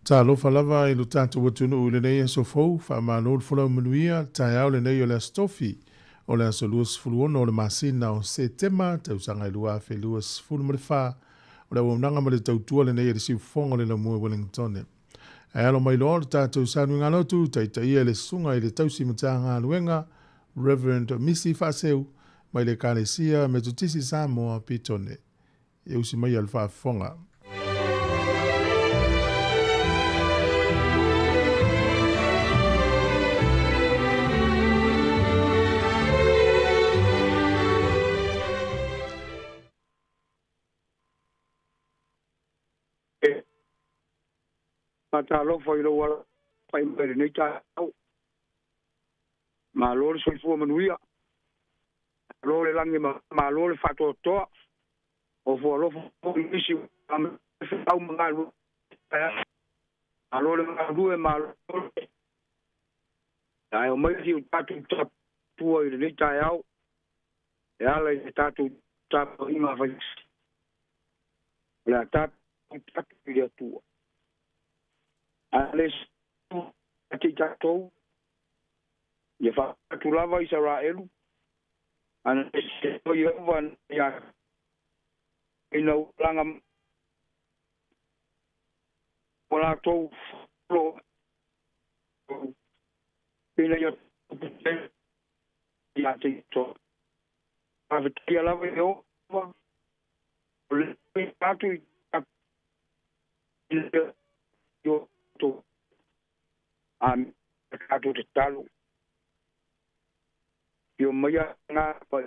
Ta lo falava I lo tātou watunu ule nei so fou, wha ma lo fula manuia, tai au le nei o le stofi, o le aso luas fuluona o le masina o se tema, tau sanga I lua fe luas fulu ma le wha, o le waunanga ma le tautua le nei le siu fonga le na mua Wellington. Ai alo mai lo le tātou sanu ngalotu, tai tai le sunga I le tausi matanga luenga, Reverend Missy Faseu, mai le kalesia me tutisi Sāmoa pitone. E usi mai alfa fonga. Matalo foi lo wala pai mai nei ta ma lo so fu manuia lo le langi ma lo le fato to o fo lo fo isi am au mangalu a lo le mangalu e ma lo ai o mai si tatu tu o nei ta au e ala e tatu tatu ima vai la tatu ia tu ales ati tatu ia fa tu lava Israelu ana se o ia van ia ina langa wala to lo ina ia ia te to ave ia lava yo le tatu yo to an tatu te talo yo maya nga pa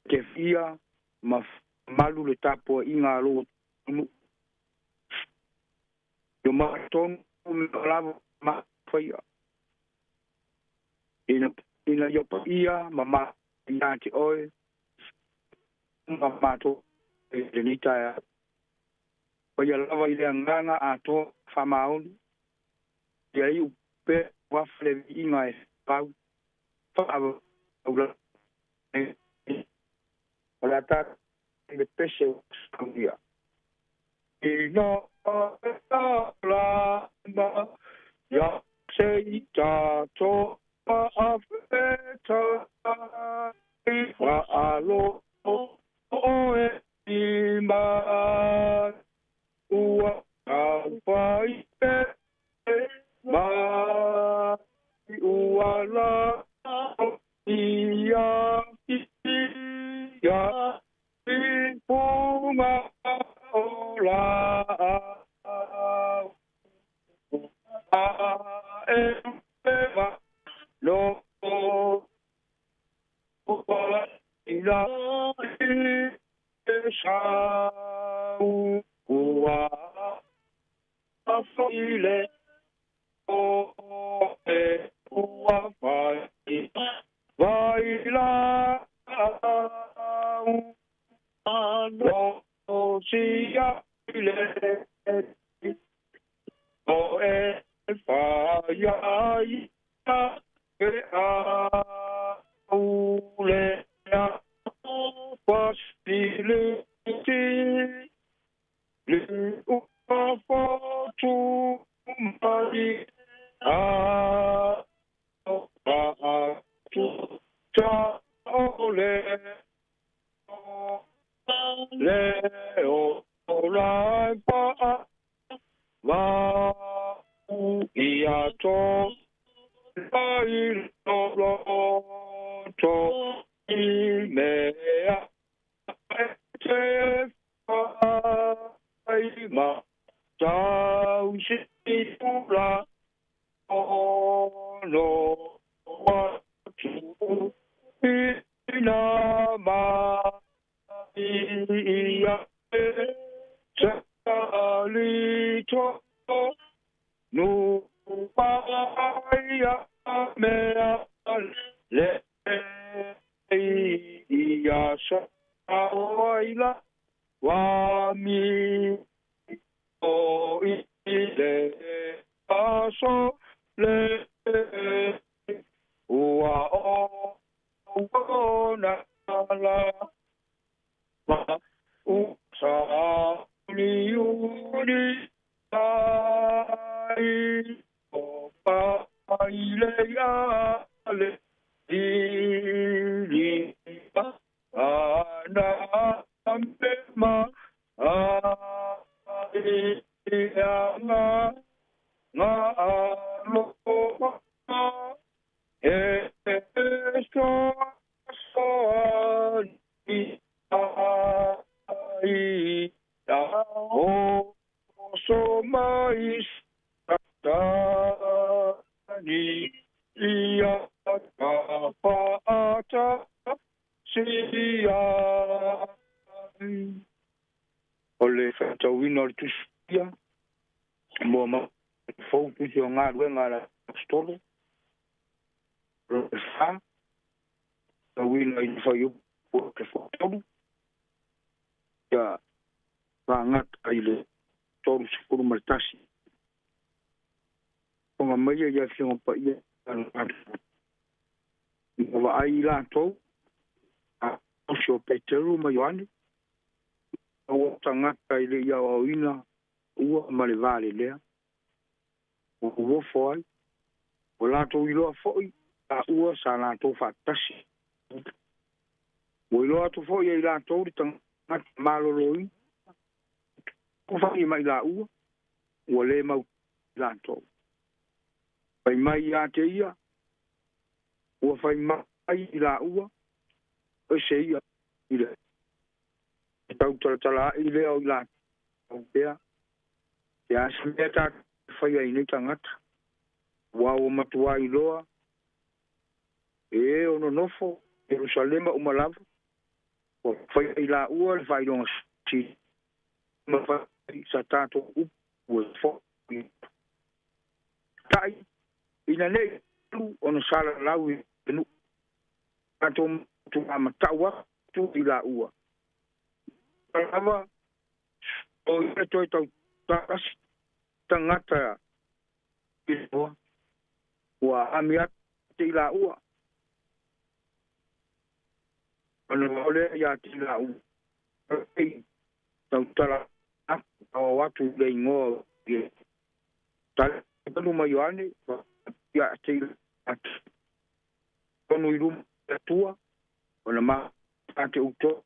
ke fia ma malu le tapo inga lo yo ma ton lavo ma fia ina yo pa ia mama ia ti oi mama to e ni ta pa ia lava ile ngana a to famaun ia i pe wa fle inga e pau fa Hola, de peche un día. Y no la ya se to afeta y a lo o e ma ua pai ma ua la ia ya puma ola eva lo ila sa ua afile o e ua vai vai la no sia ile o e fa ya e a ule ya possibility le u tu mari a pa tu ta ole leo la pa va ia to ai lo to I me te ai ma tau si pula o no wa tu ina ma ia li to nu pa ia me le ia sa oila wa mi o ile aso le wa o na la ma u sa ni ai o pai le ale li ana ambema ai ana na lo so so ni ai o so mais tani ia pata sia ole fa wino tu sia mo ma fo tu si nga ngā stolo fa wino i fa yu po ke fo tolu ya va ngat ai le tolu se por maltasi onga mai ya fiong pa ia va ai la to a sio petero ma yoani o tangata ile ya o ina ua male vale lea o foi o la to ilo foi a ua sa la to fatasi o ilo to foi ia la to tangata maloloi ko fa mai la ua o le mau la to pai mai ya te ia o fai mai la ua o se ia ile tau tala ile o la o pea ya smeta fai ai ni tangata wa o matua iloa e ono nofo Jerusalema o malava o fai la ua le fai long si ma fai sa tato u fo tai ina nei tu ono sala lawi nu atom tu amatawa tu ila ua lava o to tas tangata ipo wa amiat ila ua ono ole ya ila ua ei tau tala o watu le ngo ye tal pelu mayane ya tila kono irum tua ona ma ate uto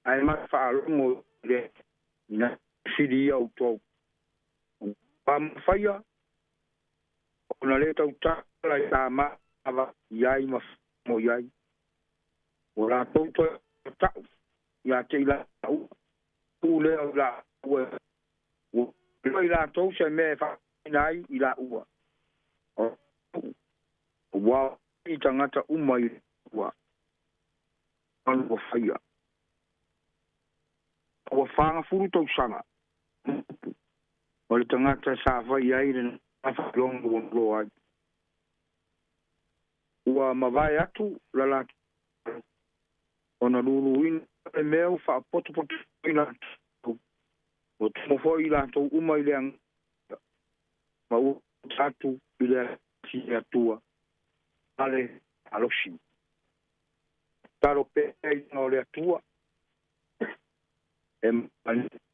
ai ma fa longo le na sidi auto pam faya ona le tau ta la ma ava yai ma mo yai ora tonto ta ya tila u le la u la to se me fa nai ila ua wa i tangata umai wa anu faya o fanga furu tau sanga o le tangata sa vai ai le fa longo lo ai wa mavai atu la ona lulu in e meu fa poto ina o tumo fo ila to umai le ma u tatu ile si atua ale aloshi taro pe no le atua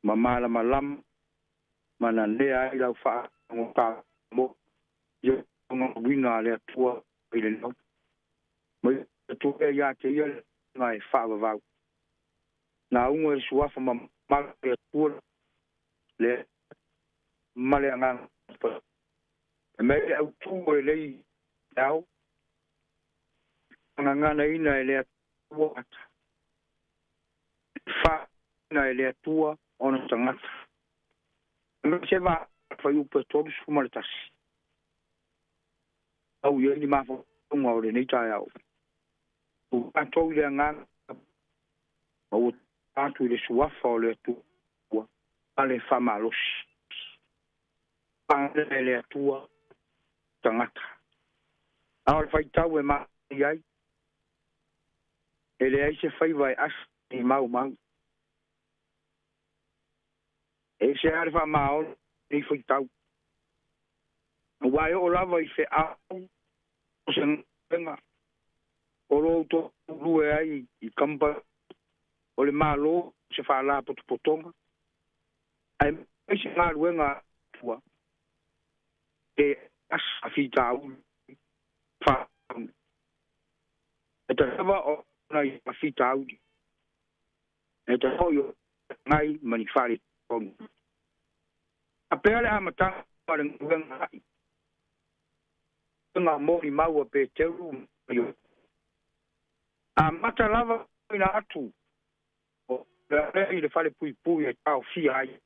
mamala malam mana le ai la fa mo ta mo yo no wina le atua ile no mo tu e ya te yo nai fa va na un e sua fa mal le atua le male anga me au tu le au ngana ina ele atua fa na ele atua ona tangata me se va fa u petros fumaltas au ye ni ma fo ngo le ni ta au u ato le ngana au atu le suafa o le atua ale fa malos pa ele atua tangata au fa tau e ma ai ele ai se fai vai as e mau e se arfa mau e foi tau Wai o lava I fe a o se nga o lo to lue ai I kampa o le malo se fa la potonga ai isi ngā ruenga tua. E asa fitau. Fa. E te hawa o nai a fitau. E te hoio ngai mani whare tonu. A pēle amatanga pare nguenga hai. Ngā mōri maua pē teuru maio. A mata lava ina atu. O rei le whare pui pui e tau fia ai.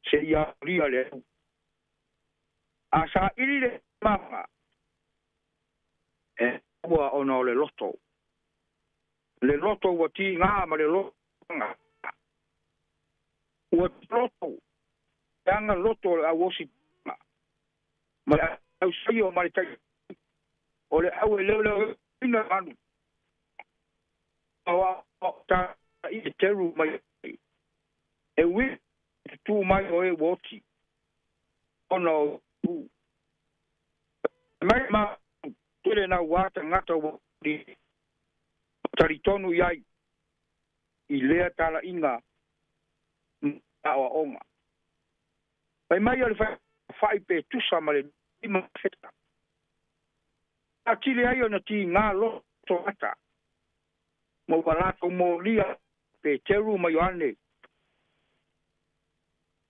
Se ia ria le. A sa iri le mawa. E ua ona o le loto. Le loto ua ti ngā ma le loto ngā. Ua loto. E anga loto le au osi ngā. Ma le au sai o mare tai. O le au e leo leo ina anu. Awa o ta i te teru mai. E ui te tū mai o e woti. Ona o tū. Mai ma tere na wata ngata woti. Taritonu iai. I lea tala inga. Awa onga. Pai mai ale whai pe tusa ma le ima feta. A tire ai ona ti ngā loto ata. Mo walato mo lia pe teru mai ane.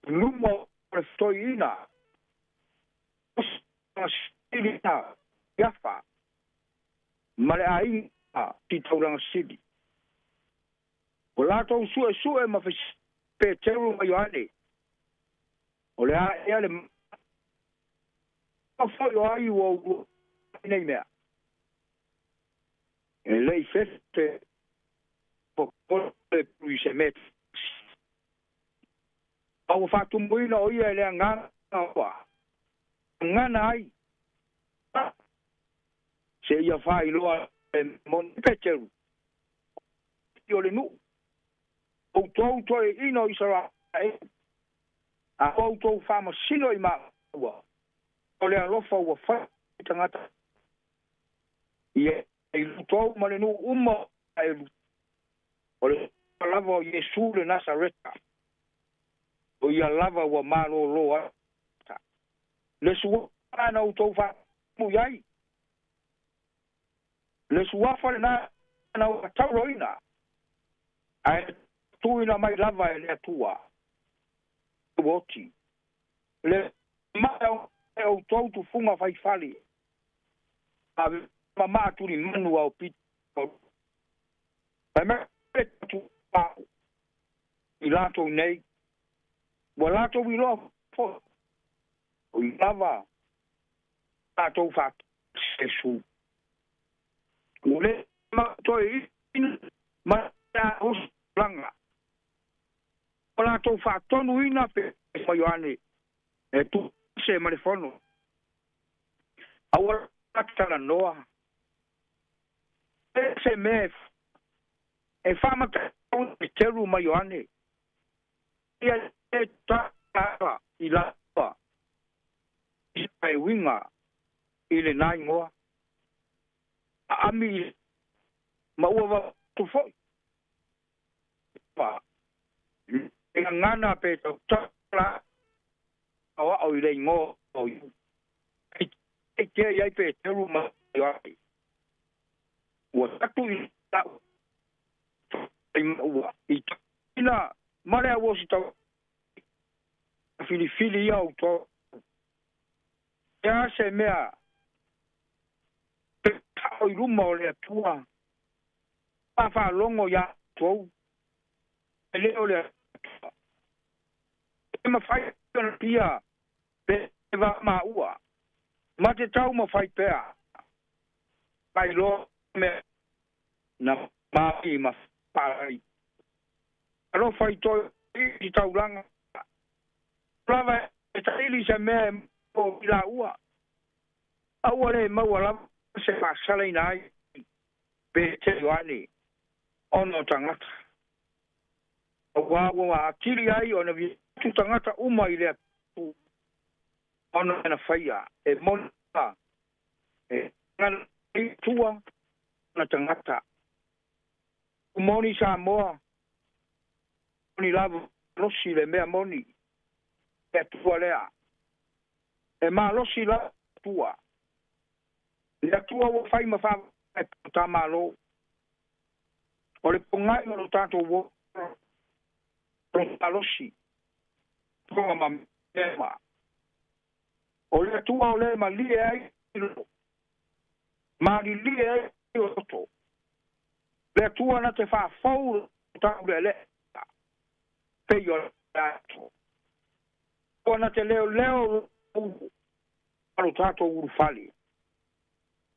Lumo le stoi ina. Osa sili na yafa. Male ai ti tauranga sili. Walato sue ma pe teru mai ane. O le a ea le mawhai o ai o nei mea. E lei fete po kore pui se met. Au whatu muina o ia lea ngana oa. Ngana ai. Se ia whai loa e mon peteru. Io le nu. O tau e ino isara e. A o tau whama sino i maa ua. O lea lofa ua whai tangata. Ie e lutou ma le nu uma e lutou. O le lava o Yesu le Nasareta. O ia lava ua malo loa. Le sua ana o tau wha mu iai. Le sua whare na o tauroina. Ai tuina mai lava e lea tua. Woti. Le mai o tau tu funga whai whali. A mama turi manu au pito. Ai mea tu pao. I lato nei. Wa lato i loa fo. O i lava. Lato wha sesu. Ule ma toi in ma ta os langa. O lato wha tonu ina pe Ioane. E tu se marifono. Awar tala noa. E se me e fama te teru ma Ioane. Ia e ta i lava. I ai winga i le nai ngoa. Ami ma ua tu foi. Pa. E ngana pe to tala. Awa o i le ngo o i. E te iai pe teru ma Ioane. Ua tatu i tau. I ina mare a wosi tau fili au to ya se mea tau i ruma o le atua a wha longo ya tou e leo le atua e ma whai ana pia pe e wa ma ua ma te tau ma whai pea kai lo me na mahi ma whai alo whai toi i tauranga lava e taili se mea o i la ua. Aua le maua lava se pasala ina ai pe te Ioane ono tangata. Aua ua atiri ai o na vi tu tangata uma i lea tu ono ena whaia e mona e ngana i tua na tangata. Umoni Sāmoa ni lava losi le mea moni e tua lea e ma losi la tua le tua wo fai ma fa e ta malo o le pongai o tato wo losi ko ma ma o le tua o le ma li ai ma li ai o to le tua na te fa fou ta le pe yo tato ona te leo alo tato urufali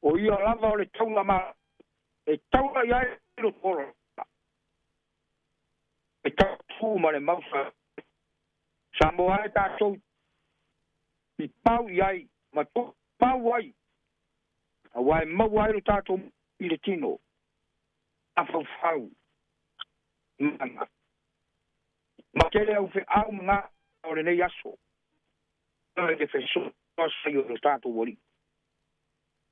o ia lava o le taula ma e taula ia lo polo e tato ma le mausa Sāmoa e tato i pau iai ma to pau ai a wai mau ai lo tato i le tino a fau ma kele au fe au nga o le nei aso no e fe so sa yo lo tato woli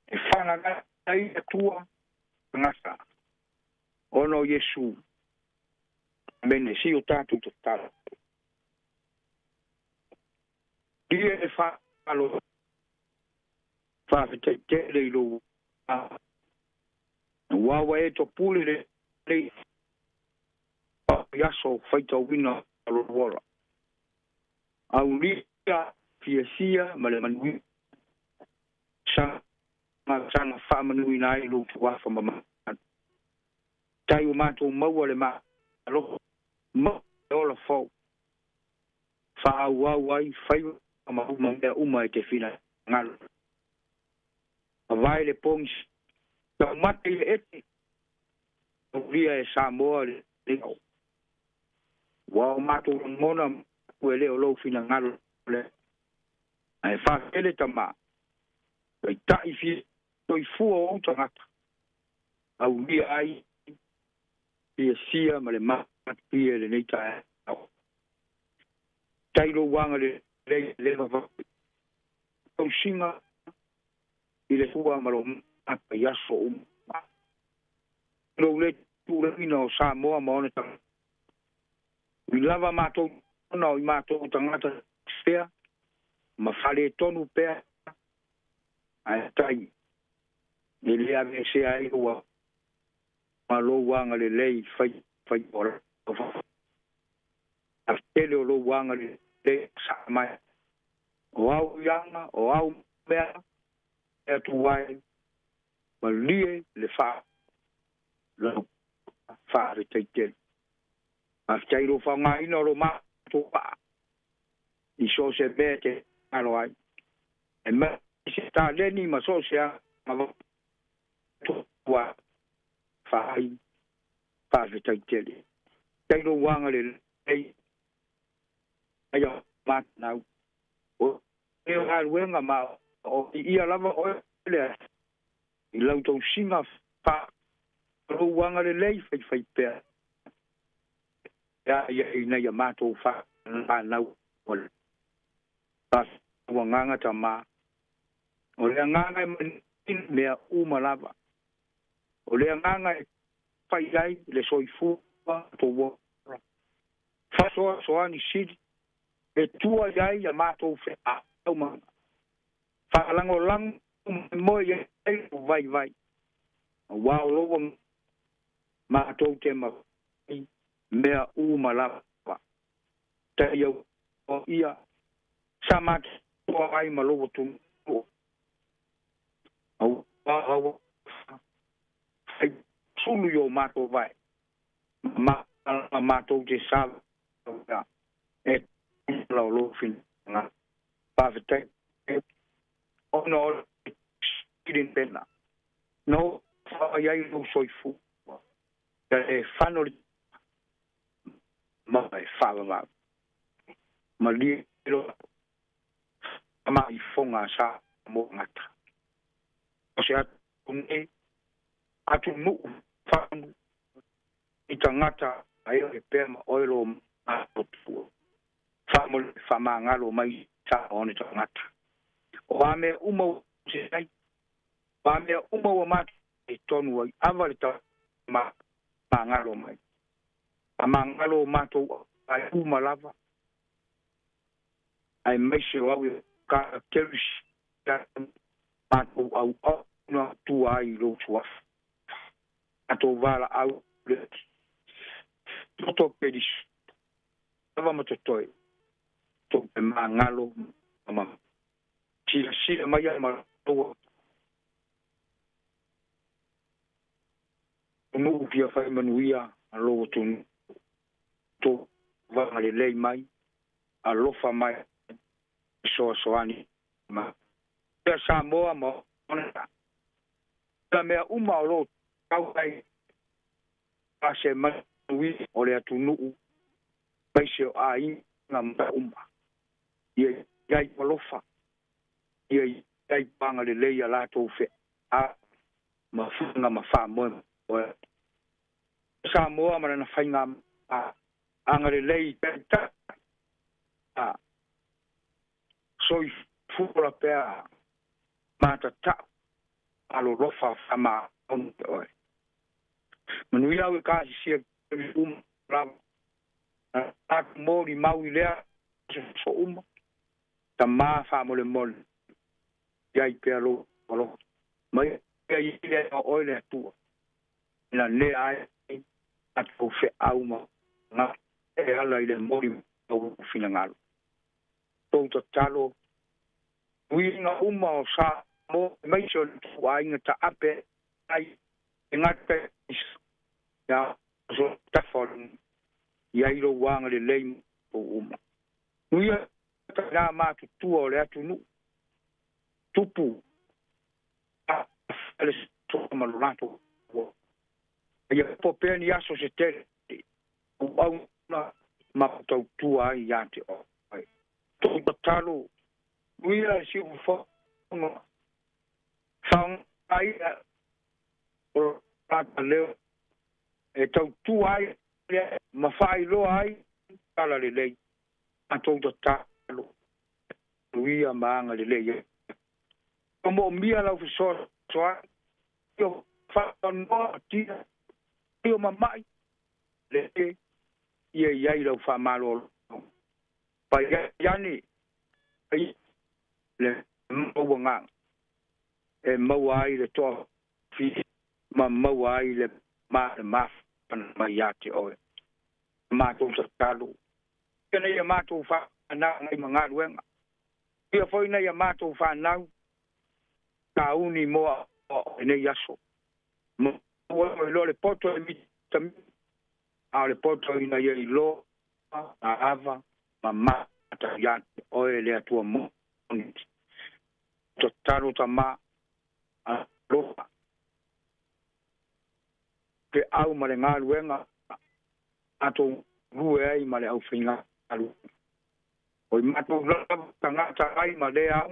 e fana nga ai e tua ngasa ono Yesu bene si o tato totale dia e fa alo fa te le lo wa e to puli le yaso faita wina alo wala au lia fiesia ma le manu sa ma sana fa manu ina i lo tua fa mama tai o mato mau le ma alo mo ola fo fa wai fai ma uma e te fina ngal vai le pons ta mate e via e Sāmoa le wa mato mona le o lo fina ngal le ai fa ele tama ai tai fi toi fu o tanga au li ai sia ma le ma pie le nei ta tai lo wanga le va o singa ile fuwa ma lo apa yaso lo le tu le ino Sāmoa ma ona tanga i lava mato na o mato tangata spea ma fale tonu pea ai tai le ave se ai wa ma lo wanga le lei fai ora a tele lo wanga le sa mai o au yanga o au mea e tu wai ma lie le fa lo fa rete a tairo fa mai no lo ma to pa i so se bete alo ai e ma se sta leni ma so se ma to wa fa rete tairo wanga le ei ayo ma na o e al wenga ma o i ala o le i lau tau singa fa lo wanga le lei fai pe ya ina ya mato fa na ol pas wanga tama o le nganga min me uma lava o le nganga fai ai le soifu to wo fa so ani sid e tua ai ya mato fe a uma fa lango lang mo ye vai wa lo mato te ma mea uma lava te yo o ia samat o ai malo tu au ai sulu yo mato vai mato te sa e lo fin na pa vete ono kidin pena no ai no soifu e fanno ma fala ma li lo ma I fonga sa mo ngata o se atu atu mu fa I tangata ai e pe ma oilo ma tu fa ma ngalo mai sa on tangata o ame uma se ai pa me uma o ma e tonu ai avalita ma ngalo mai amangalo mato ai uma lava ai mai se au ka keris ka pato au no tu ai lo tua ato vala au toto pedis lava matotoi to mangalo mama sila mai ma to no via fai manuia alo to va le lei mai alo fa mai soani ma ya Sāmoa mo ona la mea uma lo kau ai ase manui o le atunu pai se ai ngam uma ye gai palofa ye gai panga le lei ala to fe a ma funga ma fa mo Sāmoa mana na fai ngam a anga le lei ta a soi fura pea mata ta alo rofa fama on oi manui au ka si ra ak mori maui lea so tama fa mo le mol yai pelo alo mai ai le o le tu la le ai at fo fe au ma na e ala ile mori o fina ngalo to talo wi na o sa mo mai so wa inga ta ape ai ngate ya so ta for ya ilo wanga le lei o wi ta ma tu o le atu nu tupu ale to ma lato ya pope ni aso se te o na ma to tu ai ya te o to talo wi la si fo no sang ai o ta le e to tu ai ma fai lo ai ala le lei a to talo wi a manga le lei como mia la so yo fa no ti yo mamai le ye lo fa malo pa ya ni le mo nga e mo ai le to fi mo ai le ma pan ma ya ti o ma to talo kena ya ma to fa na ngai manga wenga ia foi na ya ma to fa na ka uni mo ne yaso mo lo le poto mi tam a le poto ina ye lo a ava mama ta ya o le atu mo to taro tama a lo ke au male nga luenga ato rue ai male au finga alu o mato tanga tai male au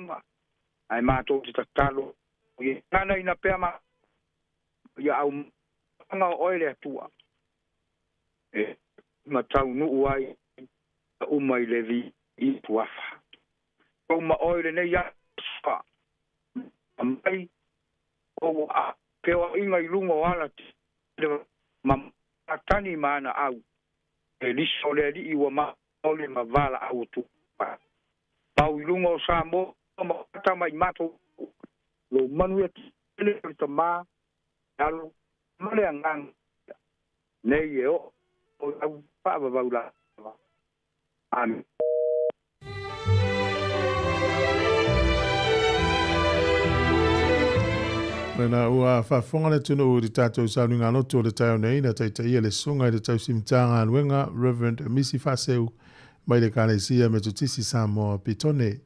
ai mato te talo ye nana ina pema ya au nga oile tua e matau nu ai mai levi i tuafa o ma oile ne ya fa mai o a ke o inga i lungo ala ma atani mana au e liso le li i wa ma ole ma vala au tu pa au i lungo Sāmoa ma ta mai mato lo manu e le to ma alo male ngang ne yo o au pa ba la am Mena ua whafonga le tunu o di tātou saunga no tō le tau nei na taitai le sunga i le tau simtanga luenga Reverend Misi Faseu mai le kālesia me tutisi Sāmoa pitone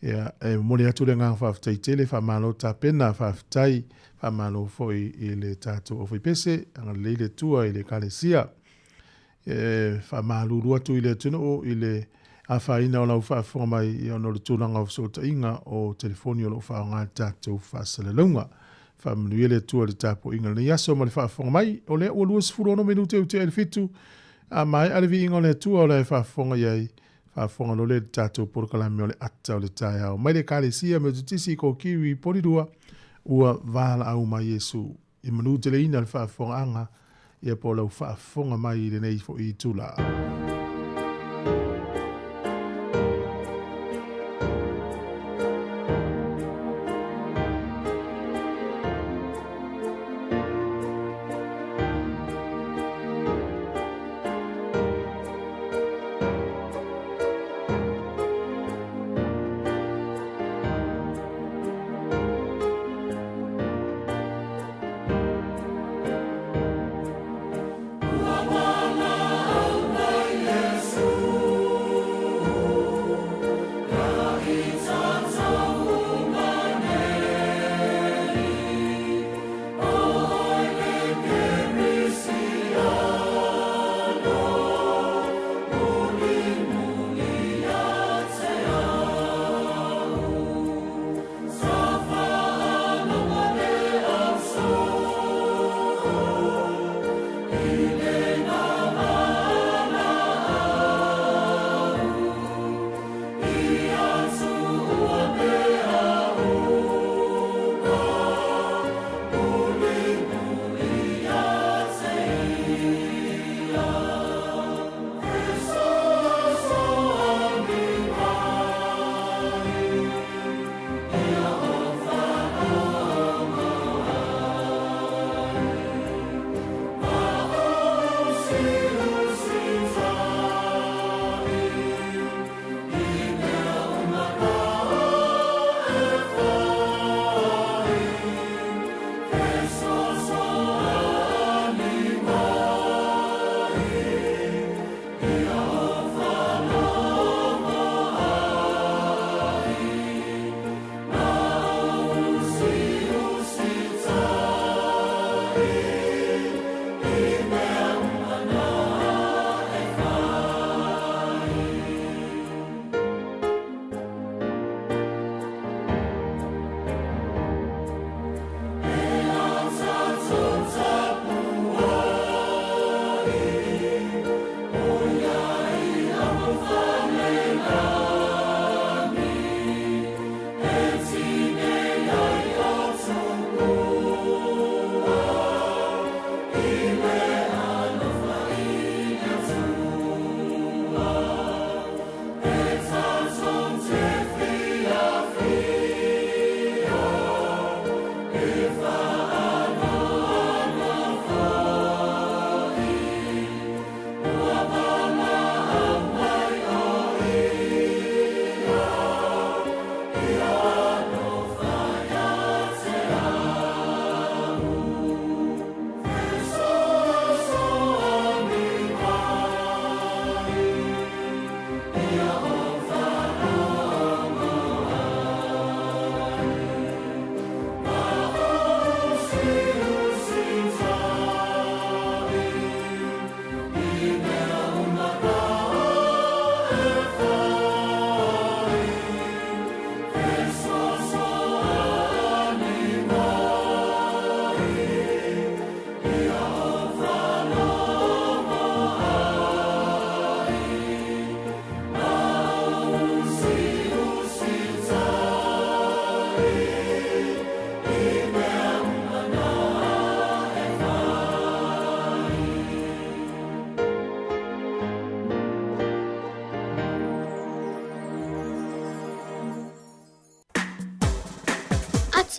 ia e mole atu le ngā whaftai tele whamalo tā pena whaftai whamalo foi i le tātou o whaipese anga leile tua i le kālesia whamalo ruatu i le tunu o i le awhaina o lau whafonga mai i ono le tūlanga o sota inga o telefoni o lau whaonga tātou whasalelunga whamanuele tua le tāpo inga le yaso ma le whaafonga mai o le ua luas furono minute o te elfitu a mai alevi inga le tua o le whaafonga iai whaafonga no le tātou porokalame o le ata o le tai au mai le kālesia me tutisi ko kiwi porirua ua vala au mai Yesu i manu te le ina le whaafonga anga ia po lau whaafonga mai le nei fo i tula.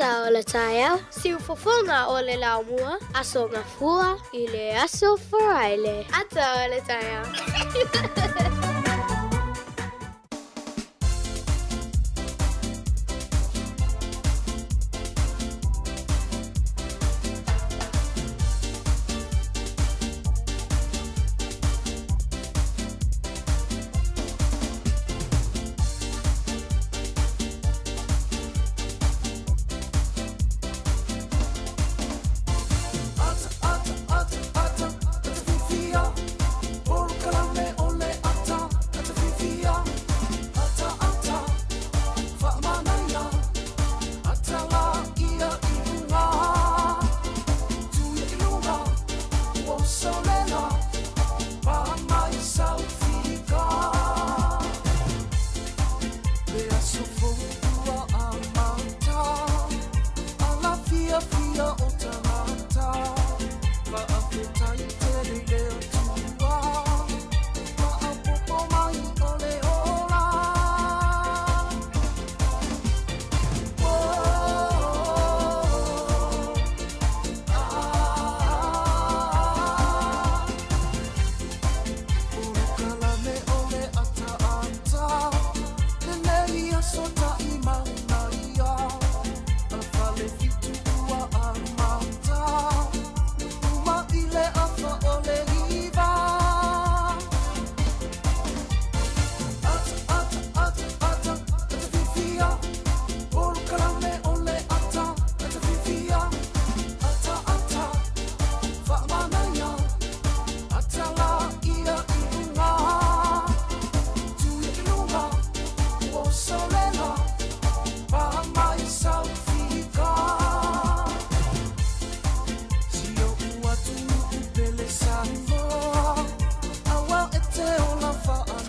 Asa o le taia, siufofonga o le laumua, aso ngafua i le aso faraile. Ata o le taia.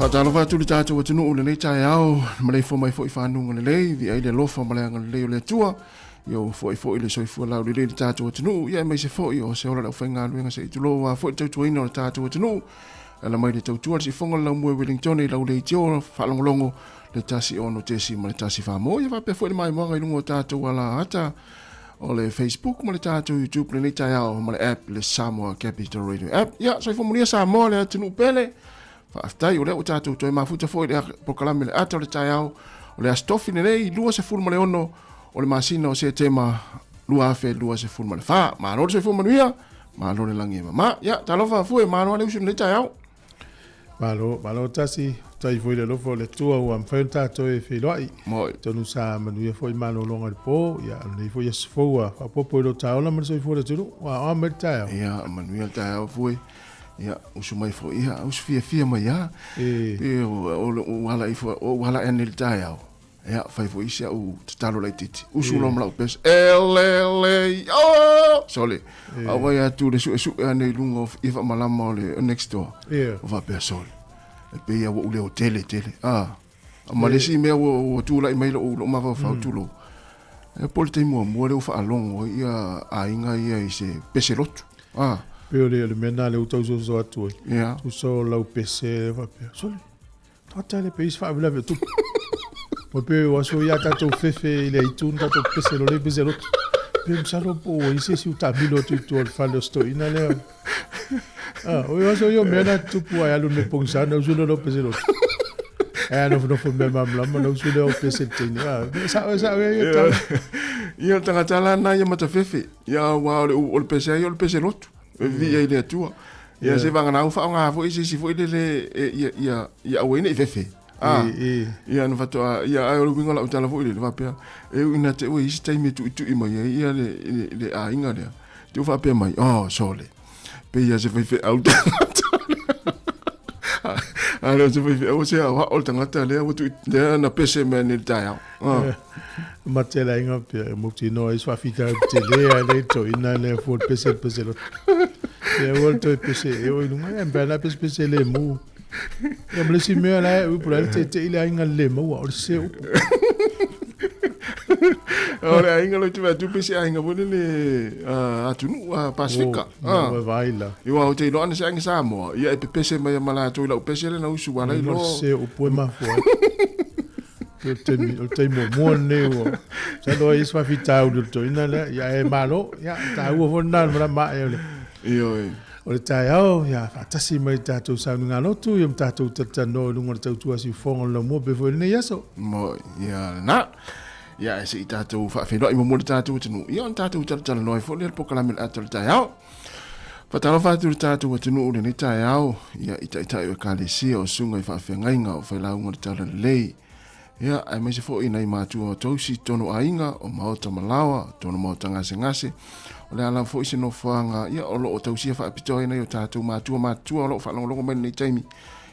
Whatalova tuli tātou o tunu ule nei tae au, malei fo mai fo I whanunga le lei, vi ai le lofa malei anga le lei o le tua, yo fo I le soifua lau le lei tātou o tunu, ia mai se fo I o se ora lau whainga luenga se itulo, wa fo I tautua ina o le tātou o tunu, ala mai le tautua le si fonga lau mua Wellington lau le tio, whalongolongo, le tasi ono tesi ma le tasi Sāmoa, ia wapea fo I le mai mwanga I lungo o tātou ala hata, o le Facebook, ma le tātou YouTube, le nei tae au, ma le app, le Sāmoa Capital Radio app, ia soifua mulia Sāmoa le atunu pele, Whaafitai o leo o tātou toi mafuta fo I le pokalame le ata o le tai au o le astofi nei lua se fulma le ono o le masina o se tema lua afe lua se fulma le wha maalo se fulma nuia maalo le langi ma ya talofa fue maalo le usim le tai au Malo tasi tai foi le lofo le tua o am foi tātou e wheloi moi tonu sa manuia foi malo longa le po ya nei foi es foa fa popo lo taola ma so foi le tunu wa am tai ya manuia tai au fue ya usu mai fo ia usu fia mai ya o wala ifo o wala en el tai au ya fai fo isia u talo lai titi usu lo mla pes ele oh sole awa ya tu le su ane lungo ifa malama le next door va per sol e pe ya wo le hotel malesi me wo tu lai mai lo ma fa tu lo e polte mo le fa longo ia ainga ia ise peselot Peo le mena le utau so atu. Yeah. Tu so lau pese va pe. Sole. Tata le peis fa vela tu. Mo pe o so ya tato fefe ile itun tato pese lo le pese lo. Pe msalo po ise si utabilo tu al fa lo sto ina le. O so yo mena tu po ya lu me pongsana o lo pese lo. No fo me mamla ma no so le pese tin. Sa ya. Ia tanga tala na ia mata fefe. Ya wa o pese yo pese lo. Vi ai le tua ia se vanga na fa nga fo isi fo ile ia wena I fefe ia no fato ia ai o winga la utala fo ile va pe e ina te o isi time tu I mai ia le a inga le tu fa pe mai sole pe ia se fefe out Alo se fefe o se o tanga tale o tu na pese men ni taia Matela inga pe mukti no is fa fita tele ale to ina le fo pese lo e volto pese e o lunga e bella pese le mu e me si me la u por te ile inga le mu o se ora inga lo tu pese inga volele atunu Pacifica vai lá eu o te lo ane se inga Sāmoa ia e pese mai mala to lo pese le na usu wala lo se o poema fo o te mo neo sa do is fa fitau do to ina le ya e malo ya ta u fo na ma e le o le tai au ya fatasi mai tātou saunga lotu i tātou tatano lunga tātou asi fonga la mo be fo ne yaso mo ya na ya e si tātou fa fe no i mo tātou tunu i on tātou tatano no fo le pokala mel atal tai au fatalo fa tu tātou tunu le ni tai au ya ita o kale si o sunga i fa fe ngainga o fa la unga tala lei ya ai mai se fo ina i matu o tosi tono ainga o maota malawa tono maota ngase o le ala fo isi no fanga ia o lo o tausia fa apito ina yo tātou matua o lo fa longo men nei taimi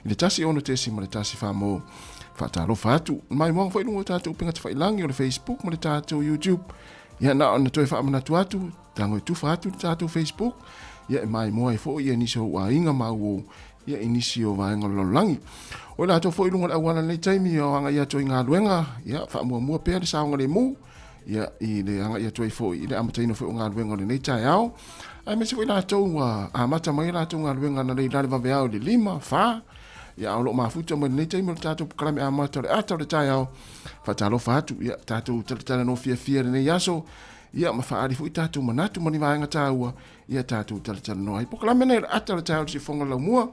i le tasi ono tesi ma le tasi fa mo fa talo fa atu mai mo fo inu tātou pinga te fa ilangi o le Facebook ma le tātou YouTube ia na ona toi fa amana tu atu tango tu fa atu tātou Facebook ia mai mo ai fo ia ni so wa inga ma wo ia inisio va ngolo langi o la to fo inu ngala wana nei taimi o anga ia toi nga luenga ia fa mo pe sa ngale mu ia i le anga ia toi fo i le amataino fo nga luenga le nei tai au ai me se foi la to wa amata mai la to nga luenga na le dale va veao le lima fa ia o lo mafuta mo nei tai mo tato kala me amata le ata le tai au fa talo fa tu ia tato tala no fia le nei yaso ia ma fa ali foi tato manatu mo ni va nga taua ia tato tala no ai po kala me nei ata le tai si fonga la mua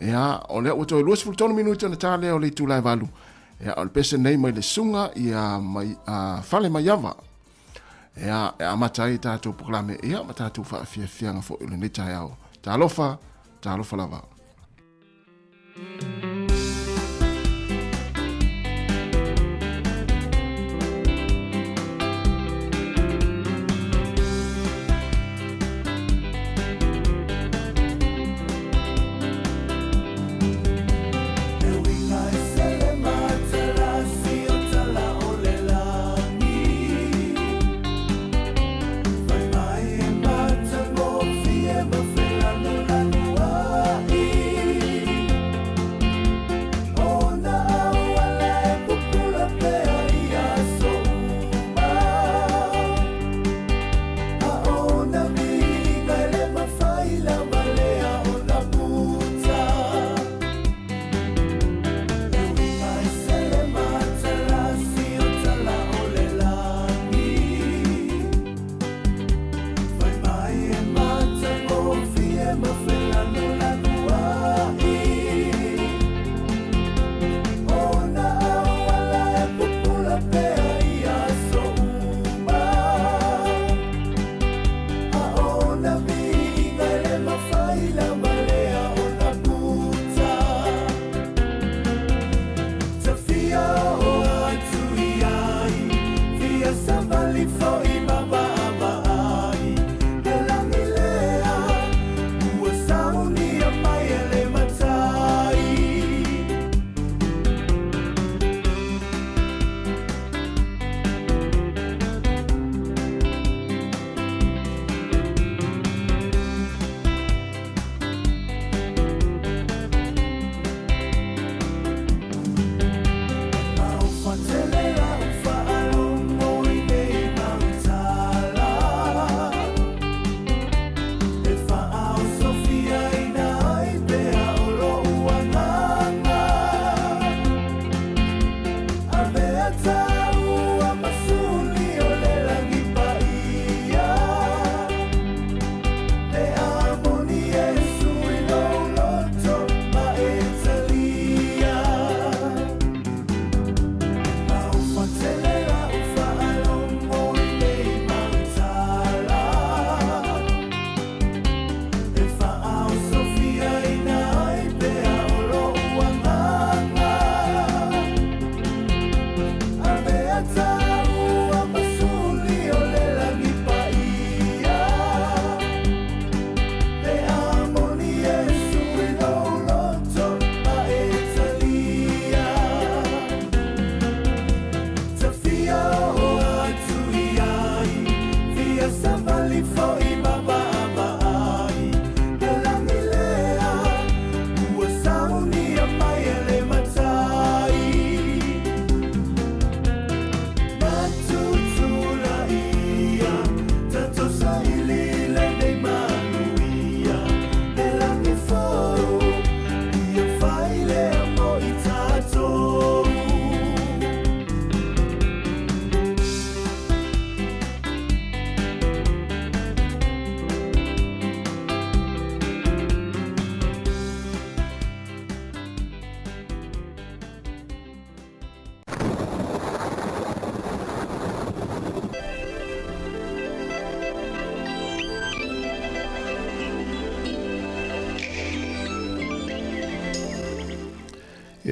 ia o le o to lo sful tono minuto na tale o le tu lai valu ia o le pese nei mai le sunga ia mai fale mai ava ia amatai tātou proklame ia ma tātou whaafianga fo ile nei tai au talofa lava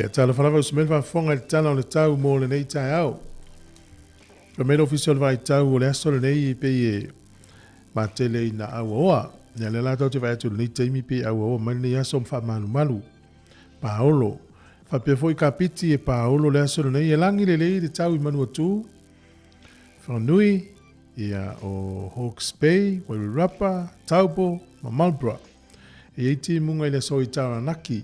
Ia tala whalava usamel whafonga le tala o le tau mō le nei tai au. Ka mele official vai tau o le aso le nei pe e ma tele ina au oa. Ia le la tau te vai atu le nei teimi pe au oa mani nei aso mwha malu malu. Paolo. Whapea foi ka piti e Paolo le aso le nei e langi le lei le tau i manu atu. Whanui ia o Hawke's Bay, Wairarapa, Taupo, ma Marlborough. E eiti munga i le so i Taranaki.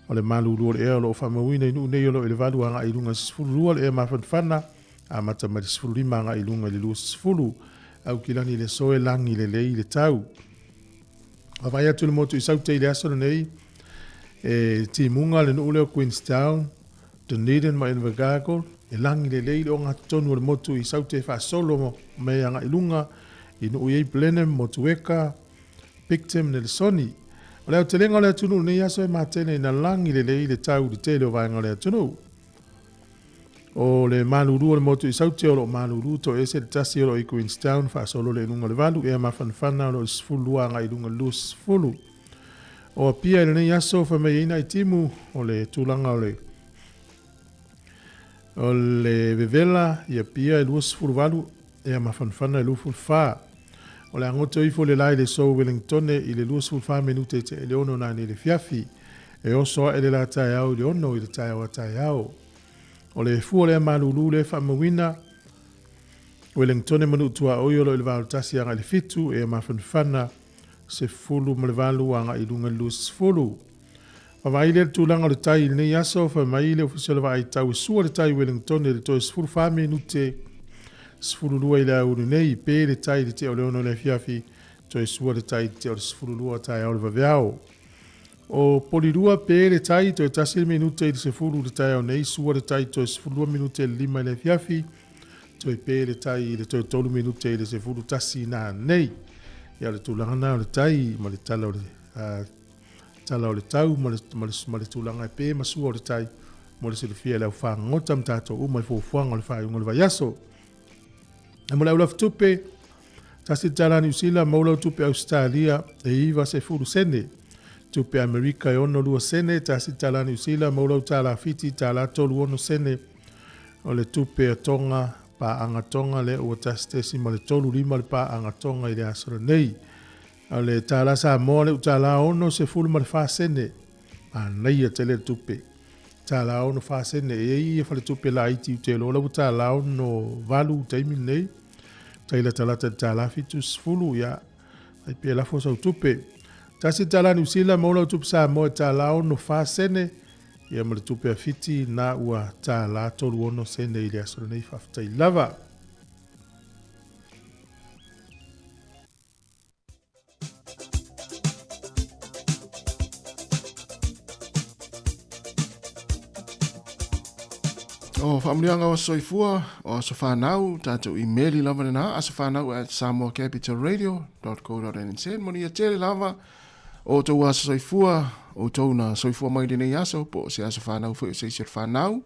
O le malu lua le ea lo whamawina inu nei o lo ele valu anga i lunga sifuru lua le ea mawhanwhana a mata mati sifuru lima anga i lunga le lua sifuru au kilani le soe langi le lei le tau. Awai atu le motu i saute i le aso nei e ti munga le nu leo Queenstown, Dunedin ma Invercargill e langi le lei le o ngā tonu le motu i saute wha solo mo me anga i lunga i nu iei Blenheim, Motueka, Picton le Soni. O leo te lenga lea tunu nei aso e mātene na langi le lei le tau di te leo vaenga lea tunu. O le maluru o le motu i saute o lo maluru to ese le tasi o lo i Queenstown wha solo le lunga le valu e mawhanwhana o lo sifulu anga i lunga lu sifulu. O pia le nei aso wha mei ina i timu o le tūlanga o le vevela ia pia e lua sifulu valu e mawhanwhana e lufulu wha. O le angoto ifo le lai le so Wellington i le lua sifulu wha minute te e le ono nani le fiafi e oso e le la tai au le ono i le tai au a tai au. O le fua le malulu le whamawina Wellington manu tua oiolo i le valu tasi anga le fitu e mawhanwhana se fulu ma le valu anga i lunga lu sifulu. Wawai le tūlanga le tai le nei aso whamai le ofisiala wa ai tau sua le tai Wellington le toi sifulu wha minute sifulu lua i le auru nei pe le tai le te o leono le fiafi toi sua le tai te o le sifulu lua tai au le vaveao. O polirua pe le tai toi tasi le minute i le sifulu le tai au nei sua le tai toi sifulu lua minute le lima i le fiafi toi pe le tai le toi tolu minute i le sifulu tasi na nei. Ia le tūlanga na o le tai ma le tala o le tau ma le tūlanga e pe masua o le tai mo le silifia le au whangota mtato uma i fuafuanga o le whaiunga le vaiaso. E mo le aula tupe tasi tala New Zealand maula tupe Australia e iwa se furu sene. Tupe Amerika e ono lua sene tasi tala New Zealand maula tala fiti tala tolu ono sene o le tupe a tonga pa anga tonga le ua tasi ma le tolu lima le pa anga tonga i le asara nei. O le tala Sāmoa le utala ono se furu ma le wha sene a nei a tele tupe. Tala ono wha sene e ia whale tupe la iti utelo la utala ono valu taimi nei. Taila talata tala fitu sifulu ya ai pe la fosa tupe. Tasi tala New Zealand maula tupe Sāmoa tala ono wha sene ia ma le tupe a fiti na ua tala tolu ono sene i le asara nei whaftai lava. O whamrianga o soifua o so whanau tātou emaili lava na a so whanau at samoacapitalradio.co.nz moni a tele lava o tau asa soifua o tau na soifua mai dine aso po se asa whanau fo se se whanau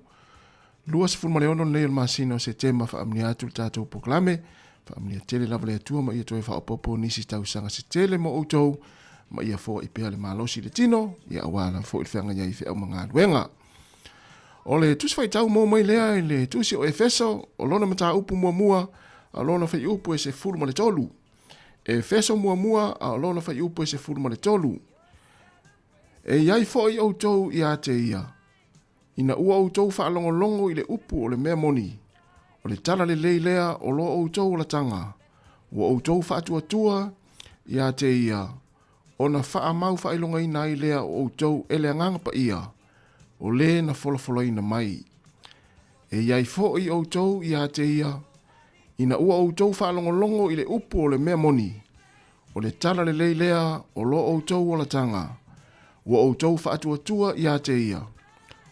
lua se fulma leono nei masina o se tema whaamni atu tātou poklame whaamni a tele lava le atua ma ia toi whaopopo nisi tau sanga se tele mo o tau ma ia fo i pea le malosi le tino ia awala fo i whianga ia i whiau mga luenga. O le tusi whai tau mō mai lea le tusi o Efeso, o lona mata upu mua a lona whai upu e se furu ma le tolu. Efeso mua a lona whai upu e se furu ma le tolu. E iai fo i outou i a te ia. Ina ua outou whaalongolongo i le upu o le mea moni. O le tala le leilea o lo outou o la tanga. Ua outou whaatuatua i a te ia. O na wha mau whailonga i nai lea o outou ele anganga pa ia. O le na folofoloina mai. E iai fo i outou i a te ia. Ina ua outou whaalongolongo i le upu o le mea moni. O le tala le leilea o lo outou o la tanga. Ua outou whaatuatua i a te ia.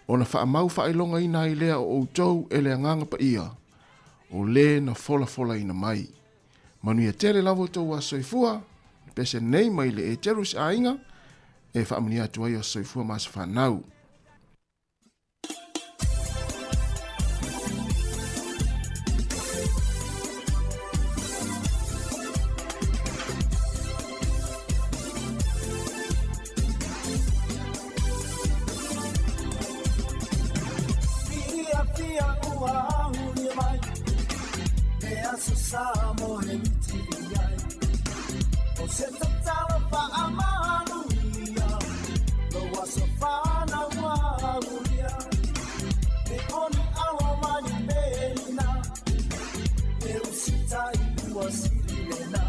O na whaamau whailonga i nai lea o outou e le anganga pa ia. O le na folofoloina mai. Manuia tele lavo tou a soifua. Pese nei mai le e terus a inga. E whaamuni atu ai a soifua mas whanau. aso Sāmoa he miti iai. O se tatala whaamanu ia, lo aso whanau auria. Me oni awa mani pēna, e usitai ua sirirena.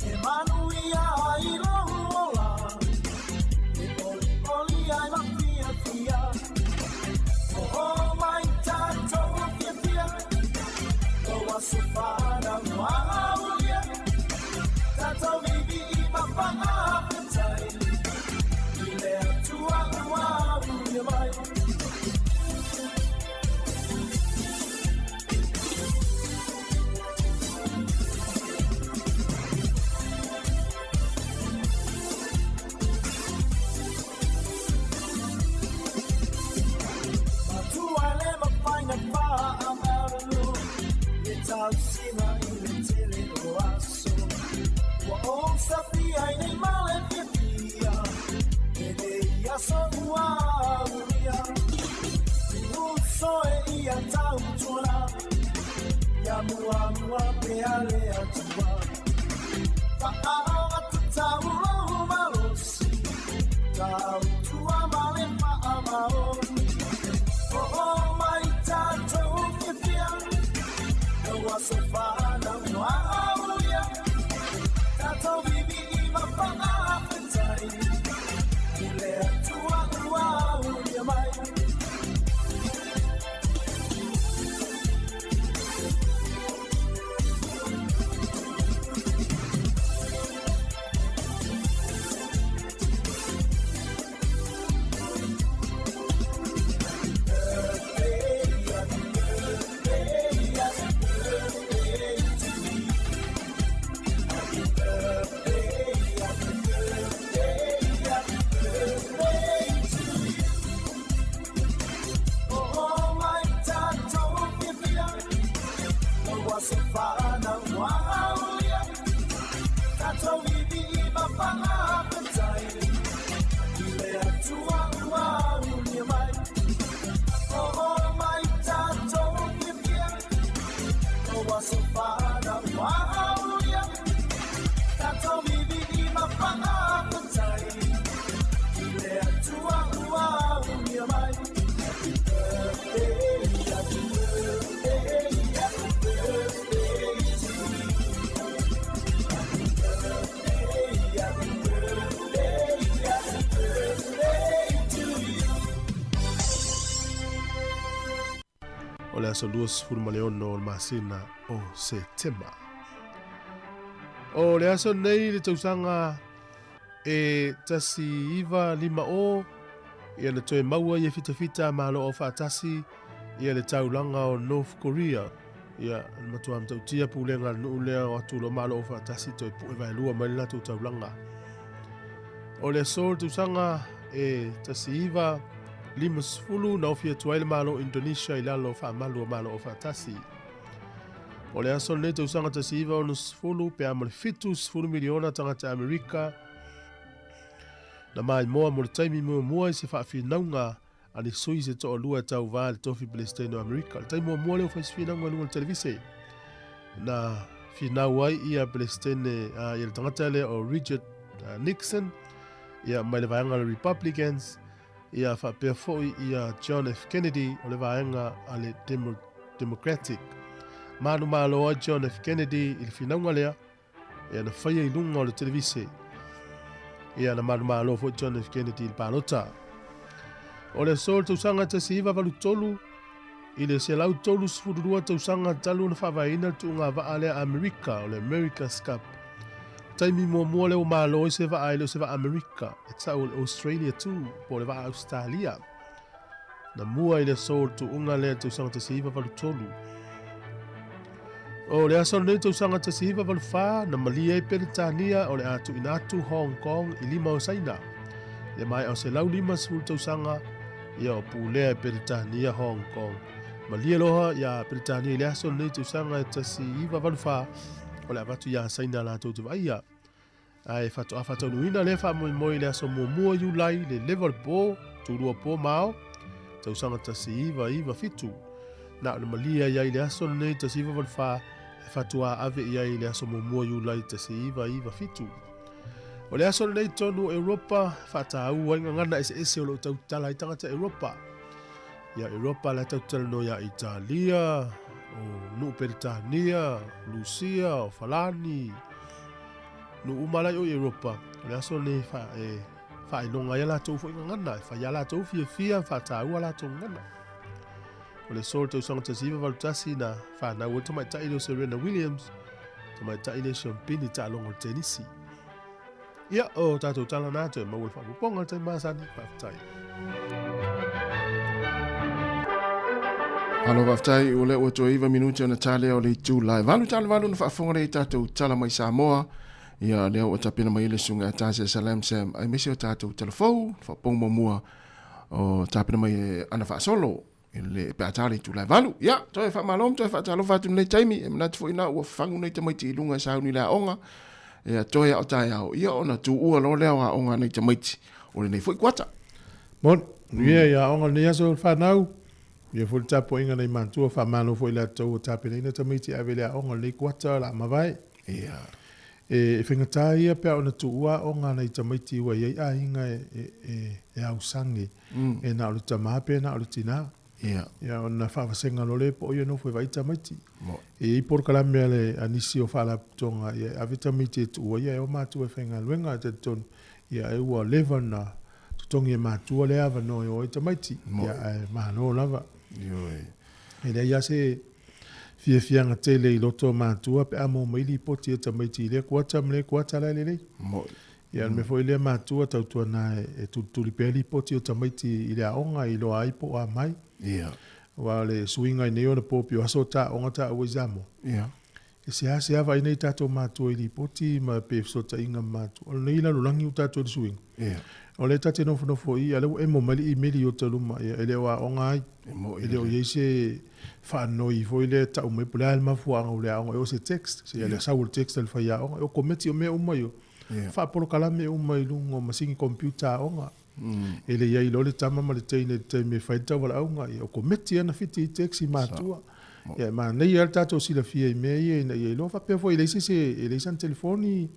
E manu ia i lohuola, e oli ai mawhia fia. O mai tātou fia fia, lo aso whanau auria. Tātou vivi i mawhanga petai, i lea tua ua auria mai. Sina i le tele o aso Wa o sapi ai nei male pia E le iaso ua uria Uso e ia tau tona Ia mua pe ale atua Fa awa tu tau lohu malosi Tau tua male pa amaoni O mai tatou pia was a father, no auria. Tato vivi i mawhanga petai, i lea tua auria mai. O le aso luas furmaleono o masina o September. O le aso nei le tausanga e tasi iwa lima o ia le toe maua ia fita malo o whaatasi ia le taulanga o North Korea ia matua mtautia pulenga nuulea o atulo malo o whaatasi toe pu e vailua maila tu taulanga. O le aso tausanga e tasi iwa lima sfulu na ofia tuaile malo Indonesia ilalo wha malu o malo o whaatasi. O le aso nei tausanga tasi iwa o nusfulu pe amale fitu sfulu miliona tangata Amerika na mai moa mo le taimi mua i se whaafinaunga ani sui se toa lua tau vā le tofi Palestino Amerika. Le taimi mua leo whaiswinaunga lua le televise na finau ai ia Palestine ia le tangata le o Richard Nixon ia mai le vaenga le Republicans ia whapea foi ia John F. Kennedy o le vaenga a le Democratic. Manu malo a John F. Kennedy i le finaunga lea ia na whaia i lunga o le televise ia na malo fo John F. Kennedy il palota. O le sol tausanga tasi iwa valu tolu i le se lau tolu sfururua tausanga talu na whawaina tu ngā vaa lea Amerika o le America's Cup. Taimi mua leo malo i se vaa leo se vaa Amerika e tau le Australia tu po le vaa Australia. Na mua i le sol tu unga lea tausanga tasi iwa valu tolu. O le aso nei tausanga tasi iwa valu wha na malia i Peritania o le atu inatu Hong Kong i lima o saina. Le mai au se lau lima sfuru tausanga ia o pulea i Peritania Hong Kong. Malia loha ia Peritania i le aso nei tausanga tasi iwa valu wha o le avatu ia saina la tau tuwa ia. Ai fatu afata unuina le wha moi le aso mua yulai le level po, turua po mao, tausanga tasi iwa fitu. na le malia ia ile aso nei te siva val fa fatua ave ia ile aso mo yu lai te siva iva fitu o le aso nei tonu Europa fata au ai ngana ese o lo tau tala itanga te Europa ia Europa la tau tala no ia Italia o nu Britania Lucia o Falani nu umala o Europa le aso nei fa ilonga ia la tau fo ngana fa ia la tau fia fata au la tau ngana o le sol tau sanga tasiva valutasi na whanau o tamai tai leo Serena Williams, tamai tai leo Champini ta alongo tenisi. Ia o tātou tala nātou e maua whakuponga tai māsani whaftai. Halo whaftai, o le ua toa iwa minuti o na tale o le July. Valu tala valu na whaafonga rei tātou tala mai Sāmoa. Ia leo o tapina mai le sunga tāse salam sam. Ai mesi o tātou telefou, whapong mua o tapina mai ana whaasolo. Le peatari tu lai valu ya toi fa malom toi fa talo fa tu nei taimi e na tu ina o fangu nei tamai ti lunga sa ni la onga e toi o tai au ia ona tu u lo le wa onga nei tamai o le nei foi kwata Mon ya onga nei aso fa nau ia fu tapo inga nei mantu fa malo foi la to tape nei tamai ti ave le onga nei kwata la mavai ia e finga tai pe ona tu ua onga nei tamai ti wa ia inga e au sangi e na o tamape na o tina ia ona whaawasenga no le po ia no fwe waita maiti. E i por kalamea le anisi o whala tonga ia avita maiti e tua ia e o mātua e whenga luenga te ton ia e ua lewa na tutongi e mātua le awa no e o ita maiti. Ia e mahano lava. E le ia se fianga tele i loto mātua pe amo maili poti e ta maiti le kuata mle kuata la lelei. Ia me foi le mātua tautua na e tulipeli poti o ta maiti i le aonga i loa aipo a mai. Ia. Wa le swinga i neo na popio aso ta onga ta o izamo. Ia. E se hase ava i nei tato mātua i li poti ma pe sota inga mātua. O nei la lulangi u tato i swing. Ia. O le tate nofo i ale e mo mali i meli o taluma. Ia ele wa onga ai. Ele o yeise whanoi foi le ta umai pula al mafuanga o le aonga. E o se text. Se ele saul text al fai aonga. E o kometi o mea umai o. Fa polo kalame umai lungo masingi computer aonga. Ele ia i lole tama ma le teine te me whaita wala aunga i o kometi ana fiti i teksi mātua. Ia ma nei al tato sila fia i mea ia i lofa pia fo i leise se i leise an telefoni.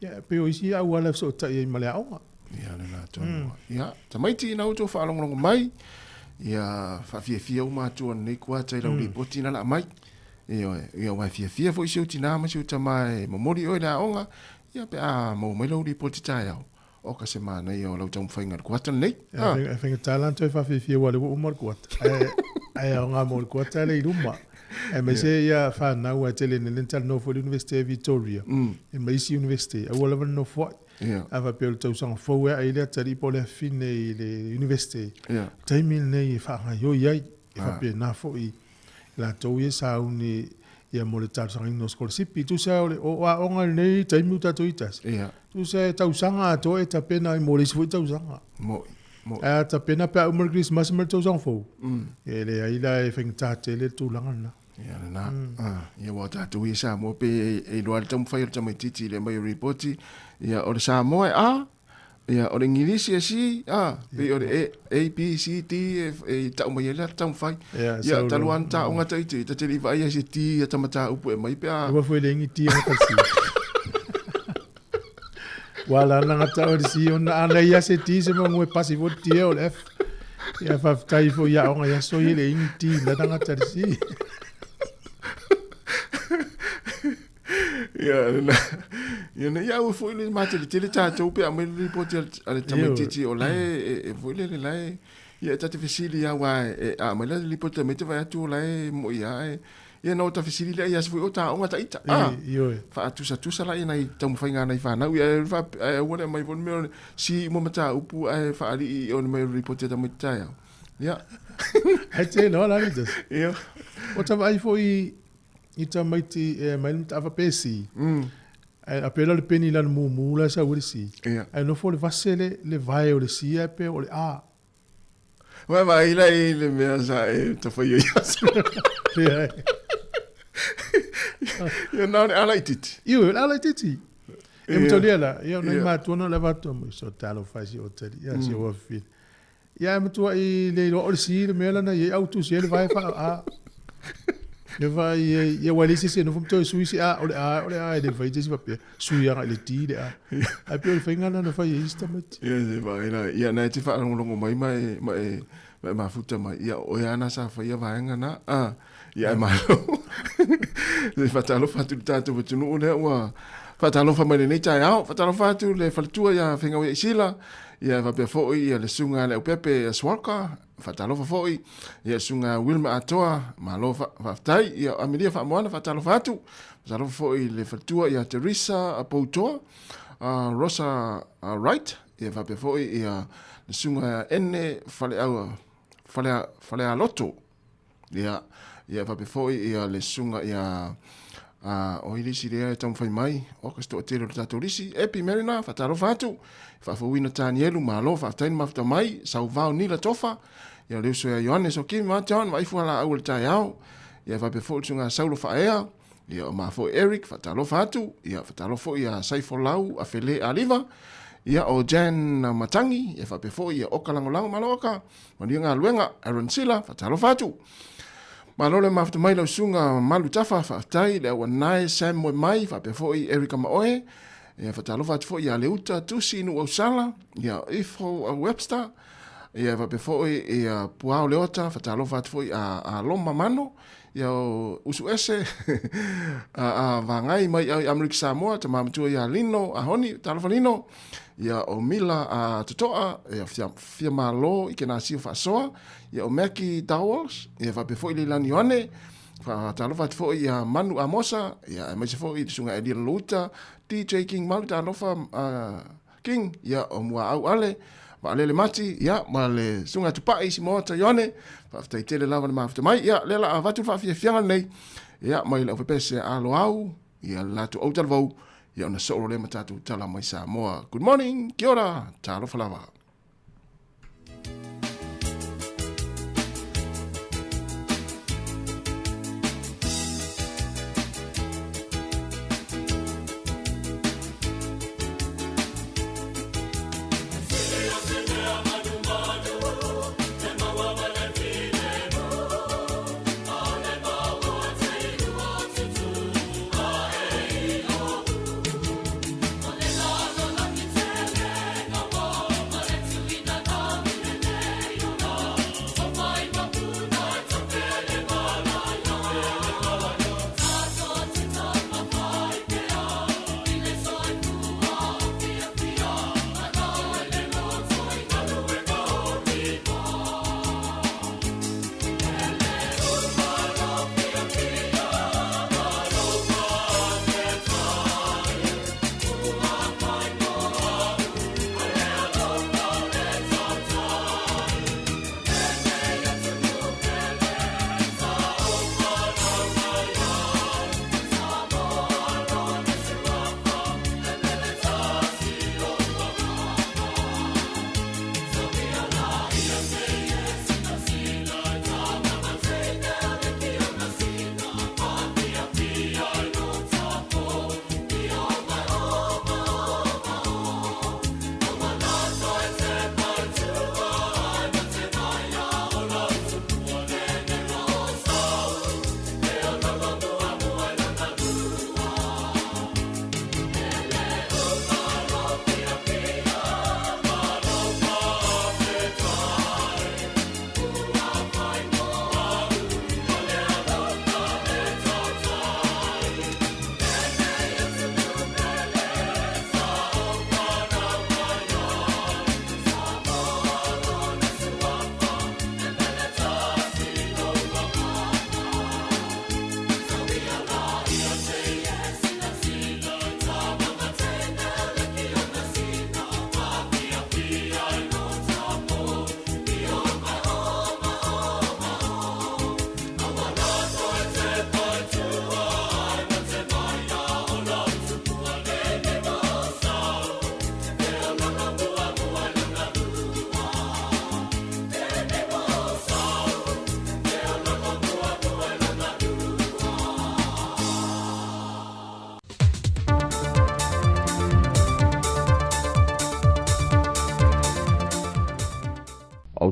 Ia peo isi au ala so ta i male aunga. Ia le la tonga. Ia tamaiti ina uto whaalongonongo mai. Ia whafia o mātua nei kua tai lau li poti na la mai. Ia wai fia fo i siu tina ma siu tamai momori o i la aunga. Ia pe a mo mai lau li poti tai au. O ka se mana i o lau tau mwhainga kuata nei. E whenga talanto e whawhiwhia wale wa umar kuata. Ai au ngā mō kuata le i ruma. E mai se ia whanau a tele ne lental no for University of Victoria. E mai si University. A wala wana no fwai. A whapeo tau sanga fwau e lea tari po le whine i le University. Taimil nei e whanga yo iai. E whapeo nā fwai. La tau e sauni ia mo le tau sanga ino scholarship. Tu sa o a onga nei taimu tato itas. Tu se tau sanga ato e ta pena i mo le sifui tau sanga. A ta pena pe umar Christmas mer tau sanga fau. E le aila e whengtate le tu langana. Ia le na. Ia wa tatu i Sāmoa pe e loa le tamu whai o tamai titi le mai reporti. Ia o le Sāmoa ia o le ngilisi e si. Pe o le A, B, C, D e tau mai le tamu whai. Ia taluan ta o ngata iti. Ta teli vai e si ti e tamata upu e mai pe a. Iwa fwe le ingi ti a kasi. Wala nanga tau si ona ana ia se ti se mo e pasi vo ti o F. Ia fa tai fo ia onga ia so ile ingi ti la nanga tau si. Ia na ia fo ile mate le tele tatou pe a me le poti ale tamatiti o lai e fo ile le lai. Ia tate fesili ia wa a me le poti me te vai atu lai mo ia ia no ta fisili le ia sfu o ta onga ta ita fa tusa la ina i tamu fainga na i fa na ia fa wona mai von me si mo mata upu fa ali on me report ta mo ta ia hete no la ni ia o ta vai foi i ta maiti mai ta va pesi a pelo le peni la mu la sa uri si ai no fo le vasele le vai o le si pe o le Wa vai la le me sa ta foi ia Ia nā ala i titi. Iu, ala i titi. E mto liela, ia nei mātua le vato mo so talo faisi o tali. Ia si o fil. Ia mtua i le lo orisi le mela na ia autu si ele vai fa Ne vai ia wale se no fumto suisi ole de vai te papi suia le ti de a pe fa ngana no vai istamet ia se vai na ia na te fa longo mai ma futa mai ia o ana sa fa ia vai ngana ia mai le fa talo fa tu tato tu le wa fa talo fa mai nei tai au fa talo fa tu le fa tu ia finga ia sila ia va pe fo ia le sunga le pepe swalka fa talo fa fo ia sunga wilma atoa ma lo fa tai ia amelia fa moana fa talo fa tu talo fo le fa tu ia Teresa Apoto Rosa Wright ia va pe fo ia le sunga ene fale au fale a loto ia va pe fo ia le sunga ia o ilisi rea tam fai mai o ka sto tero tato lisi epi merina fa taro fatu fa fo wina tanielu ma lo fa tain mafta mai sau vau ni la tofa ia le so ya Johannes o ki ma John mai fu ala au tai au ia va pe fo tsunga saulo fa ea ia ma fo Eric fa taro fatu ia fa taro fo ia sai fo lau a fele aliva ia o Jan Matangi ia fa pe fo ia o kalangolango maloka maninga luenga Aaron Sila fa taro fatu Malole mafta mai lau sunga malu tafa whaatai le awa nai Sam mai whapefoi Erika Maoe ia whatalo whatefoi ia leuta tusi inu au sala ia Ifo Webster ia whapefoi ia puao leota whatalo whatefoi a Loma Mano ia usu ese a vangai mai au Amerika Samoa ta mamtua ia Lino a honi talofa Lino ia o Mila a Totoa ia fia malo ike na sio whasoa ia o Meki Dowels ia whapefoi li lani one talofa whatefoi ia Manu Amosa ia mai se foi sunga Elia Luta DJ King Malu talofa King ia o mua au ale ma le mati ia ma le sunga tupai si mo ta yone fa ftai tele lava ma ftai mai ia le la vatu fa fianga nei ia mai le opese alo au ia la tu outal vau ia na solo le matatu tala mai Sāmoa. Good morning, kia ora, talo falava.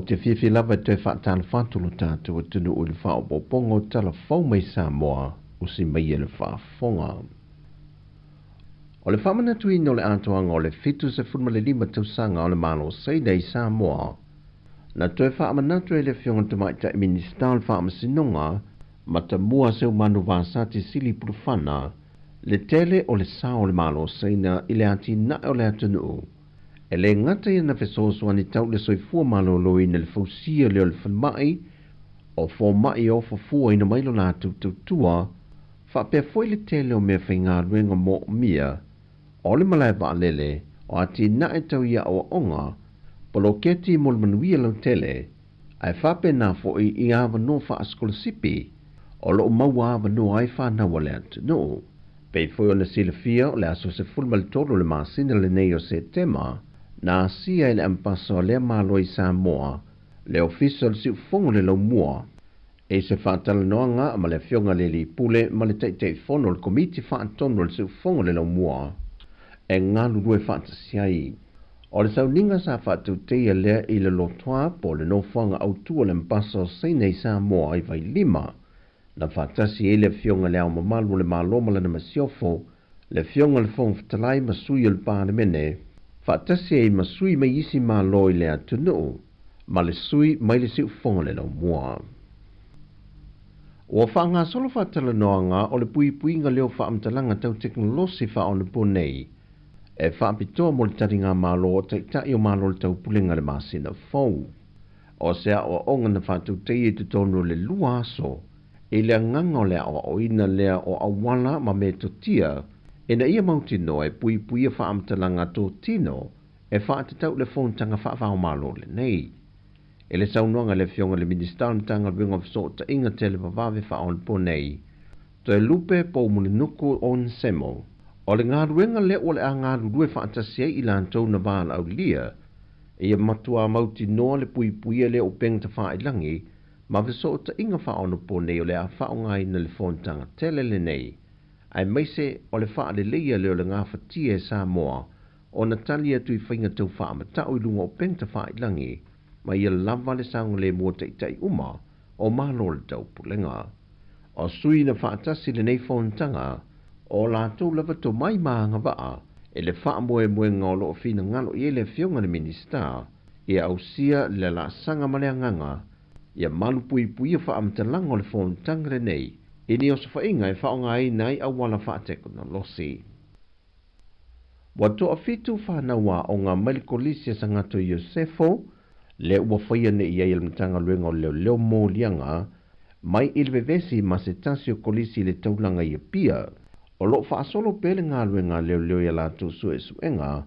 te whiwhi lava te whaatana whātulu tātou tunu o le whaopopongo tala whau mai Sāmoa o si mai e le whaafonga. O le whamana tui no le atoanga o le fitu se funma le 5 tausanga o le malo seidei Sāmoa. Na toe whaamanatu e le whionga te maita e ministal whaamasinonga ma ta mua seu manu vāsati sili purufana le tele o le sao o le malo seina i le ati na o le atunu. E le ngata ia na fesoso ani tau le soifua malo loi na le fausia leo le whanmai o fo mai o fafua ina mailo la tutua whapea foi le tele o mea whainga ruenga mo mia o le malai ba lele o ati na e tau ia o onga polo keti mo le manuia lau tele ai whape na foi i awa no wha askola sipi o lo maua awa no ai whanau o le atunu. Pei foi o le silafia o le aso se fulma le tolo le masina le nei o Septema na sia ele ampaso le malo i Sāmoa le ofisa le siufongo le lau mua e se whaatala noanga ma le fionga le li pule ma le teitei fono le komiti whaatono le siufongo le lau mua e ngalu rue whaatasiai o le sauninga sa whaatu teia lea i le lotoa po le nofanga autua le ampaso seinei Sāmoa i vai 5 na whaatasi e le fionga le au mamalu le maloma le na masiofo le fionga le fong fitalai masui le pānemene whaatasi e masui mai isi malo i le atunu, ma le sui mai le siufonga le lau mua. Ua whaanga solo whaatala noanga o le pui-puinga leo whaamtalanga tau teknolosi whaone ponei, e whaapitoa mo le taringa malo o teitai o malo le tau pulenga le masina fau. O sea o onga na whaatu tei e tutonu le lua aso, e le nganga o le o ina lea o awala ma me totia, e na ia mautino e pui-pui a whaamtalanga tō tino e whaatatau le whontanga whaafao malo le nei. E le saunoanga le fionga le ministan tanga ringa fisota inga tele vavave whaon po nei. To e lupe po muni nuku on semo. O le ngā ruenga le o le a ngā rurue whaatasia i lantou na vāla au lia. E ia matua mautinoa le pui-pui le o pengta whaailangi ma fisota inga whaon po nei o le a whaongai na le whontanga tele le nei. Ai maise o le wha le leia leo le ngā whatia e Sāmoa o Natalia tui whainga tau wha amatau i lunga o pengta wha ilangi ma ia lava le saunga le mua teitai uma o malo le tau pulenga. O sui na whaatasi le nei whontanga o la tau lava to mai maanga waa e le wha moe ngolo o fina ngalo i le fionga le minista e au sia le la sanga malea nganga ia malu pui pui wha amatalanga o le whontanga le nei ini o sa whainga e whaonga ai nai a wala whaateko na losi. Wato a fitu whanawa o ngā melikolisia sa ngato Iosefo, le ua whaia ne i aile mtanga luenga o leo mō lianga, mai ilvevesi ma se tasio kolisi le taulanga i a pia, o lo whaasolo pele ngā luenga leo i alato suenga,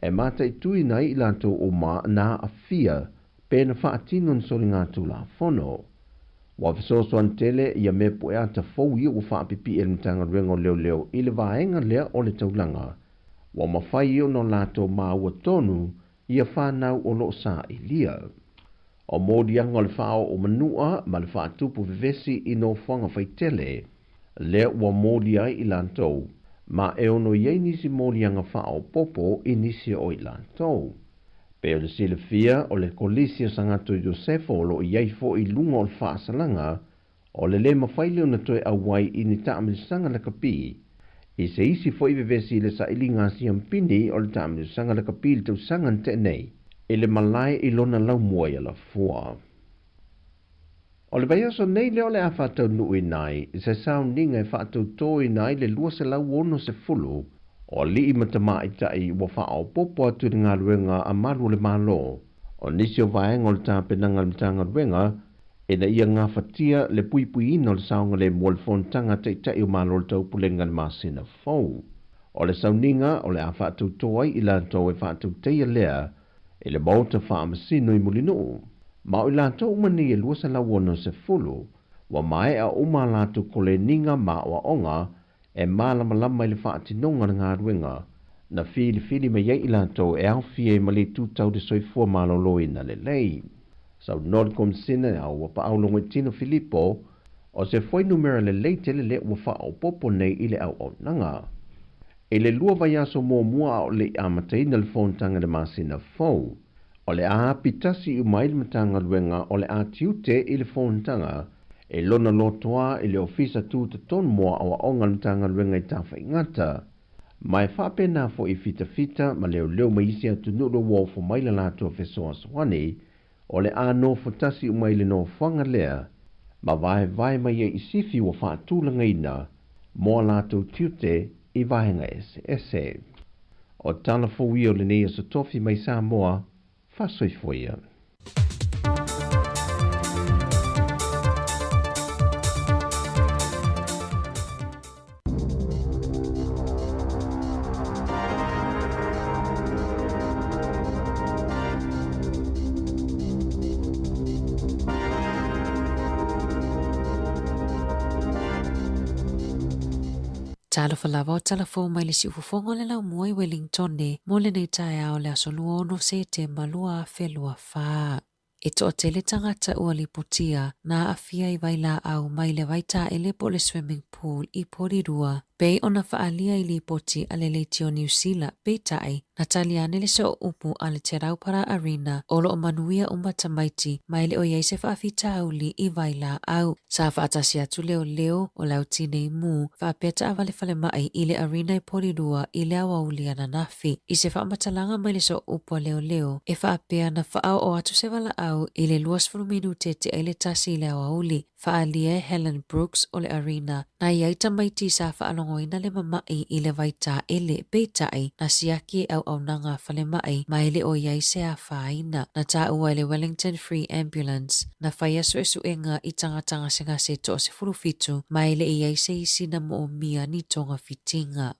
e mata i tui nai i lato o ma na a fia, pēna whaatinon soli ngā tula fono. Wa fisoso antele ia me po ea ta fau i o whaapipi e mtanga ruenga leo i le vaenga lea o le taulanga. Wa mawhai i o no lato maa ua tonu ia whanau o lo sa i lia. O mōdianga o le whao o manua ma le whaatupu vivesi i no whanga whaitele. Lea ua mōdia i lantou, ma e ono iei nisi mōdianga whao popo i nisi o i lantou. Pe o le silafia o le kolisi o sangato Iosefo lo iei fo i lunga o le whaasalanga o le mawhaile o na toe awai i ni taamilisanga le kapi. I se isi fo i vevesi le sa ili ngā siampini o le taamilisanga le kapi le tau sangan te nei e le malai i lona lau mua i la fua. O le vaiaso nei leo le a whatau nui nai i se sauninga e whatau tō i nai le lua se lau ono se fulu o li i matama i tai wa whao popo atu ngā ruenga a maru le malo. O nisi o vaenga o le tāpenanga le mtanga ruenga, e na ia ngā whatia le pui ino le saunga le mua le whontanga te tai o malo le tau pulenga le masina fau. O le sauninga o le a whaatu toai i lantou e whaatu teia lea, e le mauta wha amasino i mulino. Ma o i lantou umani e lua sa lawono se fulu, wa mai a uma latu kole ninga ma o onga, e malama i le whaatinonga na ngā ruenga, na fili me iei ilantou e au fie ma le tūtau de soifua maloloi na le lei. Sau nod kom sina au wa pa aulongo tino Filipo, o se foi numera le lei tele le ua whao popo nei i le au nanga. E le lua vai aso mua o le amateina le whontanga de masina fau, O le a pitasi umai le matanga luenga o le a tiute i le whontanga e lona lotoa i le ofisa tu te ton moa o aonga le matanga luenga i tawha ingata. Mai whapena fo i fita ma leo maisi atu nuro wau fo mai la lato fesoa swane o le a no fotasi umai le no whanga lea ma vai mai e i sifi wa whaatulanga ina moa lato tiute i vahenga ese. O tala fo wio le nea so tofi mai Sāmoa whasoifoia. Talo falava o talafo mai le si ufufonga le lau mua i Wellington ne mo le nei tae ao le aso lua ono se te malua a felua faa. E to te le tangata ua li potia na afia i vaila au mai le vaita e le po le swimming pool i porirua. Pei ona faalia i li poti a le leitio New Zealand pei tai na taliane le so upu a le te raupara arena o lo o manuia umata maiti mai le o iei se faafita au li i vaila au. Sa faatasi atu leo o lau tine i mu faapeta a vale fale mai i le arena i porirua i le awa uli ana nafi. I se faamatalanga mai le so upu a leo e faapea na faao o atu se vala au i le luas minute te ele tasi i le awa uli. Faalia Helen Brooks o le arena na iaita maiti sa faalongoina le mamai i le vaita ele peitai na siaki au nanga fale mai mai le o iai se a faina na ta ua le Wellington Free Ambulance na faya suenga i tanga senga se to se furufitu mai le iai se isi na mo mia ni tonga fitinga.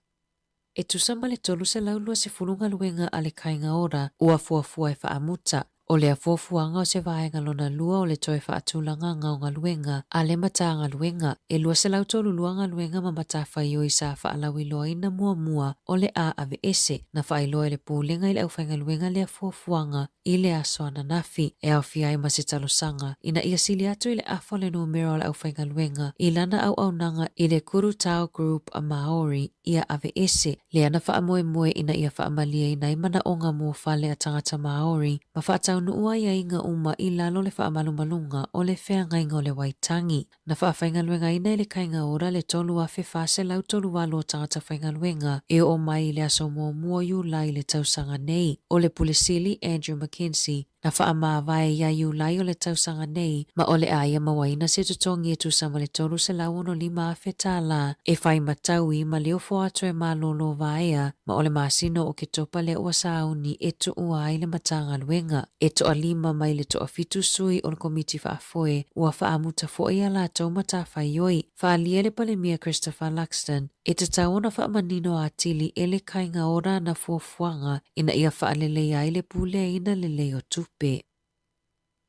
E tusama le tolu se laulua se fulunga luenga ale kainga ora ua fuafua e faamuta. O le afuafuanga o se vaenga lona lua o le toe faatulanga ngaunga luenga a le matanga luenga e lua se lautolu luanga luenga ma matawhai o i sa faalawiloa ina mua o le a ave ese na whailoa e le pūlenga i le aufenga luenga le afuafuanga i le aso ana nafi e au fiai ma se talosanga ina ia sili atu i le afo le numero o le aufenga luenga i lana au nanga i le Kuru Tau Group a Maori ia ave ese le ana faamoe ina ia faamalia ina imana onga mua fale a tangata Maori ma faatau nuua ia inga uma i lalo le faamalumalunga o le whengainga o le waitangi. Na whaafainga luenga ina i le kainga ora le tolu a whewhase lau tolu walo tangata whainga luenga e o mai le aso mua iulai le tausanga nei. O le pulisili Andrew McKenzie na whaamawai ia iulai o le tausanga nei ma o le aia mawaina se tutongi e tusama le tolu se lau ono 5 a whetala e whai mataui ma leo foato e malolo vaea ma o le masino o ke topa le ua sauni e tu ua i le matanga luenga. E to a 5 mai le to a fitu sui o le komiti whaafoe ua whaamuta foe a la tau matawhai oi. Whaalia le palemia Christopher Luxton e te taona whaamanino a tili e le kainga ora na fuafuanga ina ia whaalele ai le pule ina le leo tupe.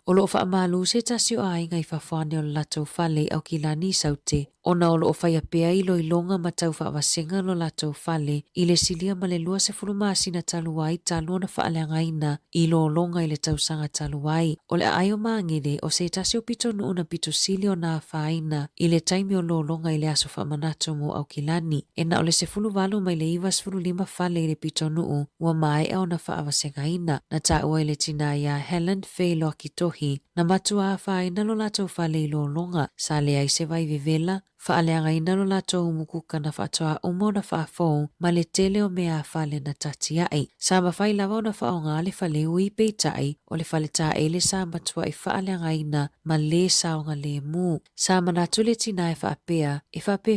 O loo whaamalu se tasio a inga i whawhane o latou whale au ki lani saute. Ona o loo whaia pea i loilonga ma tau whaawasenga lo latou whale i le silia ma le lua se furumasina taluai talua na whaaleangaina i lo longa i le tausanga taluai. O le aio maangere o se tasio pito nuuna pito sili o na whaina i le taimi o lo longa i le aso whaamanato mo au ki lani. E na o le se fuluwalu mai le iwas furu 5 whale i le pito nuu ua mai au na whaawasengaina na ta ua i le tina ia Helen Faylo ki tohi na matua a whaina lo latou whale i lo longa sa le ai se vai vivela whaaleanga ina lo latou umukuka na whaatoa umo na whaafou ma le tele o mea whale na tati ai. Sa mawhai lawa na whaonga le whale ui peitai o le whale ta ele sa matua i whaaleanga ina ma le saonga le mu. Sa manatu le tina e whaapea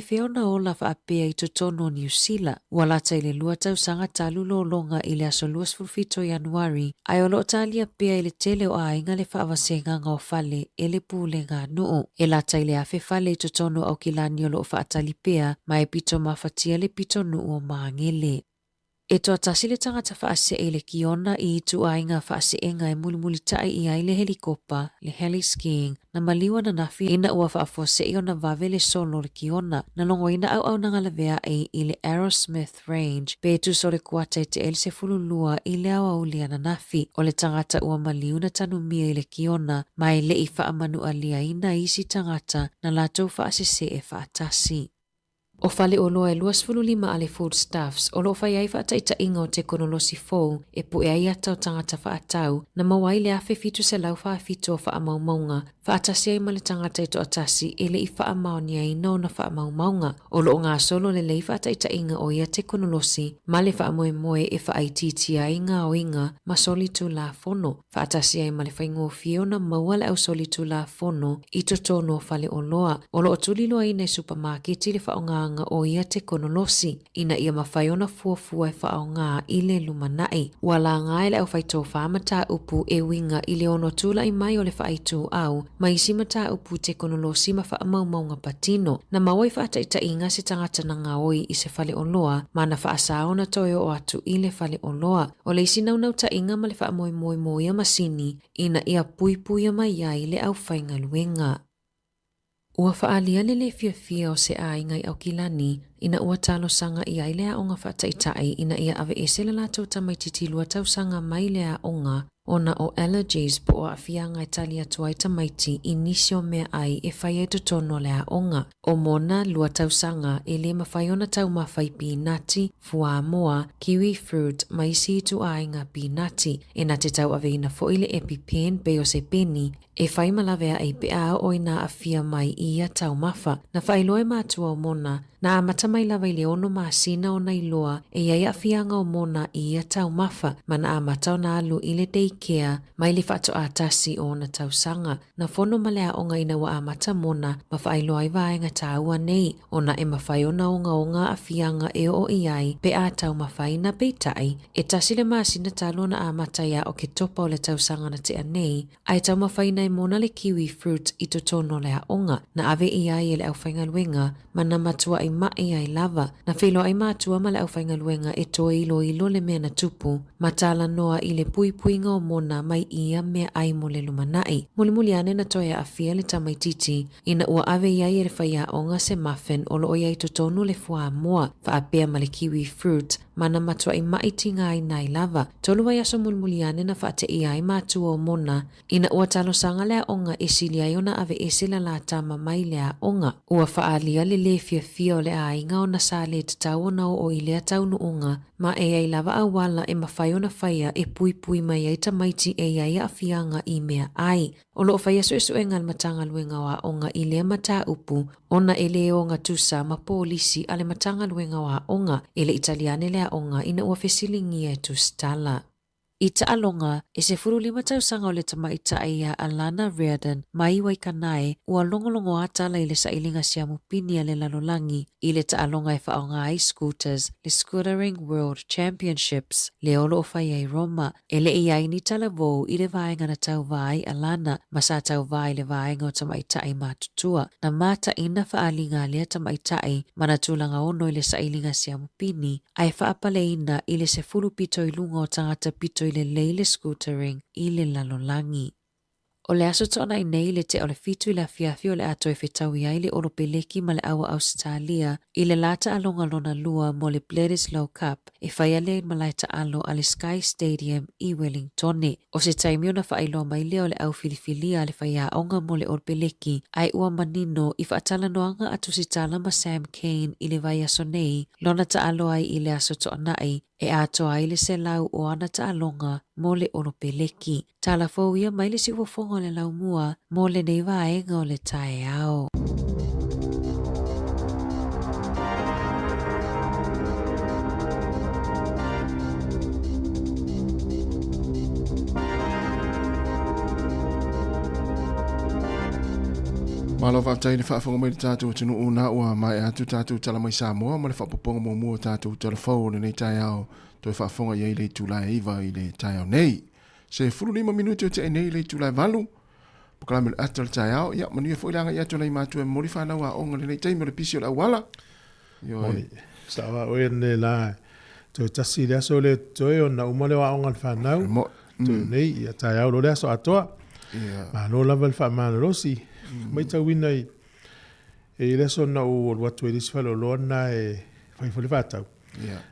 feo na ola whaapea i totono New Zealand. Walata i le lua tau sanga talu lo longa i le aso luas fulfito Januari. Ai o lo talia pea i le tele o ainga le whaawasenga ngau whale e le pule ngā nuu. E lata i le afe whale i totono au ki lani o loo whaatalipea mai pito mawhatia le pito nuu o maangele. E toa tasi le tangata whaase e le kiona i itu ainga whaase enga e mulimuli tai i ai le helikopa, le heli skiing, na maliwa na nafi ina ua whaafose i o na vave le solo le kiona, na longo ina au nangalavea i le Aerosmith Range, pe tu so le kuata i te el se fululua i le awa ulia na nafi, o le tangata ua maliu na tanumia i le kiona, mai le i whaamanu alia ina isi tangata na latou whaase se e whaatasi. O fale o loa e 25 ale foodstuffs, o loo whai ai whaataita inga o te konolosi fōu, e pu e ai atau tangata whaatau, na mawai le awhi fitu se lau whaafito o whaamaumaunga, whaatasi ai male tangata i to atasi, e le I whaamaoni ai no na whaamaumaunga. O loo ngā solo le lei whaataita inga o ia te konolosi, male whaamoe moe e whaaititi ai ngā o inga, ma soli tu la fono. Whaatasi ai male whaingo fio na maua le au soli tu la fono, I to tono fale o loa. O loo tulilo ai nei supermarketi le whaonga o ia te konolosi, ina ia mawhaiona fuafua e whao ngā I le lumanai. Wala ngā ele au whaito whamata upu e winga I le ono tula I mai o le whaitu au, mai si mata upu te konolosi ma whaamaumaunga patino, na mawai whaataita inga se tangata na ngā oi I se whale o loa, ma na whaasaona toio o atu I le whale o loa. O le isi naunau ta inga ma le whaamoe moe ia masini, ina ia puipuia mai ai le au whainga luenga. Ua whaalia le fia o se a ingai au kilani, ina ua talo sanga I ai lea onga whaataitai ina ia ave e se la lātou tamaititi lua tau sanga mai lea onga, ona o allergies po o awhia ngai tali atu ai tamaiti I nisio mea ai e whai e tutono lea onga. O mona lua tau sanga e le mawhaiona tau mawhai pinati, fuamoa, kiwi fruit, maisi tu a inga pinati, e na te tau ave ina foile EpiPen pe o se peni, e whai malavea ei pe a o ina awhia mai ia tau mafa, na whailoe mātua o mona, na amata mai lawa I le ono maasina o nei loa e iai awhianga o mona ia tau mafa, mana amata o na alu I le daycare, mai le whato atasi o na tau sanga, na fono malea onga ina wa amata mona, ma whailoa I vaenga taua nei, ona e mawhaiona onga awhianga e o iai, pe a tau mawhaina peitai, e tasi le maasina talo na amata ia o ke topa o le tau sanga na te anei, ai tau mawhaina I mona le kiwi fruit I to tono lea onga, na ave iai e le au whainga luenga, mana matua I mai ai lava, na whilo ai mātua ma le au whainga luenga e to ilo le mea na tupu, matala noa I le puipuinga o mona mai ia mea ai mo le lumanai. Muli ane na toia a fia le tamaititi, ina ua ave iai e le whaia onga se muffin o lo iai to tonu le fua moa, wha apea ma le kiwi fruit, mana matua I maitinga ai nai lava. Tolu ai aso muli ane na whaate iai mātua o mona, ina ua talo sanga lea onga e sili ai ona ave e sila la tama mai lea onga. Ua whaalia le fia o le ainga o na sa le tatau na o ilea tau nuunga, ma e ai lava awala e mawhaiona whaia e pui mai ai tamaiti e ai a fianga I mea ai. O loo whaia so e ngal matanga luenga wa onga I lea mata upu, ona e le onga tusa ma polisi ale matanga luenga wa onga, ele italiane lea onga ina ua fesilingi e tustala. I taalonga, e se 45 tausanga o le tamaita ia Alana Reardon, mai wai kanae, ua longolongo atala I le sailinga siamu pinia le lalolangi, I le taalonga e whaonga ai scooters, le Scootering World Championships, le olo o whai ai Roma, e le iai ni tala vou I le vaenga na tau vai Alana, masa tau vai le vaenga o tamaita ai matutua, na mata ina whaalinga lea tamaita ai, mana tulanga ono I le sailinga siamu pini, ai whaapale ina I le se fulu pito I lunga o tangata pito I le leile scootering I le lalolangi. O le aso tona I nei le te o le fitu I le afiafi o le ato e whetau I le olo peleki ma le awa Australia I le lata alonga lona lua mo le Bledisloe Cup e whaia le malaita alo a le Sky Stadium I Wellingtone. O se taimi ona whaailoa mai leo le au filifilia le whaia onga mo le olo peleki ai ua manino I whaatala noanga atu si tala ma Sam Kane I le vai aso nei lona ta alo ai I le aso tona ai e ato ai le se lau o ana ta alonga mo le olo peleki. Tala fōia mai le si uafonga le lau mua mo le nei vaenga o le tae ao. Malo whaatai le whaafonga mai le tātou tunu una ua mai atu tātou tala mai Sāmoa ma le whaapoponga mō mua tātou tala whau le nei tae ao toi whaafonga iei le tūlai iwa I le tae ao nei. Se 45 minuti o te nei le tūlai valu. Pukalame le ata le tae ao. Ia, manuia fo ilanga ia tōlai mātua e mori whanau a onga le nei taimi o le pisi o la wala. Mori, sawa oe ne la toi tasi le aso le toi o na umale wa onga le whanau. Toi nei, ia tae ao lo le aso atoa. Ma lo lava le whaamana rosi. Mai tau wina I e leso na o watu e lisi whalo loa na e whaifoli whatau.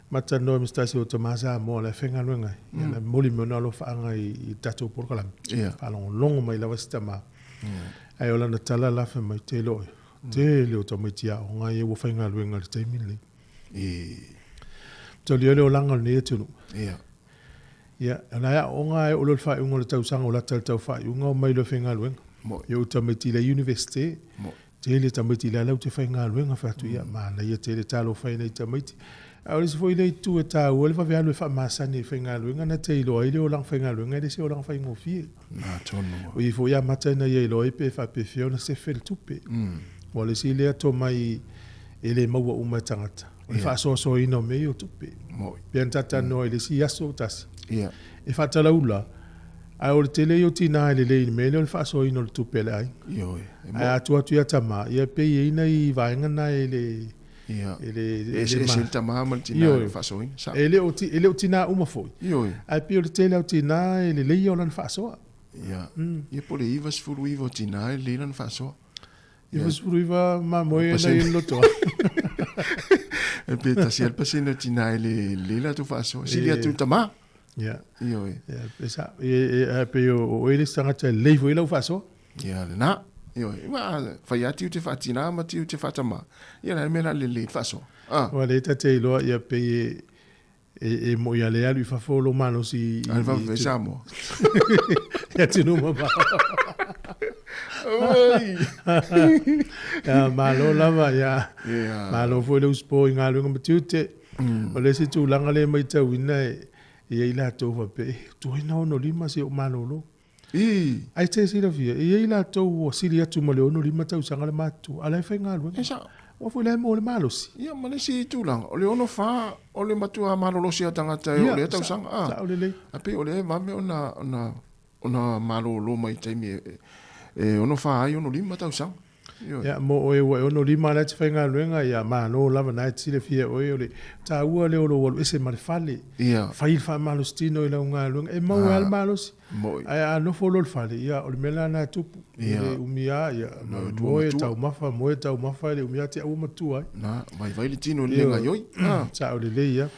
Mata no mistasi o Tomasa mo le whenga luenga. Ia na moli mona lo whaanga I tatou porkalam. Whalongo longo mai lawa sita ma. Ai ola na tala lawe mai te loi. Te le o tamaiti a o ngai e wo whainga luenga le taimile. E. To le o langa le e tunu. Ia. Ia, ana ia o ngai o lo whai unga le tausanga o la tau whai unga o mai le whainga luenga. Mo. Ia o tamaiti le universite. Mo. Te le tamaiti le alau te whainga luenga whatu ia. Mana ia te le talo whaina i tamaiti. A ole se foi le tu e ta o le fa vea le fa masani whainga luenga na te ilo ile o lang whainga luenga ele se o lang whainga fie. Na tonu. O i fo ia mata na ia ilo pe fa pe fio na se fel tupe. O le si le ato mai ele maua uma tangata. O le fa so ino me o tupe. Mo. Pian tata no ele si aso tasi. Ia. E fa tala ula. A o le tele o tina ele le me le fa so ino le tupe le ai. Yo. A atu ia tama. Ia pe ina i vaenga na ele. Ia. Ele Ele tama mal tina fa so in. Ele o tina uma foi. Yo. Ai pe o le tele o tina ele le o lan fa so. Ia. Ia po le ivas fulu ivo tina le lan fa so. Ia fulu iva ma moe na i loto. E pe ta si alpa sino tina le la tu fa so. Si dia tu tama. Ia. Yo. Ia pesa e pe o ele sanga te le foi la fa so. Ia na. Yo, ma fai ati te fatina ma ti te fatama. Ia na me la le fa so. Ah. Wa le ta te lo ia pe e mo ia le alu fa folo mano si Al va ve Sāmoa. Ya te no ma. Oi. Ya malo lava ya. Ia. Malo foi le uspo inga lu ngam tiute. O le si tu langa le mai tau ina e ila to va pe. Tu ina no lima si o malo lo. Ai te si la via. E ila to o sili atu mo le ono lima tau sanga le matu. Ala fa inga lu. Esa. O foi le mo le malo si. Ia ma le si tu lang. O le ono fa o le matu a malo lo si atanga tai o le tau sanga. Ah. Sa o le le. Ape o le mame ona malo lo mai tai mi e ono fa ai ono lima tau sanga. Ya mo o e ono lima la te whainga luenga ia ma no lava na te fia o e ole ta ua le olo walo ese marfale Ia. fail fa malostino ila unga luenga e mau al malos Moi. ai no folo le fale ia o le mela na tupu Ia. umia ia mo e tau mafa le umia te au matua Na vai le tino le nga yoi. Ah. sa o le le ia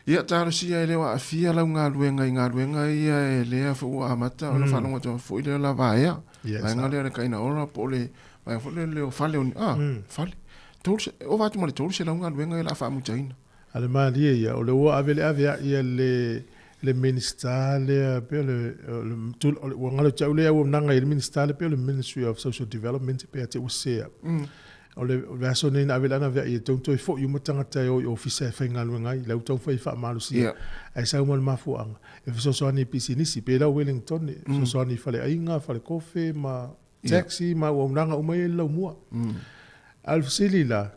Ia taro si ai le wa afia la ngā luenga ia e lea fu a mata o le whanonga tō fu i le la vaea. Vai ngā lea le kaina ora po le vai fu le o fale o fale. Tōru o vatu ma le tōru se la ngā luenga i la wha mutaina. ale ma lia ia o le ua avele avea ia le minister le pe le ngalo tau le au nanga i le minister le pe le Ministry of Social Development pe te usea. O le vaso nei na vela na vea i tonto i fo i matanga tai o ofisa e whainga luenga i lau tau whai wha malu sia ai sa umal mafuanga e fiso soani pisi nisi pe lau Wellington e fiso soani whale ainga whale kofe ma taxi ma uaunanga umai e lau mua al fusili la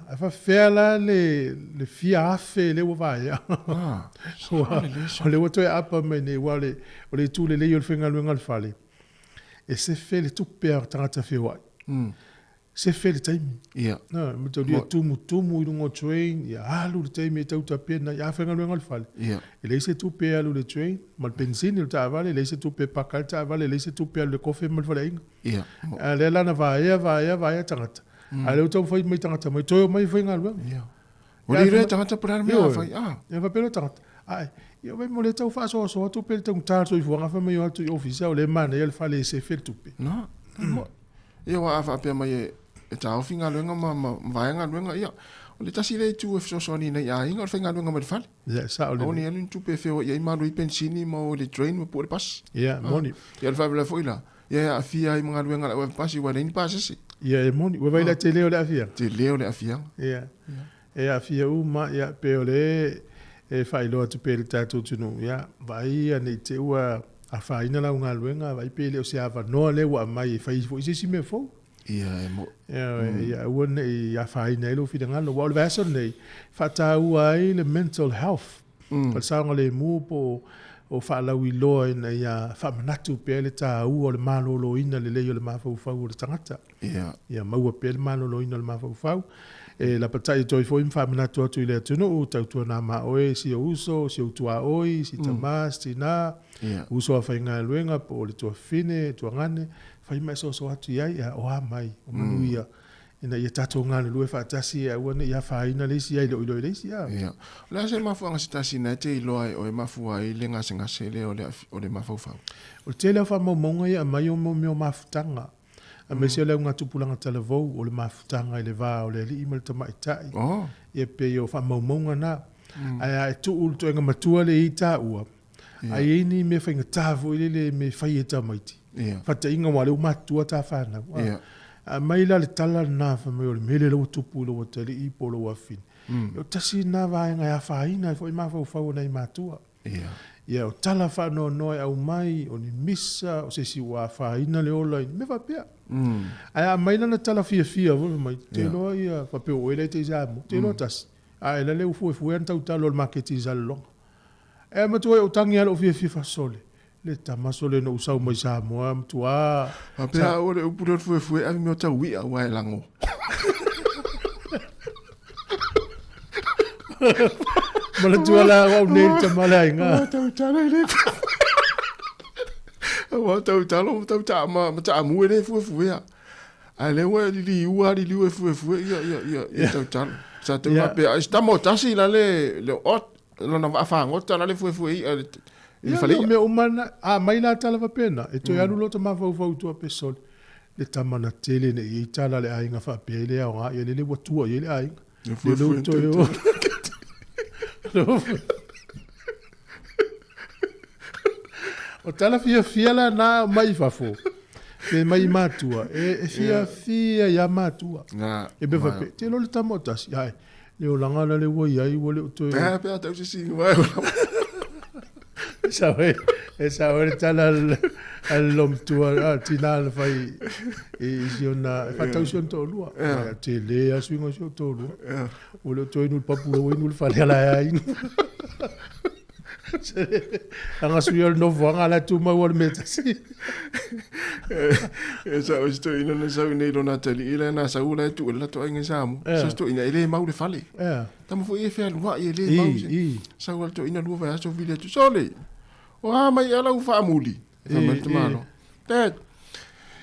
a fa fela le fia afe le wavaia o le wato e apa mai ne wale o le tu le le o le whainga luenga le whale e se fele tupe a tangata whiwai se fele taimi. Ia. Na, me tau lia tumu i lungo train, ia alu le taimi e tau ta pena, ia whenga luenga le whale. Ia. E leise tupe alu le train, mal benzini le ta vale, leise tupe pakal ta vale, leise tupe alu le kofe mal whale inga. Ia. A le lana vaea tangata. A leo tau whai mai tangata, mai toio mai whenga luenga. Ia. O le rea tangata purana mea whai. Ia whapelo tangata. Ai, ia wai mo le tau whaasoa soa tupe le tau tāto i fuanga wha mai o atu i ofisa o le mana, ia le whale se fele tupe. Na. Ia wa afa apea mai e tau finga luenga ma vaenga luenga ia. O le tasi le tu e fisosoani nei a inga o finga luenga ma le fale. Ia, sa o le. O ni alun tu pe feo ia ima lui pensini ma o le train ma po le pas. Ia, moni. Ia le fabela foila. Ia a fia i mga luenga la o pasi wa nei pasasi. Ia, moni. Wa vai la te leo le afia. Te leo le afia. Ia. E afia uma ia pe o le e whailoa tu pe le tātou tunu. Ia, vai a nei te ua a whaina la unga luenga, vai pe le o se awa noa le wa mai e whai fo isi si me fo. Ia e mo. Ia ua nei a whaina e lo whina ngalo. Wa o le vaso nei, whata ua ai le mental health. Ka saonga le mu po o whaalau i loa ina ia whamanatu pe le tā ua o le malolo ina le leo le mawhauwhau o le tangata. Ia. Ia maua pe le malolo ina le mawhauwhau. E la patai toi foi whamanatu atu i le atunu o tautua nā ma oe si o uso, si o tua oi, si tamas, si nā. Uso a whainga luenga po le tua fine, tua ngane. Whai mai so atu iai, o a mai, o manuia. Ina ia tato ngane lue whaatasi e wane ia whaina leisi ai lo ilo leisi ia. Ia. Lea se mafuanga si tasi na te iloa o e mafua i le ngase ngase le o le mafufau. O te leo wha maumonga ia mai o meo mafutanga. A me se le unga tupulanga televou o le mafutanga i le vā o le li ima le tamaitai. Ia pe o wha maumaunga nā. Ai tu ulu to inga matua le i tā ua. Ai ini me whainga tāfu i le me whai e tamaiti. Whata inga wale o matua tā whānau. Mai la le tala nā whamai o le mele lau tupu ilo o te li i polo wa fin. O tasi nā vāenga ia whaina i fo i mawhau nei matua. Ia o tala whanau noi au mai o ni misa o se si wā whaina le ola me whapea. Ai a mai lana tala fia vole mai. Te loa ia whapeo o ele te izamo. Te loa tasi. Ai la leu fue antau talo le maketi zalonga. E matua o tangi alo fia fasole. Le tamasole no usau mai Sāmoa matua. Apea o le upuro fue a mi o tau wia wai lango. Mala tua la wau nei tamala inga. Tau tala le. Wa tau talo tau tama mata mu le fue a. Ai le wa li ua li fue ia tau talo. Sa te wa pe estamos tasi la le ot la na fa ngota la le fue i fale me umana a mai la tala va pena e to ya lulo to ma fau tu pe sol le tamana tele ne i tala le ainga fa pe le a ye le watua ye le ainga le lo to yo o tala fia la na mai fa fo pe mai matua e fia ya matua e be fa pe te lo le tamotas ya le o langa le wo ya i wo le to pe pe ta si wa Esa hora tala al lom tua tina le fai e siona fa tausion to lua te le a swingo so to lua o le to inu papu o inu fa la ai anga suyo no vanga la tu ma wor metasi esa o sto ina na sa nei lona tali ila na sa ula tu la to inga samu sa sto ina ile mau le fale tamo fo e fe lua ile mau sa ula to ina lua va so vile tu sole o ha mai ala u fa muli fa mai tu malo tet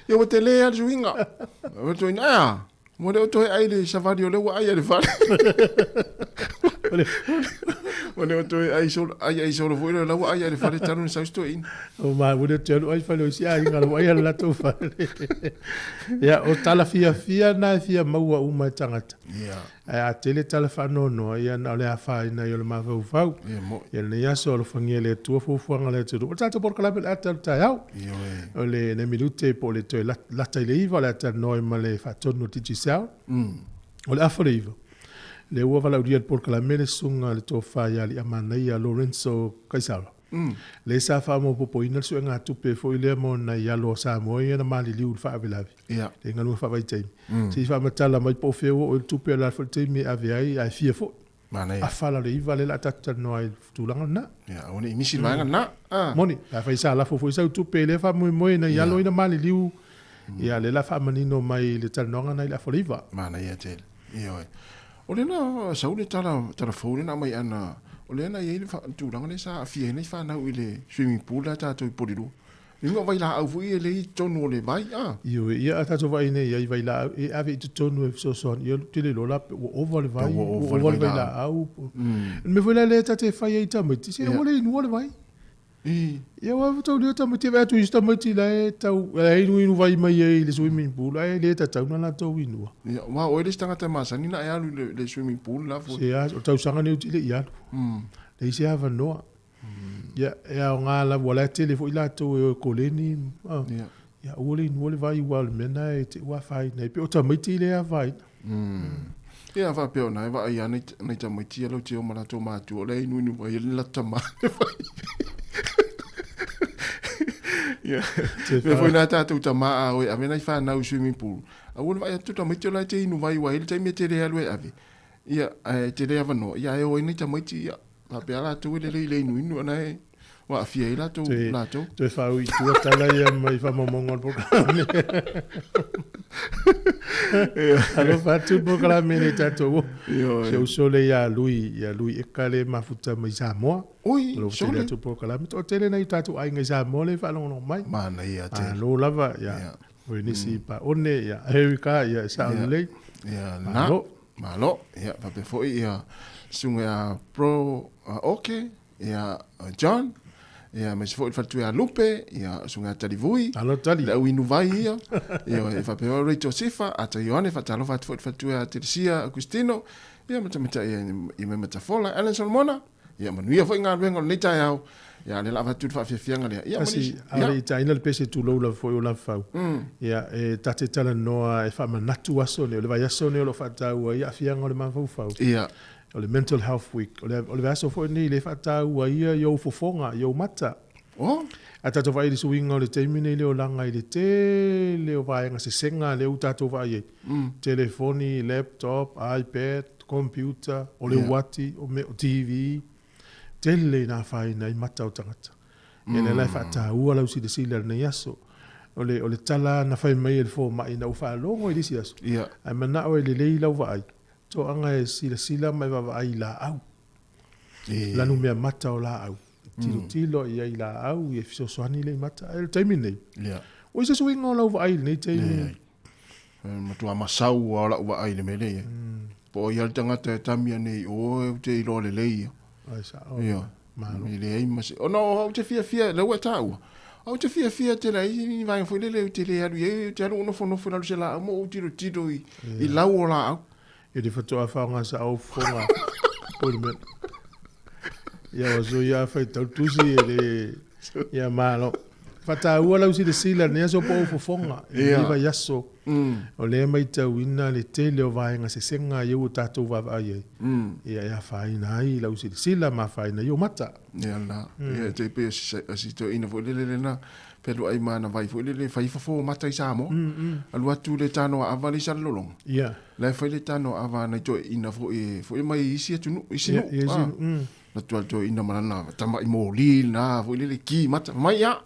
yo te le al juinga o to ina mo de to ai le safari o le wa ai le fale Ona to ai solo foi la wa ai le fale tanu sa sto in. O ma wurde telu ai fale si ai ngalo ai la to fale. Ya o tala fia na fia maua uma tangata. Ya. A tele telefano no ya na le afa na yo le ma fau. Ya le ya solo fangele tu fo ngale tu. O tato por kala ata ta ya. O le ne minute po le to la tele iva la ta no ma le fa tonno titi sa. O le afa iva. Le ua vala uria por kala mele sunga le to fa ya li amana ya Lorenzo Kaisala. Le sa fa mo popo ina su nga tupe fo ile mo na ya lo Sāmoa ia na mali liu fa avelavi. Le ngalu fa vai taimi. Si fa matala mai po feo o tupe la fo taimi ave ai fia fo. Mana ya. Afala le iva le la tata no ai tulanga na. Ya, ona imisi langa na. Moni, la fa isa la fo isa tupe le fa mo na ya lo ina mali liu. Ya le la fa manino mai le tanonga na la fo liva. Mana ya tel. Iyo. O le na saule tala fo le na mai ana o le na ye le fa tu ranga le sa fie nei fa na ile swimming pool la ta to poriru inga vai la au fui le tonu le vai io ia ta to vai nei ia vai la e ave tu tonu so io te le lola over le vai over la au me foi la leta te fai ai tamati se o le no le vai ia wa to le tamati va tu sta mati la e tau ai no vai mai le swimming pool ai le ta tau na la to winu ia wa o le stanga te masa ni na ia le swimming pool la fo ia o tau sanga ni le ia le se ava no ia nga la wala tele fo ila to ko le ni ia o le no le vai wal mena e te wa fai nei pe o tamati le vai ia va pe ona va ia nei tamati lo te o mala to ma tu le nu vai la tama Yeah. Me foi na tatu tama o a mena fa na swimming pool. A wona vai tu tama te la te inu vai vai te me te le alwe ave. Ia te le avano. Ia e o ni tama ti ia. Pa pe ala tu le inu na e. Wa fia ila tu la tu. Te fa ui tu tala ia mai fa momongol po. Alo fa tu po kala me tatu. Se o sole ia lui e kale mafuta mai Sāmoa. Oi, sole tu po kala me to tele nei tatu ai ngai Sāmoa le fa no mai. Mana ia te. Lo lava ia. Oi ni si pa one ia Erika ia sa le. Ia malo ia pa pe foi ia sunga pro okay ia John Ia, mai se fo i fatu a lupe, ia sunga tali vui. Alo tali. La uinu vai ia. Ia, e fa peo Rachel Sifa, ata Ioane, fatalo fo i fatu a Teresia, Agustino. Ia, mata ia, i me mata fola, Alan Solomona. Ia, manuia fo i ngā ruenga nei tai au. Ia, le lava tu fa fianga le. Ia, Asi, ale taina le pese tu lo la fo o la fau. Ia, e tate tala noa e fa manatu aso le vai aso ne lo fa tau ia fianga le mafau fau. Ia. O le Mental Health Week. O le aso fo ni le fa tau ia yo fofonga, yo mata. Oh. Ata to vai le suinga o le teimine le o langa i le te le o vai nga se senga le utato vai. Telefoni, laptop, iPad, computer, o le wati, o TV. Tele na fai na i mata o tangata. E le lai fata ua lau si de sila na yaso. O le tala na fai mai e fo mai na ufa longo i disi yaso. Ia. Ai mana o le lei lau vai. To anga e sila mai vai la au. Lanu mea mata o la au. Tilo i ai la au i e fiso soani le mata. E le taimi nei. Ia. O isa suinga o lau vai nei taimi. Matua masau o la ua ai le mele. Po i al tangata e tamia nei o te ilo le leia. Ai sa. Ia. I le ai masi. O no, au te fia, le ua tau. Au te fia te lai, i vai fo le te le alu e te alu nofo lalu se la mo o tiro i lau o la au. E te fatoa whaonga sa au fonga. Pulmen. Ia o zo ia fai tau tusi e le ia malo. Fata ua lau si de sila ne aso po o fonga. E iwa yaso. O le mai tau ina le tele o vaenga se senga iu tatou vava ai. Ia whaina ai lau si de sila ma whaina iu mata. Ia la. Ia te pe si to ina fo le na. Pero ai mana vai fo le fai fo mata i Sāmoa. Alu atu le tano ava le sal lolong. Ia. Le fai le tano ava na to ina fo mai isi atu isi no. Na to ina mana tama i mo li na fo le ki mata mai ya.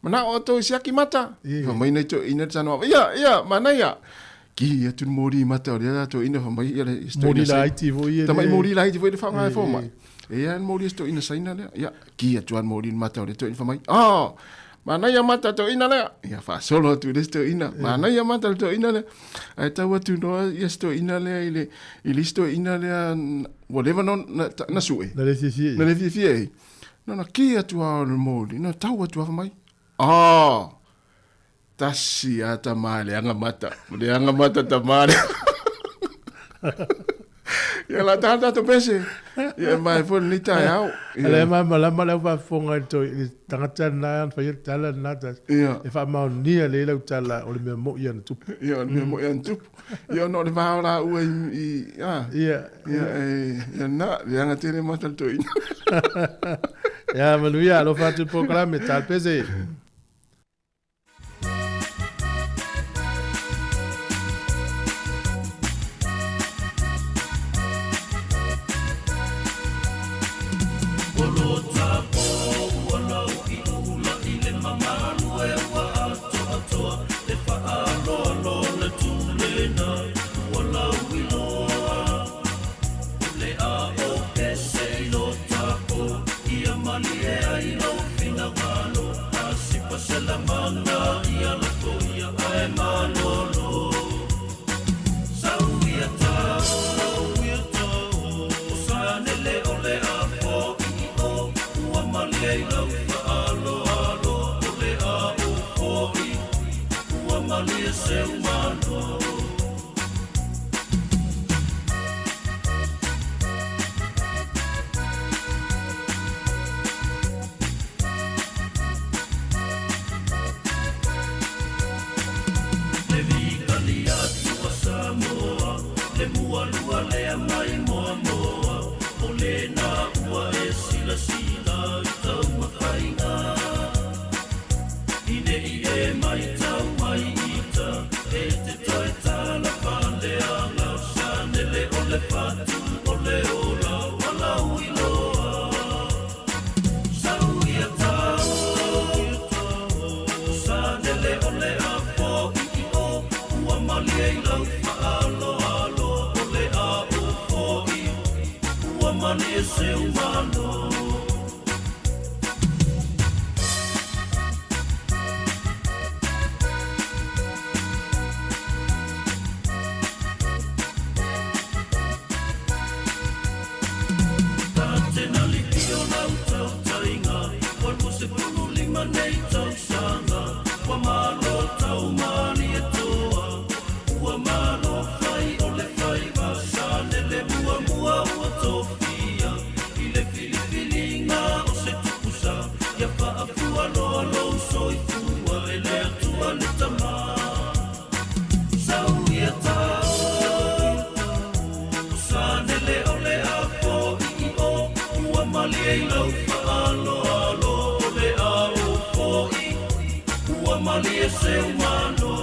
Mana o to siaki mata. Mai na to ina tano ia mana ia. Ki atu mori mata o le to ina fo mai ia le mori la iti fo ia. Tama mori la iti fo le fa mai fo mai. Ia mori sto ina saina le. Ia ki atu mori mata o le to ina fo mai. Mana ia mata to ina le. Ia fa solo tu le sto ina. Mana ia mata to ina le. Ai taua tu no ia sto ina le ile ile sto ina le whatever no na sue. Na le fie. Na le fie. No ki atu a le mori. No taua tu mai. Tasi ata male anga mata. Le anga mata ta male. Ia la tata to pese. Ia mai fo ni tai au. Ia ma la va fonga to tangata na fa tala na ta. E fa ma ni le la tala o le me mo ia tu. Ia me mo ia tu. Ia no le va la u Ia na le anga tele mata to ina. Ia maluia lo fa tu programa tal pese. Você e lau whaalo alo le a o fōi. Ua mali e se umano.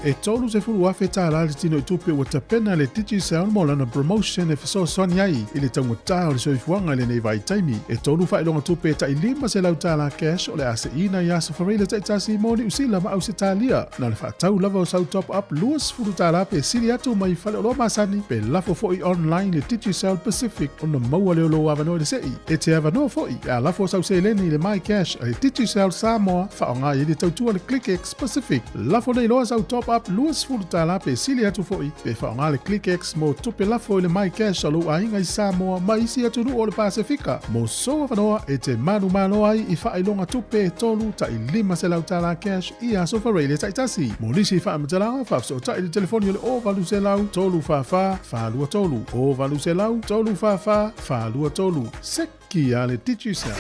E tolu se fulu afe tāla le tino i tupe ua tapena le tiki sound mo lana promotion e fiso soni ai i le tangu tā o le soifuanga le nei vai taimi. E tolu wha ilonga tupe ta i lima se lau tāla cash o le ase ina i asa whareila ta i tasi moni usila ma au se tālia. Na le whaatau lava o sau top up luas fulu tāla pe siri atu mai whale o lo masani pe lafo foi online le tiki sound Pacific o na maua leo lo avano le sei. E te avano foi a lafo sau se leni le mai cash a le tiki sound Sāmoa whaonga i le tautua le ClickX Pacific. Lafo nei loa sau top up luas fulu tāla pe sili atu foi pe whaonga le ClickX mo tupe lafo i le mai cash alu ainga i Sāmoa ma isi atu nu o le Pasifika. Mo soa whanoa e te manu malo ai i whailonga tupe tolu ta i lima se lau tāla cash i aso whareile ta i tasi. Mo nisi whaamatalanga whafso ta i le telefoni o le o valu se lau tolu whawha whalua tolu. O valu se lau tolu whawha whalua tolu. Seki a le Digicel.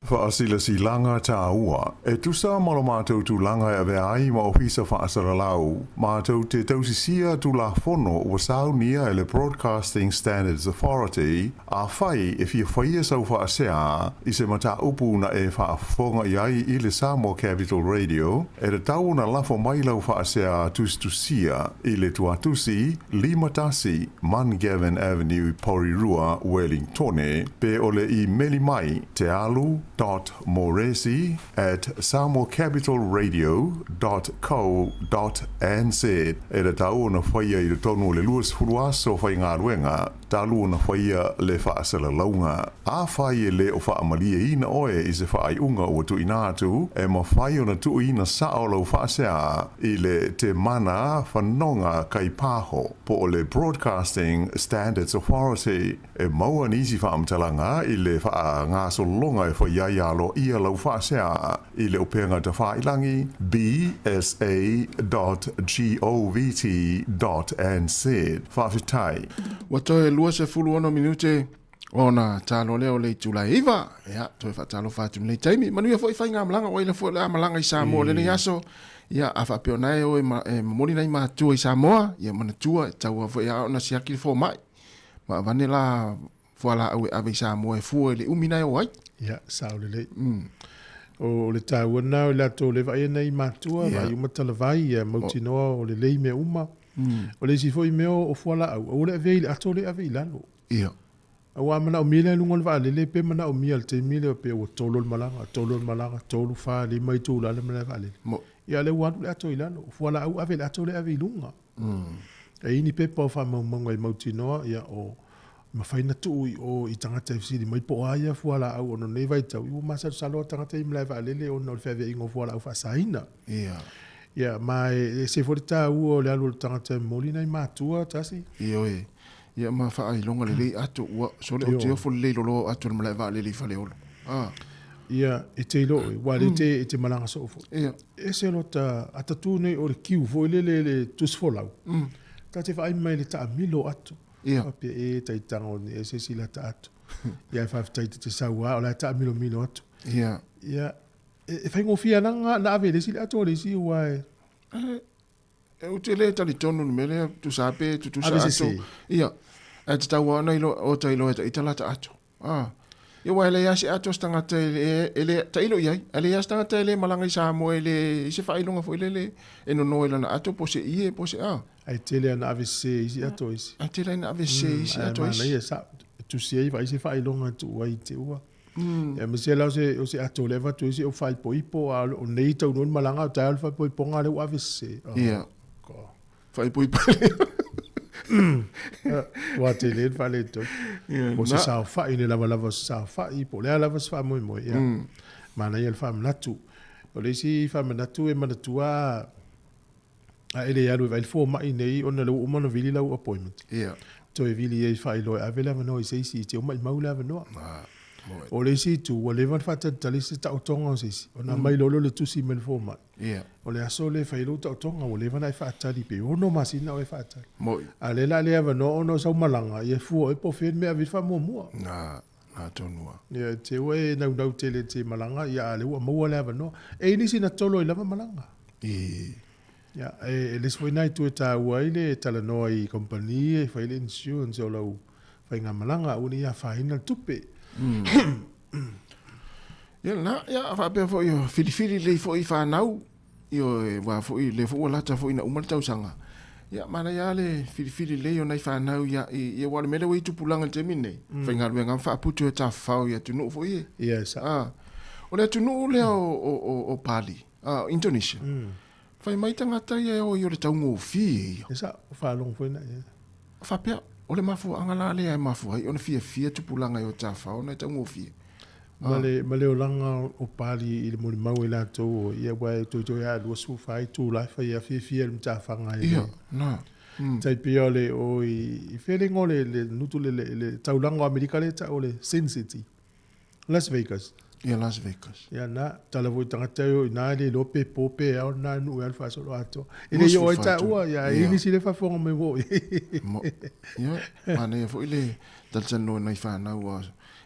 Whaasila si langa tā ua. E tusa malo mātou tu langa e vea ai ma ofisa whaasara lau. Mātou te tausisia tu la whono ua sau nia e le Broadcasting Standards Authority a whai e fia whaia sau whaasea i se mata upu na e whaafonga i ai i le Sāmoa Capital Radio e le tau na lafo mai lau whaasea tustusia i le tuatusi Limatasi Mangavin Avenue Porirua Wellingtone pe ole i meli mai te alu .moresi@samoacapitalradio.co.nz e le tau na whaia i le tonu le luas furuaso whai ngā ruenga talu na whaia le whaasala launga. A whai e le o whaamalia ina oe i se whaai unga o tu inatu e ma whai o na tu ina sao lau whaasea i le te mana whanonga kai pāho po o le Broadcasting Standards Authority e maua nisi whaamtalanga i le wha ngā solonga e whai ialo ia lau whaasea i le upenga ta whailangi bsa.govt.nz whawhitai. Watoe lua se fulu ono minute ona talo leo le tula iwa ya toe fatalo fatu le taimi manuia foi fai nga malanga o ile foi la malanga i Sāmoa le yaso ya afa pionai o moni nei ma tu i Sāmoa ya mana tua tau foi ya ona siaki fo mai ma vanela voila au ave Sāmoa e fu le umina o ai ya saulele o le tau na o la to le vai nei matua vai uma talavai mautinoa o le lei me uma o le si foi meo o fuala au o le veile atole ave lalo ia awa mana o mile lungon va le pe mana o miel te mile pe o tolo malanga tolo fa le mai tu la le mana va le ia le wa le atole lalo fuala au ave atole ave lunga e ini pe pa fa mo ngai mautinoa ia o ma faina tu o i tangata fisi mai po aia fuala au ono nei vai tau i masa salo tangata i mlai va lele ono le feve ingo fuala au fa saina ia mai se forta u le alu tangata molina i matua tasi ia ma fa ai longa le atu wa so le o fo le lo atu mlai va lele fa le olo ia e te lo wa le te malanga so fo e se lo ta atatu nei o le kiu fo le tus folau ta te fa ai mai le ta milo atu pe e tai tango ni se sila ta atu ia fa tai te saua o la ta milo atu ia e fai ngofia na ave le si ato le si wai e o te le tali tonu ni mele tu sa pe tu sa Ave ato se. ia e te tau ana ilo o te ilo e te lata ato ia wai le yasi ato stanga te ele ta ilo iai ele yasi stanga te le malanga i Sāmoa ele i se whailonga fo ele e no noe lana ato po se ie po se ai tele ana ave se isi ato isi a te leina ave se isi ato na isi ia sa tu si ai vai se fai longa tu wai te ua e me se la o se ato leva tu isi o fai po ipo a o nei tau non malanga o tai alfa po ipo ngale ave se ia ko fai pui pale wa te le fale to o se sa fa ine lava sa fa ipo le lava sa mo mo ia mana ia fa natu o le si fa natu e manatua a ele ya vai fo mai nei ona le uma no vili la appointment ia to e vili e fa ilo avela no se si te o mai maula no o le si tu o le van fata tali se ta otonga se si ona mai lolo le tu si mel fo mai ia o le aso le fa ilo ta otonga o le van ai fa tali pe o no masina o e fa tali moi a le la le ava no ono sa malanga e fu e po fe me avi fa mo na tonua ia te we na tele te malanga ia le o mo le ava no e ni si na tolo i lava malanga ya e les foi nai tu ta waile tala no i company e fa ile insurance o lau fa nga malanga o ni ya fa ina tupe ia na ia fa pe fo yo fili le fo i fa nau yo wa fo i le fo la ta fo ina umal tau sanga ia mana ia le fili le yo nai fa nau ia ia wa le mele we tu pulanga te mine fa nga le nga fa putu ta fa ia tu no fo i yes o le tu no le o pali Indonesia fai mai tangata ia o yo le tau ngofi esa fa long foi na fa pe o le mafu angala le ai mafu ai ona fia tu pulanga yo ta fa ona tau ngofi male o langa o pali i le mo mau ila to ia wa to ya lo su fai tu la fa ia fia le ta fa nga ia na tai pia le o i feeling o le nutu le taulanga amerika le ta o le Sin City Las Vegas ia Las Vegas ia na tala voi tangata yo na le lope pope au na nu alfa so lo ato ile yo ita ua ia ini si le fa fonga me wo ia mana fo ile tal no nai fa na wa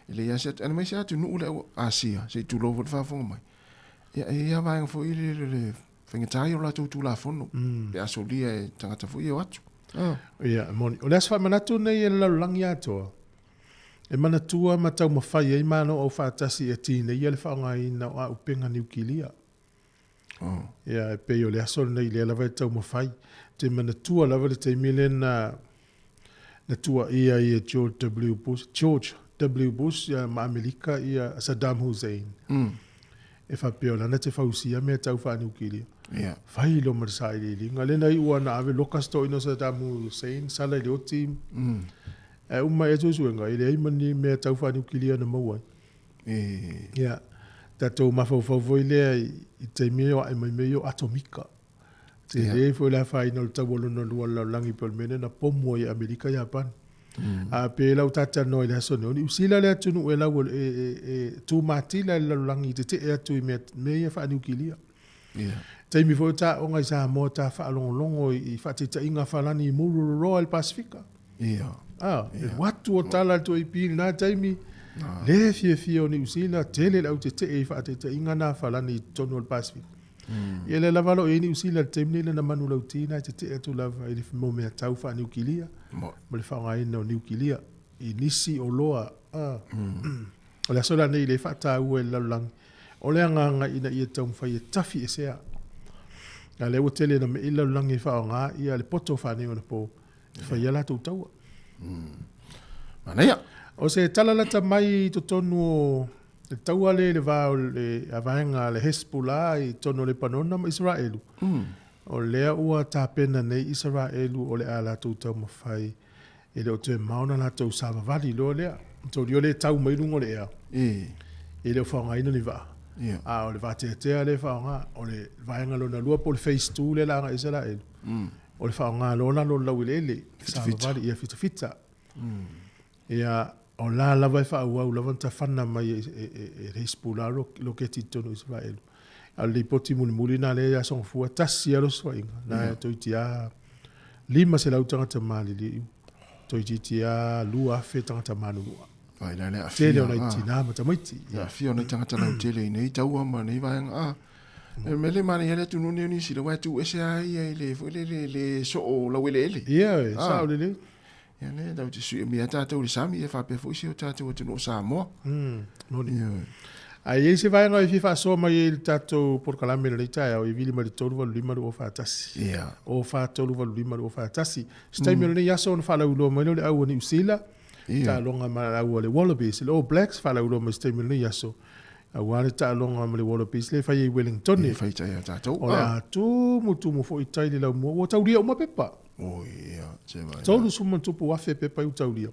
ile ya set ana mai sa tu nu le Asia se tu lo fa fonga mai ia vai fo ile le finga tai la tu la fono pe asolia tangata fo ia atu ia moni o las fa manatu nei la langia to e mana tua matau mawhai e mano o whaatasi e tine i le whaonga ina o a upenga niukilia. Ia e peo le aso nei le alawa e tau mawhai. Te mana tua lawa le te mile na tua ia i George W. Bush ia ma Amerika ia Saddam Hussein. E wha peo lana te whausia mea tau wha niukilia. Whai lo marsai li linga. Lena i ua na ave lokasto ino Saddam Hussein sala le o team. E uma e tusuenga, ele ai mani mea tau wha niukilia na mauai. Ia, tatou mawhauwhau lea i te meo ai mai meo atomika. Te rei fo la whai na tau walona lua lau langi pel mene na pomua i Amerika i Japan. A pe lau tata no i le haso neoni. Usila le atunu e lau tu matila lau langi te e atu i mea wha niukilia. Taimi fo ta onga i Sāmoa ta wha alongolongo i whatita inga whalani i muru roa il Pasifika. Watu o tala to i pili na taimi le fie o ni usila tele lau te e whaateta inga na whalani i tonu al Pasifika. Ia le lavalo e ni usila taimi le na manu lau tina te atu lava i le mo mea tau wha niukilia. Ma le whaonga ina o niukilia i nisi o loa. O le asola nei le whaata ua e lalangi. O le anganga ina ia tau mwhai e tafi e sea. Na le tele na me i lalangi whaonga ia le poto whanei o na po. Whai ala tau taua. Mana ia? O se talalata mai to tonu o le taua le vao le avaenga le Hezbollah i tonu le panona ma Israelu. O lea ua tāpena nei Israelu o le ala tau tau mawhai e le o te mauna la tau savavali lo lea. Tau rio le tau mairungo le ea. E le o whaonga ina ni vaa. O le vaa tea le whaonga o le vaenga lo na lua po le phase 2 le langa Israelu. O le whaonga lona lo lau ele savavali ia fita. Ia o la lava e whaau lava ta whana mai e Hezbollah lo ke titono Israelu. A le poti muli na le a song fua tasi a lo swainga. Na e toi tia 5 se lau tangata mali li. Toi tia lua fe tangata manunua. Fai la le a Te fia. leo nei tina ma tamaiti. Ya fia nei tangata lau tele nei taua ma nei vaenga. Me le mani hele tu nuni ni si le wai tu ese ai le so o la wele ele. Ia, sa o le. Ya le tau te sui mi ata tau le sami e fa pe fo si o tatu o te no Sāmoa. Moni. Ai ese vai no fi fa so mai il tato por kalame le tai o i vili mai tolu valu lima o fa tasi. Ia. O fa tolu valu lima o fa tasi. Stai me le yaso on fa la ulo mai le au ni usila. Ta longa ma au le wallabies le All Blacks fa la ulo mai stai me le yaso. Awale ta longa ma le wallabies le fa i Wellington ni. Fa tai tato. O le tu mu fo i tai le la mo o tau ria o ma pepa. Oh ia, se vai. Tolu suma tupu wafe pepa i tau ria.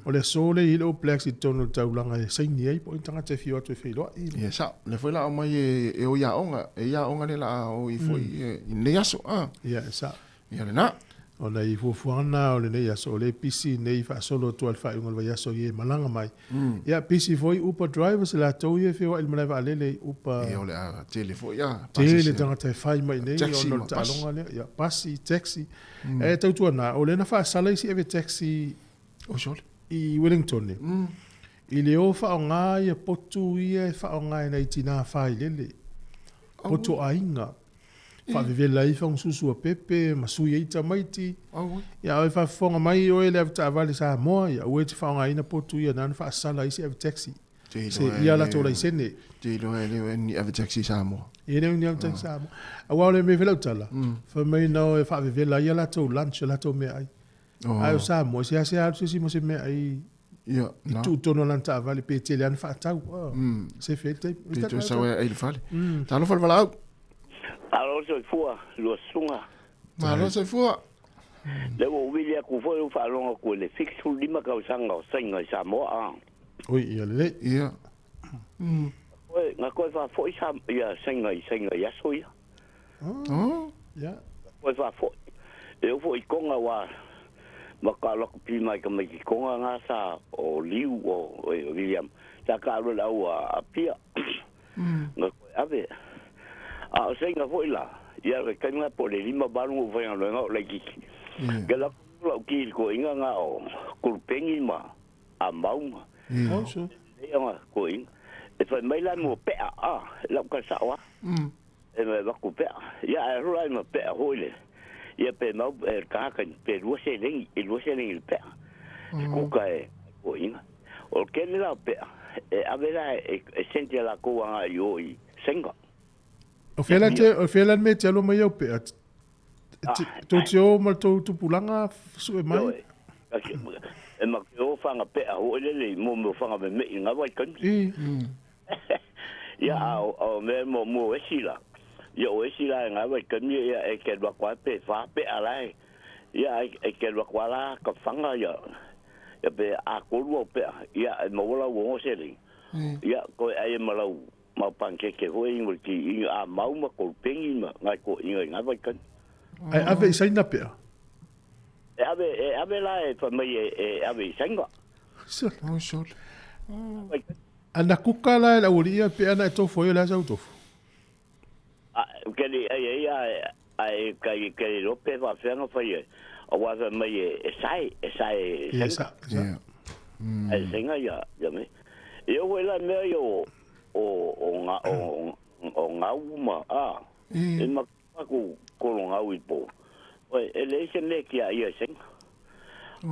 O le sole i le All Blacks i tonu tau langa e saini ai po intanga te fio atu e filo. Ia sa, le foi la o mai e o ia onga le la o i foi i le aso. Ia sa. Ia le na. O nei fuafuana o le nei aso le pisi nei fa solo tu alfa un vai aso ye malanga mai. Ia pisi foi upa drivers la tau ye fio il malai va le upa. Ia o le telefo ia. Tele tanga te fai mai nei o no talonga le ia pasi taxi. E tau tu na o le na fa sala isi eve taxi o sol i Wellington ni. I le o fa o nga ia potu ia fa o nga nei tina fai lele. Potu ainga. Fa vive lai fa un susu a pepe, ma sui e ita maiti. Ia oi fa fonga mai o ele avta avale Sāmoa, ia ue te fa nga ina potu ia nan fa asala isi ave taxi. Se ia la tola isene. Te ilo ele ni ave taxi Sāmoa. Ia ne ni ave taxi Sāmoa. A wau le me vela utala. Fa mai no e fa vive lai ia la tau lunch, la tau mea ai. Ai o Sāmoa, se ase atu si mo se mea ai. Ia, na. Tu tono lanta avale pe tele an fa tau. Se fete. Pe tu sawe ai le fale. Talo fale valau. Alo se fua lo sunga. Alo se fua. Le wo wilia ku fo fa longa ku le fixu lima ka sanga singa Sāmoa. Oi ia le. Ia. Oi nga ko fa fo ia singa ya soia. Ja. Ko fa fo. E fo I konga wa makalo ku pi mai ka mai konga nga sa o liu o William. Ta ka lo la wa pia. Nga ko ave. A senga foi lá. Ia re kanga po le lima balu foi nga nga le ki. Gela ko ki ko inga nga o ko pengi ma a mauma. Also. Ia nga ko in. E foi mai la mo pe a la ka sa wa. E me va ku pe. Ia e ro ai mo pe hoile. Ia pe no ka ka pe lo se ling il pe. Ko ka e ko inga. O ke ni la pe. E avera e sente la ko nga yo I senga. O fela me te alo mai au pe. Tō te o ma tō tupulanga su e mai. E ma ke o whanga pe a ho ele mo whanga me I ngā wai kan. Ia au me mo esila. Ia o esila ngā wai kan ia e ke lua kwa pe wha pe a lai. Ia e ke lua kwa la ka whanga ia. Ia pe a koru au pe. Ia e mawala wongo seli. Ia koe ae malau. Ma pankeke ho ingo ki a mauma ko pengi ma ngai ko ingo ngai vai kan ai ave saina pe e ave la e fa mai e ave sainga so ana kukala la uria pe ana to foi la auto a ke li ai kai ro pe va fa no foi a wa mai e sai sainga ai sainga ya me eu ela me yo o nga uma e ma ku ko nga uipo oi ele se le ki ai sen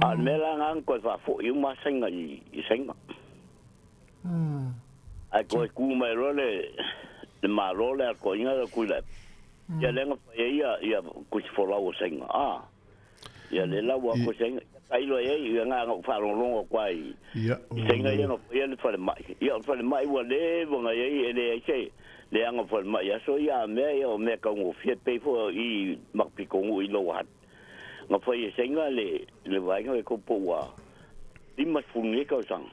al mela ngan ko fa fo I ma senga I senga ai ko ku mai role le ma role ko inga ku le ya le nga ia ku fo la o senga ya le la wa ko senga ai lo ia nga fa long kwai ia senga ia no ia le fa le mai wa le bonga ia ele che le anga fa le mai so ia me ka ngo fie pe fo I mak pi ko ngo I lo hat nga fa ia senga le vai nga ko po wa I ma fu ni ka sang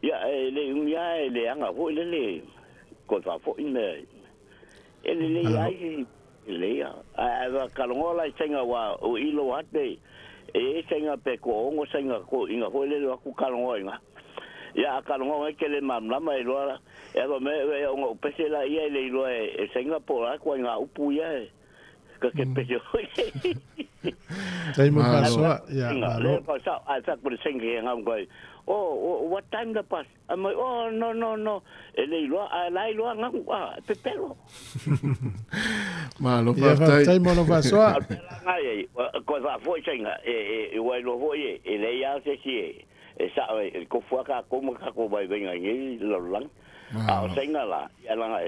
ia le anga ho le ko fa fo I me ele ai le a va ka ngo la senga wa o I lo hat be e senga pe ko ngo senga ko inga hole lo ku kalongo inga ya kalongo ke le mamla mai lo e do me ngo pese la ia le lo e senga po la ko inga upu ya ka ke pese Tai mo fa soa ya le ko sa asa por sengi ngam ko what time the pass am no ele lo lai lo ngam pepelo malo fa tai mo no fa soa ngai ko va foi senga wa lo foi ele ya se si sa ko fuaka como ko vai venga ngi lo lang senga la ya la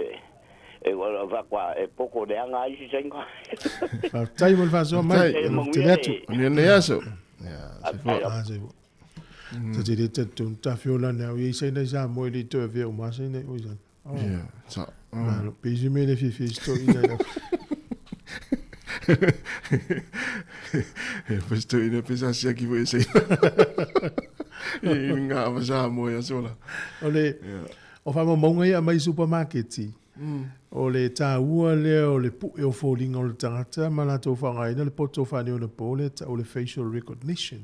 va qua poco de anga si senga tai mo fa soa mai te letu ne aso te te te ta fiola na o sei na sa mo li to ve o ma sei na o san sa lo pesi me le fi sto ina pues tu ina pesa si aquí voi sei inga ma sa mo ya sola ole o fa mo ngai a mai supermarket o le ta ua le o le pu o folinga o le tangata ma la to fa ngai le poto fa ni o le pole o le facial recognition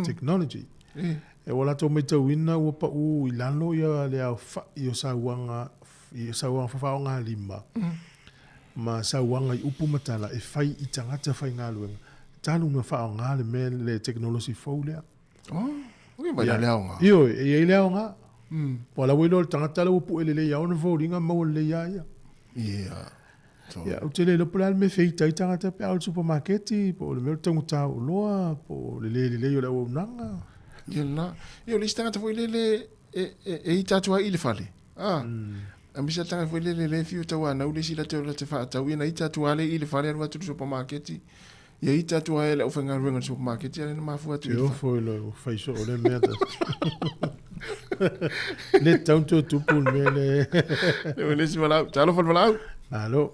technology e wala to me to wina o pa u ilano ya le a fa i sa wanga fa nga lima ma sa wanga i upu matala e fai i tangata fai ngā luenga talu nga fa nga le me le technology fo le ui mai le nga io e le nga Wala wilo tangata le upu ele ya ona volinga mo le ya ya o tele lo plan me feita i tangata pe al supermarket po le mertong ta loa po le yo la nanga yela yo le tangata foi le e tatua ile fale a misa tanga foi le fiu tawa na ule sila te fa tawi na tatua le ile fale wa tu supermarket ya i tatua ele o fenga renga supermarket ya na mafu atu yo foi lo fai so le merda le tanto tu pun mele le si wala talo fal wala allo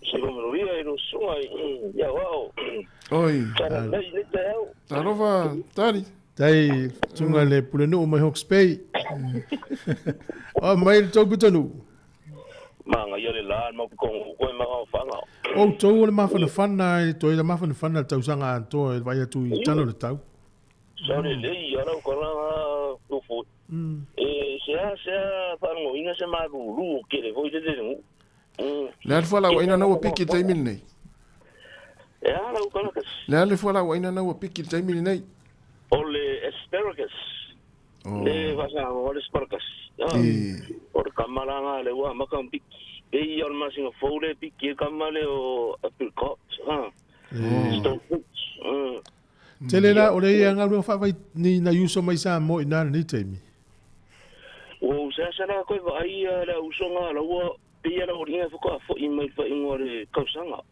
Solo via e lo so ya wow oi talo va tali tai tunga le pulenu mai Hawke's Bay o mai to butanu manga yo le la mo ko ma fanga o to le ma fana to le ma fana tau sanga to vai tu i tano le tau Sorry, le yara ko la tu fu. Se fa ngo inga se ma lu ke le voi de nu. Le fola wa ina na piki taimil nei. Ya la ko la. Le fola wa ina na piki taimil nei. Ole asparagus. Le va sa ole asparagus. Por kamalanga le wa makam piki. E yor ma singa fole piki kamale o apricot. Stone fruits. Telela o le ia ngalu fa vai ni na yuso mai sa mo ina ni taimi. O sa na ko vai la usonga la wo pia la oringa fo i mai fa ingore kausanga.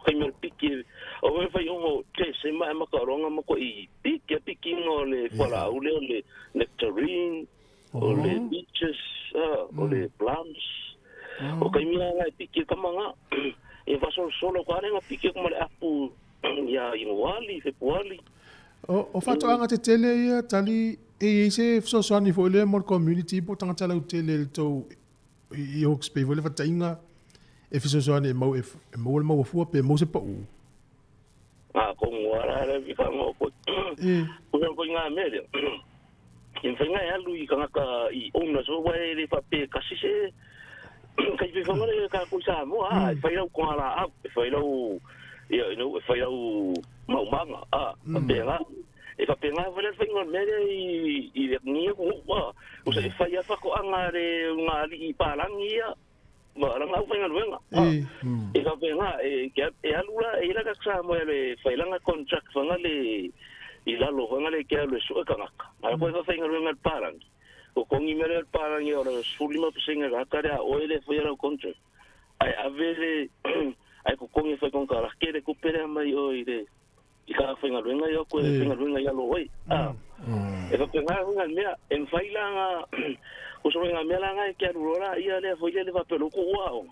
Kai mer piki o ve fa yo te se mai makaronga mo ko i piki no le fala o le nectarine o le peaches o le plums. O kai mi nga piki kamanga e va solo kwa nga piki como le apu ya inuali februari o fato anga te tele ia tali e se so ni fo le more community po tanga tala tele to i Hawke's Bay vole fata inga e so ni mo e mo fu pe mo se pa u ko ngora le vi ka mo ko ko nga mele in fenga ya lui ka i ona so wa le fa pe kasi se kai vi fa ngore ka ku sa mo fa ila ko ala fa ila ia no fa eu mau manga pega e fa pega vale fengo mele i ni ko o se fa ia fa ko angare ngali palangi ia ma la ngau fenga luenga e fa pega e alula e la ka sa mo le fa ila nga contract fa ngale i la lo ngale ke le su ka ngaka ma ko fa fenga luenga palangi o kongi mele palangi ora sulima penga ka kare o ele fa ia contract ai avele ai ko kongi foi con cara que recupera mai o ire i ka fenga luenga yo ko fenga luenga ya lo oi e ko penga nga mea en faila nga ko so nga mea nga ke rura ia le foi le va pelo ko wa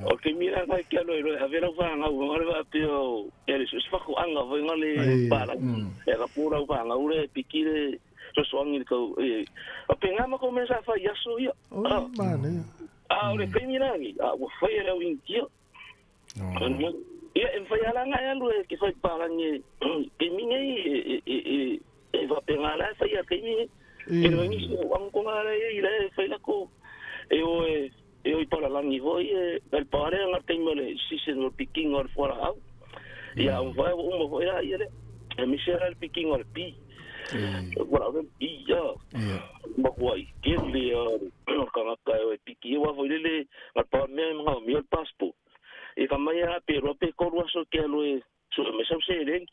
o ke mira nga ke lo a ver va nga o nga va pio ele se fa ko anga foi nga le para e ka pura va nga ure pikire so ngi ko o penga ma começa a fa yaso ia mane ore ke mira ngi o foi era o intio ia en fai ala nga alu ke fai palangi ke minge e va pengala fai ke minge e no ni ang ko ngala e ile fai la ko e o para langi voi el pare nga te mole si se no picking or fora au ia vai uma foi ia le e mi sera il picking or pi ora ia ma kuai ke le ka ka e piki wa foi le ma pa me ma mi el passport e ka mai a pero pe ko ro so ke lo e so me so se le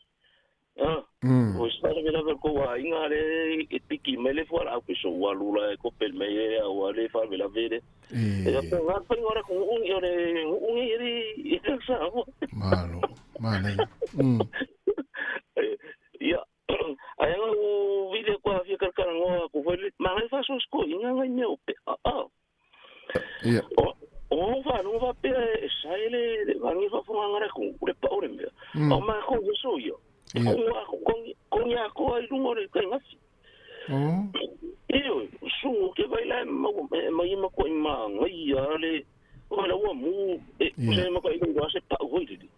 o sta me la ko wa inga le e piki me le fora ko so wa lula e ko pel me e wa le fa me la vede e ko va pe ora ko un iri e sa malo ya ai o vile ko fi ka ngo ko foi ma fa so sko inga nga o pe ia o va pe sai le va ni fa ngara ko le pa ore me o ma ko so yo con ya ko ai lungo le kai ngasi io su che vai là ma ko ma ngai ya le o la wa mu e se ma ko i ngo se pa go di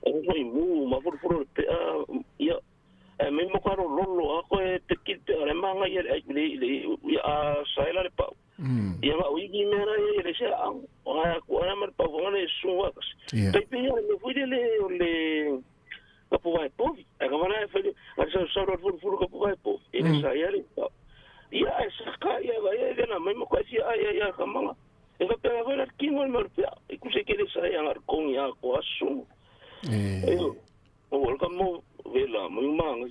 o ko mu ma for pe ya me mo ko lo ko te kite ale ma ngai le ya sai la le pa ia ma uigi mera le se o ana mar pa ngane su wa te pe le fui le kapu vai po e ka mana fe a sa ro fu kapu vai po e sa ia le ia sa ka ia vai e na me mo ko si ia ka manga e ka pe va le kingo me pe e ku se ke le sa ia ngar con ia ko asu o ka mo vela mo manga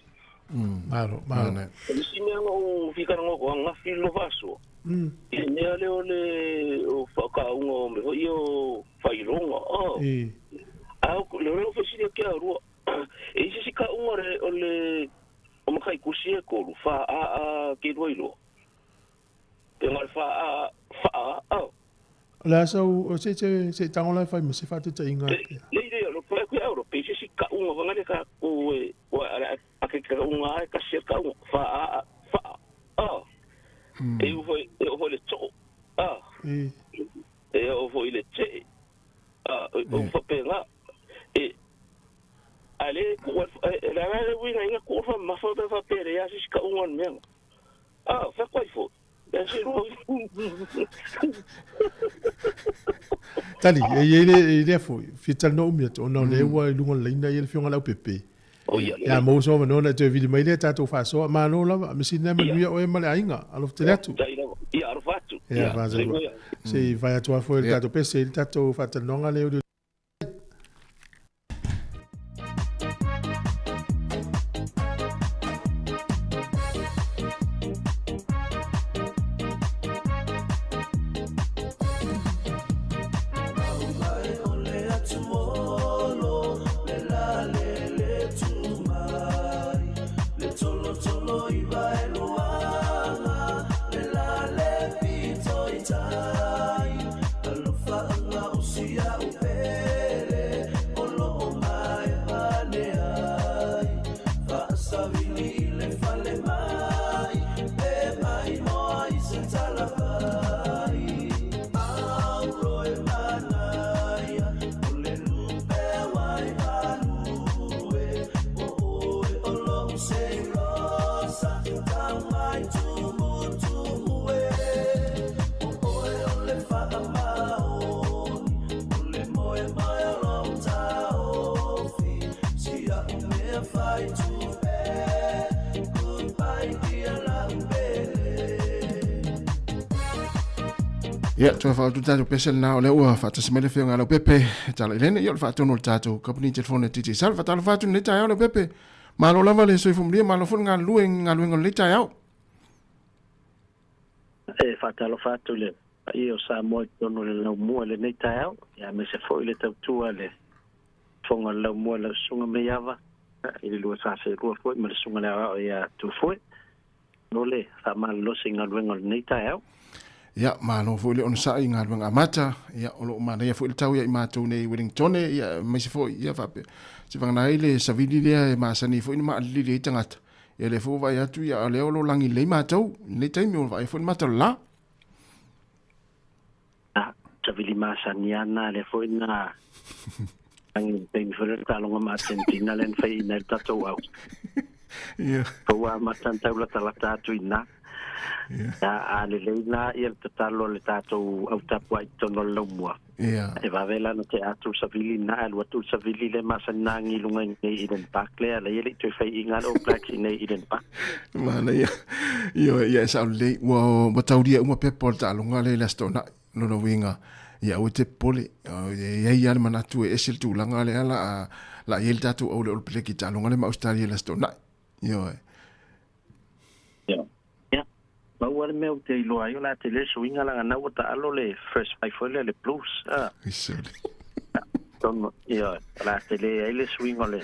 malo si me ngo fica ngo ko nga filo vaso e ne ale o fa ka ungo me yo fai longa ko le ro fesi ke a ro e si ka ore o mo kai kusi ko lu fa ke doilo pe mal fa la so se tango la fai me se fa te inga le ide lo pa ku euro pe si ka ungo va ngale ka o a ke ka unga ka se ka fa e o foi le to e o foi le che o fa pela e ale ko la la wina inga ko fa ma fa fa pere ya si ka un men fa ko fo ben se ro tali ele foi fital no mi to no le wa lu ngol linda ele fi ngala pepe ya mo so no na te vidi mai le tato fa so ma no la mi sin na mi o e male ainga alo te letu ya arfatu ya va se vai a tua foi il tato pese il tato fatal no ngale ia tu fa tu tatu pesel na ole ua fa tu semele fe ngalo pepe tala ilene yo fa tu no tatu kapni telefone titi sal fa tala fa tu ne ta ole pepe malo lava le so fumlia malo fun ngalu ngol le ta yo e fa tala fa tu le io Sāmoa tono le no mo le ne ta yo ya me se foi le tu ale fonga le mo le sunga me yava ile lo sa se ro foi me sunga le ya tu foi no le fa mal lo singa ngol ne ta yo ia malo fo le on sa inga nga mata ia o ma ia fo le tau ia i matou nei Wellington ia mai se fo ia fa pe se vanga ile sa vidi le ma sani fo ma li le tangata ia le fo vai atu ia le o lo langi le matou le tai mi o vai fo mata la sa vidi ma sani ana le fo na ang peng fo le talo nga Argentina len fai na tato au ia fo wa matan tau la tala tatu ina a le leina ia te talo le tātou au tapua i tono laumua. E wawela na te atu savili na alua tu savili le masana ngi lunga ngi Eden Park le ala ia tu fai inga o Blacks in Eden Park. Mana ia sa le wa batauria uma pepo ta lunga le stona no winga. Ia o te pole ia mana tu e sil tu langa le ala la ia tatu o le pleki ta lunga le ma Australia le stona. Ia. Mauare mea o te iloa io la te le suinga langa na o ta alo le first five foile le blues. Isole. Tono, ia, la te le ele suinga le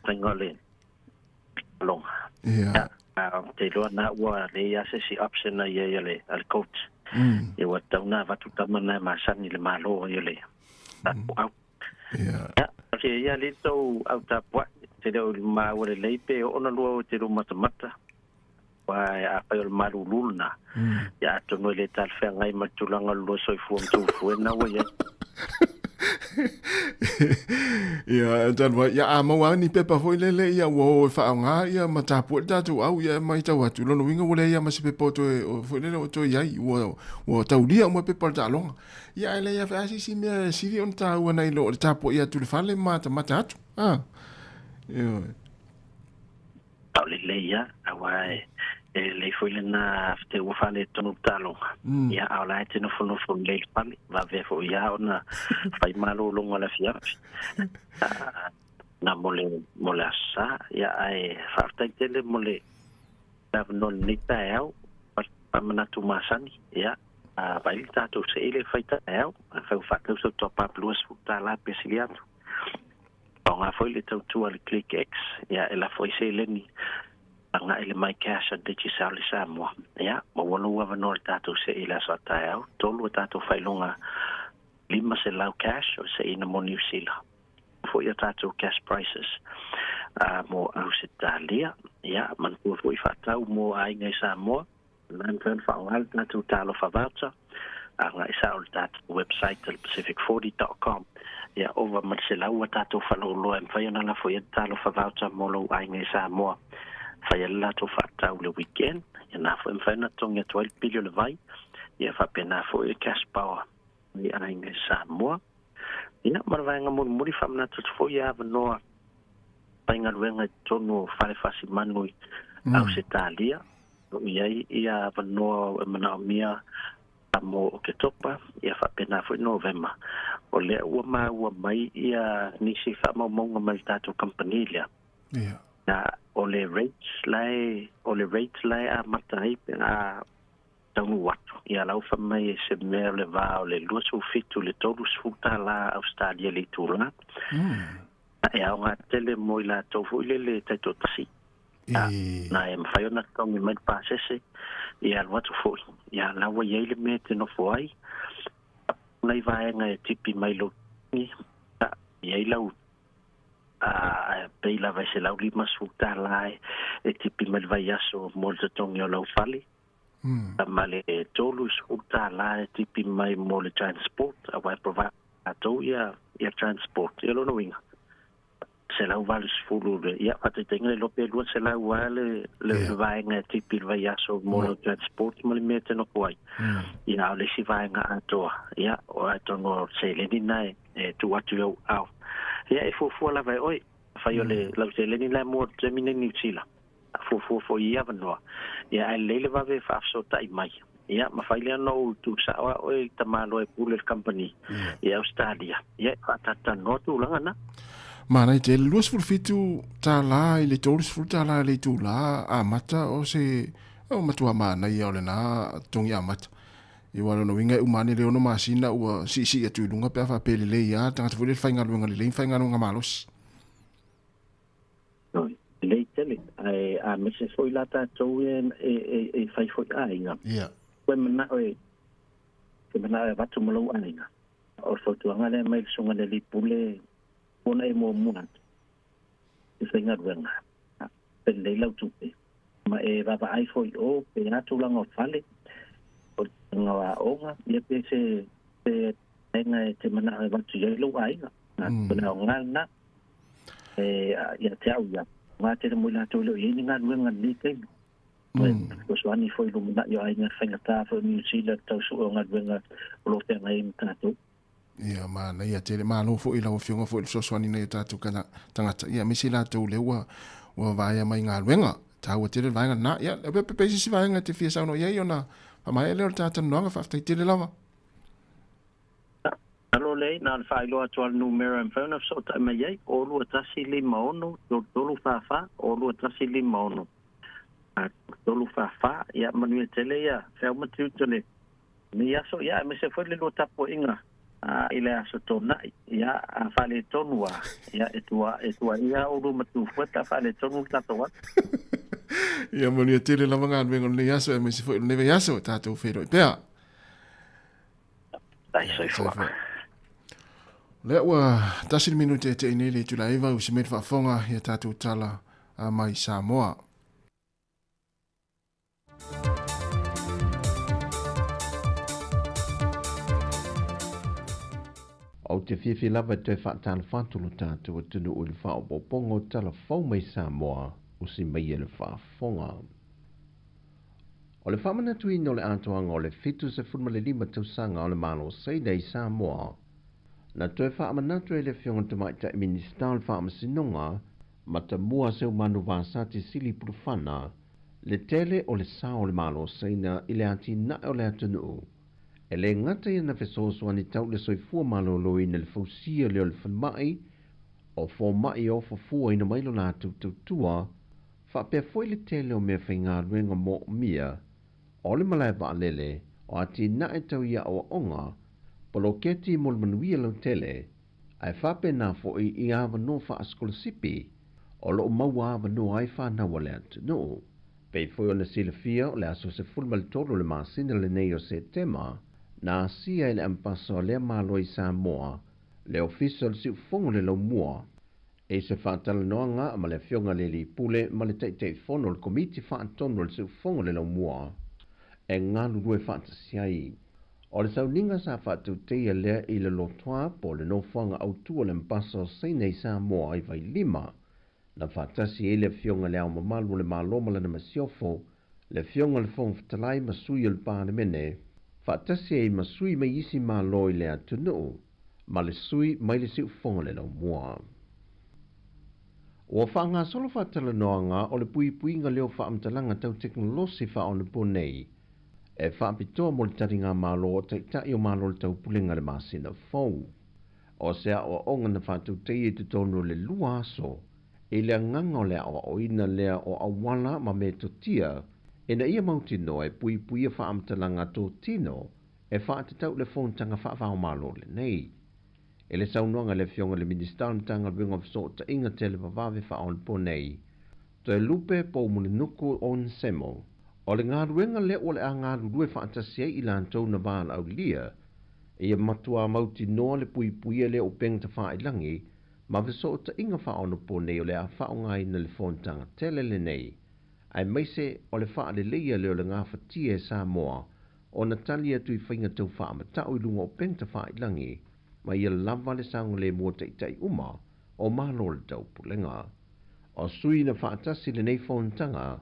tengo le longa. Ia. Te iloa na ua le ia se si option na ia le al coach. Ia wa tauna vatu tamana masani le malo ia le. Ia. Ia, ia le tau au tapua te leo ma ua le leipe o ona lua o te ru matamata. Wai apa yo maruluna ya to no le tal fe ngai matulanga lo soi fu tu fu na wa ya ya dan wa ya ama ni pepa foi le ya wo fa nga ya mata pu da tu au ya mai ta wa tu lo winga wo le ya ma se pepa to foi le to ya wo ta ulia mo pepa ta long ya le ya fa si me si on ta wa nai lo ta pu ya tu le fa le mata tu yo le ya awai le foi na te wo fa le tonu talo ya ala te no fono fon le pali va ve fo ya ona fai malo longa la fia na mole sa ya ai farta tele mole ta no ni ta eu pa mana tu masani ya va il tato se ile fai ta eu fa so to pa plus futa la pesiliato on foi le tu al click x ya ela foi se leni nga ele mai cash and digital Sāmoa ya mo wono wa no tato se ila sa tae tolu tato failonga lima se lau cash o se ina mo New Zealand for your tato cash prices mo Australia ya man ko foi fatau mo ai ngai Sāmoa nan fen fa wal tato talo fa voucher nga isa ol tato website pacific40.com ya over man se lau tato fa lo em fa yana la foi talo fa voucher mo lo ai ngai Sāmoa Fayalla to fatau le weekend na fo mfana tonga 12 billion le vai ia fa pena fo e cash power ni ainga Sāmoa ina marvanga mo muri famna to fo ia no painga wenga tono fale fasi manui au setalia ia no mana mia amo ke topa ia fa pena fo November o le o mai ia ni si fa mo mai tato company lia na ole rates lai a matai a tonu watu ia lau fa mai se me le va ole lu su fitu le tolu sfuta la Australia le tula e a nga tele mo la to fu le te to tsi na em fa yo na to mi met pa se ia watu fu ia la wa ye le me te no fu ai nei va nga tipi mai lo ni ia lau pei la vai se lau lima suta lai e tipi mal vai aso molto tongi o lau fali male tolu suta lai tipi mai mole transport a vai provide ato ia transport ia lono winga se lau vale sfulu ia pate tenga lo pe lu se lau vale le vai nga tipi vai aso mole transport male mete no kuai ia le si vai nga ato ia o ato no se le ni nai tu atu au ia e fo la vai oi fa yo le la se le ni la mo termine ni chila fo ia no ia ai le va ve fa so tai mai ia ma fa ile no tu sa oi tamalo e puller company ia Australia ia ta no tu langa na mana te luas ful fitu ta la ile tolis ful ta la le tu la a mata o se o matua mana ia ole na tongi a mata i wala no winga umani le ono masina ua si atu lunga pe fa pele le ia tanga te fule fainga lunga le fainga lunga malos no le tele ai a mese foi la ta to e fai foi ainga ia kwemna vatu malo ainga o foto anga le mai sunga le pule ona e mo muna e fainga lunga pele la tu ma e va ai foi o pe na tu langa fale nga onga ia pe se nga te mana va tu ia lo ai na nga na ia te au ia ma te mo la to lo i nga lu nga ni te Soani foi lumina yo ai nga whaingata fo New Zealand tau su o ngadwenga lo te ngai mtatu. Ia mana ia tele malo fo ila o fionga fo so swani nei tatu kana tangata ia misi la tu le wa vai mai nga wenga ta wa tele vai na ia pe si vai nga te fia sa no ia ona pa mai le tata no fa te tele lava. Alo le na fai lo atu al numero en phone so ta mai ai o lu tasi li maono do lu fa o lu tasi li maono. Do lu fa ia manu tele ia fa matu tele. Ni ya so ia me se foi le lo tapo inga. Ile aso tona ia a fale tonua ia etua ia o matu fuata fale tonu tatoa ia moni tele la manga vengo le yaso me se foi neve yaso tato fero pea ai foi le wa tasil minute te inele tu la eva o se met fa fonga ia tato tala a mai Sāmoa. O te whiwhi lava te whaatana whātulu tātou tunu o le whaopopongo tala whau mai Sāmoa o si mai e le whaafonga. O le whamana tui no le atoanga o le fitu se fulma le 5 tausanga o le malo sei nei Sāmoa. Na tue whaamanatu e le whionga te mai ta minister le whaamasinonga ma ta mua seu manu vāsati sili purufana le tele o le sa o le malo sei na i le ati na o le atunu. E le ngata ia na whesoswani tau le soifua malolo i na le fausia leo le whanmai o whomai o whafua ina mailo nā tautua whapea foi le tele o mea whainga ruenga mo mia o le malai ba lele o ati na e tau ia o onga polo keti mo le manuia lau tele ai whape nā foi i awa no wha askola sipi o lo maua awa no ai whanau le atu no. Pei foi o na silafia o le aso se fulma le tolo le masina le nei o Septema na sia ele ampaso le malo i Sāmoa le official si fongo le mua e se whaatala noanga ma le fionga le li pule ma le teitei fono le komiti whaatono le si fongo le mua e ngalu rue whaatasiai o le sauninga sa whaatu teia lea i le lotoa po le no whanga autua le ampaso seinei Sāmoa i vai 5 na whaatasi e le fionga le au mamalu le maloma le na masiofo le fionga le fonga whatalai masui le pāne mene Whaatasi e masui mai isi mā loi le atunu, ma le sui mai le siu fonga le lau mua. Ua whaanga solo whaatala noanga o le pui nga leo whaamtalanga tau teknolosi whaone po nei, e whaapitoa mo le taringa mā lo o taitai o mā lo le tau pulinga le masina fau. O sea o onga na whaatu tei e te tonu le lua aso, e le nganga o lea o ina lea o awala ma me totia, e na ia mauti no e pui e whaamtalanga tō tino e whaatatau le whontanga whaafao malo le nei. E le saunoanga le fionga le ministan tanga ring of sort ta inga tele vavave whaon po nei. To e lupe po mune nuku on semo. O le ngā ruenga le o le a ngā rurue whaatasia i lantou na vāna au lia. E ia matua mauti no le pui e le o peng ta whaailangi ma viso ta inga whaon po nei o le a whaonga ina le whontanga tele le nei. Ai maise o le wha le leia leo le ngā whatia e Sāmoa o na tali atu i whainga tau wha ma tau i lunga o penta wha i langi ma ia lava le saunga le mua teitai uma o malo le tau pulenga. O sui na whaatasi le nei whontanga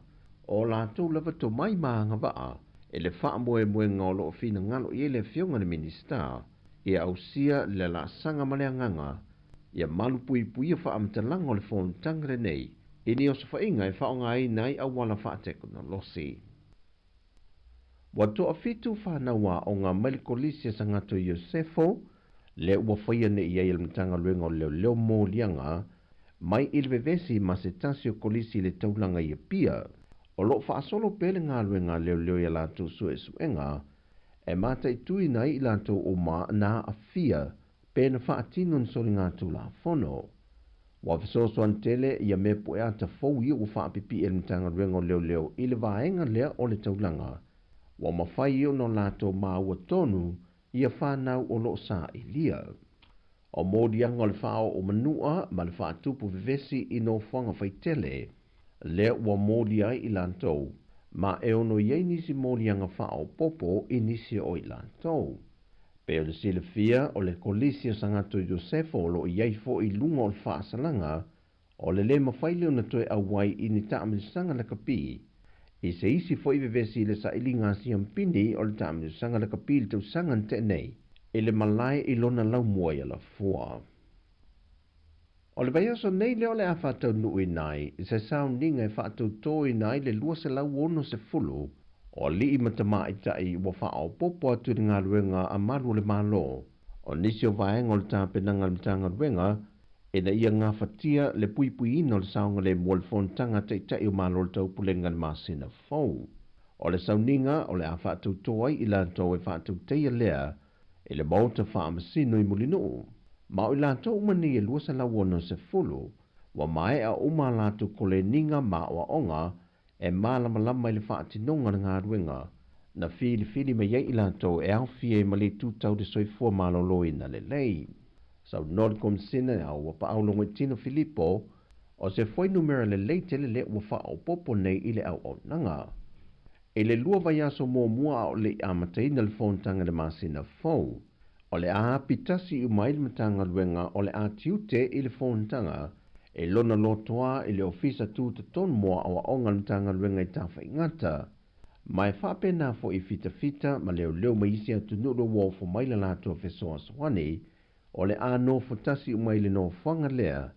o la tau lava to mai maanga waa e le wha moe ngā lo o whina ngalo i le whionga le minister e au sia le la sanga malea nganga ia malu pui a wha amtalango le whontanga le nei ini o se whainga e whaonga ai nei a wala whaateko na losi. Watoa fitu whanaua o ngā melikolisia sa ngato Iosefo, le ua whaia ne i eil mtanga luenga o leo mō lianga, mai ilvevesi ma se tasio kolisi le taulanga i pia, o lo whaasolo pele ngā luenga leo i alato suenga, e mata i tui nei i lato o ma na a fia, pēna whaatinun sori ngā tula fono. Wa fisoso antele ia me po ata fou i o whaapipi e mtanga luenga o leo i le vaenga lea o le taulanga. Wa mawhai o no lato maua tonu ia whanau o lo sa i lia. O mōdianga o le whao o manua ma le whaatupu vivesi i no whanga whaitele, lea ua mōdia i lantou, ma e ono iei nisi mōdianga whao popo i nisi o i lantou. Peo le silafia o le kolisi o sangato Iosefo o lo iei fo i lunga o le whaasalanga, o le mawhaile o na toe awai i ni taamilisanga na kapi, I se isi fo i vevesi le sa ili ngasi ampini o le tamu sanga le kapili tau sangan te nei, e le malai I lona lau mua I la fua. O le vai aso nei leo le a whātau nui nai, I se soundinga e whātau toi nai le lua se lau ono se fulu, o li I matama I tai wa whao popo atu ni ngā ruenga a maru le malo, o nisi o vaenga o le tāpenanga le tanga ruenga, e na ia ngā whatia le pui ino le saunga le mua le fontanga tai tai o malo le tau pulenga le masina fau. O le sauninga o le a whātau toi I la tau e whātau teia lea, e le mauta wha masino I mulinu. Ma o la tau umani e lua sa la wono se fulu, wa mai a uma la tu kole ninga ma wa onga, e malama lama I le whaatinonga na ngā ruenga, na fili me yei la tau e au fie mali tūtau de soifua malolo ina le lei. Sau nod kom sina au wa pa au longo tino Filipo, o se foi numera le lei tele le wa wha au popo nei I le au nanga. E le lua vai aso mua o le amateina le fontanga le masina fau, o le a pitasi I mai le matanga luenga o le a tiute I le fontanga, e lona lotoa I le ofisa tu te ton moa o a onga le matanga luenga I tawha ingata, mai whapena fo I fita ma leo maisi atu nuro wau fo mai la lato fesoa swane, o le a no fotasi I mai le no whanga lea,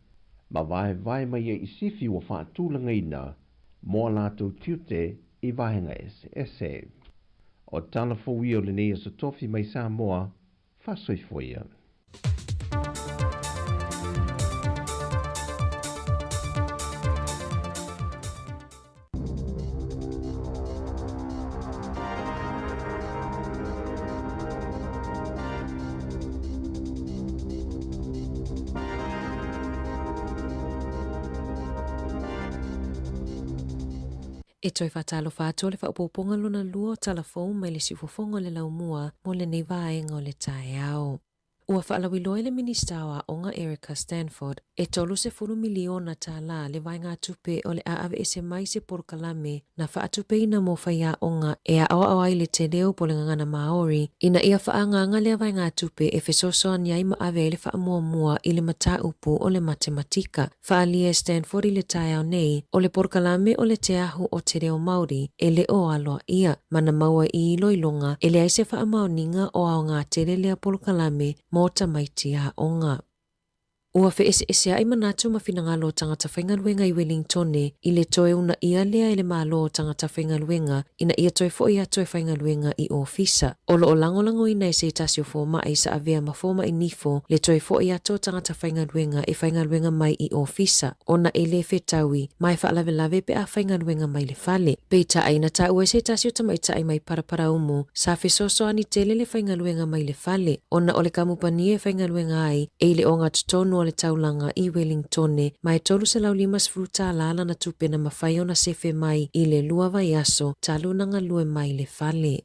ma vai mai I sifi wa whaatulanga ina, moa lato tiute I vahenga ese. O tala fo wio le nei so tofi mai Sāmoa, whasoifoia. E toi whatalo whātua le whaopoponga luna lua o talafou mai le sifofonga le laumua mo le nei vaenga o le tae au. Ua whaalawiloa le minista wa onga Erica Stanford e tolu se furu miliona tā la le vaenga tupe o le aave ese mai se porkalame na whaatupe ina mo whaia onga e a awa awai le te leo po le ngangana Maori ina ia whaanganga le vaenga tupe e fesosoa niai ma ave le whaamua I le mata upu o le matematika. Whaalia Stanford I le tae au nei o le porkalame o le te ahu o te reo Maori e le o aloa ia mana maua I loilonga e le aise whaamauninga o au ngā tere lea porkalame mota maiti a onga. Ua fe ese ai manatu mawhinangalo tangata whaingaluenga I Wellington I le toe una ia lea le malo tangata whaingaluenga ina ia toe fo ia toe whaingaluenga I ofisa. Olo o langolango ina se tasio fo mai sa avea mafoma I nifo le toe fo ia to tangata whaingaluenga e whaingaluenga mai I ofisa. Ona e le whetaui mai whaalave pe a whaingaluenga mai le fale. Peita aina ta ua se tasio tamaita ai mai parapara umu sa fesoso ani tele le whaingaluenga mai le fale. Ona ole kamupani e whaingaluenga ai e le onga tutono le taulanga I Wellington mai tolu se lau limas fruta lala na tupena mawhai ona sefe mai I le lua vai aso talunanga lue mai le fale.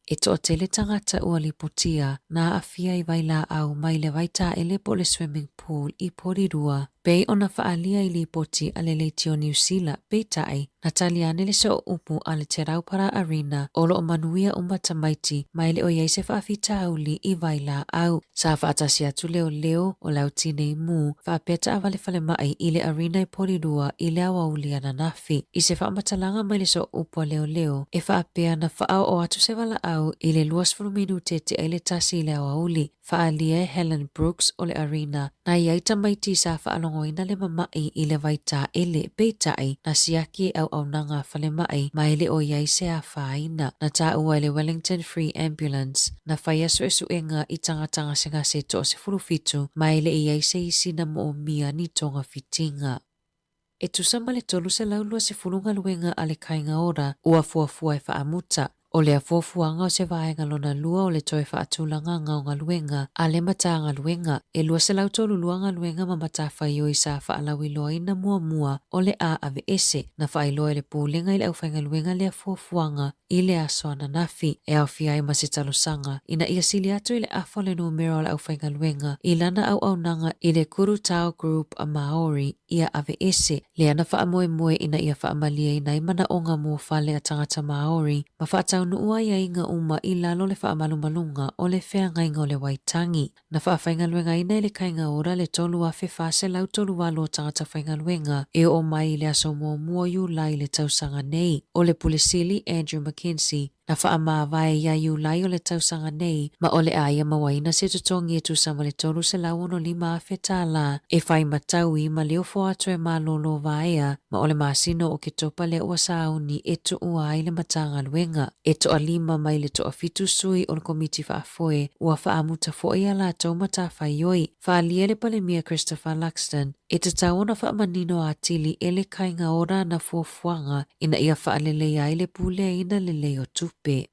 E toa tele tangata ua li potia na afia I vaila au mai le vaita ele po le swimming pool I Porirua. Pei ona whaalia I li poti a le leitio New Zealand peitai na taliane le so upu a le te raupara arena olo o manuia umatamaiti mai le o iaise whaafita auli I vaila au. Sa whaatasi atu leo o lau tine mu whaapeta awale fale mai I le arena I Porirua I le awauli ana nafi. I se whaamatalanga mai le so upu a leo e whaapea na whaau o atu se wala au I le luas furuminu te ele tasi I le awauli. Whaalia Helen Brooks o le arena na iaita maiti sa whaalongoina le mamai I le vaita ele peitai na siaki au nanga whale mai le o iaise a whaina na ta ua le Wellington Free Ambulance na whaia suenga I tangatanga senga se to se furufitu mai le iaise I sina mo o mia ni tonga fitinga. E tusama le tolu se laulua se fulunga luenga ale kainga ora ua fuafua e whaamuta. O le afuafuanga o se vaenga lona lua o le toe whaatulanga ngaunga luenga a le matanga luenga. E lua se lautolu luanga luenga ma matawhai I sa whaalawiloa ina mua o le a ave ese na whailoa le pūlenga I le aufenga luenga le afuafuanga I le aso na nafi e au fiai ma se talusanga ina ia sili atu I le afo le numero o le aufenga luenga I lana au nanga I le Kurutao Group a Maori ia ave ese le ana whaamoe ina ia whaamalia ina I mana onga mua whale a tangata Maori ma whaatau taunu ua ia inga uma I lalo le whaamalumalunga o le whea ngainga o le waitangi. Na whaawhaingaluenga ina le kainga ora le tolu a whewhase lau tolu walo tangata whaingaluenga e o mai le aso mua yu lai le tausanga nei. O le pulisili Andrew McKenzie na whaamawai ia yu lai o le tausanga nei ma o le aia mawaina se tutongi e tusama le tolu se lau ono 5 a whetala e whai mataui ma leo fo atu e malolo vaea ma o le masino o ke topa le ua sauni e tu ua ai le matanga luenga. E to a 5 mai le to a fitu sui o le komiti whaafoe ua whaamuta fo ia la tau mata whaioi. Whaalia le palemia Christopher Luxton e te tau na whaamanino a tili e le kainga ora na fuafuanga ina ia whaalele ai le pule ina le leo tupe.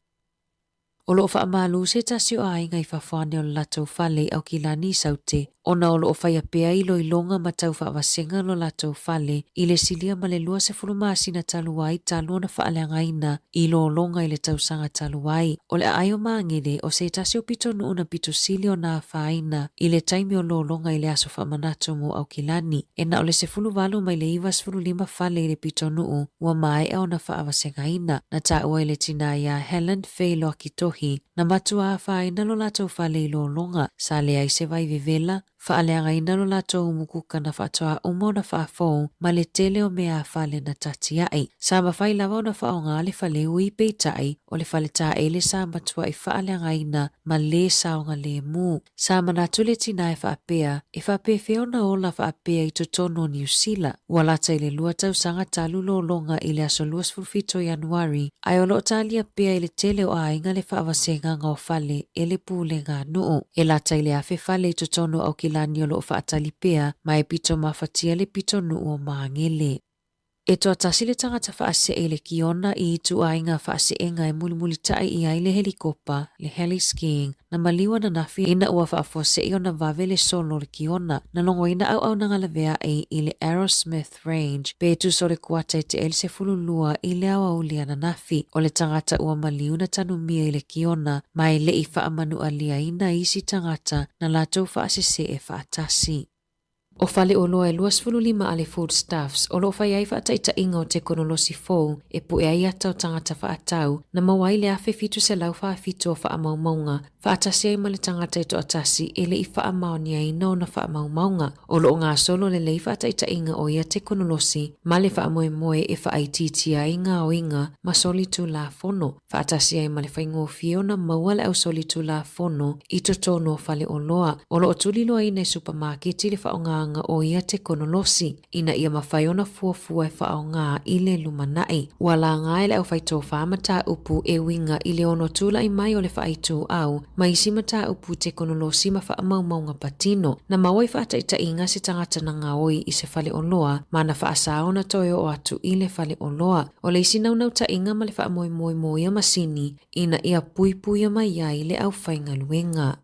O loo whaamalu se tasi o ai ngai whawhane o latou whale au ki lani saute, ona o loo whaia pea I loilonga ma tau whaawasenga lo latou whale I le silia ma le 2 sina taluai talua na whaaleangaina I lo longa I le tausanga taluai. O le aio maangere o se tasi o pito nuu na pito sili o na whaina I le taimi o lo longa I le aso whaamanato mo au ki lani. E na o le 10 mai le 25 whale I le pito nuu ua mai au na whaawasengaina na ta ua I le tina ia Helen Faye Loakitohi na matua whaina lo latou whale I lo longa sa le ai se vai vevela whaaleanga ina lo latou umukuka na whaatoa umo na whaafou ma le tele o mea whale na tati ai. Sa mawhai lawa na whaonga le whale ui peitai o le whale ta ele sa matua I whaaleanga ina ma le saonga le mu. Sa manatu le tina e whaapea feo na ola whaapea I totono New Zealand. Ua lata I le 2 tausanga talu lo longa I le aso 25 Januari ai o lo talia pea I le tele o ainga le whaawasenga ngā o whale e le pule ngā nuu. E lata I le awhi whale I totono au ki lani o loo whaatalipea mai pito mawhatia le pito nuu o maangele. E toa tasi le tangata whaase e le kiona I itu ainga whaase e ngai mulimuli tai I ai le helikopa, le heli skiing, na maliwa na nafi ina ua whaafose I ona vave le solo le kiona, na longo ina au nangalavea I le Aerosmith Range, pe tu so le kuata te el se fululua I le awa ulia na nafi, o le tangata ua maliu na tanumia I le kiona, mai le I whaamanu alia ina isi tangata na latou whaase se e whaatasi. O whale o loa e 25 ale foodstuffs o loo whai ai whaataita inga o te konolosi fōu e pu e ai atau tangata whaatau na mawai le awhi fitu se lau whaafitu o whaamaumaunga whaatasi ai male tangata ito atasi e le I whaamaonia ina o na whaamaumaunga o loo ngā solo le lei whaataita inga o ia te konolosi ma le whaamoemoe e whaaititi ai ngā o inga ma soli tu la fono whaatasi ai male whaingofio na maua le au soli tu la fono I totono whale o loa o loo tuliloa ina I supermarketi le whaonga o ia te konolosi ina ia mawhaiona fuafua e whao ngā I le lumanai. Wala ngā ele au whaito whaamata upu e winga I le ono tula I mai o le whaitu au ma isi mata upu te konolosi ma whaamaumaunga patino na mawai whaataita inga se tangata na ngā oi I se whale o loa ma na whaasao na toyo o atu I le whale o loa. O le isi naunau ta inga ma le whaamoemoe masini ina ia puipuia mai ai le au whaingaluenga.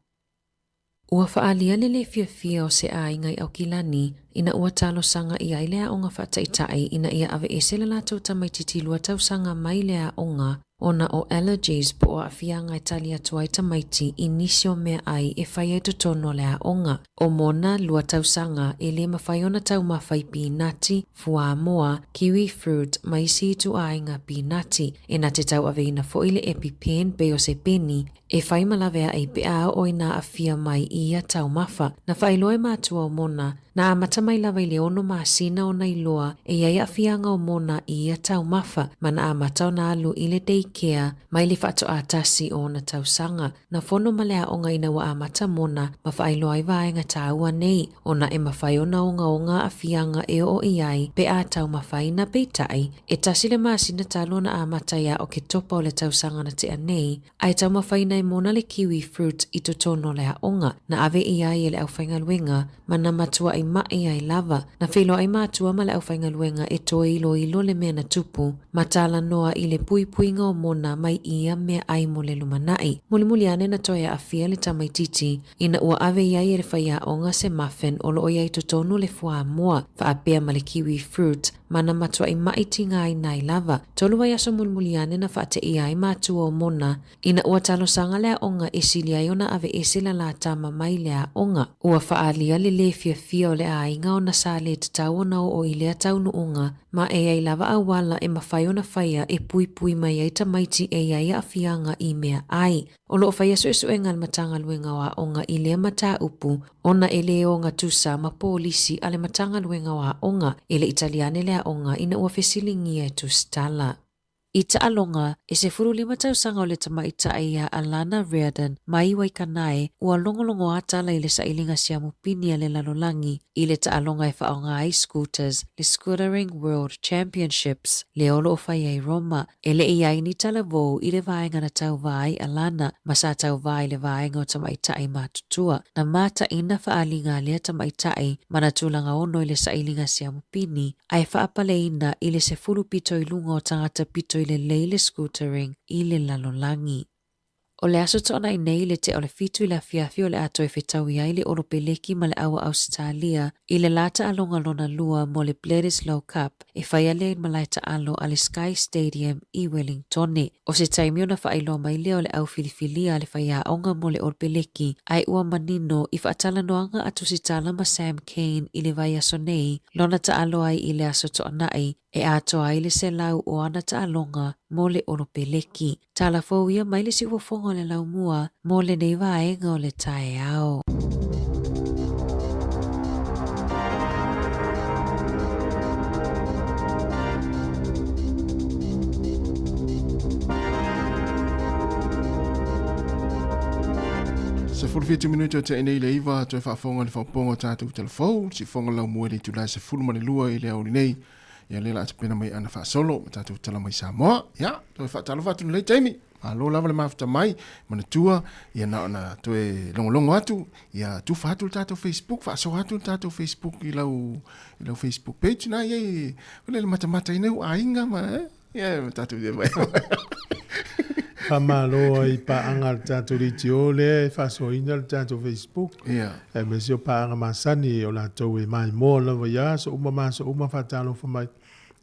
Ua whaalia le fia o se a ingai au kilani ina ua talo sanga I ai lea onga whaataitai ina ia ave e sela latou tamaititi lua tau sanga mai lea onga ona o allergies po o awhia ngai tali atu ai tamaiti I nisio mea ai e whai e tutono lea onga. O mona lua tau sanga e le mawhaiona tau mawhai pinati, fuamoa, kiwi fruit, maisi tu ainga pinati. E na te tau ave ina fo ile EpiPen pe o se peni e whai malavea ei pe a o ina awhia mai ia tau mafa. Na whai loe mātua o mona na amata mai lava I le ono maasina o nei loa e iai awhianga o mona ia tau mafa ma na amata o na alu I le daycare mai le whaato atasi o na tausanga. Na fono malea onga ina wa amata mona ma whai loa I vaenga taua nei o na e mawhai o na onga awhianga e o iai pe a tau mawhai na peitai e tasi le maasina talo na amata ia o ke topa o le tausanga na te anei ai tau mawhai na mona le kiwi fruit I totono lea onga na ave iai e le au whaingaluenga ma na matua I mai ai lava na whilo ai matua ma le au whaingaluenga e toi ilo le mea na tupu ma tala noa I le puipuinga o mona mai ia mea ai mo le lumanai. Mulimuli ane na toia a fia le tamaititi ina ua ave iai e le whaia onga se muffin o lo iai totonu le fuamoa whaapea ma le kiwi fruit mana matua i maitinga i nai lava. Tolu ai aso mulmuliane na whaate i ai matua o mona, ina ua talo sanga lea onga e silia iona ave e sila la tama mai lea onga. Ua whaalia le le fia o le a inga o na sa le tatau na o ilea taunu onga, ma e ai lava awala e mawhai ona whaia e pui mai ai tamaiti e ai a fianga i mea ai. O loo whaia su e ngal matanga luenga wa onga i lea mata upu, ona ele onga tusa ma polisi ale matanga luenga wa onga ele italiane lea onga ina ua fesilingi e tustala. I taalonga, e se 15 tausanga o le tamaita ia Alana Reardon, mai wai kanae, ua longolongo atala i le sailinga siamu pinia le lalolangi, i le taalonga e whaonga ai scooters, le Scootering World Championships, le olo o whai ai Roma, e le ia ni tala vou i le vaenga na tau vai Alana, ma sa tau vai le vaenga o tamaita ai matutua, na mata ina whaalinga lea tamaita ai, mana tulanga ono i le sailinga siamu pini, ai whaapale ina i le se pito i lunga o tangata pito i le leile scootering i le lalolangi. O le aso tona i nei le te o le fitu i la fiafi o le ato e whetau i ai le oro peleki ma le awa Australia i le lata alonga lona lua mo le Bledisloe Cup e whaia le malaita alo a le Sky Stadium i Wellingtone. O se taimio na whaailoa mai leo le au filifilia le whaia onga mo le oro peleki ai ua manino i whaatala noanga atu si tala ma Sam Kane i le vai aso nei lona ta alo ai i le aso tona ai e ato ai le se lau o ana ta alonga mo le oro peleki. Tala fauia mai le si uafonga le lau mua mo le nei vaenga o le tae ao. Se 45 minuto te nei le iwa to fa fonga le fonga tatu telefon si fonga lau mua le tula se fulma le lua i le au nei ya le la pena mai ana fa solo tatu tala mai Sāmoa ya to fa talo fa tu le taimi alo lava le mafta mai mana tua ya na to e longo atu ya tu fa tu tatu Facebook fa so atu tatu Facebook i lau Facebook page na ye le mata ina ainga ma ya tatu de mai Famalo i pa angal tato ritio le fa so ina tato Facebook. E me sio pa anga masani o la to e mai mo la ya so uma fatalo fa mai.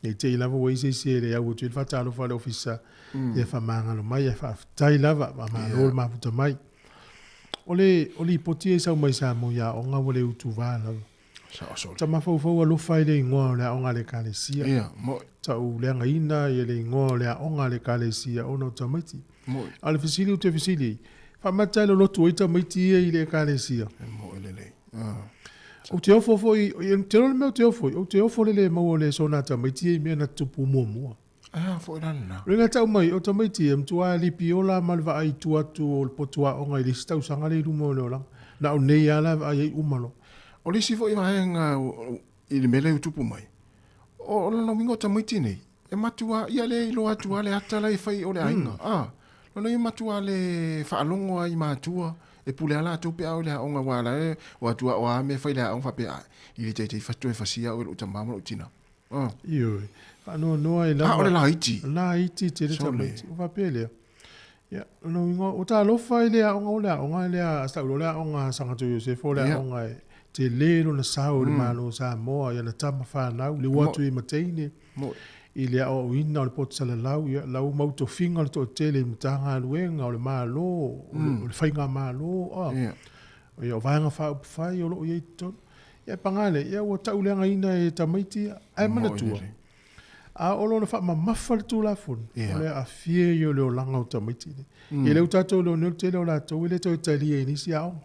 E te lava we se le au tu fatalo fa le ofisa. E fa manga no mai e fa tai lava ma lo ma puta mai. Oli poti sa mai sa mo ya onga wole utu va la. Tama fo lo fai le ngo le onga le kalesia. Ta u le nga ina ye le ngo le onga le kalesia ono tamati. Ale fisili u te fisili. Fa mata lo tu ita miti i le kalesia. O te ofo i te lo me o te ofo le mo le sona tamati me na tupu mo. Fo rana. Ringa tau mai o tamati em tua li piola malva ai tua tu o potua onga i le stau sanga le rumo le ola. Na o nei ala ai umalo. O le sifo i mahenga i le mele utupu mai. O lo mingo tamaiti nei. E matua ia le ilo atua le atala i fai o le ainga. Lo i matua le whaalongo ai matua. E pule ala atu pe au le onga wala e o atua o ame fai le aong fape ai. I le teitei fatu e fasia o le utamama o tina. Iyo. No ai la. O le la iti. La iti te le tamaiti. O fape lea. Ya, lo mingo o ta lo fai le onga le asta lo le onga sangatu Yosefo le onga te lero na sao le malo Sāmoa ia na tama whanau le watu i mateine i le o ina o le potsala lau ia lau mauto finga le to tele i mtanga aluenga o le malo o le whainga malo ia o vanga whau whai o lo i eiton ia pangale ia o tau leanga ina e tamaiti ai manatua a olo le wha mafa le tū la fun o le a fie i o le o langa o tamaiti i le utato le o nil tele o la tau i le tau talia i nisi ao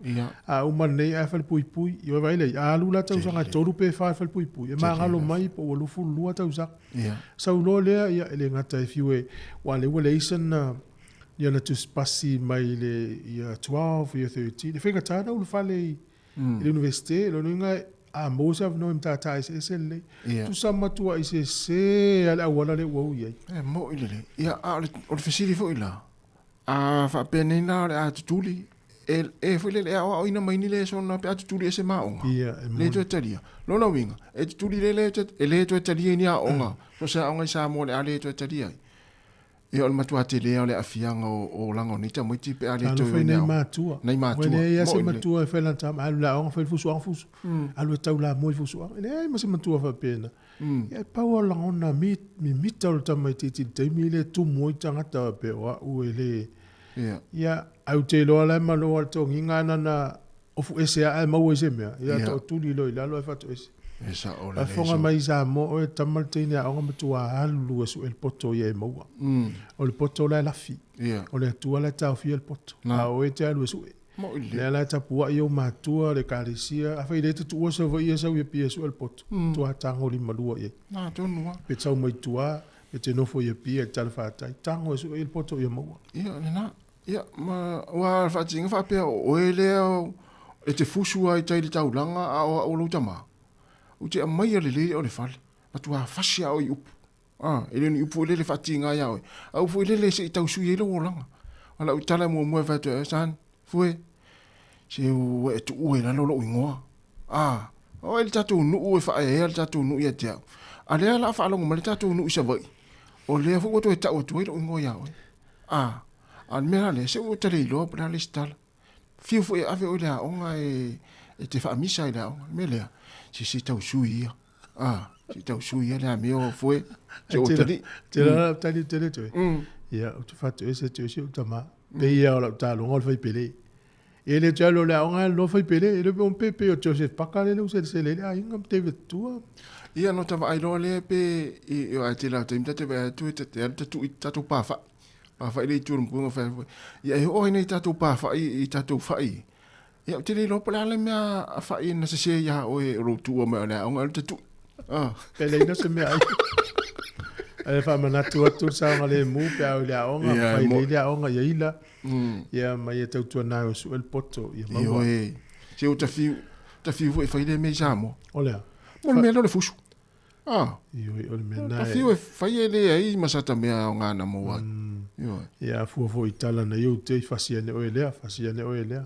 a umana nei a whal pui pui i o waile a alu la tau sanga toru pe whal pui pui e maa ngalo mai po o lufu lua tau sa sau lo lea ia ele ngata e fiwe wa le wale isan na ia na tuspasi mai le ia 12 ia 13 e whenga tāna ulu whale i le universite lo nunga a mosa no imta ta ese le tu sama tua ese ala wala le wo ye mo ile ia o le fasili fo ila a fa penina le a tutuli e fo le o ina mai ni le so na pe tutuli ese ma onga le to talia lo na winga e tutuli le to talia ni a onga so sa onga sa mo le ale to talia E o le matua te lea o le afianga o lango ni ta moiti pe ale to nei matua. Nei matua. Wene ia se matua e whela tam, alu la onga whel fusu ang fusu. Alu e tau la moi fusu ang. Nei, ma se matua wha pena. Ia pau o lango na mi mita o le tamai te teimi le tu moi tangata pe o ue le. Ia, au te loa lai ma loa to nginga na ofu ese a mau ese mea. Ia to tuli loi la loa e fatu ese. Esa o le. A fonga mai Sāmoa o tamal teine a onga matua alu su el poto ia e maua. O le poto la lafi. O le atua la tau fia el poto. A o e te alu su e. Le la tapua i o matua le karisia. A fai le te tua sa vai sa ui pia su el poto. Tua tango li malua ia. Na tonua. Pe tau mai tua e te nofo ia pia e talfatai. Tango su el poto ia maua. Ia, nena. Ia, ma wa fatinga fa pia o e leo e te fusua i tai le taulanga a o lo tama. O te mai le le o le fale. Matua fasia o i upu. Ele ni upu le fatinga ia o. Au fu le se tau su ye lo langa. Ala u tala mo mo fa te san. Fue. Se o e tu e la lo ingoa. O el tatu nu e fa e el tatu nu ia te. Ale ala fa lo mo le tatu nu isa vai. O le fu to e ta o tu lo ingoa ia o. An mera le se o tele lo pra le stal. Fiu fu e ave o le onga e te fa misa ile onga. Melea. Si tau sui ia. Si tau sui ia le meo foi. Se o tali. Te la tali tele tu. Ia, o te fatu ese te o tama. Pe ia o la talo ngol fai pele. E le talo le onga lo fai pele. E le bon pepe o Joseph Pakale le se le a ingam te vetua. Ia no tava ai lo le pe e o te la te mta te tu te tu tatu pa fa. Pa fa le tu mo fa. Ia e o nei tatu pa fa i tatu fa i. Ia te le lo pala le mea a fai na se ia o e rotu o mea lea onga te tu. Pele ina se mea ai. E wha manatu atu saonga le mu pe au lea onga. Whai le lea onga ia ila. Ia mai e tautua nai o su el poto. Ia e. Se o ta fiu e whai le mei Sāmoa. O lea. O le mea lo le fusu. Ia o le mea nai. Ta fiu e whai e le ai masata mea o ngana mo ai. Ia fuafo i tala na iu te fasia ne oe lea. Fasia ne oe lea.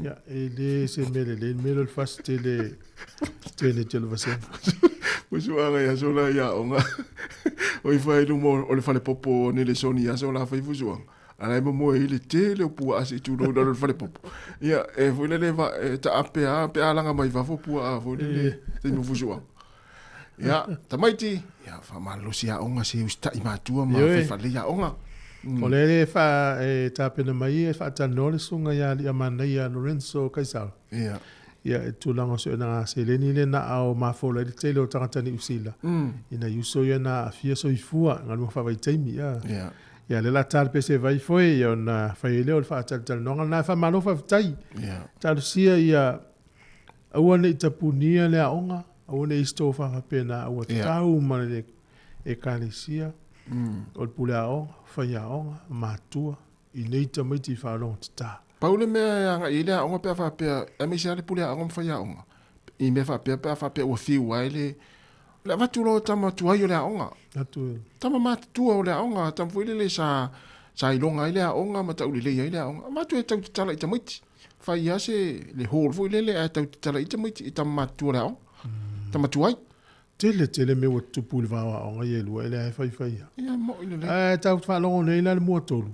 Ja, ele se mele fast tele vasen. Musu anga ya sola ya onga. Oi fai no mo o le fale popo ne le soni ya sola fai fusu. Ala mo ile tele pu asi tu no le fale popo. Ya e fu le va ta ape langa mai va fu pu a fu le te no fusu. Ya, tamaiti. Ya fa malo sia onga se usta i matua ma fa le ya onga. O le fa tapena mai e fa tanole sunga ya li amana ya Lorenzo Kaisal. Ia. Ia e tulanga so na seleni le na au mafola le tele o tangata ni usila. Ina yuso ya na afia so ifua ngalu fa vai taimi ya. Ia. Ia le la tal pese vai foi ya na fa ile o fa tal no na fa malo fa tai. Ia. Tal sia ia awana itapunia le aonga awana istofa fa pena au tau mane e kalisia. O le pule aonga, whai aonga, mātua, i nei tamaiti whāronga te tā. Paule mea anga i lea onga pia whapea, e me se ale pule aonga whai aonga. I me whapea ua whiu ai le watulo tama tuai o lea onga. Tama mātua o lea onga, tama fuile le sa ilonga i lea onga, ma tau lelei i lea onga. Mātua e tau te tala i tamaiti. Whai ase le hōl fuile le e tau te tala i tamaiti, i tama mātua lea onga. Tama tuai. Tele me o tupu le vawa onga ye lua ele ai fai. Ia mo ile le. Tau whalongo nei la le mua tolu.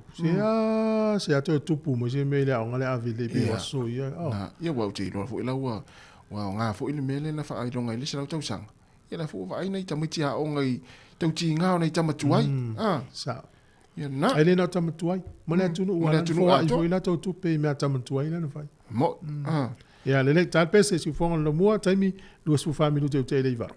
Se ato tupu mo se me le onga le avile pe waso ia. Ia wau te ilo fo ila wa ngā fo ile mele na wha ailonga ile se lau tau sanga. Ia la fo wa aina i tamiti a onga i tau ti ngao nei tamatuai. Sa. Ia na. Ele na tamatuai. Mane atunu ua fo ai fo ila tau tupe me tamatuai la na fai. Mo. Ia le tal pese si fonga lo mua taimi lua su familu te utele iwa.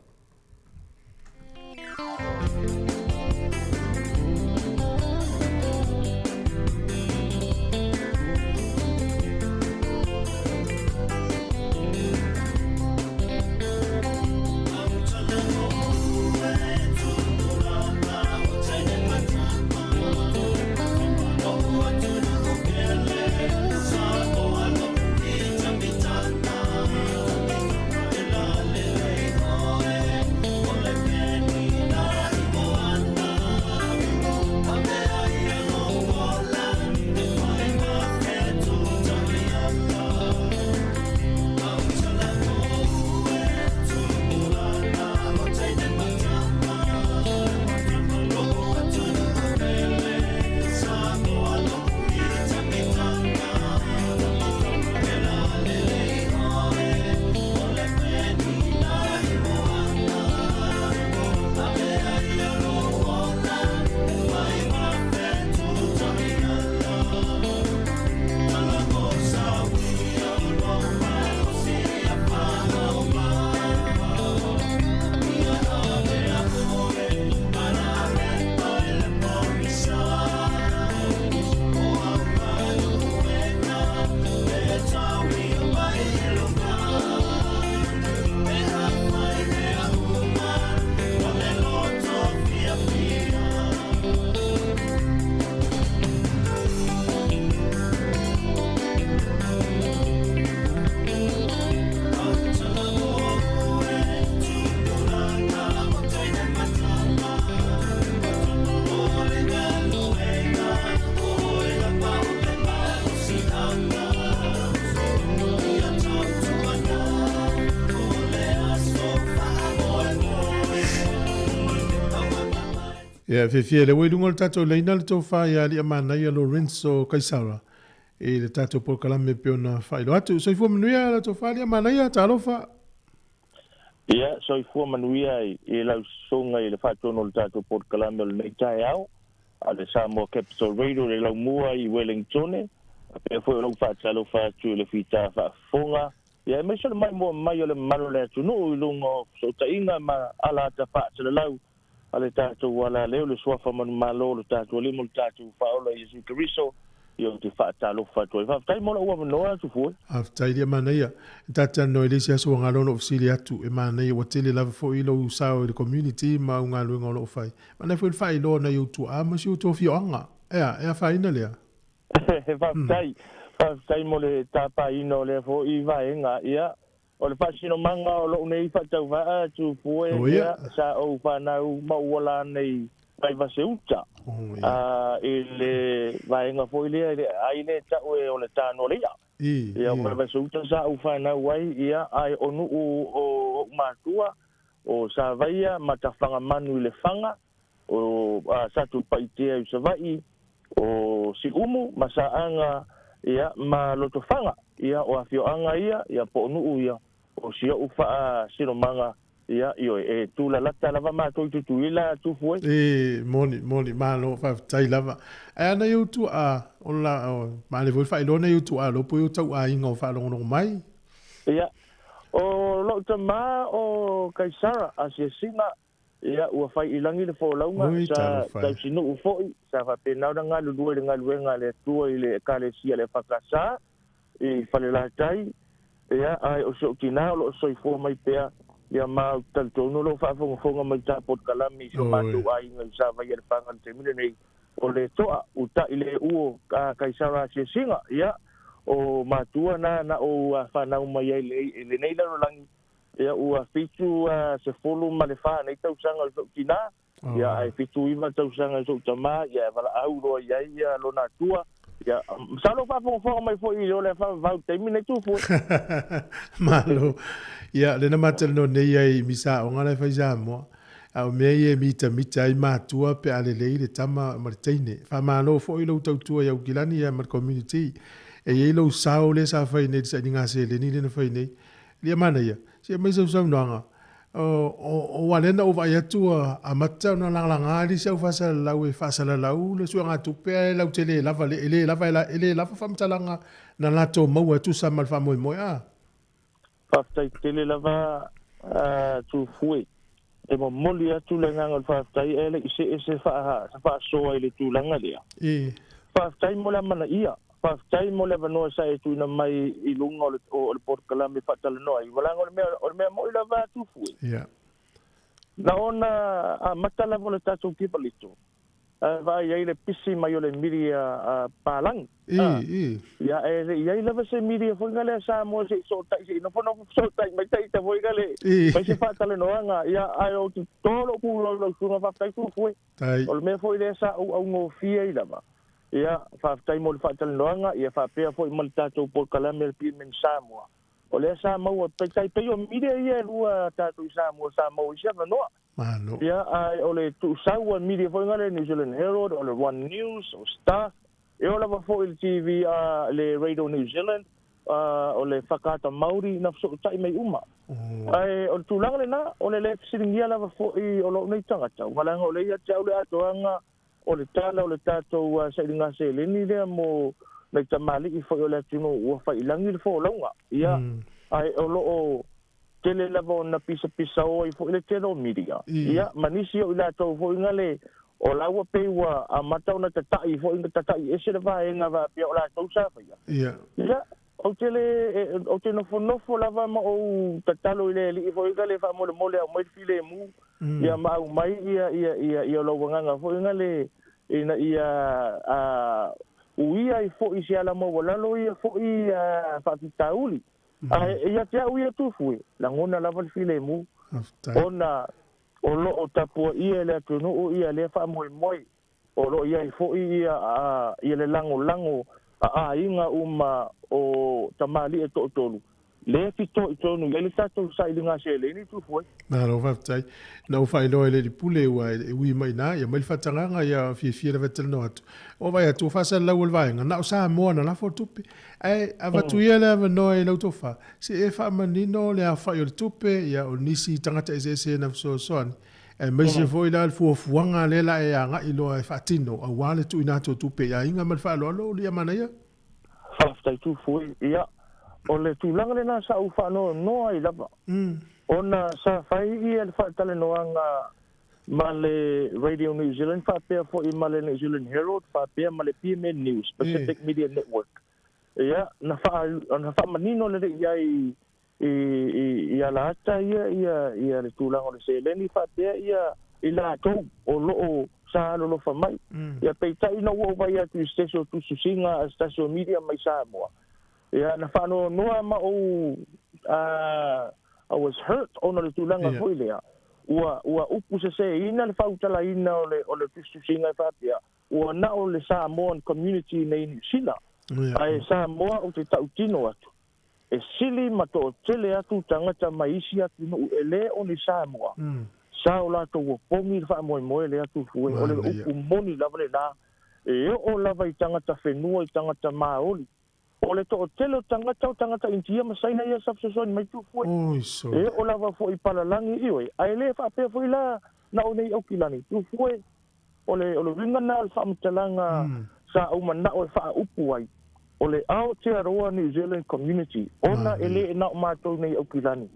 Ia fefia le wai lunga le tatou leina le tau wha ia li amana ia Lorenzo Kaisara. E le tatou por kalame pe ona whailo atu. So i fua manuia le tau wha li amana ia ta alofa. Ia, so i fua manuia i lau songa i le whatono le tatou por kalame le nei tae au. A le Sāmoa Capital Radio le lau mua i Wellington. A pe fua lau whatalo whatu le whita whafonga. Ia, me sole mai mua mai o le maro le atu no i lungo so ta inga ma ala ta whatalo lau. Ale tātou wala leo le swafa manu malo le tātou limo le tātou whaola i Yesu Keriso i o te whaatalo whatua. Whaftai mola ua manoa atu fua. Whaftai lia mana ia. Tata no ele si aso ngalono ofisili atu e mana ia watele lava fo ilo usao i le community ma unga luenga o lo whai. Mana fo il whai lo na iutu a ma si utu o fio anga. Ea whaina lea. Whaftai mo le tāpa ino le fo i vaenga ia. O le whasino manga o lo nei whatau vaa tu fue ia sa o whanau mauala nei mai vase uta. I le vaenga fo ilea aile tau e o le tāno lea. Ia o vase uta sa o whanau wai ia ai onu o mātua o sa vaia matawhanga manu i le whanga o satu paitea i sa vai o si umu masaanga ia ma loto whanga ia o awhioanga ia po onu ia. O sia ufa sino manga ia io e tu la lava ma to tu ila tu foi moni malo fa tai lava ana eu tu a ola ma le voi fa ilona eu tu a lo po eu tau a inga fa lo mai ia o lo tama o Kaisara a se singa ia ua fa ilangi le fo launga sa tau sinu foi sa fa pena nga lu due nga luenga le tu ile kale sia le fakasa e fa le la tai ia ai o so kina lo so i fo mai pea ia ma tanto no lo fa fonga mai ta pot kalami so ma tu ai ngai sa vai le pangan te mine nei o le toa uta ile uo Kaisara se singa ia o matua na o fa na mai le nei la langi ia o fitu se folo ma le fa nei tau sanga so kina ia ai fitu iva tau sanga so tama ia vala au ro ia lo na tua ya salo fa fo mai fo i le fa va termine tu fo malo ya le na matel no nei ai misa o ngala fa ja mo au me ye mita ai matua pe ale le tama martine fa malo fo i lo tau ya gilani ya mar community e ye lo sao le sa fa nei sa ninga se le ni le fa nei le mana ya se mai so so nanga o walena o vai atua a mata na langa ali se fa sa la we fa sa la u le suanga tu pe la tele la va le la fa famta langa na la to mo tu sa mal fa mo a fa tele la va tu fui e mo moli atu le nganga fa tai ele se fa so ele tu langa dia fa tai mo la mana ia fa tai mo le vano sa tu na mai i lunga o le port kalami fa tala no i wala ngol me mo la va tu fui na ona a matala mo le tatu ki palito va ia le pisi mai o le miria palang ia ia le va se miria fo ngale sa mo se so tai no fo no so tai mai tai ta foi gale mai se fa tala no anga ia ai o tolo ku lo su fa tai tu fui o me foi le sa o ngo fia i lava ia fa tai mo fa tal noanga ia fa pe foi mal tato por calamel pi men Sāmoa o le Sāmoa pe tai pe yo mire ia lua tato Sāmoa ia no mano ia ai o le tu saua mire foi ngale New Zealand Herald o le One News o Star e o la foi il TV le Radio New Zealand o le fakata Maori na so tai mai uma ai o tu lang le na o le siringia la foi o lo nei tanga tau wala ngo le ia tau le atoanga o le tala o le tātou sa ilinga se leni lea mo le tamali i fo o le tino ua fa ilangi le fo launga ia ai o lo o tele lava o na pisa o i fo le telo media ia manisi o ila tau fo ingale o laua pewa a matau na tatai fo inga tatai ese le vaenga va pia o la tau sa fa ia o tele nofo lava ma o tatalo ile li fo ingale fa mo le mole o mai file mu ia ma au mai ia lo wanga fo ingale ina ia uia i fo isi ala mo wala lo ia fo i fa tauli ia tia uia tu fui la ngona lava file mu ona o lo o tapu ia le tunu ia le fa moi o lo ia i fo ia le lango a inga uma o tamali e tolu le fito tonu le tatou sai linga se le ni tu foi na lo fa tai na fa no le di pule wa wi mai na ya mai fatanga ya fi le vetel no atu o vai tu fa sa la ul vai na sa mo na la fotupe ai ava tu ia le no e lo to fa se e fa manino le fa yo tupe ya o nisi tangata ese na so son e mai se foi la fu fuanga le la e anga i lo e fatino a wale tu ina to tupe ya inga mal fa lo le mana ya fa tai tu foi ya o le tūlanga le nā sa u whanau noa I lava. Ona sa whai I le whaatale noanga ma le Radio New Zealand, whapea fo I ma le New Zealand Herald, whapea ma le PMN News, Pacific Media Network. Ia, na whaamanino le rei ia la ata ia le tūlanga o le Seleni, whapea ia I la tau o loo sa lo whamai. Ia peitai na ua vai atu stasio tu susinga stasio media mai Sāmoa. Yeah, na whano noa ma o I was hurt ona le tūlanga foi lea. Ua upu se ina le whautala ina o le tustusinga whapea. Ua na o le Samoan community nei New Zealand. Ai Samoa o te tautino atu. E sili ma to tele atu tangata maisi atu no ele o ni Samoa. Sa o lato ua pongi le wha le atu fue. O le upu moni lava le na. E o lava I tangata whenua I tangata maoli. O le to telo tangata intia masaina ia sapsosoni mai tu foi. E o lava foi palalangi iwe. Ai le fa pe foi la na o nei au kilani. Tu foi o le ringa na fa mtalanga sa o mana o fa upu ai. O le ao te aroa New Zealand community. Ona ele na o matou nei au kilani.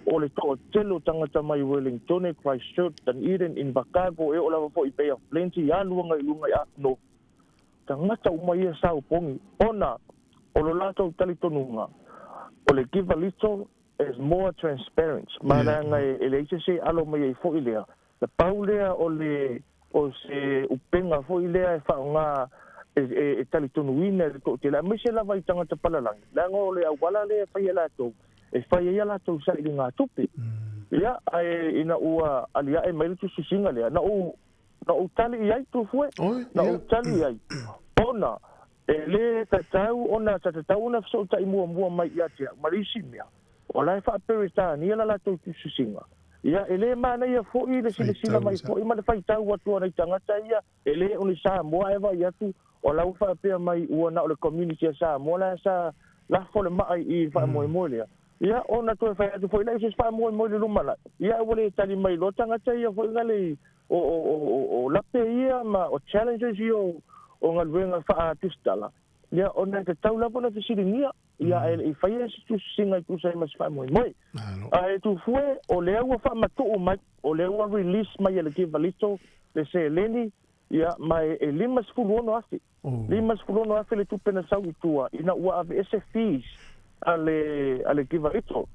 O le to telo tangata mai Wellington, Christchurch, Dunedin, Invercargill. E o lava foi pe of plenty ya luanga I lunga ya no. Tangata o mai sa o pongi. Ona o lo lato tali tonunga. O le give a little is more transparent. Maranga ele se alo mai fo ilea. Le paulea o se upenga fo ilea fa nga e tali tonuina le to te la me se la vai tangata palalang. La ngo le awala le fa ia lato. E fa ia lato sa I nga tupe. Ia ai ina ua alia e mai tu susinga le na o tali ai tu foi. Na o tali ai. Ona ele tatau ona tatau na so tai mua mai ia tia marisi mea o lai fa perita ni la to susinga ia ele mana ia fo I le sila mai fo I ma le fai tau watu na tangata ia ele oni Samoa eva ia tu o la fa pe mai ua na o le community Samoa la sa la fo le mai I fa mo le ia ona to fa tu foi la se fa mo le lumala ia wole tali mai lo tangata ia fo ngale o la pe ia ma o challenges io o nga luenga wha tustala. Ia, o nga te taula pona te siringia. Ia, e whaia si tu singa I tu sai mas wha moi. E tu fue, o lea ua wha matu mai, o lea ua release mai ele ki valito, le se eleni, ia, mai e limas fuluono afi. Limas fuluono afi le tu pena sau I tua. Ina ua ave SFTs ale ki valito.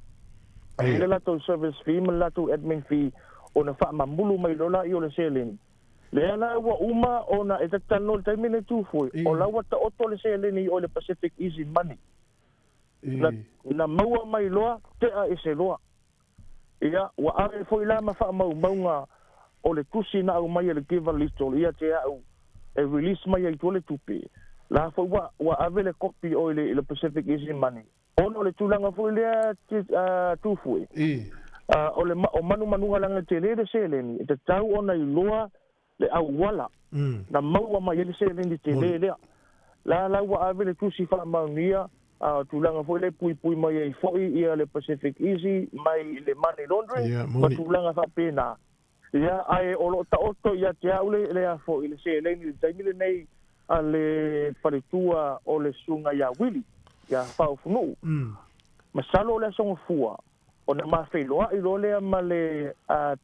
Ele lato service fee, ma lato admin fee, o na wha mamulu mai lola I o le se eleni. Lea la ua uma ona e tatano le taimine tu foi. O la ua ta oto le se eleni o le Pacific Easy Money. Na maua mai loa, te a e se loa. Ia, ua are foi la ma wha maunga o le tusi na au mai le kiva listo. Ia te au e release mai ai tuole tupe. La foi ua ave le kopi o le Pacific Easy Money. Ono le tulanga foi lea tu foi. O le manu langa te le se eleni. E te tau ona I loa le au wala na maua mai ele se ni te le la ua ave le tusi fa maunia tulanga foi le pui mai ai foi ia le Pacific Easy mai le money laundering ma tulanga fa pena ia ai o lo ta oto ia te au le a foi le se ni te mile nei ale faritua o le sunga ia wili ia fa funu masalo le songo fua ona ma feloa I lo le ma le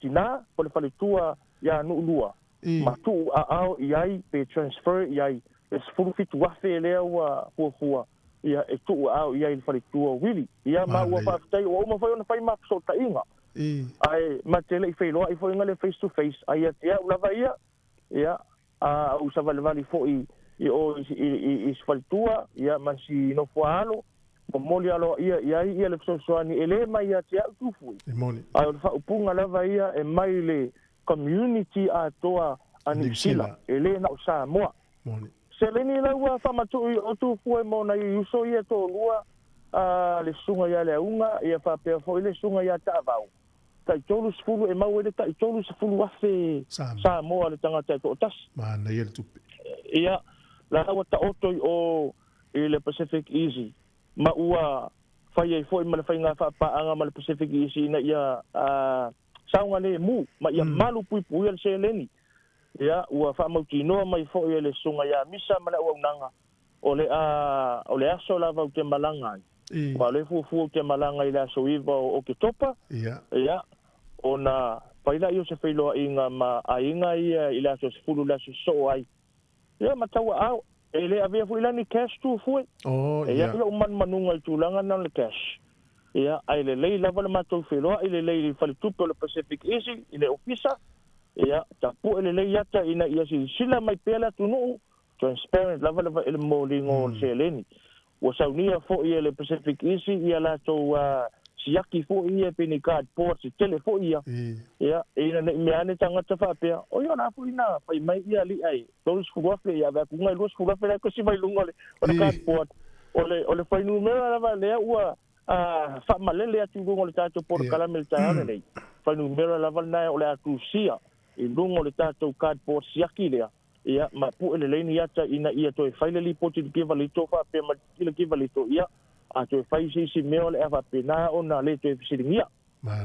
tina o le faritua ia no lua matu ao iai pe transfer iai es full fit wafe lea wa fua ia e tu ao iai faritua wili ia ma wa fatai o ma foi ona fai ma so tainga ai ma tele fe lo I foi ngale face to face ai atia lava ia o savalvali foi I o is faritua ia ma si no fualo moli alo ia le so ani ele mai atia tu fui ai fa upunga lava ia e mai le community atoa anisila ele na Samoa. Se leni la ua whamatu I o tu fue mo na I uso ia tō lua le sunga ia le unga ia whapea fo le sunga ia tāwau. Tai tolu sefulu e mau ele tai tolu sefulu afe Sāmoa le tangata ko tas. Mana ia le tupe. Ia la awa ta otoi o i le Pacific Easy. Ma ua whai ai fo i mana whai ngā whapaanga ma le Pacific Easy na ia saunga le mu ma ia malu pui pui al se leni. Ia ua whamauti noa mai fo i le sunga ia misa mana ua unanga o le aso lava u te malanga. Wa le fu te malanga i le aso iwa o ke topa. Ia ona paila i o se whailoa inga ma a inga ia i le aso se fulu le aso so ai. Ia matawa au e le avea fu ilani cash tu fue. Ia ia uman manunga i tūlanga na le cash. Ia ai le lei lava le matou whailoa i le lei i whalitupe o le Pacific Easy i le ofisa. Ia tapu ele le yata ina ia sila mai pela tunu transparent lava ele molingo se leni o saunia fo ia le Pacific Easy ia la to siaki fo ia peni card port se telefo ia ina me ane tanga tafa pe o ia na fo ina pai mai ia li ai dos fuafe ia va kunga los fuafe la ko si vai lunga le card port ole fai numero lava le ua fa malele atu ngo le tato por kala milta nei fai numero lava na ole atu sia i lungo le tātou cardboard siaki lea. Ia, ma pu ele leini ata ina ia toi whaile li poti di kiva lito wha pe ma kila kiva lito ia. A toi whai si meo le awa pe nā o nā le toi fisiringia.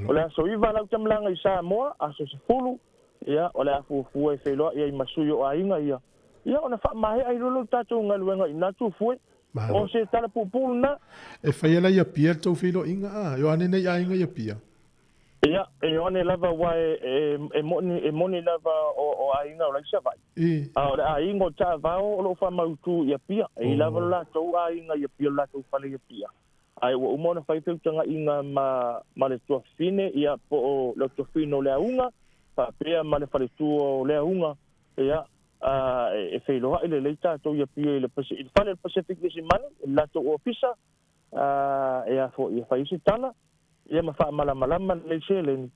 O le aso iwa lau tamlanga i Sāmoa, aso se fulu. Ia, o le afu fua e wheloa ia i masuyo a inga ia. Ia, o na wha mahe ai lolo tātou ngaluenga i nātu fue. O se tala pupulu na. E whaiela ia pia tau whilo inga yo ane nei a inga ia pia. Ia, e one lava wa e moni lava o a inga o laisa vai. A inga o tā vao o lo wha mautu ia pia. E lava la tau a inga ia pia la tau whale ia pia. Ai wa umona whaitau tanga inga ma le tua fine ia po o le tua fine o lea unga. Pa pia ma le whale tua o lea unga. Ia, e whailoha ile leita tau ia pia i le whale Pacific Easy mani. La tau ofisa. Ia fo ia whaisi tala. Ia ma wha malama le se leni.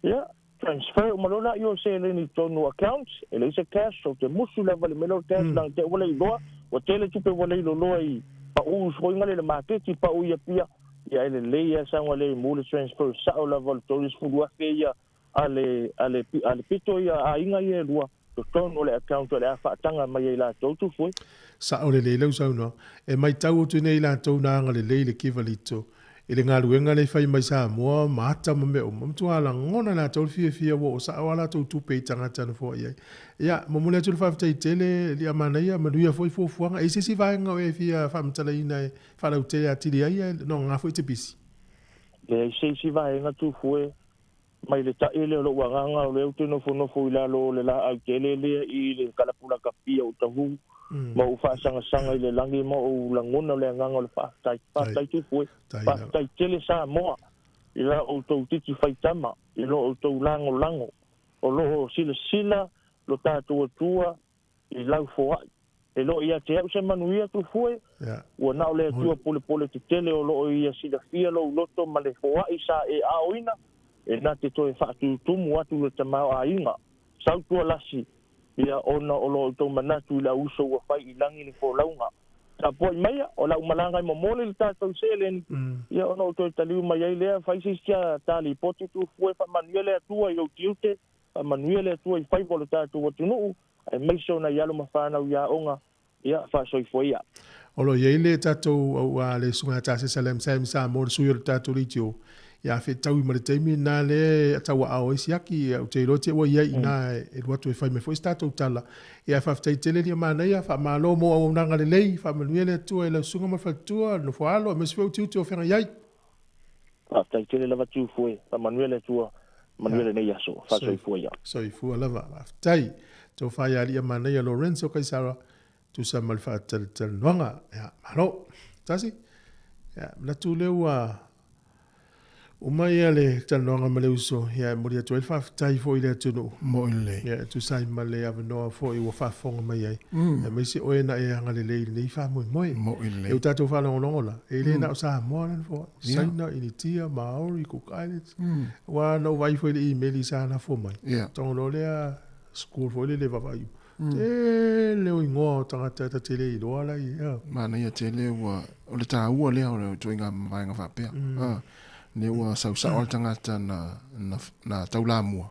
Ia, transfer umalona i o se leni tonu accounts, e le se cash, o te musu leva le melo cash, lang te wale i loa, o tele tupe wale i loa i pa u ushoinga le marketi pa u ia pia. Ia ele le ia sangwa le mule transfer sao leva le toris fudua ke ia ale pito ia a inga ia lua. To tonu le account le a whaatanga mai i la tautu fue. Sao le lau sau no. E mai tau o tune i la tau nanga le kiva lito. Ele ngā luenga le whai mai Sāmoa, maata ma meo, mamtua ala ngona la tau fia wo, sa awala tau tupe i tangata na fo iai. Ia, mamule atu le whawhitai tele, li amana ia, manuia fo i fuanga, e sisi vaenga o e fia whamitala ina e whalau tele atiri ai, no ngā fo i te pisi. E sisi vaenga tu fue, mai le taele o lo wanganga o leo te nofo i lalo le la au tele le i le kalapula kapia o tahu. Ma u whaasanga i le langi ma u langona le anganga o le whaatai tu fue. Whaatai tele Sāmoa. I la o tau titi whaitama. I lo o tau lango. O lo sila lo tātua tua i lau foai. E lo ia te au se manuia tu fue. Ua nao le tua pole te tele o lo ia sila fia lo loto ma le foai sa e aoina. E nā te toe whaatu tumu atu le tamau a inga. Sau tua lasi. Ia ona o lo tau manatu i la uso ua whai i langi ni fo launga. Ta poi mai o la umalanga i momole li tātou selen. Ia ona o toi taliu mai ai lea whai sisia tali poti tu fue wha manuia lea tua i au tiute. Wha manuia lea tua i whai volo tātou watunuu. Ai meiso na ialo mawhanau ia onga. Ia wha soi fo ia. Olo iei le tātou au a le sunga tāse salem saim Sāmoa le suyo le tātou ritio. Ia fe tau i mare teimi nā le atawa ao esi aki au te irote ua iai nā e ruatu e whai me fo i tātou tala. Ia whawhitai tele ni a mana ia, wha malo mo au nanga le lei, wha manuia le atua e lau sunga ma whatua, no fo alo, a mesi wau tiu whenga iai. Whawhitai tele lava tiu fue, wha manuia le atua, manuia le nei aso, wha soi fua ia. Soi fua lava, whawhitai, tau whai ali a mana ia Lorenzo Kaisara, tu sa mali whaatal noanga, ia, malo, tasi, ia, natu leu a o mai ale tanoanga male uso ia mo dia 12 tai fo ile tunu mo ile ia tu sai male ave no fo i wo fa fonga mai ai e me si o ena e anga le le fa mo mo ile e tato fa longo la e le na sa mo na fo sai na initia maori ku kailet wa no vai fo ile email sa na fo mai to no le school fo ile va vai Te leo ingoa tangata ta te le i loa lai. Mana ia te leo o le tā ua leo o tui ngā mawhainga whapea. Leo sausa o le tangata na taula mua.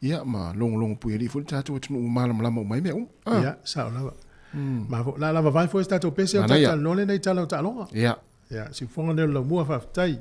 Ia ma longo pui eri fuli tātou atunu malama o mai mea Ia, sao lava. Ma la lava vai foi stato pese o tata lole nei tala o talonga. Ia. Ia, si fonga neo la mua whaftai.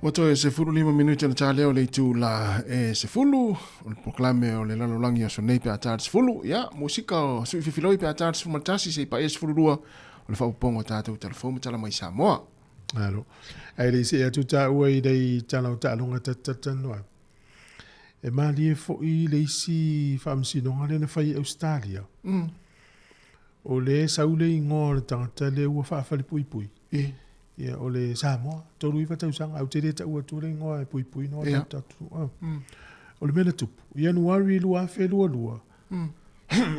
Wato e se fulu 5 minuti na tale o le tu la e se fulu o le proklame o le lalolangi o sonei pe atar se fulu ya musika o sui fifiloi pe atar se fumatasi se pa e se fulu lua o le whaupongo tātou telefonu tala mai Sāmoa. Alo. Ai le se atu ta ua I dei tala ta longa tatano. E mali e fo I le isi whamsinonga le na whai Australia. O le saule I ngō le tangata le ua whaafale pui pui. Ia o le Sāmoa, toru I whatausanga, au te reta ua tūre ngō e pui pui no tatu. O le mena tupu. I anuari lua whelua lua.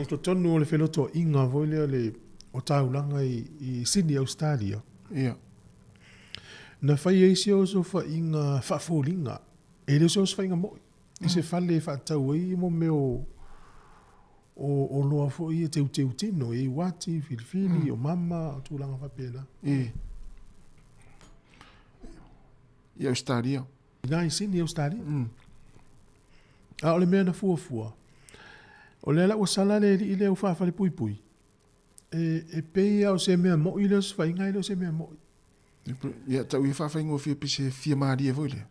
E to tonu o le wheloto inga voile le o taulanga I Sydney, Australia. Ia. Na whai eisi o so wha inga whaafolinga. E le so wha inga moi. I se whale whaatau I mo me o loa fo I teu tino. I wati, filifili, o mama, o tūlanga whapena. I Australia. Ngai Sydney, Australia. A o le mea na fuafua. O le ala ua sala le li le u whaafale pui pui. E pei au se mea mo I le os whainga I le o se mea mo. Ia tau I whaafai fia pise fia maari e voile.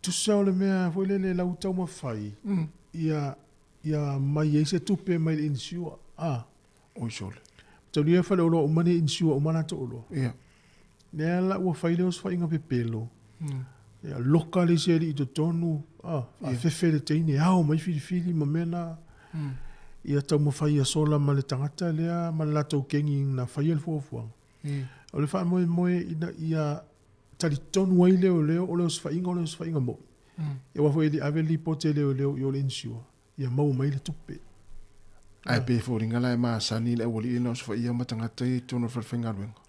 Tu sao le mea voile le lau tau ma whai. Ia mai eise tupe mai le insua. Oi sole. Tau lia whale olo o mani insua o mana to olo. Ia. Ne ala ua whai le os whainga pe pelo. Ia loka le se li I to tonu. A fefe le teine. Au mai fili ma mena. Ia tau mo whai a sola ma le tangata lea ma le latou kengi na whai al fuafuang. O le wha moe ina ia tali tonu ai leo o leo sfainga mo. Ia wafo ili ave li pote leo I o le insua. Ia mau mai le tupe. Ai pe fōringa lai maa sani le wali ina os whaia matangata I tono whalwhainga ruenga.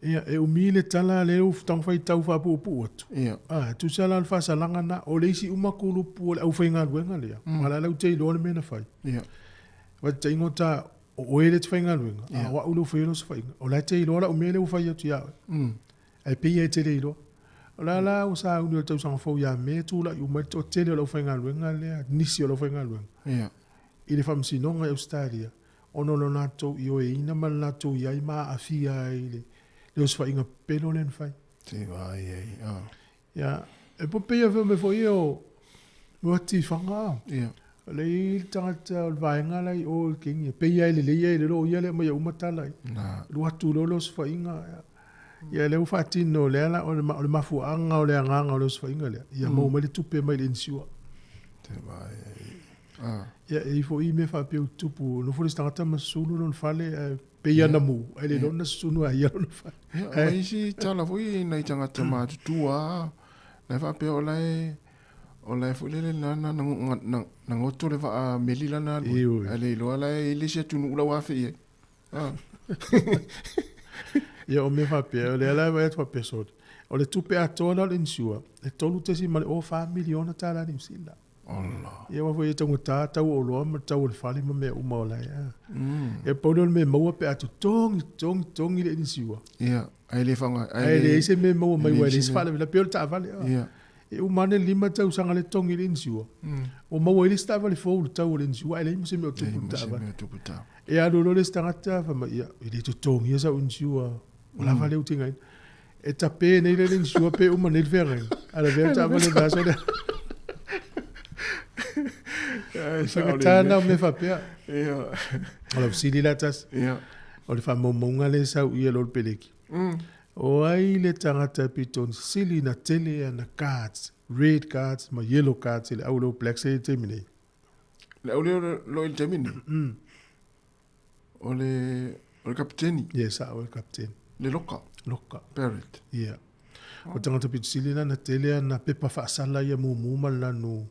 Ia e umi le tala leo tang whai tau whapu atu. Ia. Tu sala alfa salanga na o le isi umakulu pu o le au whainga ruenga lea. Mala lau te ilo le mena whai. Ia. Wata te ingota o ele te whainga ruenga. Wa ulo whailo sa whainga. O la te ilo la umele u whai atu iawe. Ai pia e te le ilo. O la o sa uni o tau sanga whau ia me tu la i umete o tele o la whainga ruenga lea. Nisi o la whainga ruenga. Ia. I le whamsinonga Australia. Ono lo nato I o e ina ma nato I ai maa a fia I le os whainga pelo len whai. Te vai ei. Ia. E po pia whau me fo I o muati whanga. Ia. Le I tangata o le vaenga lai o kingi. Pia ele leia ele lo ia le mai umatalai. Lua tu lolo os whainga. Ia le ufatino le ala o le mafuanga o le anganga o le os whainga le. Ia mau mai le tupe mai le insua. Te vai ei. Ia e fo I me whapeu tupu. No fo tangata masulu non fale pia na mu. Ai le lona sunu a ia lona fale. Ia isi tala fui nei tangata mātutua. Lai whapeu o lai fulele nana na ngoto le va melila na ale lo lai le se tunu ula wa fe ia o me fa pe le la va être pesod o le tupe atola le insua e tolu te si mal o fa miliona tala ni sila Allah ia wa foi tongu ta o lo ma ta o fali ma me o ma la e polo me mo pe atu tong le insua ia ai le fanga ai le se me mo mai wa le fala la pe ta vale ia e o mane lima tau sanga le tongi le insua o ma wa le stava le fo tau le insua ele se me o tupu ta e a lo le stangata fa ma ia ile to tongi esa insua o la vale o tinga e ta pe nei le insua pe o mane le vere ala vere ta vale da so de sa na me fa pe ia ala sili latas ia o le fa mo monga le sa ia lo peleki o ai le tangata piton sili na tele na cards, red cards, ma yellow cards, le au lo black se temine. Le au lo il temine? O le kapiteni? Yes, o le kapiteni. Le loka? Loka. Parrot? Yeah. O tangata piton sili na tele na pepa whaasala ia mumuma la no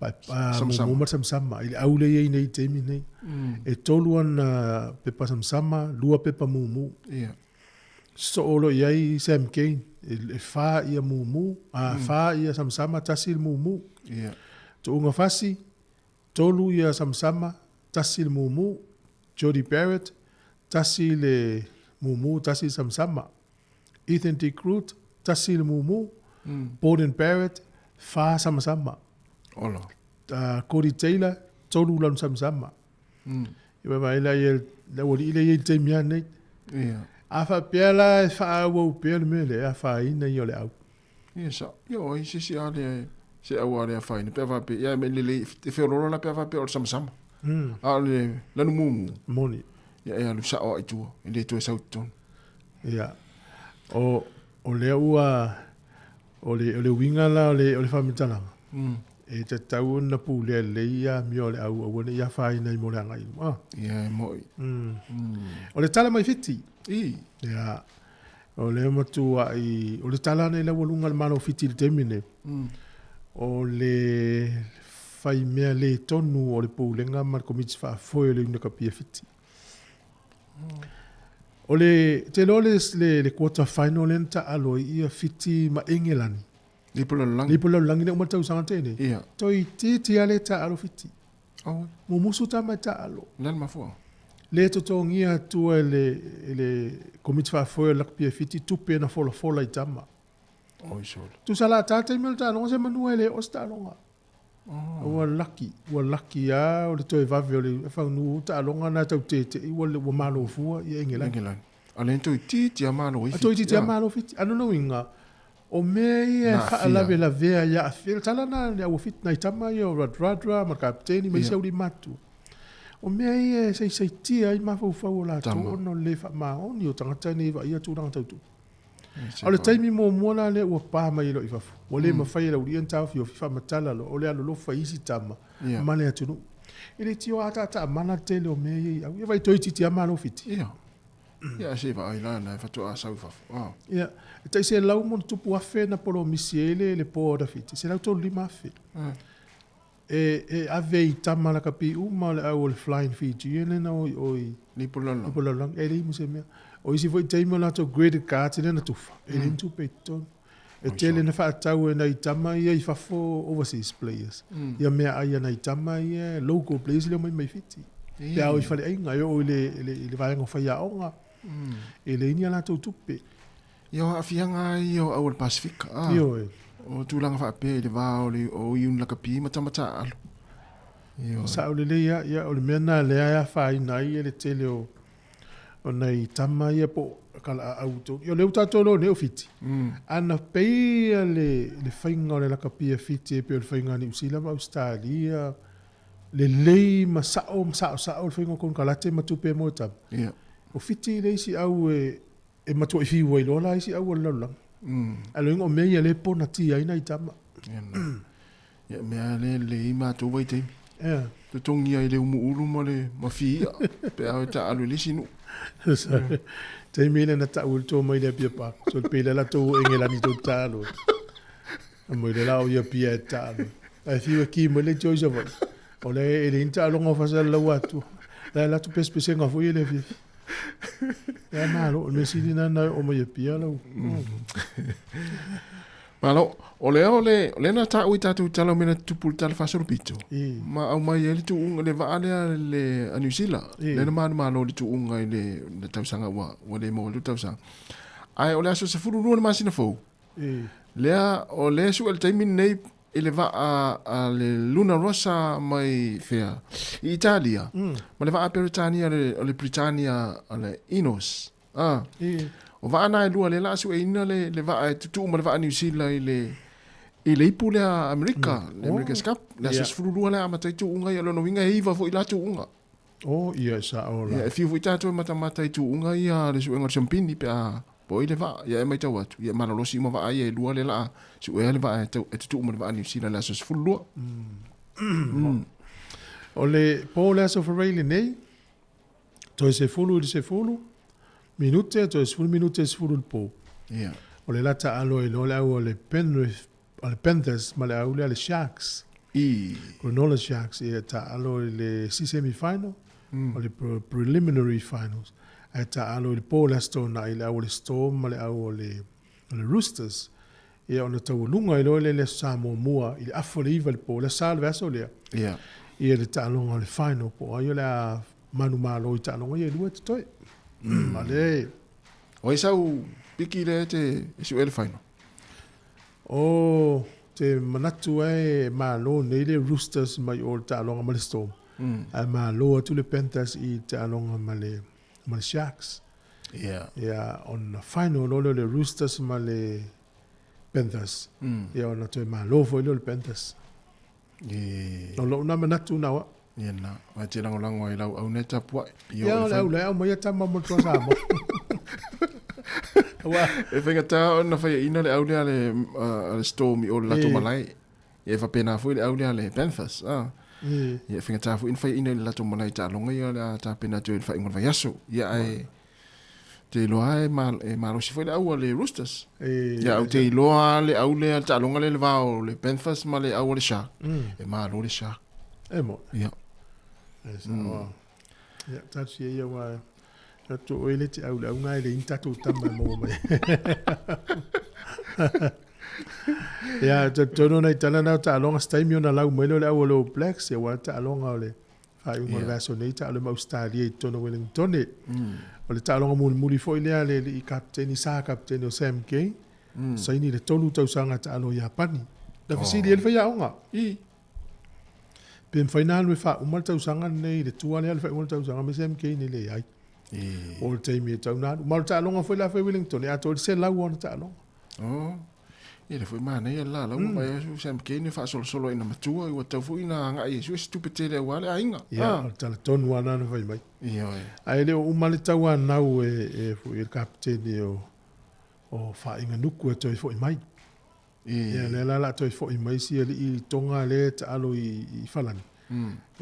mumuma samsama. Ile au le iei nei temine. E tolu ana pepa samsama, lua pepa mumu. Yeah. So olo iai Sam Kane e fa ia mumu fa ia samsama tasil mumu ia to unga fasi tolu ia samsama tasil mumu Jody Barrett tasil mumu tasil samsama Ethan D. Crute tasil mumu Borden Barrett fa samsama ola Cody Taylor tolu lam samsama iwa vai la ia la woli ile ia temia nei ia afa pela fa wo pel mele afa ina yo le au yes yo i si ale se au ale fa ina pe va pe ya me le te fe ro la pe va pe or sam ale la no mumu moni ya lu sa o tu ile to sa ton ya O le ua o le winga la o le whamitala. E te tau na pu le ia mi o le au ne ia whai nei mo le angai. Ia moi. O le tala mai fiti. Ia. O le matua o le tala nei la walunga le malo fiti le temine. O le fai mea le tonu o le poulenga ma le komiti wha foi o le una kapia fiti. O le te lo le quarter final le ta alo ia fiti ma Engelani. Li pola langi ne umata usanga tene. Ia. Toi ti ale ta alo fiti. Mo musu ta mai ta alo. Lan mafua. Le to tongia tu le komiti wha foi o le kapia fiti tupe na fola i tama. Tu sala tata email ta longa se manuele o sta longa. Ua lucky o le toi vave o le whanu ta longa na tau te ua le ua malo fua i Engelani. Ale toi ti amalo i fiti. Toi ti amalo fiti. Ano no inga o mei e whaalave la vea ia a whil tala na le au fiti na i tama i o radra ma kapteni mai sauri matu. O mei e sei tia i mawhau o la tu ono le wha maoni o tangata ni wa ia tūranga tautu. O le taimi mo mona le ua pā mai lo i wafu. O le mawhai la uri antau fi o fifa matala lo o le alo lofa isi tama. Ma le atunu. I le tio ata mana te le o mei au ia vai toi titi amalo fiti. Ia se va ai lana fatu a sau fafu. Ia. Tai se lau mon tupu afe na polo misiele le po da fiti. Se lau tolu lima afe. E ave i tama la kapi uma le au le flying Fiji. E nena oi. Ni pulalang. Ni pulalang. E rei muse mea. O isi foi teimo la to graded cards e nena tufa. E rei tupe i ton. E tele na wha tau e na i tama ia i fafo overseas players. Ia mea aia na i tama ia local players leo mai fiti. Pe au i fale ainga. Io le vaenga whai a onga. E le inia la to tupe. Ia a fianga i o au le Pasifika. Io e. O tūlanga whape le vā o iun laka pi matamata alu. Sa o le lea ia o le mena lea ia whai nai e le tele o nei tama ia po kala auto. Io leu tatolo ne o fiti. Ana peia le whainga o le laka pia fiti e pe o le whainga ni usila ma Australia. Le lei ma sao le whainga kon kalate matupe mo tam. O fiti le isi au e matua i fiwa i lola isi au o laulang. Alo ingo mea le po na tia ina i tama. Ia mea le i mātou wai teimi. Te tongia i le umu uru mo le mawhia. Pe au ta alu lisi nu. Teimi le na ta ulu tō mai le pia pa. So pe le la tō Engelani tō ta alu. Mo le la o ia pia e ta alu. Ai fiwa ki mo le joisa vai. O le e le inta alonga fasa lau atu. La la tu pespese nga fui le fifi. Ya malo, me sidi na o mai pia lau. Malo, ole na ta ui tatu tala mena tupul tala fasoro pito. Ma au mai ele tu unga le vaale le a New Zealand. Le na malo le tu unga le tausanga wa le mo le tausanga. Ai ole aso se furu ruo na masina fou. Lea o le su el taimin nei ele va a le Luna Rossa mai fea i Italia. Ma le va a Britania le Britannia le Inos. O va ana e lua le la su e ina le va a tutu ma le va a New Zealand i le ipu le Amerika, le America's Cup. Le aso sfuru lua le amatai tu unga i alo no winga hiva fo i la tu unga. Ia sa ola. Ia fiu fo i tato matamata i tu unga i a le su enga champini pe a po i le va, ia e mai tau atu. Ia maralosi ma va a ia e lua le la su e le va e tutu ma le va a New Zealand le aso sfuru lua. O le po le aso whareile nei, toi se fulu, minute, toi se fulu minute se fulu po. O le lata alo e lo le au o le Panthers, ma le au le Sharks. Granola Sharks, e ta alo le semi-final, o le preliminary finals. E ta alo le po le stona, i le au le Storm, ma le au o le Roosters. E ona tau lunga i lo le Sāmoa mua, i le afo le iwa le po, le sāle vaso lea. I le ta alonga le final po, ai o le a manu malo i ta alonga i e lua te toi. Ale. O isau piki le te isu ele final? O te manatu e malo nei le Roosters mai o le ta alonga ma le Storm. A malo atu le Panthers i ta alonga ma le Sharks. On the final lo le Roosters ma le Panthers. Ona toi malo fo le Panthers. Lo na manatu na wa. Na, wa te lango ai lau au ne tapua. Ia lau mai tama mo to sa mo. E whenga tā ona whai ina le aulea le stormi o le lato malai. E whapena fui le aulea le Panthers. E whenga tā fui ina whai ina le lato malai tā longa ia le tā pena tue le whai ngon vai aso. Ia ai te loa e marosi fui le aua le Roosters. Ia au te loa le aulea tā longa le vao le Panthers ma le aua le Shark. E maro le Shark. E mo. Ia. Ia tātu ia wai. Tātu oile te au ngai le intatu tama mo mai. Ia tono nei tala nau ta alonga staimi ona lau melo le au lo Blacks ia wa ta alonga le ai un vaso nei ta le Australia i tono Wellington e. O le ta alonga muli foi le i captain i sa captain o Sam Kane. Sai ni le tolu tau sanga ta alo Japani. Da fisili el fa ia onga. Pen final me fa umal tau sanga nei le tua le fa umal tau sanga me Sam Kane le ai. O le taimi e tau nā. Umal ta alonga foi la fa Wellington e ato le se lau ona ta alonga. Oh. Ia le foi mana ia la mai su Sam Kane fa solo ina matua i tau fu ina nga i su stupid le wale ainga. Ia tala tonu ana na vai mai. Ia. Ai le umal tau ana e fu il captain o fa inga nuku e toi foi mai. Ia le la toi foi mai si i tonga le ta alo i falani.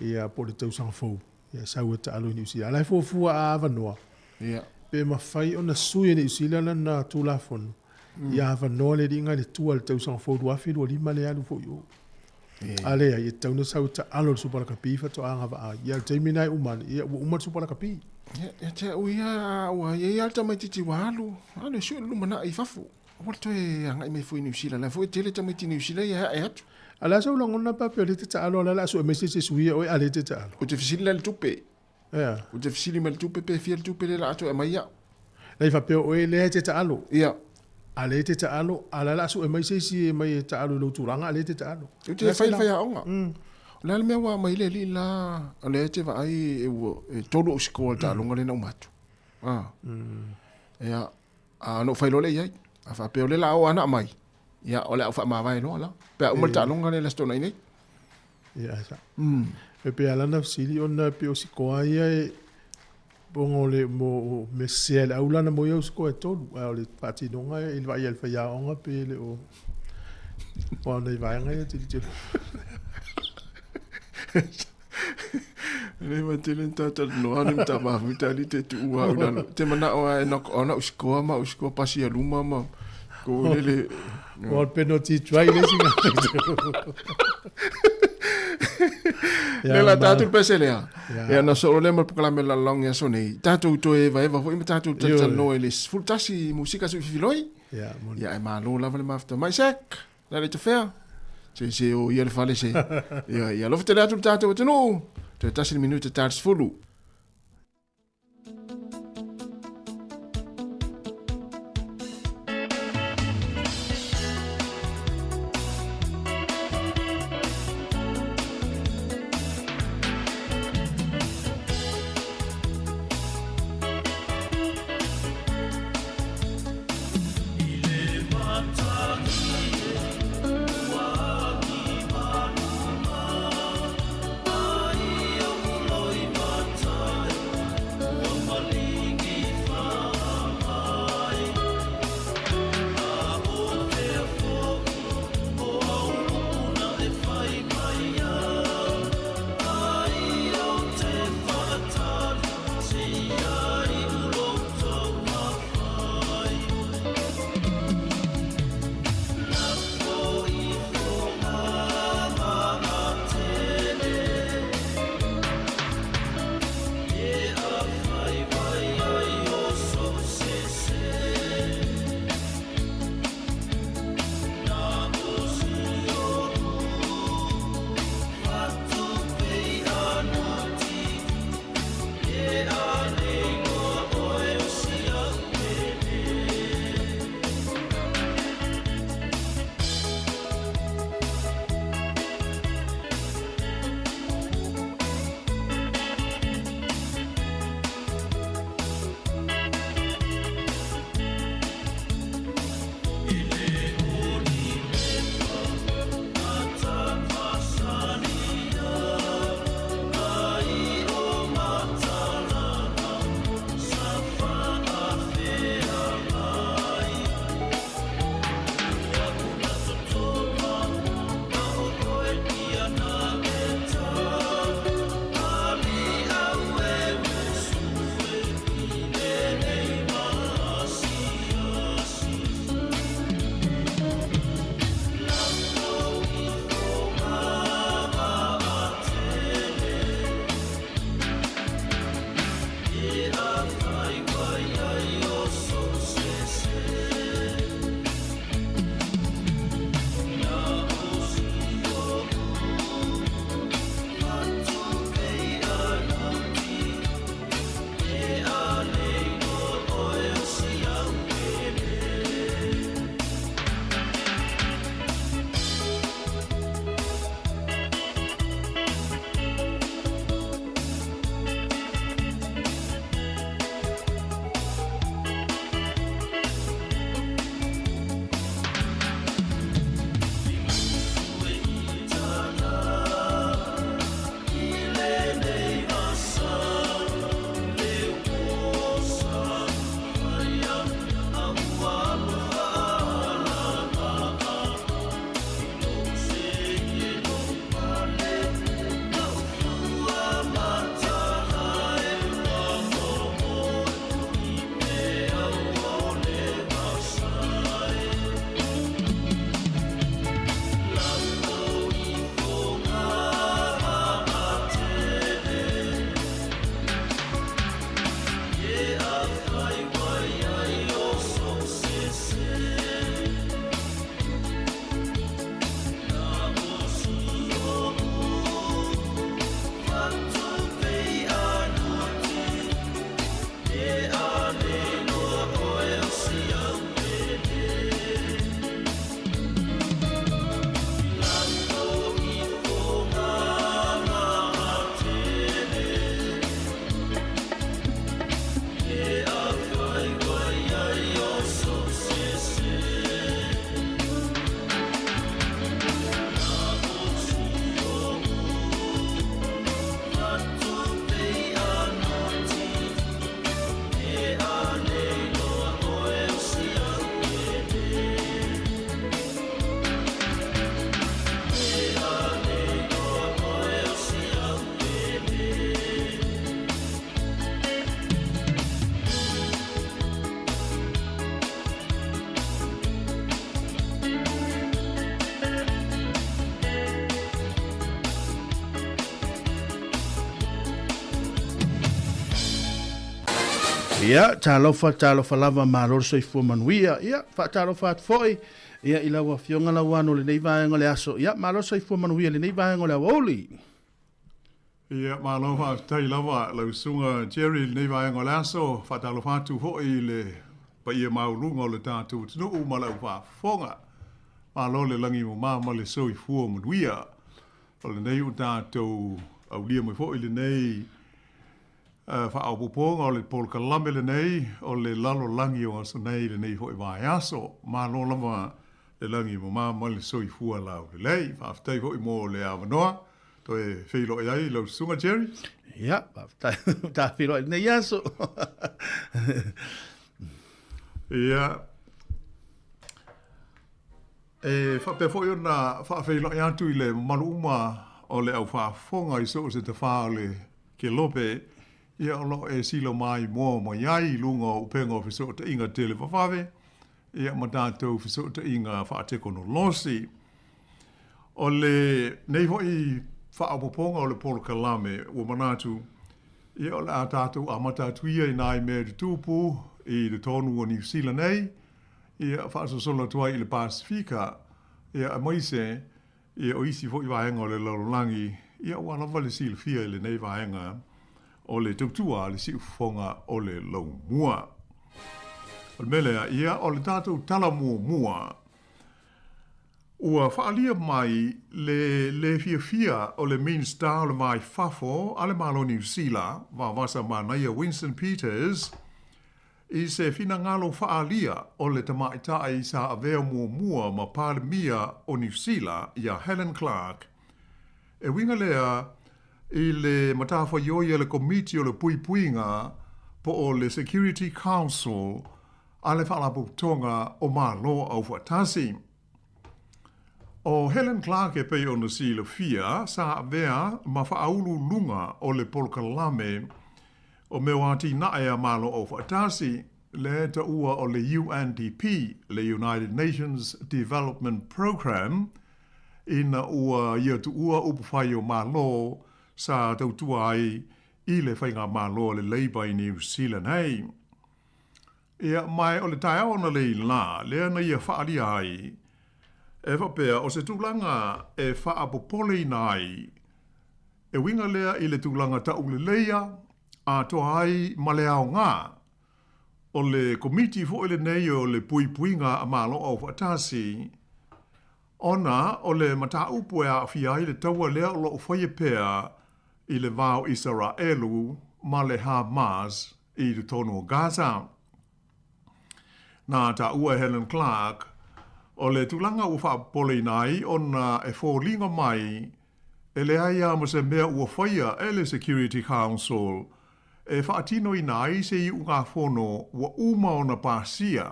Ia po le tau sang fo. Ia sau ta alo ni usi. Ala fo fu a avanoa. Ia. Pe ma fai ona sui ni usi la na tula fon. Ia avanoa le ringa le tua le tau sang fo dua filu lima le alu fo yo. Ale ia tau na sau ta alo super kapi fa to anga va. Ia terminai uman. Ia uman super kapi. Ia te uia ua ia alta mai titi walu. Ale su lu mana i fafu. Walto e anga me foi New Zealand. La foi tele tamai New Zealand ia e atu. Ala sa ulang ona pa pe le te alo la so me se suia o ale te alo. O te fisili le tupe. Ia. O te fisili me tupe pe fiel tupe le la atu e mai ia. Lai fa pe o le te alo. Ia. Ale te alo ala la so e mai se si mai te alo lo turanga ale te alo. O te fai onga. La le mea wa mai le li la ale te va ai e tolu o skool ta longa le na umatu. Ia no fai lo le ia. A fa pe o le la o ana mai. Ia o le au fa ma vai no la. Pe o mal ta longa le stona nei. Ia sa. Pe ala na sili ona pe o sikoa ia e bongo le mo mesel aula na mo yo sko e tolu. A le pati donga il va ia fa ia onga pe le o. Wa nei vai nga te te. Le matelen tata no anim ta ma vitalite tu wa una te mana o e no ona usko ma usko pasi a luma ma ko le o penalty try le singa le la tatu peselea e na solo le mo proclame la long ya soni tatu to e vai va foi tatu tata no ele full tasi musica su filoi ya e ma lo la vale mafta mai sek la le te fer se o ia le fale se ia lo fete tatu tatu tenu te tasi minute tars fulu Ai, o loi mata. Ia, talofa lava malor soifua manuia. Ia, talofa at foi. Ia, ila wa fionga la wano le nei vaenga le aso. Ia, malor soifua manuia le nei vaenga le awoli. Ia, malofa tai lava lau sunga Jerry le nei vaenga le aso. Talofa tu hoi le pa ia maulunga o le tātou tunu ma lau fonga. Malo le langi mo ma le soifua manuia. O le nei o tātou au lia mai hoi le nei whaaupoponga o le polkalame le nei, o le lalo langi o aso nei le nei hoi vai aso, ma lo lama le langi mo ma le soifua lau le lei, whaaftai hoi mo le awanoa, to e whilo e ai lau sunga Jerry? Ia, whaaftai, ta whilo e nei aso. Ia, e whapea hoi ona whaafeilo e atu i le maluma o le au whaafonga i so se te wha le ke lope, ia olo e silo mai mo iai lunga o penga o fiso te inga tele whawhawe, ia matatou fiso te inga whaateko no losi. O le nei hoi whaapoponga o le polo kalame o manatu, ia o le a tātou a matatuia i nai mea di tūpu i le tonu o New Zealand nei, ia whaasosola tua i le Pasifika, ia a moise, ia o isi hoi vaenga o le laulangi, ia o alawa le sila fia i le nei vaenga, o le tautua le siufonga o le laumua. O le melea ia o le tātou tala mua. Ua whaalia mai le fia o le main star o le mai fafo ale malo New Zealand, wasa manaia Winston Peters, i se fina ngalo whaalia o le tamaitai sa avea mua ma pale mia o New Zealand ia Helen Clark. E winga lea i le matawha ioia le komiti o le puipuinga po o le Security Council a le whaalaputonga o malo au whatasi. O Helen Clark e pei o na sila fia sa avea ma whaaulu lunga o le polkalame o meo ati naea malo au whatasi le ta ua o le UNDP, le United Nations Development Program, ina ua ia tu ua upawhai o malo sa tautua ai i le whainga malo le leiba i New Zealand hei. Ia mai o le tae ona le la, lea na ia whaari ai, e whapea o se tūlanga e whaapopole nai, e winga lea i le tūlanga ta ule leia, a toa ai maleao ngā, o le komiti fo ile nei o le puipuinga a malo o whatasi, ona o le mata upu e a whiai le taua lea o lo whaia pea i le vau Israelu ma le Hamas i le tono o Gaza. Nā ta ua Helen Clark, o le tūlanga ua whaapole nai ona e fōlinga mai e le aia ma se mea ua whaia e le Security Council e whaatino i nai se i unga whono ua uma o na pāsia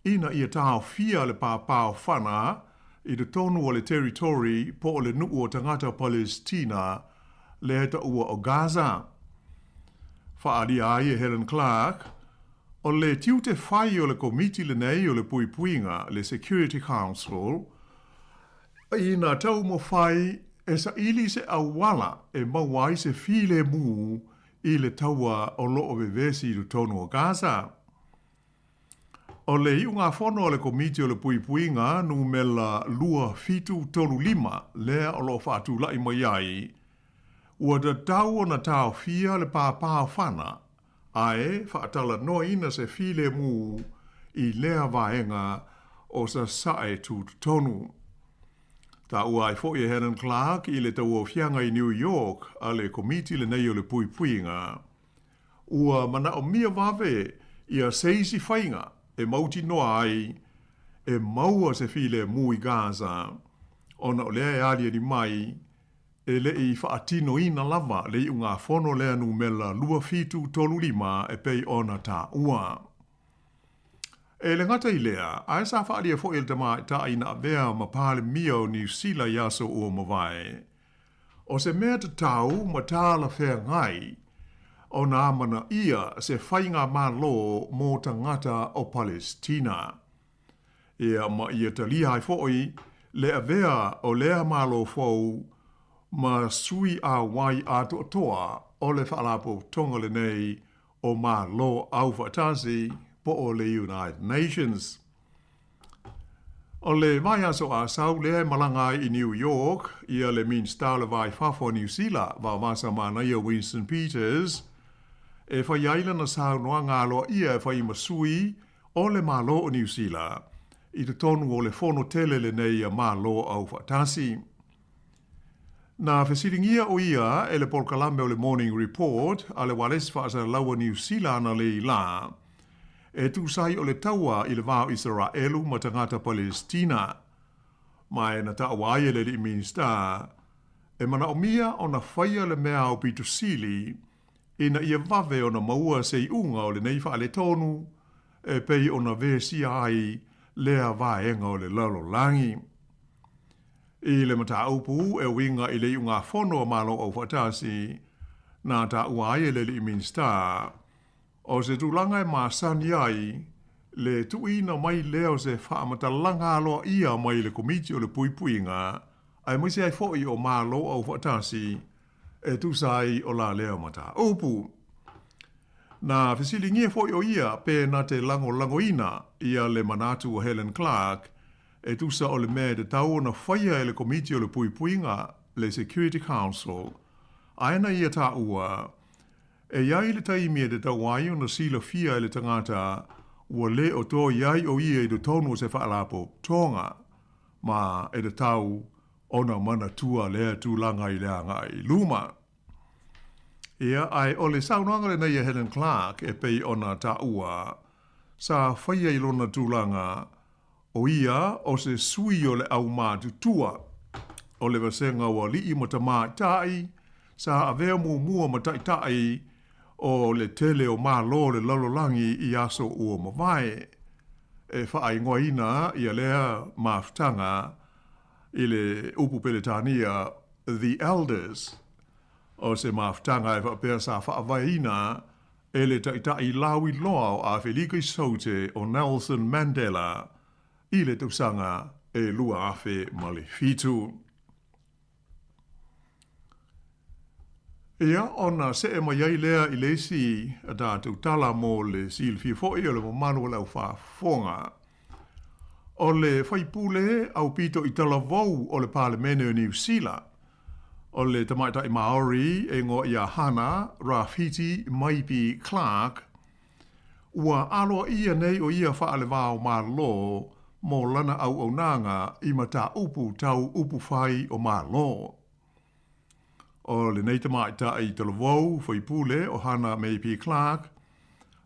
ina ia tāo fia le pāpāo whana i le tonu o le territory po o le nuu o tangata Palestina le heta ua o Gaza. Whaari ai e Helen Clark, o le tiute whai o le komiti le nei o le puipuinga le Security Council, ina tau mo whai e sa ili se awala e mawai se file mu i le taua o loo vevesi i le tonu o Gaza. O le iunga whono o le komiti o le puipuinga nu mela lua fitu tonu lima lea o loo whatu lai mai ai, ua da tau o na tau fia le pāpāo whana, ae whaatala no ina se file mu i lea vaenga o sa sae tu tonu. Ta ua ai fo i Helen Clark i le tau o fianga i New York a le komiti le nei o le puipuinga. Ua mana o mia vave i a seisi whainga e mauti noa ai e maua se file mu i Gaza. Ona o lea e alia ni mai e le i whaatino ina lava le i unga whono lea nu mela lua fitu tolu lima e pei ona ta ua. E le ngata i lea, ae sa whaalia fo il tama ta ina avea ma pāle mia o New Zealand yaso ua mawai. O se mea te tau ma tāla whea ngai, o nā mana ia se whainga mā lo mō tangata o Palestina. Ia ma ia ta lihai fo'i, le avea o lea mā lo fau, ma sui a wai a toa o le whaalapo tonga le nei o malo au whaatasi po o le United Nations. O le mai aso a sau le malanga i New York, ia le minsta le vai fafo New Zealand, va masa mana ia Winston Peters, e whai aila na sau noa ngalo ia e whai masui o le malo o New Zealand, i te tonu o le fono tele le nei a malo au whaatasi. Na whesiringia o ia e le polkalame o le Morning Report, a le wales whaasa laua New Zealand a le ila, e tūsai o le taua i le vāo Israelu ma tangata Palestina. Mai na ta awaia le li minsta, e mana o mia o na whaia le mea o pitu sili, ina ia vave o na maua se i unga o le neifa le tonu, e pei o na vesi ai lea vaenga o le lalo langi. I le mata upu e winga i le unga fono o malo o whatasi, na ta awaia le li minsta, o se tūlanga e māsani ai, le tuina mai leo se whaamatala aloa ia mai le komiti o le puipuinga, ai moise ai foi o mālo au whatasi, e tūsai o la leo mata upu. Na whisilingia foi o ia pe na te langoina ia le manatu o Helen Clark, e tūsa o le mea te tau na whaia e le komiti o le puipuinga, le Security Council, aina ia ta ua, e iai le taimia te tawai o na sila fia e le tangata ua le o tō iai o ia i do tonu o se whaalapo tonga, ma e te tau o na mana tua lea tūlanga i lea ngai luma. Ia ai o le saunanga le nei Helen Clark e pei o na ta ua, sa whaia i lona tūlanga o ia o se sui o le au mātu tua, o le vasenga o li i matama tai, sa avea mua matai tai, o le tele o malo le lalolangi i aso ua mawai. E whaai ngoina i a lea maftanga i le upu peletania The Elders. O se maftanga e whapea sa whaavaina e le taitai lawi loa o a Felika Sote o Nelson Mandela i le tausanga e lua afe malefitu. Ia ona se e mai ai lea i leisi a tātou tala mō le sil fifoi o le mamanu lau whaafonga. O le whaipule au pito i tala vau o le Parlemene o New Zealand. O le tamaitai Maori e ngō ia hana, Rafiti, Maipi, Clark, ua aloa ia nei o ia whaale vāo mā lo mō lana au nanga i mata upu tau upu whai o mā lo. O le nei tamaita i talavou, whaipule o hana Maype Clark,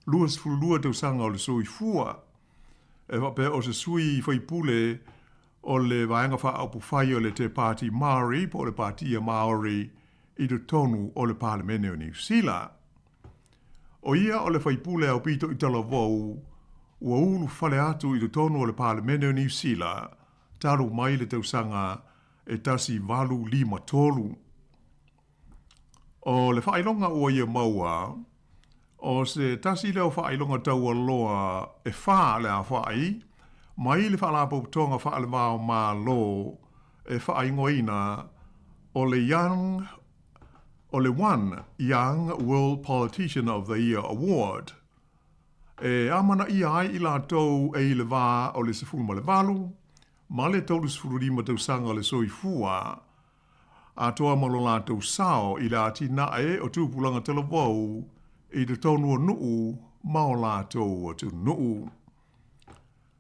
luas fulua tau sanga o le sui fua. E wapea o se sui whaipule o le vaenga wha aupu whai o le te pāti Māori po le pātia Māori i te tonu o le Parlemene o New Zealand. O ia o le whaipule au pito i talavou, ua ulu whale atu i te tonu o le Parlemene o New Zealand, taru mai le tau sanga e tasi valu lima tolu. O le whailonga ua ia maua, o se tasi leo whailonga taua loa e wha le a whai, mai le whaalapo tonga wha le vāo mā lo e whaingoina o le One Young World Politician of the Year Award. E amana ia ai i la tau e i le vā o le sefulu ma le valu, ma le tau le sefulu lima tau sanga le soifua, a toa malo lātou sao i la tina e o tūpulanga talavou i te tonu o nuu mao lātou o tu nuu.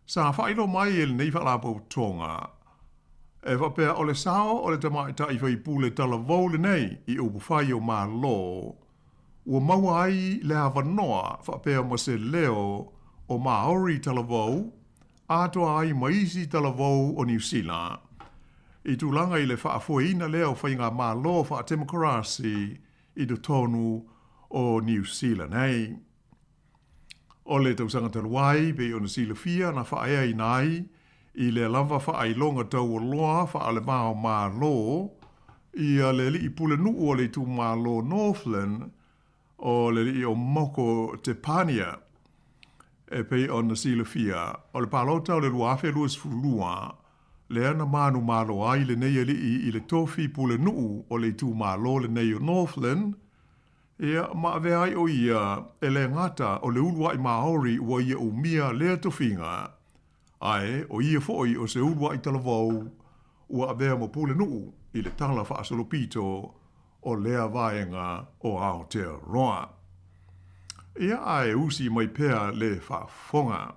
Sa whailo mai e le nei whalapo tonga. E whapea o le sao o le tamaita i whaipule talavou le nei i upu whai o mā lo. Ua maua ai le awanoa whapea ma se leo o Māori talavou, atoa ai maisi talavou o New Zealand. I tūlanga i le whaafuaina leo whainga mā lo wha demokrasi i te tonu o New Zealand, hei. O le tausanga taruai, pe o na sila fia na whaea i nai, i le lava whaailonga tau o loa whaale mao mā lo, i a le li i pule nuu o le tū mā lo Northland, o le li o moko te pania, e pe o na sila fia, o le pālotau le luafe luas fulua, le ana manu malo ai le nei ali i le tofi pule nuu o le tū malo le nei o Northland, Ia ma veai o ia ele ngata o le ulua I Māori ua ia umia lea tofinga. Ae o ia foi o se ulua I talavau ua avea mo pule nuu I le tala whaasolopito o lea vaenga o Aotearoa. Ia ae usi mai pea le whaafonga.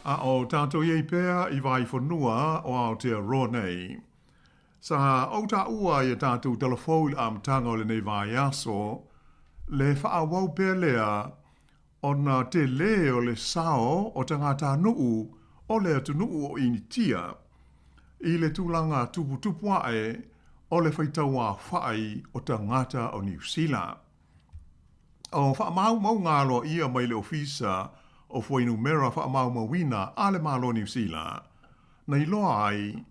A o tātou iei pēr I vai whanua o Aotearoa nei. Sa o tā ua I tātou telefou I amtanga o le nei vai aso, le whaawau pēr lea o nā te le o le sao o tangata nuu o le atu nuu o initia. I le tūlanga tupu ae o le whaitaua whai o tangata o New Zealand. O whaamau mau ngalo ia mai le ofisa o fwenu mera whaamau mawina ale malo New Zealand. Nei loa ai,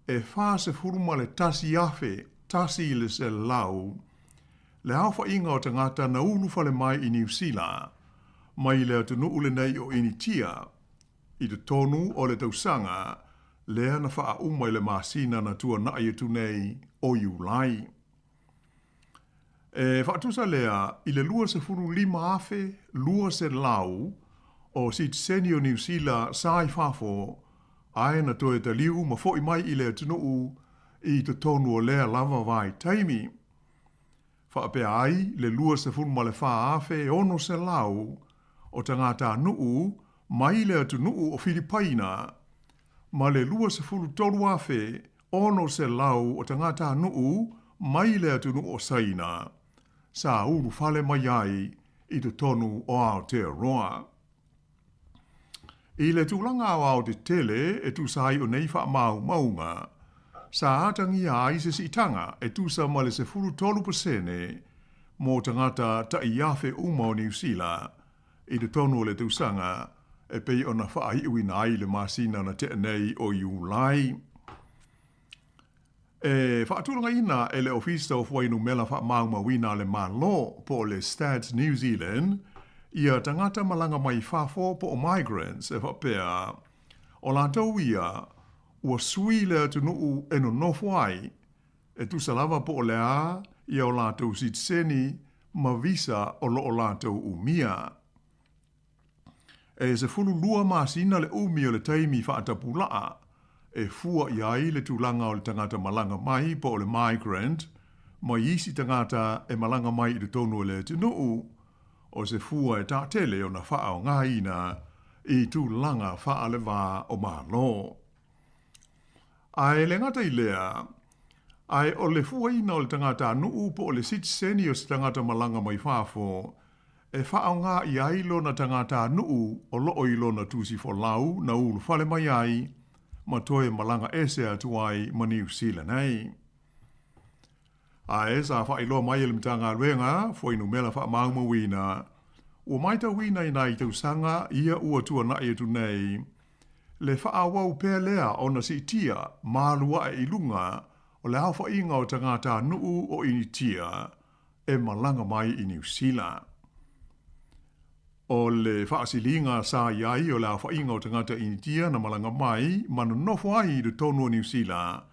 e wha se furuma le tasi afe, tasi le se lau, le hau whainga o tangata na ulu fale mai I New Zealand, mai le atu nuu le nei o initia, I te tonu o le tausanga, lea na wha umai le masina na tua na ai nei o Iulai. E whaatusa lea, I le lua se furu lima afe, lua se lau, o sit senio New Zealand sai fafo, ai na toe te liu ma foi mai I le atunuu I te tonu o lea lava vai taimi. Whaapea ai, le lua se furu ma le wha afe ono se lau, o tangata nuu, mai le atunuu o Filipaina, ma le lua se furu tolu afe, ono se lau o tangata nuu, mai le atunuu o Saina. Sa uru fale mai ai I te tonu o Aotearoa. I le tūlanga au te tele e tu sai o nei wha maunga, sa atangi ai se sitanga e tu sa male se furu 12% mō tangata ta I afe uma o New Zealand, I te tonu le tūsanga e pei o na wha iwi na ai le masina na te nei o Iulai. E whaatūranga ina e le ofisa o Whainu Mela wha maunga le malo po le Stats New Zealand, ia tangata malanga mai whafo po o migrants e whapea, o lātou ia, ua sui lea tunuu e no nofwai, e tu salava po o lea, ia o lātou sitseni, ma visa o lo o lātou umia. E se fulu lua masina le umia le taimi whaatapulaa, e fua iai le tūlanga o le tangata malanga mai po o le migrant, ma isi tangata e malanga mai I le tonu le tunuu, o se fua e tātele o na wha o ngā ina I tū langa wha le wā o mālo. Ai le ngata I lea, ai o le fua ina o le tangata nuu po o le sitseni o se tangata malanga mai whafo, e wha o ngā I ailo na tangata nuu o loo ilo na tūsi fo lau na ulu whale mai ai, ma toe malanga ese atu ai ma New Zealand nei. Ae sa wha ilo mai ele mtanga ruenga, Whainu Mela wha mauma wina. Ua maita wina I nai tau sanga, ia ua tua na etu nei. Le wha awau pēr lea o na si tia, mārua e ilunga, o le hawha inga o tangata nuu o initia, e malanga mai I New Zealand. O le wha asilinga sa iai o le hawha inga o tangata initia na malanga mai, manu nofo ai I le tonu o New Zealand,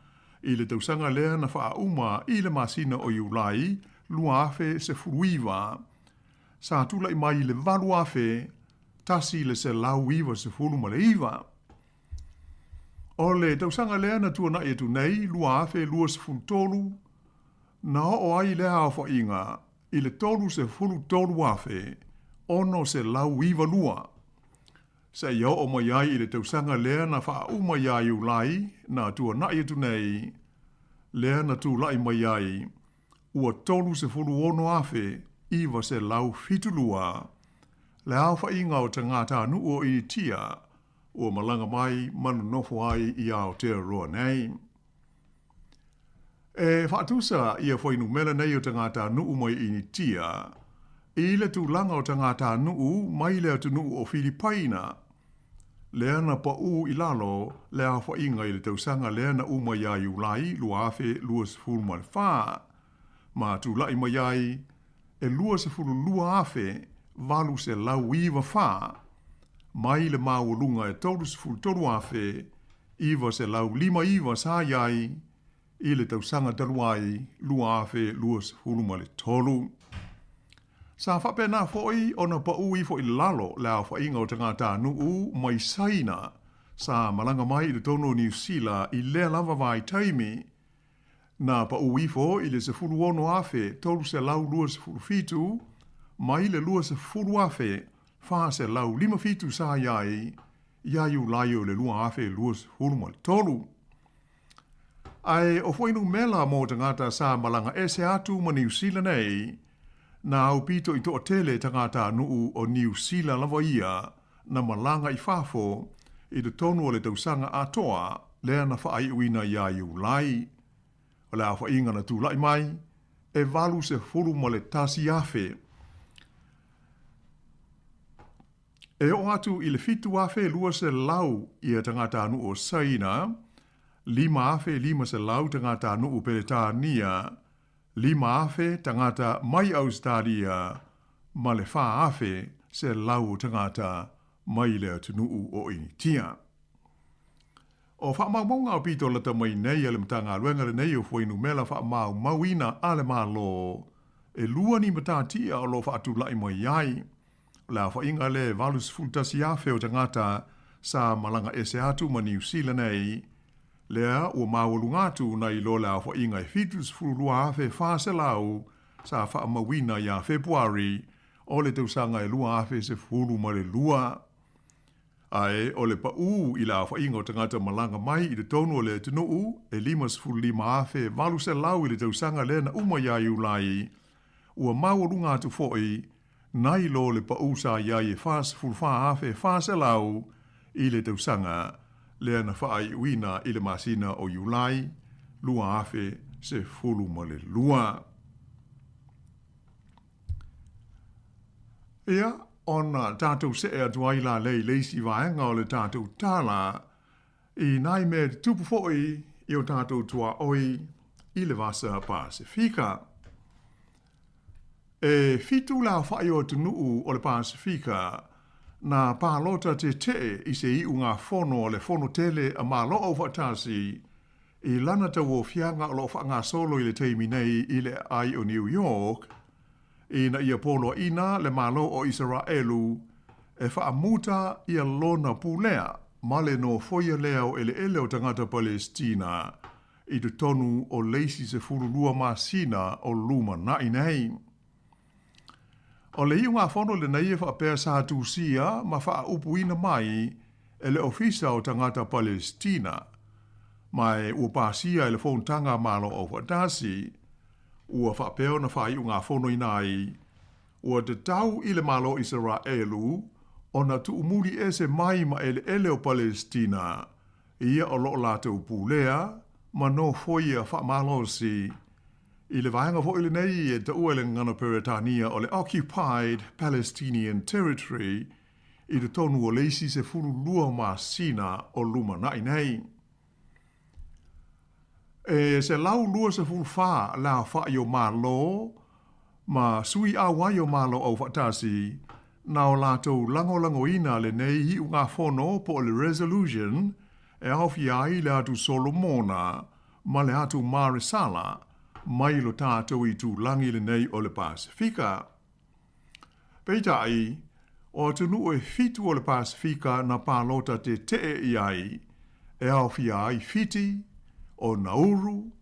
I le tausanga lea na wha uma I le masina o Iulai, lua afe se furuiva. Sa tula I mai le valu afe, tasi le se lau iwa se furu ma le iwa. O le tausanga lea na tua na e tu nei, lua afe lua se furu tolu, na o ai lea au wha inga, I le tolu se furu tolu afe, ono se lau iwa lua. Sa iau o mai ai I le tausanga lea na wha uma ia Iulai, na tua na e tu nei, lea na tu lai mai ai, ua tolu se furu ono afe, iwa se lau fitulua, le au wha inga o tangata nuu o initia, ua malanga mai manu nofo ai I Aotearoa nei. Whaatusa ia whai nu mele nei o tangata nuu mai ini tia. I le tu langa o tangata nuu mai lea tu nuu o Filipaina. Lea na pa u ilalo lea wha inga i le tausanga lea na u mai ai ulai lua afe lua sifuru ma le wha. Ma tu lai mai ai e lua sifuru lua afe valu se lau iwa wha. Mai le maa lunga e tolu sifuru tolu afe iwa se lau lima iwa sa iai i le tausanga taluai lua afe lua sifuru ma le tolu. Sa whapena foi ona pa ui fo i lalo lea wha inga o tangata nuu mai saina sa malanga mai i le tono New Zealand i lea lava vai taimi na pa ui fo i le sefuru ono afe tolu se lau lua sefuru fitu mai le lua sefuru afe fa se lau lima fitu sa iai iai laio le lua afe lua sefuru ma le tolu. Ai o foinu mela mo tangata sa malanga ese atu ma New Zealand nei na au pito i toa tele tangata nuu o New Zealand lava ia na malanga i fafo i te tonu o le tausanga atoa lea na whaai uina ia i ulai. O lea wha inga na tūlai mai e valu se furu ma le tasi afe. E o atu i le fitu afe lua se lau i a tangata nuu o Saina, lima afe lima se lau tangata nuu Peretania, lima afe tangata mai Australia, ma le wha afe se lau tangata mai le atunuu o initia. O wha maunga o pito lata mai nei ale mtanga luenga le nei o fuinu mela wha mauina ale malo, e lua ni matatia o lo wha atu lai mai iai. La wha inga le valus fultasi afe o tangata sa malanga ese atu ma New Zealand nei, lea ua mawalungatu na i lola wha inga e fitus furulua afe whase lau sa wha mawina ia Februari o le tausanga e lua afe se furu ma le lua. Ai o le pa i la wha inga o tangata malanga mai i le tonu o le tunuu e lima sifuru lima afe valu se lau i le tausanga le na uma ia i ulai ua mawalungatu foi nai lo le pa sa ia i fas furu wha afe whase lau i le tausanga lea na whaai uina i le masina o Iulai, lua afe se fulu ma le lua. Ia, ona tātou se ea tuaila lei leisi vaenga o le tātou tāla, i nai me tupu foi i o tātou tua oi i le vasa Pasifika. E fitu la whai o tunuu o le Pasifika, na pālota te i se i unga fono o le fono tele a malo o whatasi i lana tau o fianga o lo whanga solo i le teimi nei i le ai o New York i na ia polo ina le malo o Israelu e whaamuta i a lona pulea male no foia leo ele o tangata Palestina i te tonu o leisi se furulua masina o luma nai nei. O le iunga whono le nei e whaapea sa tūsia ma wha upuina mai e le ofisa o tangata Palestina. Mai ua pāsia e le whontanga malo o whatasi, ua whaapea na wha iunga whono inai, ua te tau i le malo Israelu o na tuumuri ese mai ma ele o Palestina, ia o lo lātou pūlea, ma no foia wha malosi, I le vaenga fo ile nei e te uele ngana Peretania o le Occupied Palestinian Territory I le tonu o leisi se furu lua masina o luma nai nei. E se lau lua se furu wha la wha i o malo, ma sui a wai o malo au whatasi, na o lātou lango ina le nei hi unga whono po le resolution e awhi ai le atu Solomona, ma le atu Marisala, mai lo tātou I tu langi le nei o le Pasifika. Peitai, o tunu e fitu o le Pasifika na pālota te I ai, e awhi ai Fiti, o Nauru,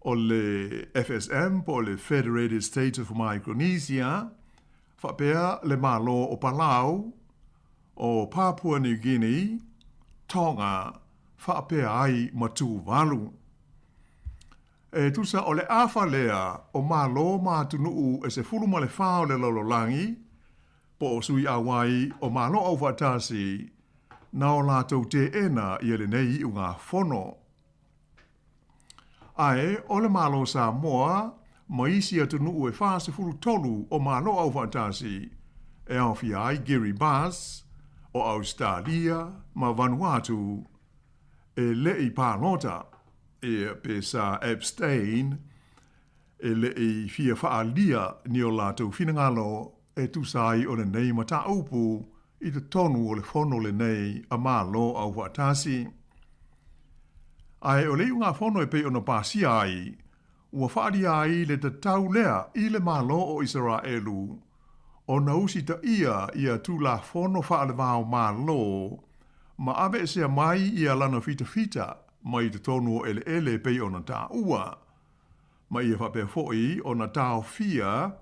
o le FSM, po le Federated States of Micronesia, whapea le malo o Palau, o Papua New Guinea, Tonga, whapea ai matu walu. E tusa o le awha lea o malo mātunuu e se fulu ma le whao le lololangi, po o sui awai o malo au whatasi, na o lātou te ena I ele nei I unga whono. Ai, o le malo Sāmoa, maisi atu nuu e whaase furu tolu o malo au whaatasi. E au ai Gary Bass, o Australia, ma Vanuatu, e lei pālota, e pesa abstain, e lei fia whaalia ni o lātou whinangalo, e tusai o le nei mata upu, i te tonu o le whono le nei a malo au whaatasi. Ai o lei unga whono e pe ona pāsi ai, ua whaari ai le te tau lea i le malo o Israelu, o na usi ta ia tu la whono whaale wao malo, ma abe sea mai ia lana fita mai te tonu o ele pe ona ta ua. Ma ia whapea foi o na tau fia,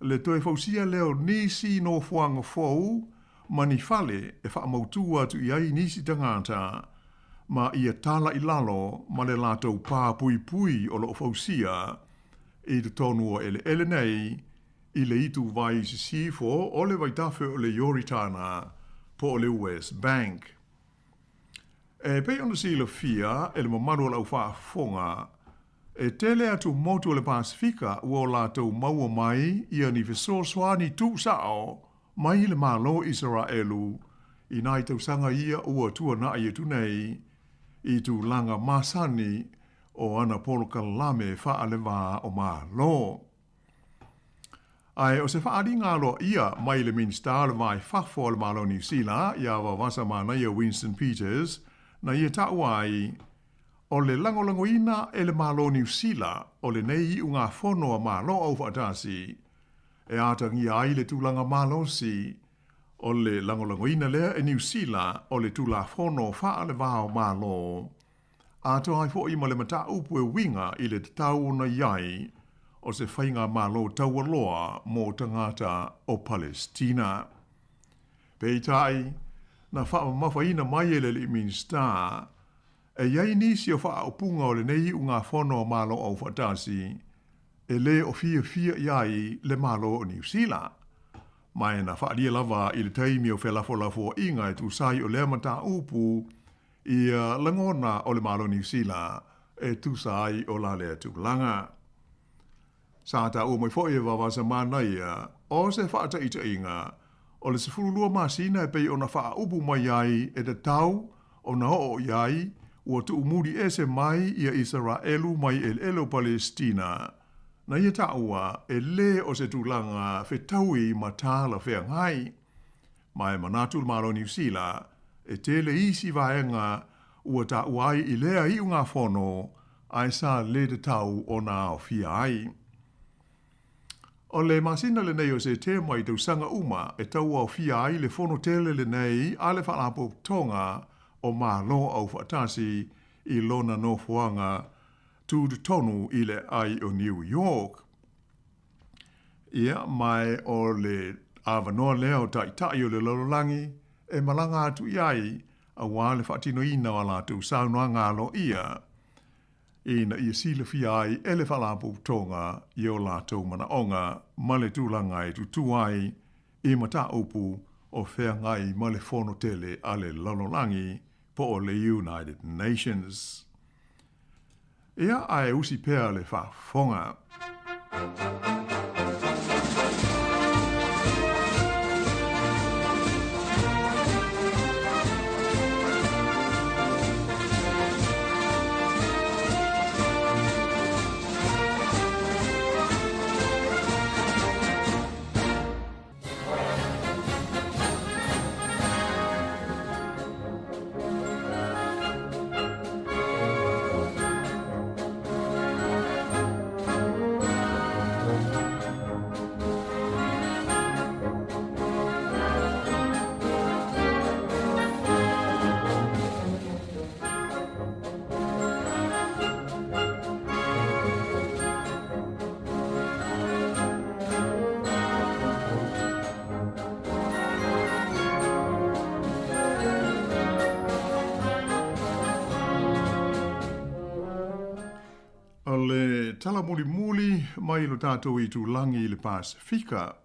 le toe fausia leo nisi no fuanga fau, ma ni fale e whaamautua tu iai nisi tangata, ma ia tala i lalo ma le lātou pā pui o lo fausia, i te tonu o ele nei, i le itu vai sifo o le waitafe o le Yoritana po o le West Bank. E pei ona si le fia, e le mamaru o lau whaafonga, e tele atu motu o le Pasifika ua o lātou maua mai ia ni fesoswani tu sao mai le malo Israelu i nai tausanga ia ua tua na ia tu nei i tu langa masani o ana polo kalame whaalewa o malo. Ai o se whaari ngalo ia mai le minsta le mai whafo le malo New Zealand ia wa wasa mana ia Winston Peters na ia tauai o le langolangoina e le malo New Zealand o le nei unga whono a malo au whaatasi e atangi ai le tūlanga malo si o le langolangoina lea e New Zealand o le tūla whono wha le wao malo. Ato ai fo ima le mata upu e winga i le tau na iai o se whainga malo taualoa mō tangata o Palestina. Peitai, na wha mawhaina mai e le minsta, e iai nisi o wha opunga o le nei unga whono malo au whatasi, e le o fia iai le malo o New Zealand. Mai na whaaria lava i le taimi o whelafo inga e tu sai o le mata upu i langona o le malo New Zealand e tu sai o la lea tu langa. Sāta ua mai fo e wawasa mana ia, o se whaata ita inga, o le sefurulua masina e pei o na wha upu mai ai e te tau o na o iai ua tu umuri ese mai ia Israelu mai elo Palestina. Na ia taua e le o se tūlanga whetaui ma tāla whea ngai. Mai manatu malo New Zealand e tele isi vaenga ua taua ai i lea i unga whono ai sa le te tau o na o fia ai. O le masina le nei o se te mai tau sanga uma e tau au fia ai le whono tele le nei a le whalapo tonga o malo au whaatasi i lona no fuanga tu tonu i le ai o New York. Ia mai o le awanoa leo tai o le lololangi e malanga atu iai a wā le whaatino ina o la tu saunua ngalo ia. Ina ia sila fia ai e le whalapo tonga i o la tau mana onga ma le tūlanga e tu ai i mata upu o whea ngai ma le whono tele a le lololangi po o le United Nations. Ia ai usi pea le whafonga. Le tala muli mai lo tātou i tūlangi i le Pasifika.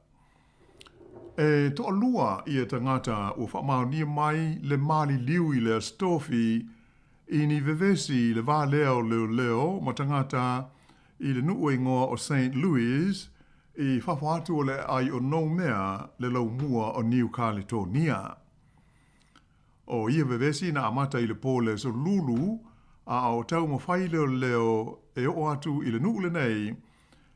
E to alua i e tangata o whamaunia mai le mali liu i le stofi I ni vevesi le va leo matangata i le nuu ingoa o St. Louis i whawhatu o le ai o no mea le lau mua o New Caledonia. O ia vevesi na amata i le pole so lulu a o tau mawhai leo e o atu i le nuu le nei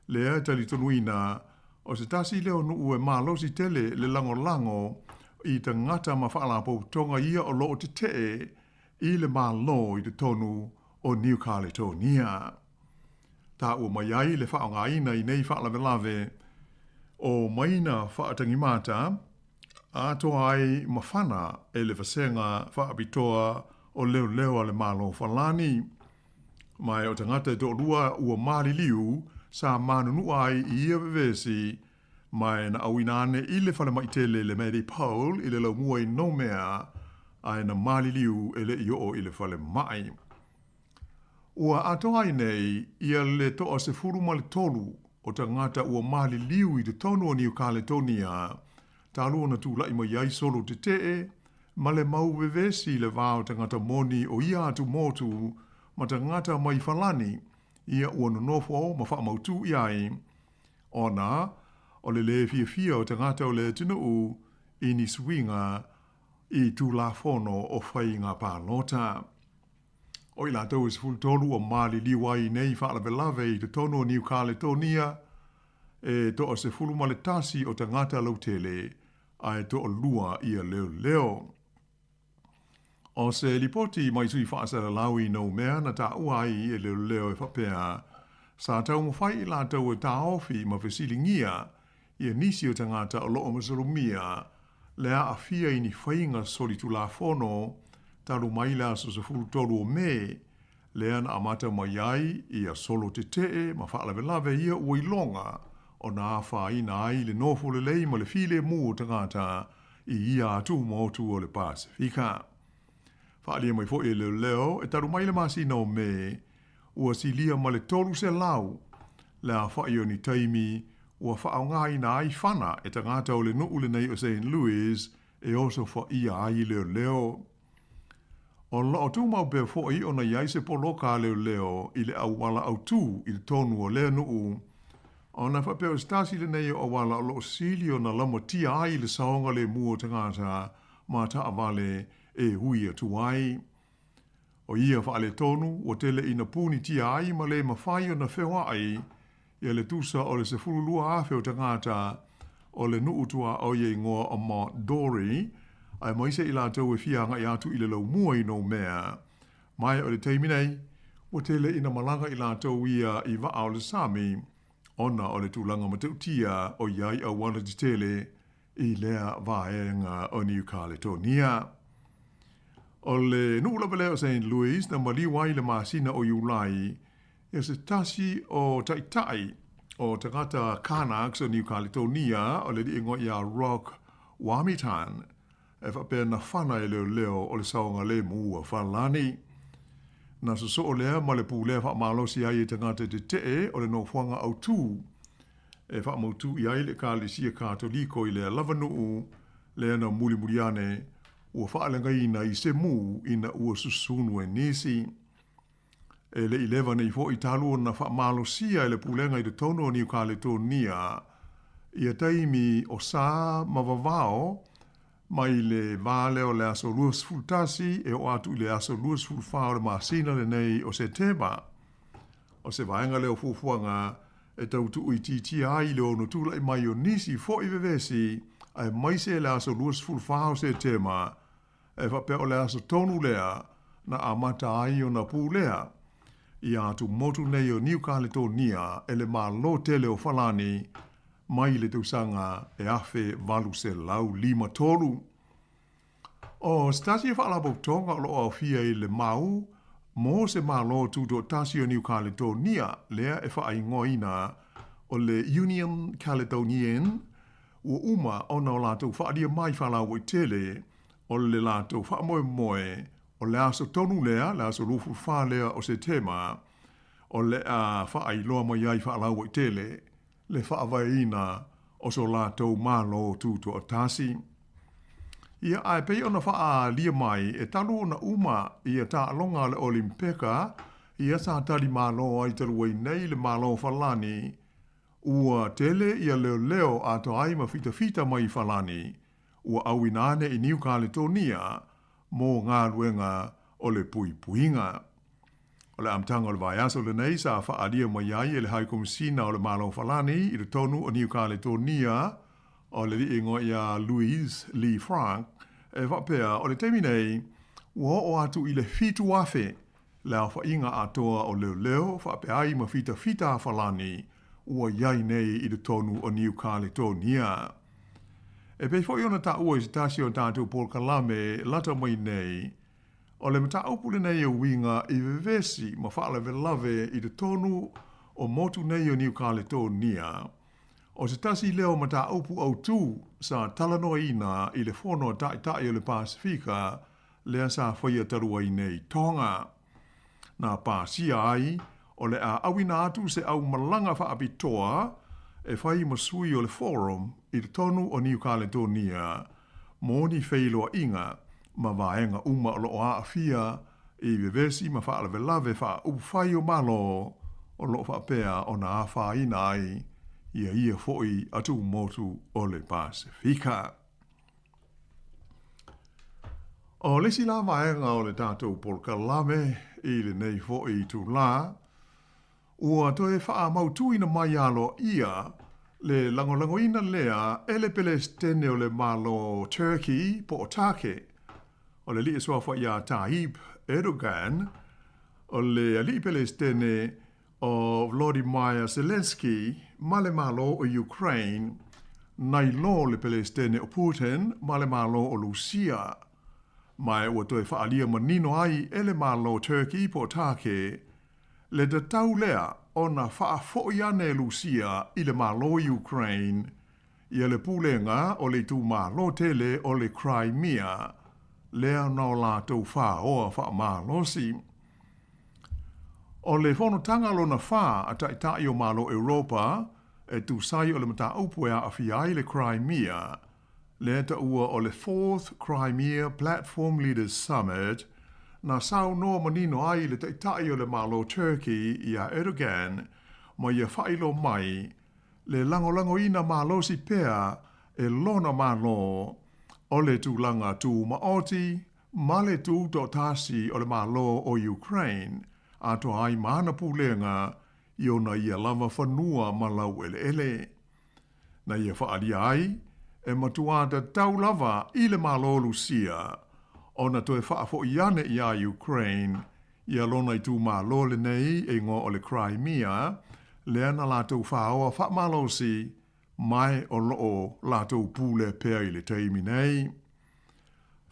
le a tali tonuina o se tasi leo nuu e malosi tele le lango i ta ngata ma whaalapo tonga ia o loo te te i le malo i te tonu o New Caledonia. Ta ua mai ai le whaongaina i nei whaalawelave o maina whaatangimata a toa ai mawhana e le vasenga whaapitoa o leo le malo whalani. Mai o tangata e rua ua maari liu sa manunu ai i ia vevesi mai na awinane i le whale maitele le Mary Paul i le lau mua i no mea ai na maari liu e le i le whale mai. Ua atoa ai nei ia le toa se furu ma le tolu o tangata ua maari liu i te tonu o New Caledonia talua na tūlai mai ai solo te tee ma le mau vevesi le vāo tangata moni o ia atu motu ma tangata mai whalani ia ua nonofo ma whaamautu iai ona o le fia o tangata o le tinu i ni swinga i tu la fono o whainga pālota. O i lātou is fultolu o Māli liwai nei whaalawelave i te tono o New Caledonia e to o se fulu maletasi o tangata lautele a e to o lua ia leo. O se lipoti mai sui whaasara lawi no mea na ta uai e leo e whapea sa tau mawhai i lātou e ta ofi ma whesilingia ia nisi o tangata o loo masalumia lea a fia i ni whainga solitu la fono talu maila so se fulu tolu o me lea na amata mai ai ia solo te tee ma whaalawelave ia uilonga o na awha ina ai le nofo le lei ma le file mu o tangata i ia atu motu o le Pasifika. Whaalia mai fo e leo e talu maila masi no me ua silia ma le tolu se lau lea whaio ni taimi ua whaonga ina ai whana e tangata o le nuu le nei o St. Louis e oso whaia ai leo. O loo tu mau be fo i ona iai se poloka leo i le awala au tu i le tonu o lea nuu. O na whapeo stasi le nei o wala o loo silio na lamo tia ai le saonga le mua tangata ma ta avale e hui atu ai. O ia whaale tonu o tele ina puni tia ai ma le mawhai o na whewa ai ia le tusa o le se fululua afe o tangata o le nuu tua o ye ngoa o ma Dori ai maise i lātou e whianga i atu i le lau mua i no mea. Mai o le teiminei, o tele ina malanga i lātou ia i wa o le Sami, ona o le tūlanga matautia o iai au wana di tele i lea vaenga o New Caledonia. O le nuulawele o St. Louis na maliwai le masina o Iulai, e se tasi o taitai o tangata Kanaks o New Caledonia o le di ingo ia Rock Wamitan, e whapea na whana e leo o le saonga le mua whalani. Na so o lea ma le pūlea whaamalosi ai e tangata te tee o le nofuanga au tū. E whaamautu i ai le kālisia kātoliko i lea lavanuu, lea na muli muriane, ua whaalengaina i se mū ina ua susunu e nisi. E le 11 i fo i talu na whaamalosia e le pūlenga i le tono o New Caledonia, i a taimi o sā mawawao, mai le vale o le aso luas fultasi e o atu i le aso luas fulfao le masina le nei o se teba. O se vaenga leo fufuanga e tautu ui titi ai leo no tula i mai o nisi fo i vevesi ai maise le aso luas fulfao se tema e whapea o le aso tonu lea na amata ai o na pū lea. I atu motu nei o New Caledonia e le malo tele o falani mai le tausanga e afe valu se lau 5 tolu. O stasi e whaalabo tonga o loa o fia i le mau, mo se malo tuto tasi o New Caledonia lea e whaingoina o le Union Caledonian ua uma ona o lātou whaadia mai whalau i tele o le lātou whaamoe o le aso tonu lea, le aso rufu wha lea o se tema o le a whaailoa mai ai whaalau i tele le whaavaina o so lātou malo tuto o tasi. Ia ai pei ona wha lia mai e talu ona uma ia ta alonga le Olimpeka ia sa tali malo ai talu wei nei le malo falani ua tele ia leo a to ai ma fita mai falani ua awinane i New Caledonia mo ngā luenga o le puipuinga. O le amtanga o le vaiaso le nei sa wha alia mai ai e le hai komisina o le malo falani i le tonu o New Caledonia o le li ingo ia Louise Lee Frank e whapea o le teimi nei ua o atu i le fitu afe le a whainga atoa o leo whapea ai ma fita falani ua iai nei i le tonu o New Caledonia. E pei fo iona ta ua i stasi o tātou Paul Kalame lata mai nei o le mata upule nei o winga i vevesi ma whaale lave i le tonu o motu nei o New Caledonia. O se tasi leo mata upu au tu sa talanoa ina i le fono tai o le Pasifika lea sa whaia tarua i nei Tonga. Na pasia ai o le a awina atu se au malanga whaapitoa e whai masui o le forum i le tonu o New Caledonia moni whailoa inga ma vaenga uma o lo a afia i vevesi ma whaale lave wha upu whai o malo o lo whapea o na a whaina ai ia foi atu motu o le Pasifika. O le sila vaenga o le tātou Paul Kalame i le nei foi tu la, ua toe wha mautuina mai alo ia le langolangoina lea e le Palestine o le malo Turkey po o take, o le li soa ia Tayyip Erdogan, o le ali Palestine o Volodymyr Zelensky ma le malo o Ukraine, nai lo le Palestine o Putin ma le malo o Lucia. Mai ua toe whaalia manino ai e le malo Turkey po take, le da tau lea o na whaafoi ane Lucia i le malo Ukraine, ia le pulenga o le tu malo tele o le Crimea, lea na o la tau whaoa wha malosi. O le whanotanga lo na wha a tai o malo Europa, e tu sai o le mata upua a fiai le Crimea, le ta ua o le 4th Crimea Platform Leaders Summit, na sao no manino ai le tai o le malo Turkey ia Erdogan, ma ia whailo mai, le langolango ina malo si pea e lona malo, o le tūlanga tū maoti, ma le tū to tasi o le malo o Ukraine, ato ai mana pulenga i ona ia lava whanua malau ele. Na ia whaali ai, e matuada tau lava i le malo Lucia, ona toe whaafo iane i a Ukraine, ia lona i tū malo le nei e ngō o le Crimea, le ana lātou whaoa whaamalosi, mai o loo lātou pūle pēr i le teimi nei.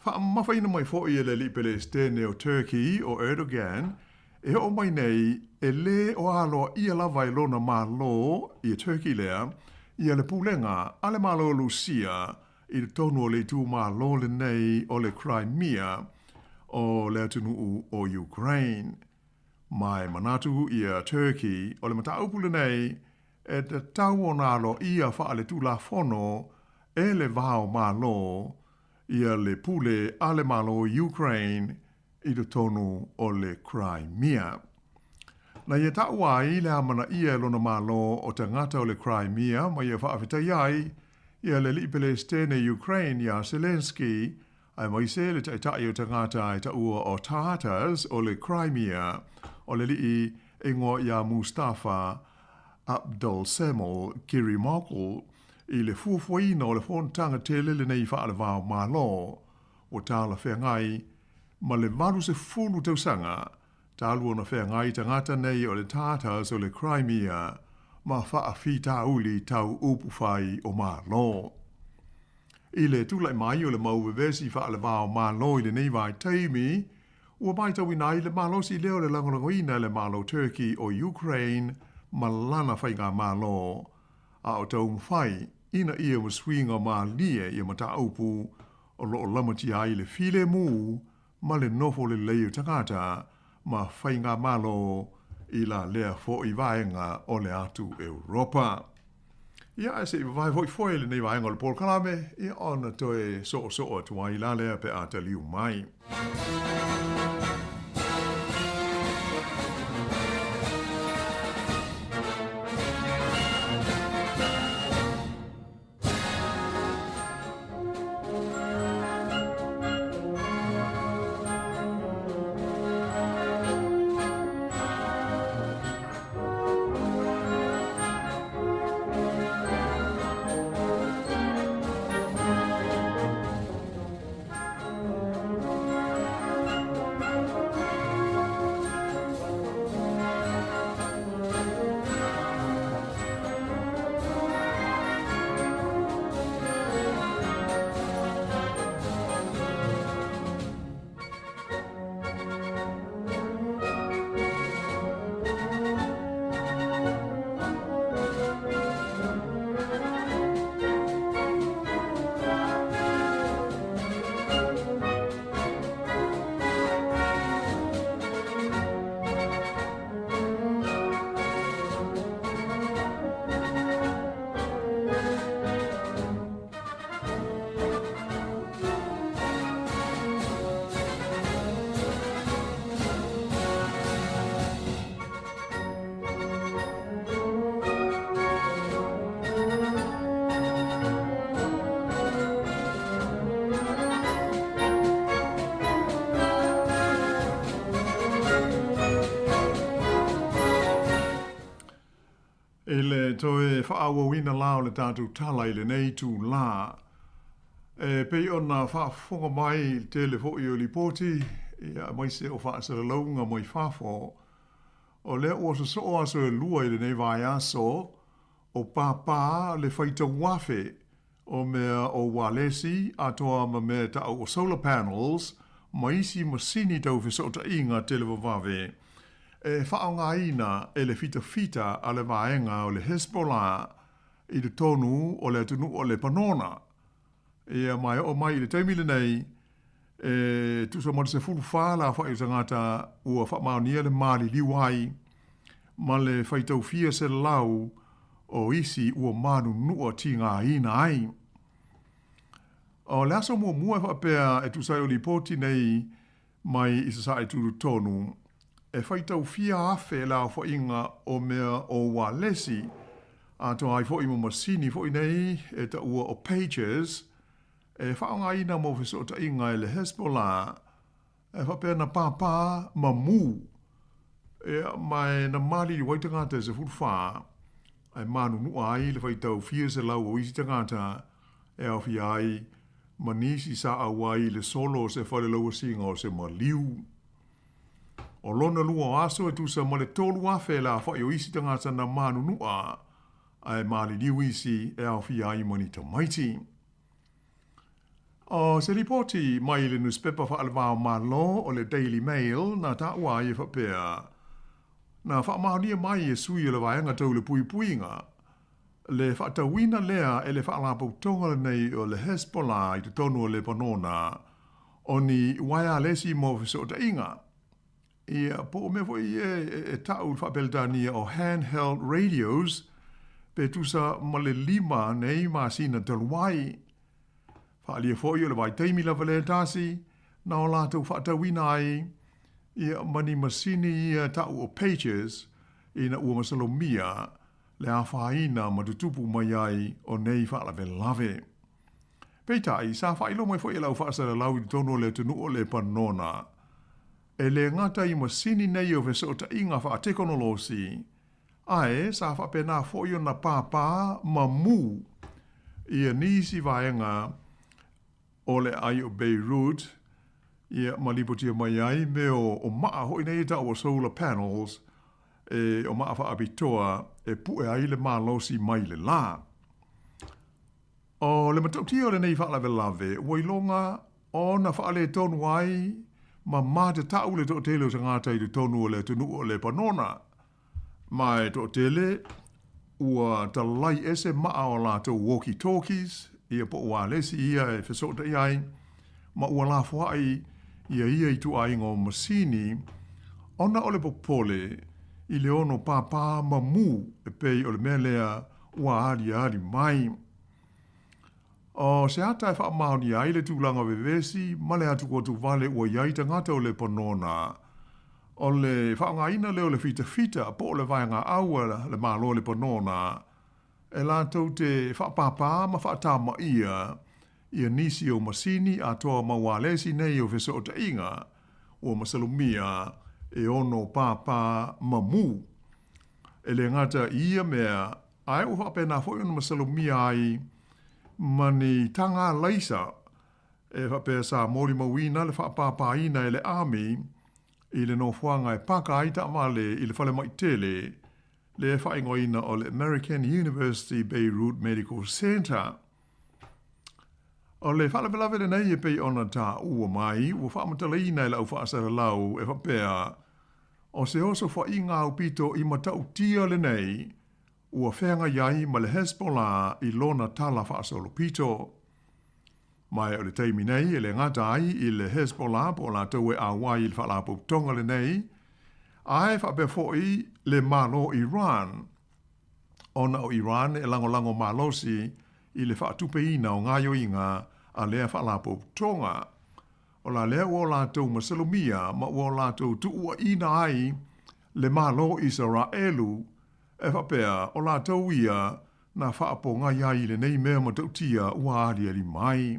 Whaamawhaina mai fo i le li Palestine o Turkey o Erdogan, e o mai nei e le o aloa ia lava i lona malo i Turkey lea, ia le pulenga ale malo Lucia i le tonu o le tū malo le nei o le Crimea o le atunu o Ukraine. Mai manatu ia Turkey o le mataupu le nei e te tau o nalo ia wha le tū la fono e le vao malo ia le pule ale malo Ukraine i le tonu o le Crimea. Na ia tau ai le amana ia lona malo o tangata o le Crimea ma ia whaafetai ai ia le li Palestine Ukraine ia Zelensky ai mai se le taitai o tangata ai ta ua o Tatars o le Crimea o le li e ngō ia Mustafa Abdul Samel Kirimakul i le fuafuaina o le fontanga tele le nei wha le vao malo o tāla whengai ma le maru se fulu tausanga tālu ona whengai tangata nei o le Tatars o le Crimea ma whaafi tauli tau upu whai o malo. I le tūlai mai o le mauvevesi wha le vao malo i le nei vai teimi, ua mai tau inai le malo si leo le langolangoina le malo Turkey o Ukraine ma lana whai ngā malo. A o tau mwhai, ina ia maswinga ma lie ia mata upu o lo lamati ai le file mu ma le nofo le leo tangata ma whai ngā malo i la lea fo i vaenga o le atu Europa. Ia e se vai foi le nei vai ngol por kalame ia ona toe so tu ai la le pe a te liu mai. Ele toe whaawa wina lao le tātou tala ile nei tū la. Pei ona whaafonga mai te le fo i o li poti, ia mai se o whaasara launga mai whafo. O le o sa soa so e lua ile nei vai aso, o pāpā le whaita wafe o mea o walesi atoa ma mea ta o solar panels, maisi masini tau whesota inga te le wawave. Whaonga ina e le fita a le vaenga o le Hezbollah i le tonu o le tunu o le panona. Ia mai o mai le taimile nei tu sa mara se fulu whala wha i tangata ua whamaunia le mali liwai ma le whaitau fia se lau o isi ua manu nua tinga ina ai. O le aso mua whapea e tu sai o li poti nei mai i sa sai turu tonu. E whaitau fia afe la fo inga o mea o walesi a to ai fo imo masini fo inei e ta ua o pages e whaonga ina mo fiso ta inga e le Hezbollah e whapea na pāpā ma mu e mai na mali i waitangata se fulwha e manu nua ai le whaitau fia se lau o isi tangata e au fia ai manisi sa awai le solo se whale lau singa o se maliu. O lona lua aso e tusa ma le tolu afe la wha i o isi tangata na manu nua ai mali liu isi e au fia ai mani tamaiti. O se ripoti mai le newspaper wha alwao malo o le Daily Mail na ta ua i whapea. Na wha mahonia mai e sui e le vaenga tau le pui puinga. Le wha tawina lea e le wha alapau tonga nei o le Hezbollah i te tonu o le panona o ni waia lesi mo fiso ta inga. Ia po me foi e tau whapeltania o handheld radios pe tusa ma le lima nei ma sina taluai. Whaalia foi o le vai teimi la vale tasi na o lātou whaatawina ai ia mani masini ia tau o pages ina ua masalomia le a whaina ma tutupu mai ai o nei whaalave lave. Peitai, sa whailo mai foi e lau whaasara lau i tono le tunu o le panona. E le ngata i masini nei o veso ta inga wha teknolosi, ae sa wha pena foi o na pāpā ma mu ia nisi vaenga o le ai o Beirut, ia malipotia mai ai me o maa hoi nei ta o solar panels, o maa wha abitoa e pue ai le malosi mai le la. O le matautia o le nei wha lave lave, wailonga o na wha le tonu ai, ma mate tau le to tele o sa ngata i le tonu o le tunu o le panona. Mai to tele, ua talai ese maa o la to walkie-talkies, ia po ua lesi ia e fesota iai, ma ua la fuai ia i tu ai ngō masini, ona ole popole i le ono pāpā ma mu e pei o le melea ua ari mai. O se ata e wha maoni ai le tūlanga vevesi, male atu ko tu vale ua iai tangata o le ponona. O le whaongaina leo le fita, po le vaenga aua le malo le ponona. E la tau te whapapa ma whaatama ia nisi o masini a toa mawalesi nei o veso o te inga, o masalumia e ono papa mamu. E le ngata ia mea, ai o whapena fo ono masalumia ai, mani tanga laisa, e whapea sa mori mawina le whapapa ina e le ami, i le no whanga e paka ai ta male i le whale maitele, le whaingoina o le American University Beirut Medical Center. O le whalawelawe le nei e pei ona ta ua mai, ua whaamatalina e lau whaasara lau e whapea, o se oso whainga au pito i matau tia le nei, ua whenga iai ma le Hezbollah i lona tala whaasolo pito. Mai o le teimi nei e le ngata ai i le Hezbollah po la tau e awai i le whalapu tonga le nei, ai whapea foi le malo Iran. Ona o Iran e lango malosi i le whaatupeina o ngaio inga a lea whalapu tonga. O la lea ua la tau masalumia ma ua la tau tuua ina ai le malo Israelu e whapea o la tau ia na whaaponga iai le nei mea matautia ua ari mai.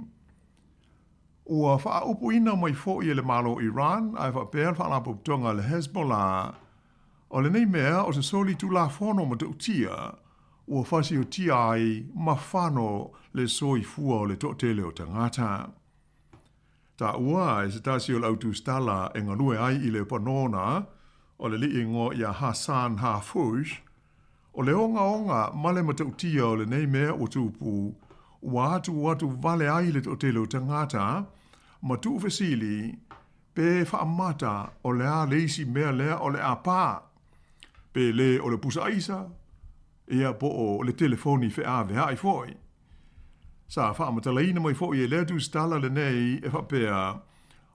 Ua whaupu ina mai fo i le malo Iran ai whapea whalapu tonga le Hezbollah. O le nei mea o se soli tu la fono matautia ua whasi o tia ai ma whano le soi fua o le totele o tangata. Ta ua e se tasi o lautu stala e ngalue ai i le panona o le li ingo ia Hassan Hafush, o le onga male matautia o le nei mea o tupu ua atu vale ai le totele o tangata ma tu vesili pe whaamata o le a leisi mea lea o le a pā. Pe le o le pusa aisa, ia po o le telefoni fe ave hai foi. Sa whaamatalaina mai foi e le tu stala le nei e whapea,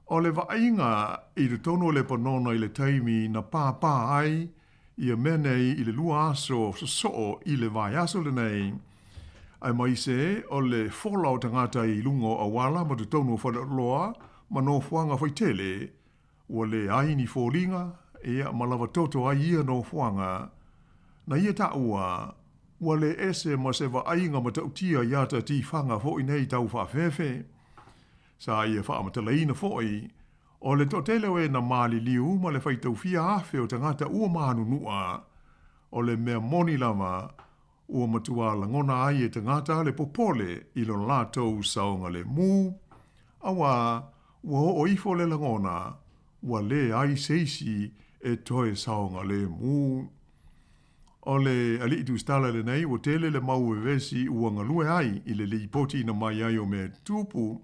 o le vainga i le tono le panona i le taimi na pā ai, ia menei i le lua aso so i le vai aso le nei, ai mai se o le fola o tangata i lungo a wala ma tu tono whaloa, ma no whanga whaitele, ua le aini fōlinga, ia malawa toto ai ia no whanga, na ia ta ua le ese ma se wa ainga ma tautia iata ti whanga fo i nei tau whawhewe. Sa ia whaamatalaina fo i, o le totelo e na mali liu ma le whaitau fia afe o tangata ua manu nua, o le mea moni lama, ua matua langona ai e tangata le popole i lo lātou saonga le mū, awa ua o ifo le langona, ua le ai seisi e toe saonga le mū. O le alitu stala le nei, ua tele le mau e vesi ua ngalue ai i le lipoti na mai ai o me tupu,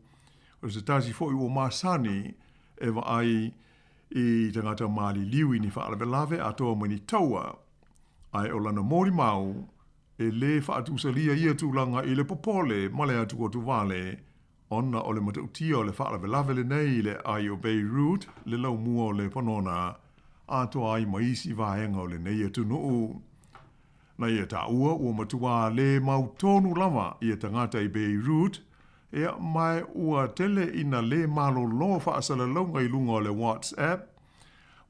o se tasi fo i ua masani e wa ai i tangata mali liwi ni whaalawelawe a toa mani taua, ai o lana mori mau, e le whaatusalia ia tūlanga i le popole male atu o tu vale, ona o le matautia o le whaalawelawe le nei le ai o Beirut, le lau mua o le panona, a toa ai maisi vaenga o le nei atu nuu. Na ia ta ua matua le mau tonu lava ia tangata i Beirut, ea mai ua tele ina le malo lo whaasala launga i lunga o le WhatsApp,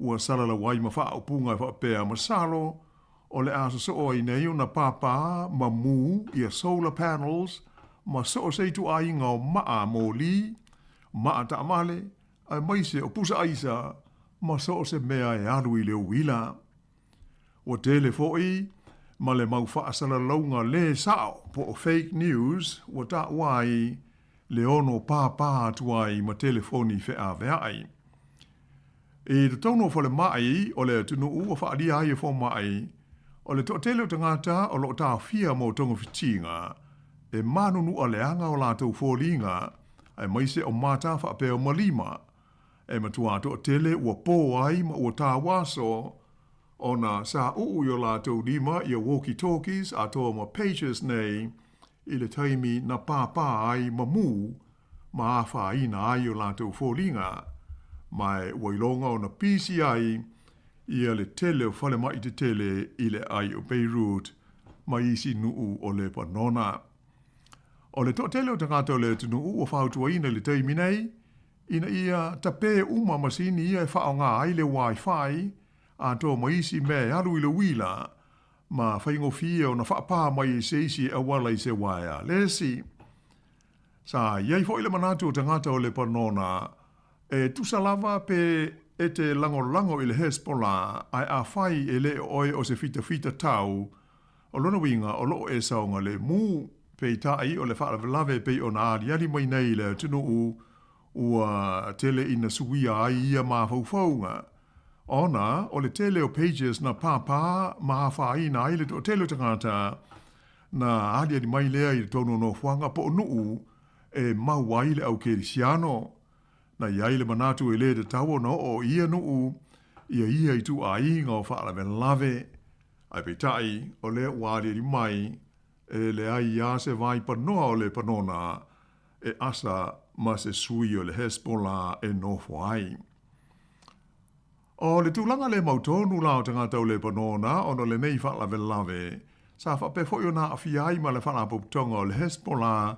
ua salala wai ma whaupunga i whapea masalo, o le aso so i nei na papa ma mu ia solar panels, ma so seitu a inga o maa mo li, maa ta amale, ai maise o pusa aisa, ma so se mea e alu i leo wila. Ua tele foi, ma le mau whaasala launga le sao po o fake news, ua ta wai le ono pāpā atuai ma telefoni whea veai. E te tono whale mai o le tunu ua whaalia ai e wha mai, o le tōtele o tangata o lo tā whia mō tonga whitinga, e manunu a leanga o lātou fōlinga, ai maise o mātā whaapea malima, e matua tōtele ua pō ai ma ua tā waso, ona sa uu yo lātou lima i a walkie-talkies a toa ma pages nei, i le taimi na pāpā ai ma mū, ma awha ina ai o lātou fōlinga, mai wailonga o na pisi ai, ia le tele o whale mai te tele i le ai o Beirut, ma isi nuu o le panona. O le tōtele o tangata o le tunu o whautua ina le teimi nei, ina ia tape uma masini ia e whao ngā ai le Wi-Fi, a tō maisi me aru i le wila, ma whaingo fia o na whaapā mai se isi e wala i se waia. Lesi, sa iai fo ile manatu o tangata o le panona, e tusalava pe e te lango i le Hezbollah, ai a whai e le oi o se fita tau, o lona winga o loo e saunga le mū, pe tai o le whaalawelawe pe o nā ariari mai nei le tunu ua tele ina suia ai ia mawhauwhaunga. Ona, o le tele o pages na pāpā mawhai na ai le o tele o tangata na ariari mai lea i tono no whanga po nuu e mawai le au kerisiano. Na iai le manatu e le te tau no o ia nuu ia i tu a inga o whaalawelawe. Ai pe tai o le ariari mai e le ai ia se vai panoa o le panona e asa ma se sui o le Hezbollah e nofo ai. O le tūlanga le mautonu la o tangata o le panona ono le nei whaalawe sa whape foi o na awhiai ma le whaalapoputonga o le Hezbollah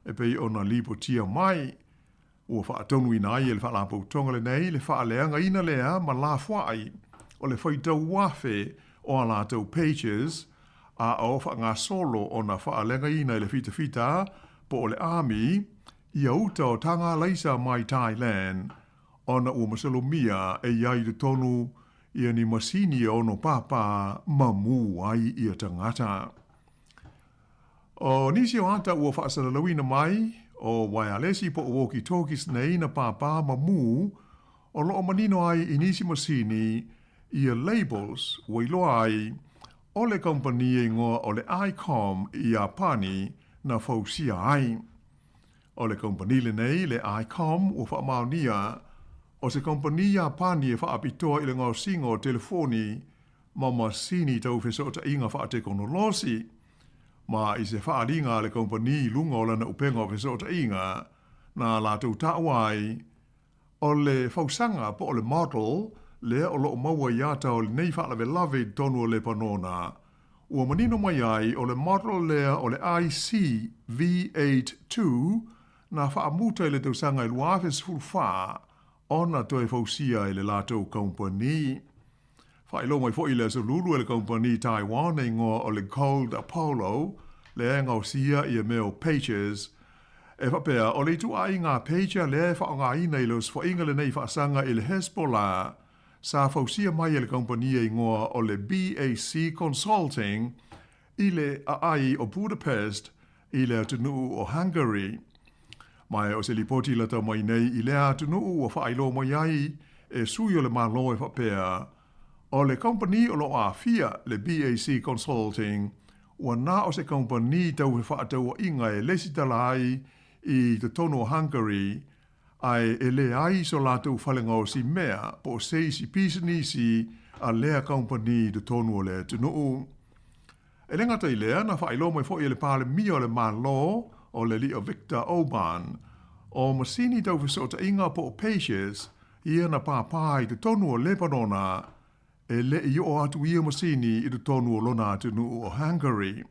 e pei o na lipo tia mai ua whaatonu ina ai e le whaalapoputonga le nei le whaaleanga ina lea ma la whai o le whaitau wafe o ala tau pages a ofa ngā solo o na whaalenga ina i le fita po o le army ia uta o tanga leisa mai Thailand o na ua masalomia e iai le tonu ia ni masini o no papa mamu ai ia tangata. O nisi o anta ua whaasalalawina mai o waialesi po o walkie-talkies nei na papa mamu o loo manino ai i nisi masini ia labels wailoa ai o le kompanie ingoa o le ICOM i Apani na fausia ai. O le kompanie le nei le ICOM ua whaamaunia o se kompanie i Apani e whaapitoa i le ngau singo o telefoni ma masini tau whesota inga whaatekonolosi. Ma i se whaaringa le kompanie i lunga o lana upenga o whesota inga na la tau tauai o le fausanga po o le model lea o loo maua iata o le nei whaalawe tonu o le panona. Ua manino mai ai o le model lea o le IC V82 na whaamuta i le tausanga i luawes fulwha ona toi fausia i le latou kompani. Whailo mai fo i le so lulu e le kompani Taiwan e ngoa o le Gold Apollo lea ngau sia i a meo pages e whapea o le tu ai ngā pager lea whaonga ina i los whainga le nei whaasanga i le Hezbollah sa fausia mai e le kompania i ngoa o le BAC Consulting i le ai o Budapest i le atunu o Hungary. Mai o se lipoti la tau mai nei i le atunu o whailo mai ai e sui o le malo e whapea. O le kompani o lo a fia le BAC Consulting ua na o se kompani tau he whaatau inga e lesitala ai i te tono o Hungary ai e le ai so lātou whalenga o si mea po sei si pisanisi a lea kompani de tonu o le tunuu. E le ngata i lea na whailo mai fo i le pāle mia o le malo o le li o Victor Oban o masini tau whisota inga po o pages ia na pāpai de tonu o Lebanona e le i o atu ia masini i de tonu o lona tunuu o Hungary.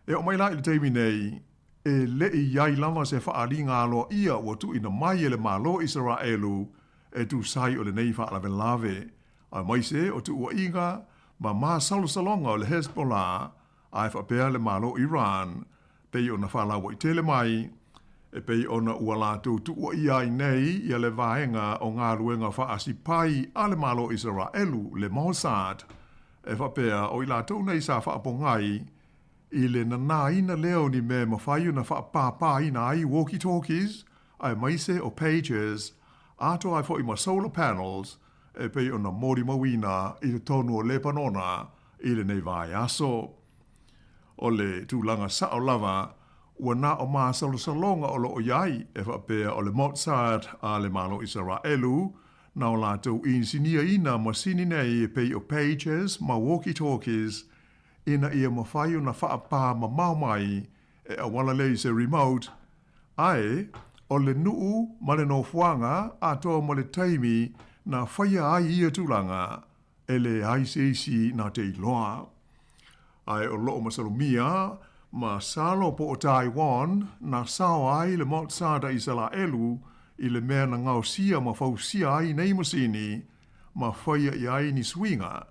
E o mai la i le teimi nei e le i iai lama se whaaringa alo ia ua tu ina mai e le malo Israelu e tu sai o le nei whaalawe lawe. A mai se o tu ua inga ma salosalonga o le Hezbollah ai whapea le malo Iran pei o na whaalawa i tele mai e pei o na ua lātou tu ua iai nei i le vaenga o ngā ruenga whaasipai a le malo Israelu le Mossad e whapea o i lātou nei sa whaapongai i le na ina leo ni me mawhaiu na whaapapa ina ai walkie-talkies, ai maise o pages, ato ai fo i ma solar panels, e pei o na mori mawina i le tonu o Lebanona i le nei vai aso. O le tūlanga sao lava, ua na o maa salonga o lo o iai e whapea o le Mossad a le malo Israelu, na o lātou insinia ina ma sinine e pei o pages, ma walkie-talkies, ina ia mawhaiu na whaapā ma maumai e awala lei se remote, ai o le nuu ma le no fuanga a toa ma le taimi na whaia ai ia tūlanga e le ICC na te iloa. Ai o loo masalumia, ma salo po o Taiwan, na sao ai le maut sada Israelu, i le mea na ngau sia ma fausia ai nei masini, ma whaia i ai ni swinga,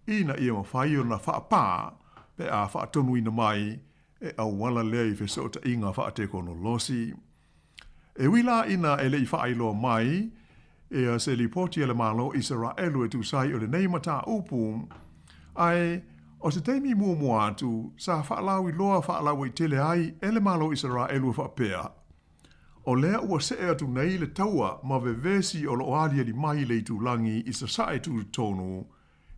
ina ia ma whaia na whaapa, pe a whaatonu ina mai, e au wala lea i whesota inga whaate kono losi. E wila ina e le i whaailoa mai, e a se li poti e le malo Israelu e tu sai o le nei mata upu, ai o se teimi mua atu, sa whaalau i loa whaalau i tele ai, e le malo Israelu e whaapea. O lea ua se e atu nei le taua ma vevesi o lo alia li mai le tu langi i sa sae tu tonu,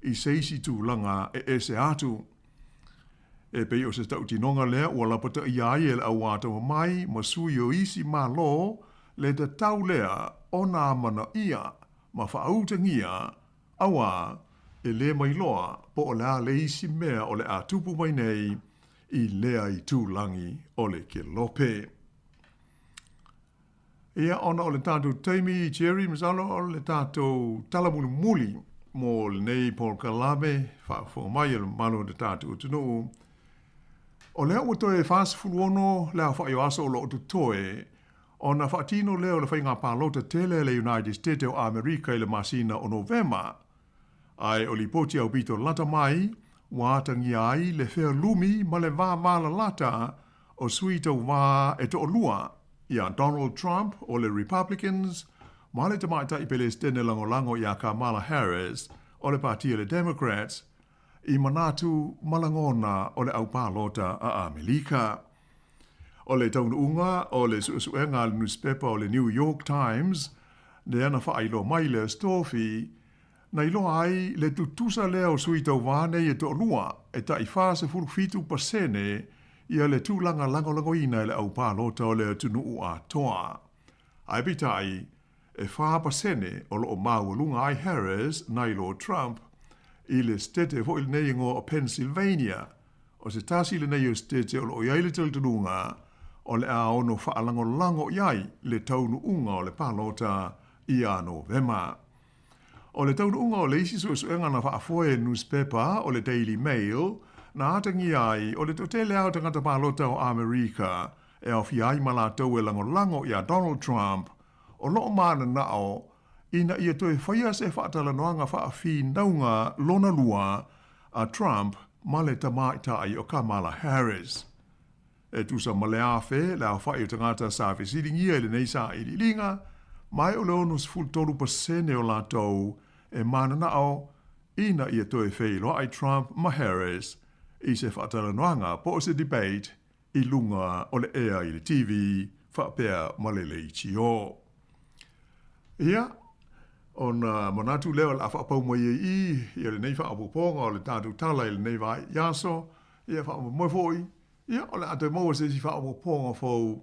i seisi tu langa e se atu. E pei o se tau tinonga lea ua lapata i ai e le awata mai, ma sui o isi ma lo, le te tau lea o nā mana ia, ma whaautangia, awa, e le mai loa, po o lea le isi mea o le a tupu mai nei, i lea i tu langi o le ke lope. Ia ona o le tātou teimi Jerry Mazalo o le tātou talamuli muli mo le nei Paul Kalame, whaafo mai e le malo le tātou tunu. O lea ua toe whaasifulu ono lea whaio aso o loo tutoe, o na whaatino leo le whainga pālota tele le United States o Amerika i le masina o Novema. Ai o li poti au bito lata mai, wātangi ai le whea lumi ma le wā mala lata o sui tau wā e to o lua. Ia Donald Trump o le Republicans, ma le tamaita i pele stene lango ia Kamala Harris o le partia le Democrats, i manatu malangona o le au pālota a Amerika. O le taununga o le suenga le newspaper o le New York Times, ne ana whailo mai le stofi, na ilo ai le tutusa leo sui tau vane e to lua, e ta i whase fulfitu pasene, ia le tūlanga lango-langoina le au pālota o le tunuu a toa. Ai bitai, e whāpasene o lo o māualunga ai Harris na i lo Trump, i le stete ho il neingo o Pennsylvania, o se tasi le nei o stete o lo iai le taltununga, o le a ono whaalango-lango iai le taunu-unga o le pālota i a Novema. O le taunu-unga o le isi suenga na whaafoe newspaper o le Daily Mail, na atangi ai o le totele au tangata pālota o Amerika e au fiai malatou e lango-lango i a Donald Trump o loo mana nao ina ia toe whaia se whaatala noanga whaafi naunga lona lua a Trump ma le tamaitai o Kamala Harris. E tusa ma le awhe le au whai o tangata sa whesiringia le neisa i li linga mai o le onus fultolu pasene o latou e mana nao ina ia toe whailo ai Trump ma Harris i se whaatala noanga po se debate i lunga o le ea i le TV whaapea ma le leichi o. Ia, ona manatu leo la whaapau mai i le nei whaapuponga o le tātou tala i le nei vai yaso, ia whaapau mai fōi, ia o le ate maua se si whaapuponga fōu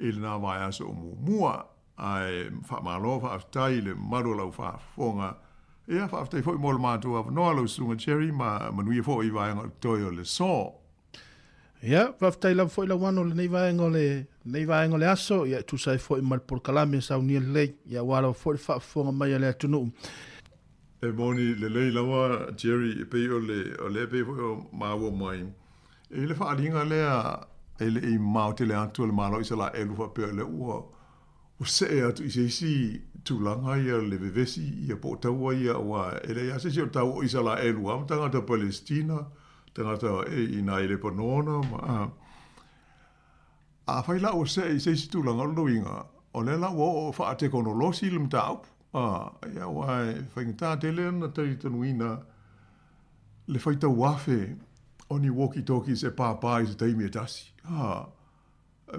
i le nā vai yaso o mua, ai whaamalo whaafutai le marulau whaafonga, ia whaaftai fōi mo le mātua noa lau sunga Cherry ma manuia fōi vaenga toi o le so. Ia, whaaftai lau fōi lau wano le nei vaenga le aso, ia tu sai fōi mal por kalame sa unia le lei, ia wala fōi whaafonga mai le atunu. E moni le lei lawa Cherry e pei o le pei fōi o maua mai. E le whaalinga lea e le i maute le atu le malo isa la elu whapea le ua. O se e atu i se isi tūlanga ia le vevesi ia po taua ia wa ele ia se o tau isa la elu am tangata Palestina tangata e ina ile panona ma a faila o se isi tūlanga loinga o le la o fa te kono losi lim tau ia wa fainta tele na tai tanuina le faita wafe oni walkie talkies e papa is tai me tasi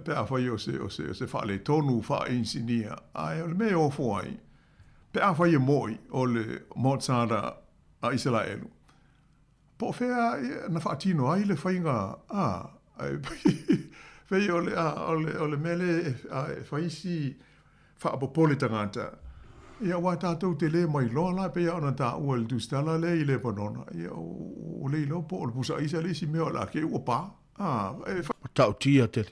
pe a fai o se fa le tonu fa insinia ai o le me o foi pe a fai moi o le Mozart a Israel po fea na fa tino ai le fainga ai fei o le mele fai si fa popole tangata ia wa tātou te le mai loa la pe ana ta o le tustala le i le panona ia o le lo po o pusa isa le si me o la ke o pa tau tia te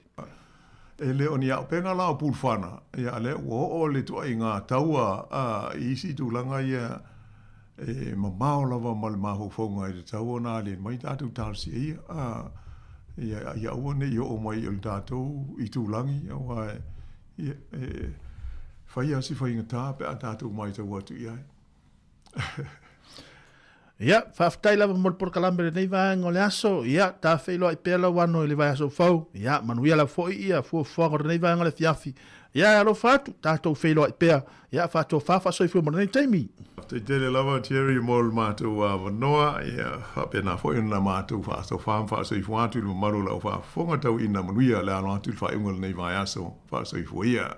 e le oni au penga la o pulfana ia le o le tu ai ngā taua isi tu langa ia mamao lava ma le mahufonga i te tau ona le mai tātou tāsi ia ua ne i o mai i tātou i tūlangi au whai asi whai ngatā pe a tātou mai tau atu i ai. Ia, whaftai lava mo le porkalambere nei vaenga o le aso, ia, tā whailo i pēla wano i le vai aso fau, ia, manuia la foi ia, fuafuanga nei vaenga le fiafi, ia, alo fatu, tātou whailo i pēa, ia, fatu whafa soi fua mara nei taimi. Te tele lava Thierry mo le mātou a wanoa, ia, whapena foi na mātou whaaso whaamwha soi fuatu le maru lau whaafonga tau ina manuia le alo atu le whaunga nei vai aso, whaasoi fuia.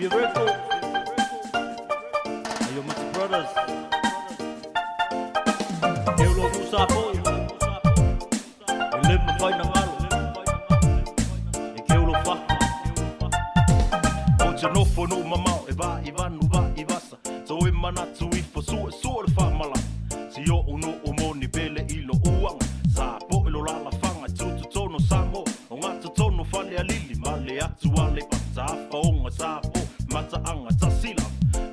Your Mr. Brothers. Sāmoa e le mawhai na ngalo e ke ulo whaka o te nofo no mamau e wā i wanu wā i wasa so e manatu i fosu e so le whamala si o uno o moni pele i lo uanga Sāmoa e lo lala whanga tutu tono Sāmoa o ngata tono whale a lili male atu ale pata whaonga Sāmoa mata anga tasila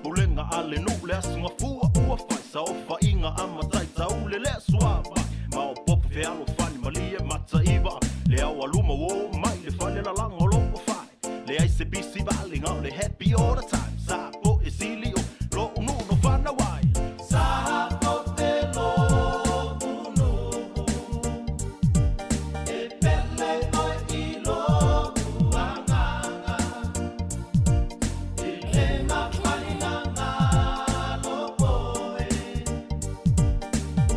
Pulenga ale no le asunga fua ua whai sa o whainga amatai tau le suava ma o popu fe alo fani malie mata iwa le au aluma wo mai le fale la langa o loko fai le ai se bisi vale ngau le happy all the time Sāmoa e sili o lo unu no whana wai Sāmoa te lo unu e pele oi i lo uanganga i le mawhaina ngā lopo e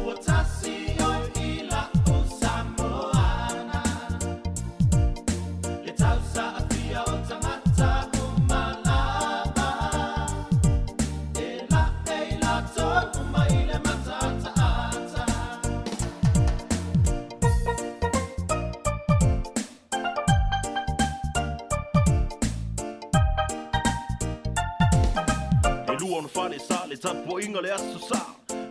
ua tasi oi i la o Samoana le tausa a fia o tangata o malaba e la tonu mai le matata ata E lua no whane sa le tapo inga le aso sa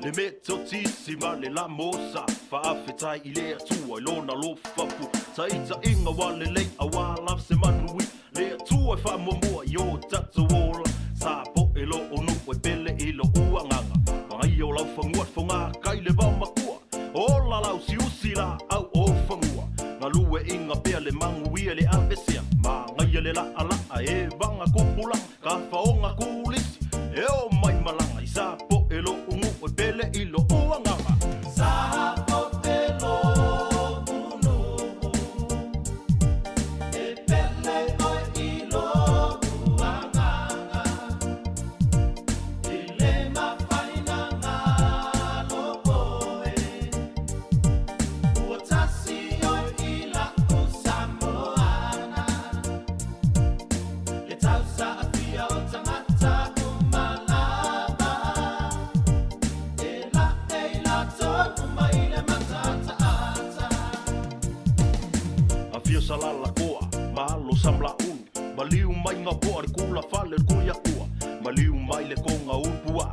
Le mete o tisi ma le la mosa Whaafetai i le atua i lona lo fapu Ta ita inga wale lei a wala se manui Le atua e whamomua i o tata wola Sāmoa e lo onu e pele i lo uanganga Ngai o lau whanguat whonga kai le wau makua O la lau si usi la au o whangua Ngā lue inga pea le mangu ia le apesia Ma ngai le la ala e vanga kupula Ka whaonga kulisi e o mai malanga I Sāmoa e lo ungu e pele i lo uanganga Sāmoa e lo unu e pele oi i lo uanganga I le mawhaina ngā lopo e ua tasi oi i la o Samoana le tausa a fia o tangata o malaba e la tonu mai le matata ata A fia salala koa malo samla unu Maliu mai ngā poa re kula whale kuia kua Maliu mai le konga upua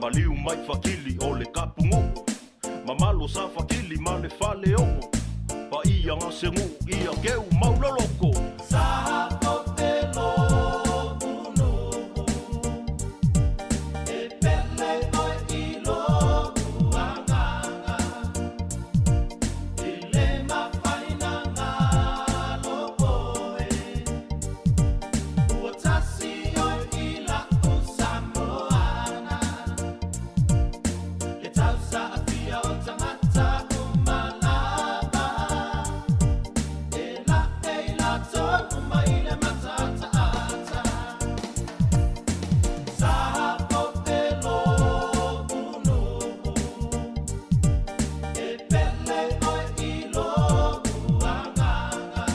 Maliu mai whakili o le kapungo Mamalo sa whakili ma le whale ongo Pa ia ngā sengu ia keu mauloloko Sāmoa e lo unu e pele oi i lo uanganga I le mawhaina ngā lopo e ua tasi oi i la o Samoana le tausa a fia o tangata o malaba e la tonu mai le matata ata Sāmoa e lo unu e pele oi i lo uanganga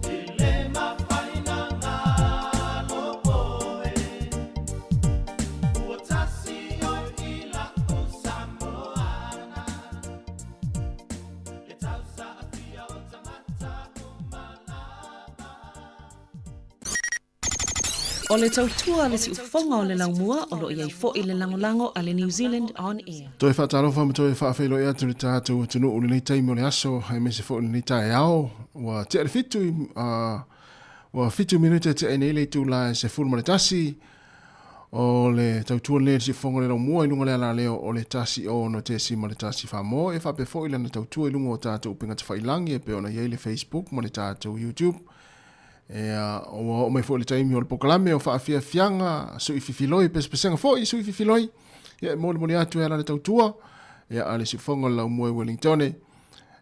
I le mawhaina ngā lopo e ua tasi oi i la o Samoana le tausa a fia o tangata o malaba O le tautua le si ufonga o le laumua o lo iai fo i le langolango a le New Zealand on air. Toi whaatalofa ma toi whaafeilo ea tuli tātou tunu uli nei taimi o le aso hai mese fo uli nei tae ao wa te ale fitu wa fitu minute te ene ile tu la se fulma le tasi o le tautua le si ufonga le laumua i lunga le ala leo o le tasi o no te si ma le tasi whamo e whape fo ila na tautua i lunga o tātou upinga te whailangi e pe ona iei le Facebook ma le tātou YouTube o mai fo le taimi o le pokalame o whaafia fianga sui fifiloi pespesenga fo i sui fifiloi ia mo le atu e ala le tautua ia ale si fonga la umoi Wellington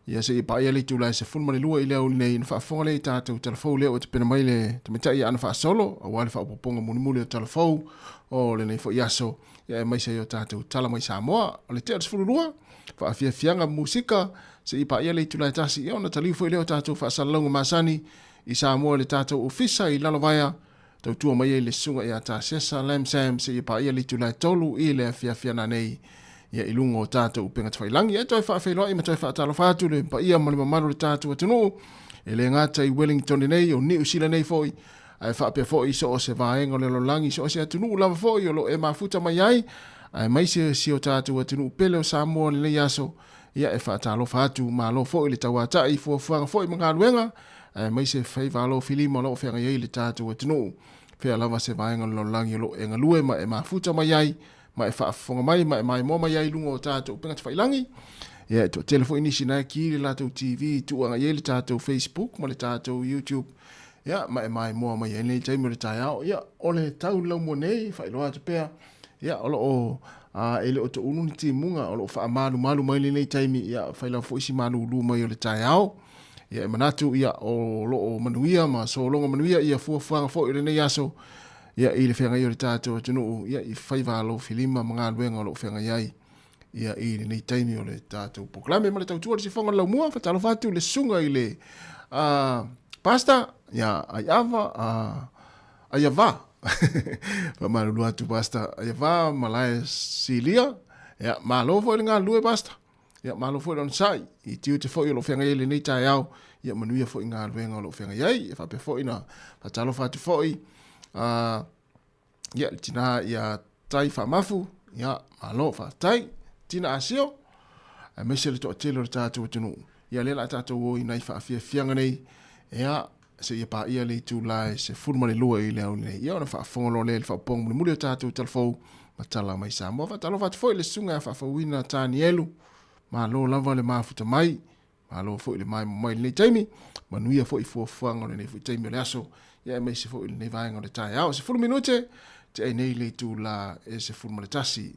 ia se pa ia le tu la se fulma le lua i le au nei na fonga le tātou telefou le o te pena mai le te meta ia ana fa solo o wale fa poponga muni o telefou o le nei fo iaso ia mai se o tātou tala mai Sāmoa o le te fululua fa afia fianga musika se pa ia le tu la tasi ia ona taliu fo le o tātou fa salonga masani i Sāmoa le tātou ofisa i lalavaya tau tua mai le sunga ia ta sesa lam sam se pa ia le tu la tolu i le afia fiana nei ia ilunga o tātou penga tawhailangi, e toi whaafeloa i ma toi whaatalo whaatu le pa ia mali mamaru le tātou atunu, e le ngata i Wellington nei o ni usila nei foi, ai whaapea foi so o se vaenga le lolangi so o se atunu lava foi o lo e mafuta mai ai, ai mai si o tātou atunu pele o Sāmoa le nei aso, ia e whaatalo whaatu ma lo foi le tawata i fuafuanga foi mga luenga, ai mai se whaiva lo filima lo whenga iei le tātou atunu, whea lava se vaenga le lolangi o lo e ngalue ma e mafuta mai ai, ma e whaafonga mai, ma e mai mo mai ai lunga o tātou penga tawhailangi. Ia, to telefo inisi nai ki le tātou TV, tuanga ie le tātou Facebook, ma le tātou YouTube. Ia, ma e mai mo mai ai nei taimo le tai au. Ia, o le tau lau mo nei, whailoa te pea. Ia, o lo o, ele o to unu ni timunga, o lo wha malu mai le nei taimi, ia, whailau fo isi malu ulu mai o le tai au. Ia, e manatu, ia, o lo o manuia, ma so longa manuia, ia fuafuanga fo i le nei aso. Ia i le whenga i o le tātou atunu, ia i whaiva alo filima mga luenga o lo whenga iai. Ia i le nei taimi o le tātou poklame, ma le tautua le si whonga lau mua, whatalo whatu le sunga i le pasta, ia ai ava, ai ava. Pamarulu atu pasta, ai ava, malae silia, ia malo fo le ngā lue pasta. Ia malo fo le on sai, i tiu te fo i o lo whenga iai le nei tai au, ia manuia fo i ngā luenga o lo whenga iai, ia whape fo i na whatalo whatu fo i, ia tina ia tai whamafu, ia malo whatai, tina asio, a mese le toa telo le tātou atunu, ia lela tātou o i nai whaafia fianga nei, ia se ia pā ia le tū lai se furma le lua i le au nei, ia ona whaafongolo le whaapong mule mule o tātou telefou, ma tala mai Sāmoa, whatalo whatu foi le sunga whaafawina tāni elu, malo lava le mafuta mai, malo foi le mai le taimi, manuia foi fuafuanga le nei foi taimi le aso, ia mai se foi nei vaenga le tai au, se fulu minute, te ai nei le tū la e se fulu le tasi.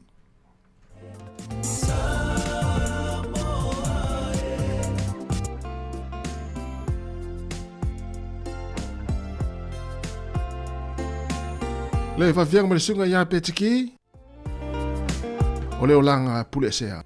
Le whawhianga ma le sunga ia petiki, o leo langa pule sea.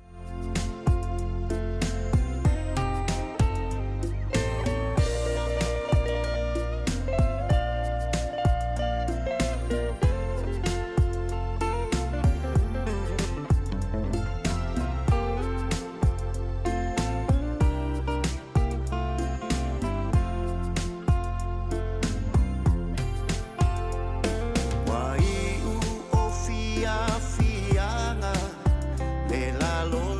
Wai u o fia fianga le lalo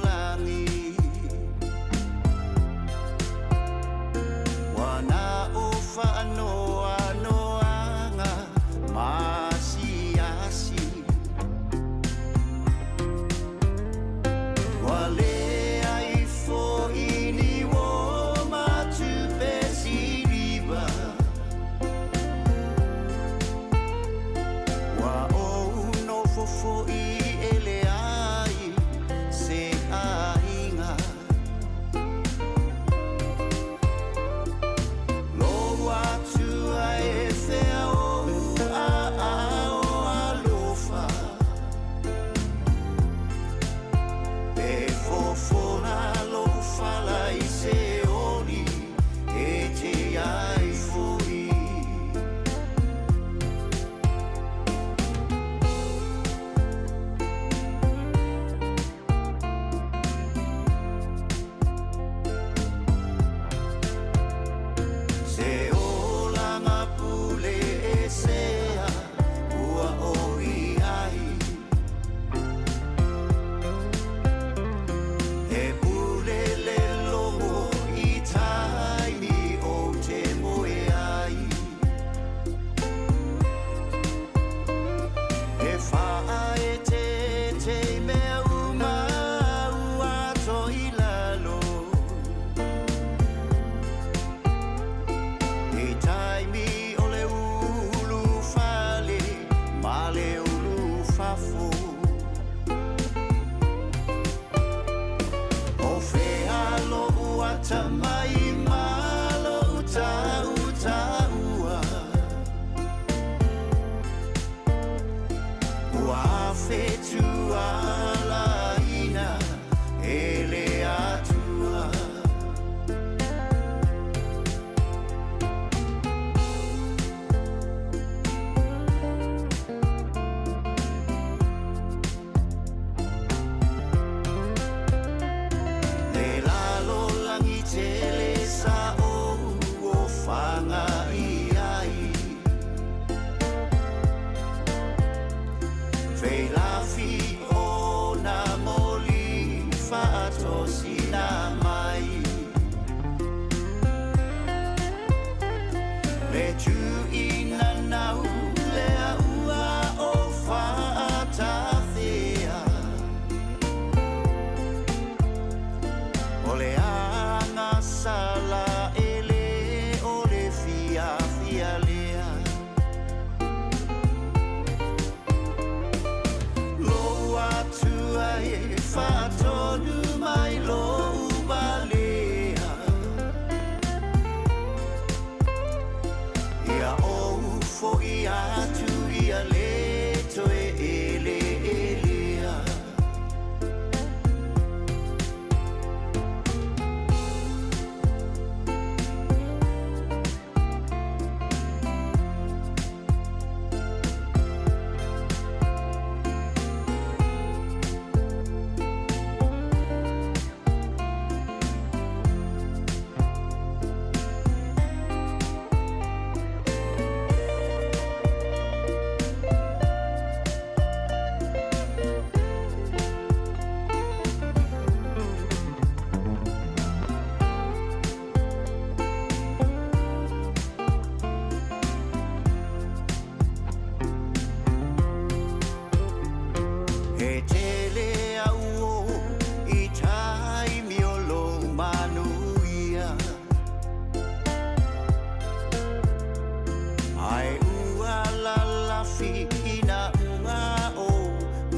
fiina unga o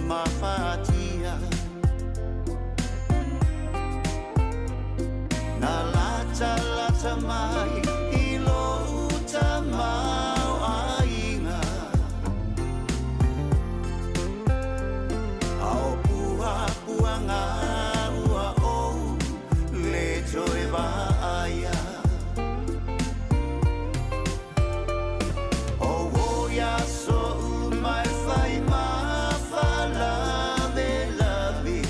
mafatia na lata mai ilo utamau ainga au puanga ua o le joe vaaya o ya so mai fai ma fala de la vi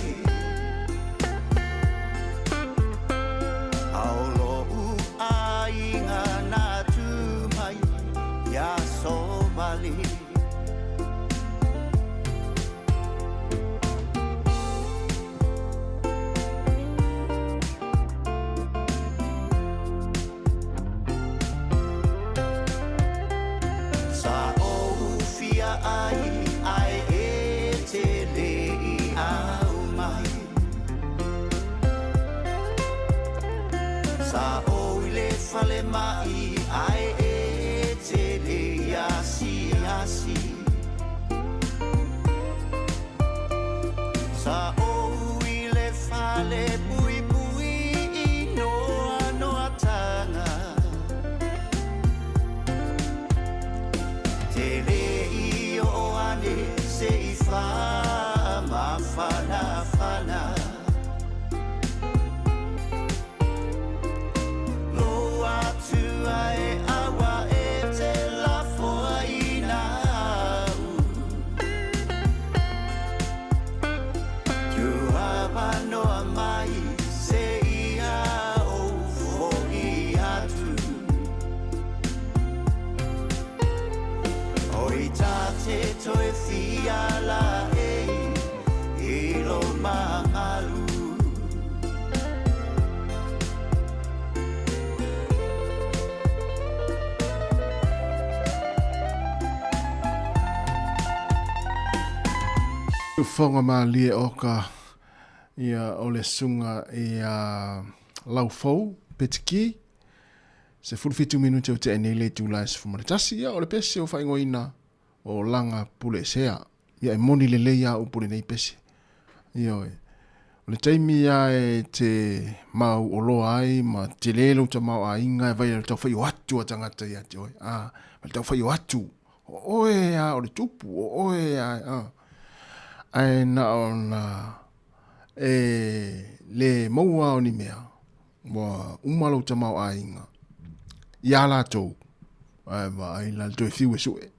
au lo u ainga na tu mai ya so mali ai e te lei au mai sa o le fale mai ai e te lei asi sa o le fale bui no atanga te lei o ane se I fa ma fana lo atu ai awa e te la foa ina tu no mai se ia o fo'i atu oi tate toi fiala e lo maalu Fonga mali oka ia ole sunga ia laufou petiki se fulfitu minute o te enele tu la se fumare tasi ia ole pese o faingoina o langa pule sea ia e moni lele ia o pule nei pese ia ole taimi ia e te mau o loa ai ma te lelo ta mau a inga e vai le tau whai o atu a tangata ia te oi le tau whai o atu o oe ia ole tupu o oe ia ai na ona le maua o ni mea wa umalo ta mau a inga ia la tau ai la tau fiu e sue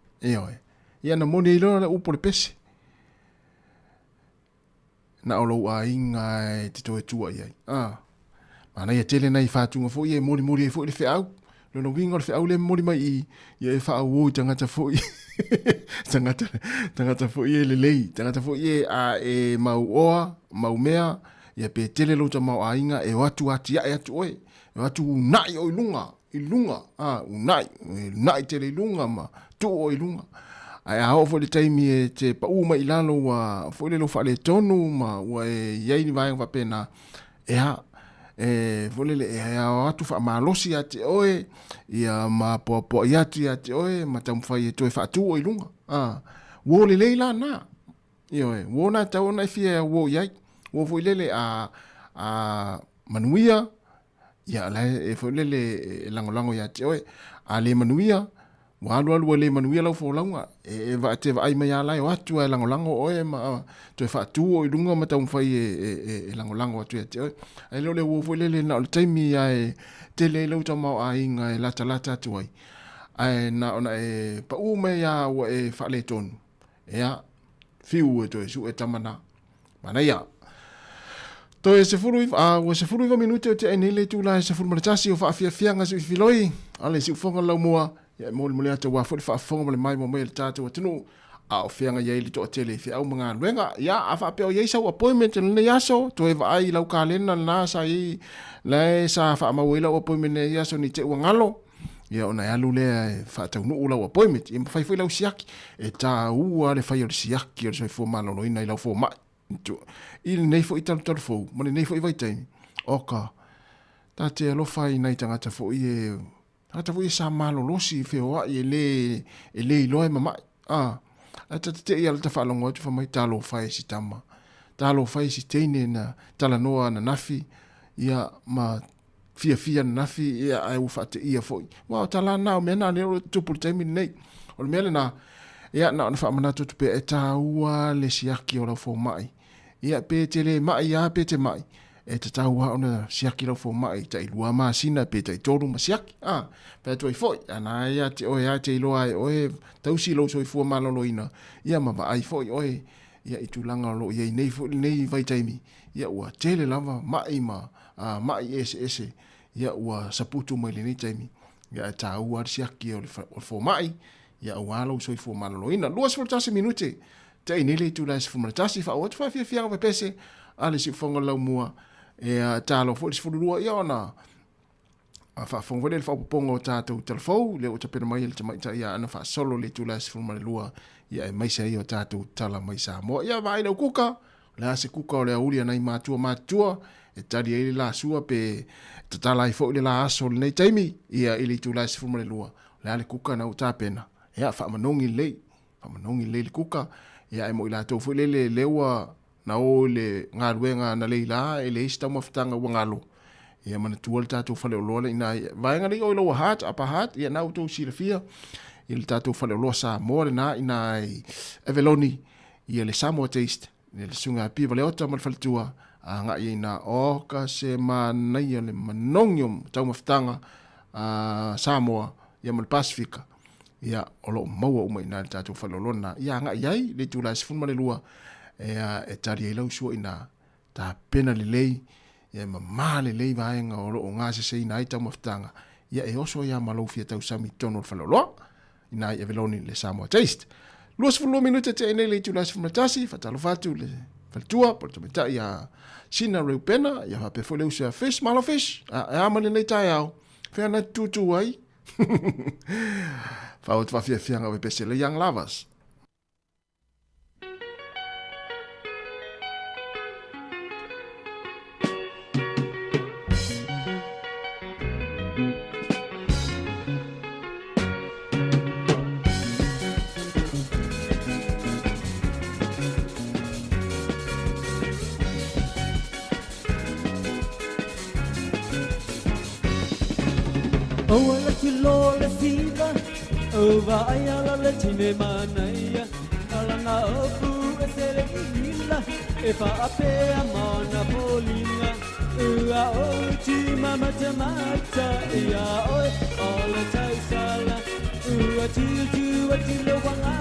ia na moni ilo la upo le pese na olo a inga e te toe tua iai mana ia tele nei whātunga fo ia mori e fo le whiau lono winga le whiau le mori mai ia e whaau o tangata fo i tangata fo i le lei tangata fo i a e mau oa mau mea ia pe tele lo ta mau a inga e watu ati ia e atu oe e watu unai o ilunga unai tele ilunga ma tu o ilunga ai a fo le taimi e te pa uma ilalo wa fo le lo fa le tonu ma wa e yai ni vai va pena e ha fo le e a watu fa malosi ati oe ia ma po ati oe ma tam fa e to fa tu o ilunga wo le leila na io e wo na ta ona fie wo yai wo fo le a manuia ia la e fo le lango ya te oe a le manuia walu le manuia lau fo launga e va te vai mai ala o atu e lango oe ma to fa tu o ilunga ma tam fa e lango atu te oe ai lo le wo fo le na le taimi ai te le lo ta mau a inga e lata tu ai ai na ona e pa u me ya o e fa le tonu ia fiu e to su e tamana mana ia to e se furu se furu minute te enele tu la se furu matasi o fa fia nga se filoi ale se fonga la mua ya mole ata wa fo fa fonga le mai mo le tata o tunu a o fia nga ye li to tele fi au manga wenga ya a fa pe o ye sa appointment le yaso to e va ai lau kalena na sa i le sa fa ma we la appointment yaso ni te ngalo ia ona ya lule fa ta no ula appointment im fa foi la siaki e ta u ale fa yo siaki o so fo malo no ina la fo ma il nei fo ital tal fo mo nei fo vai tai oka ta te lo fai nei tanga ta fo ia ta fo ia sa malo lo si fe o e le lo e mama ata te ia ta whalongo tu whamai talo whai si tama. Talo whai si teine na talanoa na nafi, ia ma fia na nafi, ia ai ufate ia foi. Wao tala nao mena leo tupul taimi nei. O mele na, ia na whamanato tu pe e taua le siaki o lau fo mai. Ia pe te le mai, ia pe te mai. E te taua ona siaki lau fo mai, ta ilua maa sina pe ta i toru ma siaki. Pe tu ai foi, ana ia te oe a te iloa e oe tausi lau soi fua malolo ina. Ia ma ai foi, oe, ia i tūlanga lo, ia i nei vai taimi. Ia ua tele lava mai ma, mai ese. Ia ua saputu mai le nei taimi. Ia e taua siaki o le fo mai. Ia ua lau soi fua malolo ina. 2 minute. Te inele tu la sifuma tasi fa o fa fia va pese ale si fonga lau mua e talo fo lua ia ona fa fonga le fa pongo tato telefo le o tapena mai le tamai ia ana fa solo le tu la sifuma lua ia mai sai o tato tala mai Sāmoa ia vai le kuka la se kuka o le uli ana matua e tali ele la sua pe tala i fo le la aso le taimi ia ile tu la sifuma lua le kuka na utapena ia fa manongi le kuka ia e mo ila to foi le lewa na o le ngaruenga na leila ele ista mo fitanga wangalo ia mana tuol tato fale lola ina vai ngali o lo hat apa hat ia na to silafia il tato fale lo Sāmoa na ina eveloni ia le Sāmoa taste le sunga pi vale ota mal faltua nga ina o ka se mana ia le manongium tau mafitanga Sāmoa ia mal Pasifika ia olo maua uma ina le tatou whalolona. Ia nga iai, le tūla sifuma le lua, e tari e lau sua ina ta pena le lei, ia ma le lei vaenga olo o ngā se ina ai tau mafitanga. Ia e oso ia malau fia tau sami tono le whaloloa, ina ai eveloni le Sāmoa taste. 2 minute te ene le tūla sifuma tasi, fatalo fatu le faltua, por tamita ia sina reu pena, ia hape fo leu sea fish, malo fish, e amane nei tai au, fea na tutu ai. Faut va fia nga we pese le young lovers. Oh, la kilo la siva. Ova ayala le chine manaya alanga opu esere ila e fa ape amana polina ua ochi mama tamata ia oi all tai sala ua tu atilo wanga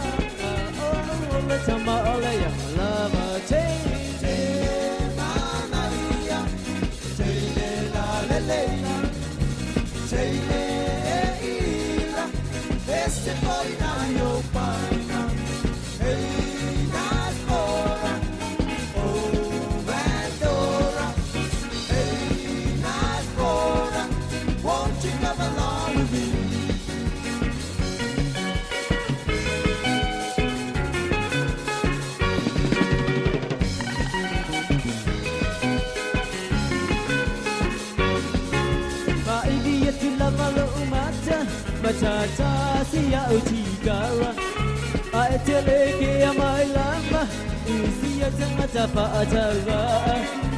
all the tama all ya lava chene manaya chene la le chene este poi na io paina ei nas ora oh vendora ei nas ora won't you come along with me ma idiot la malo umata matata sia utigara a tele ke mai lama sia tanga tapa atara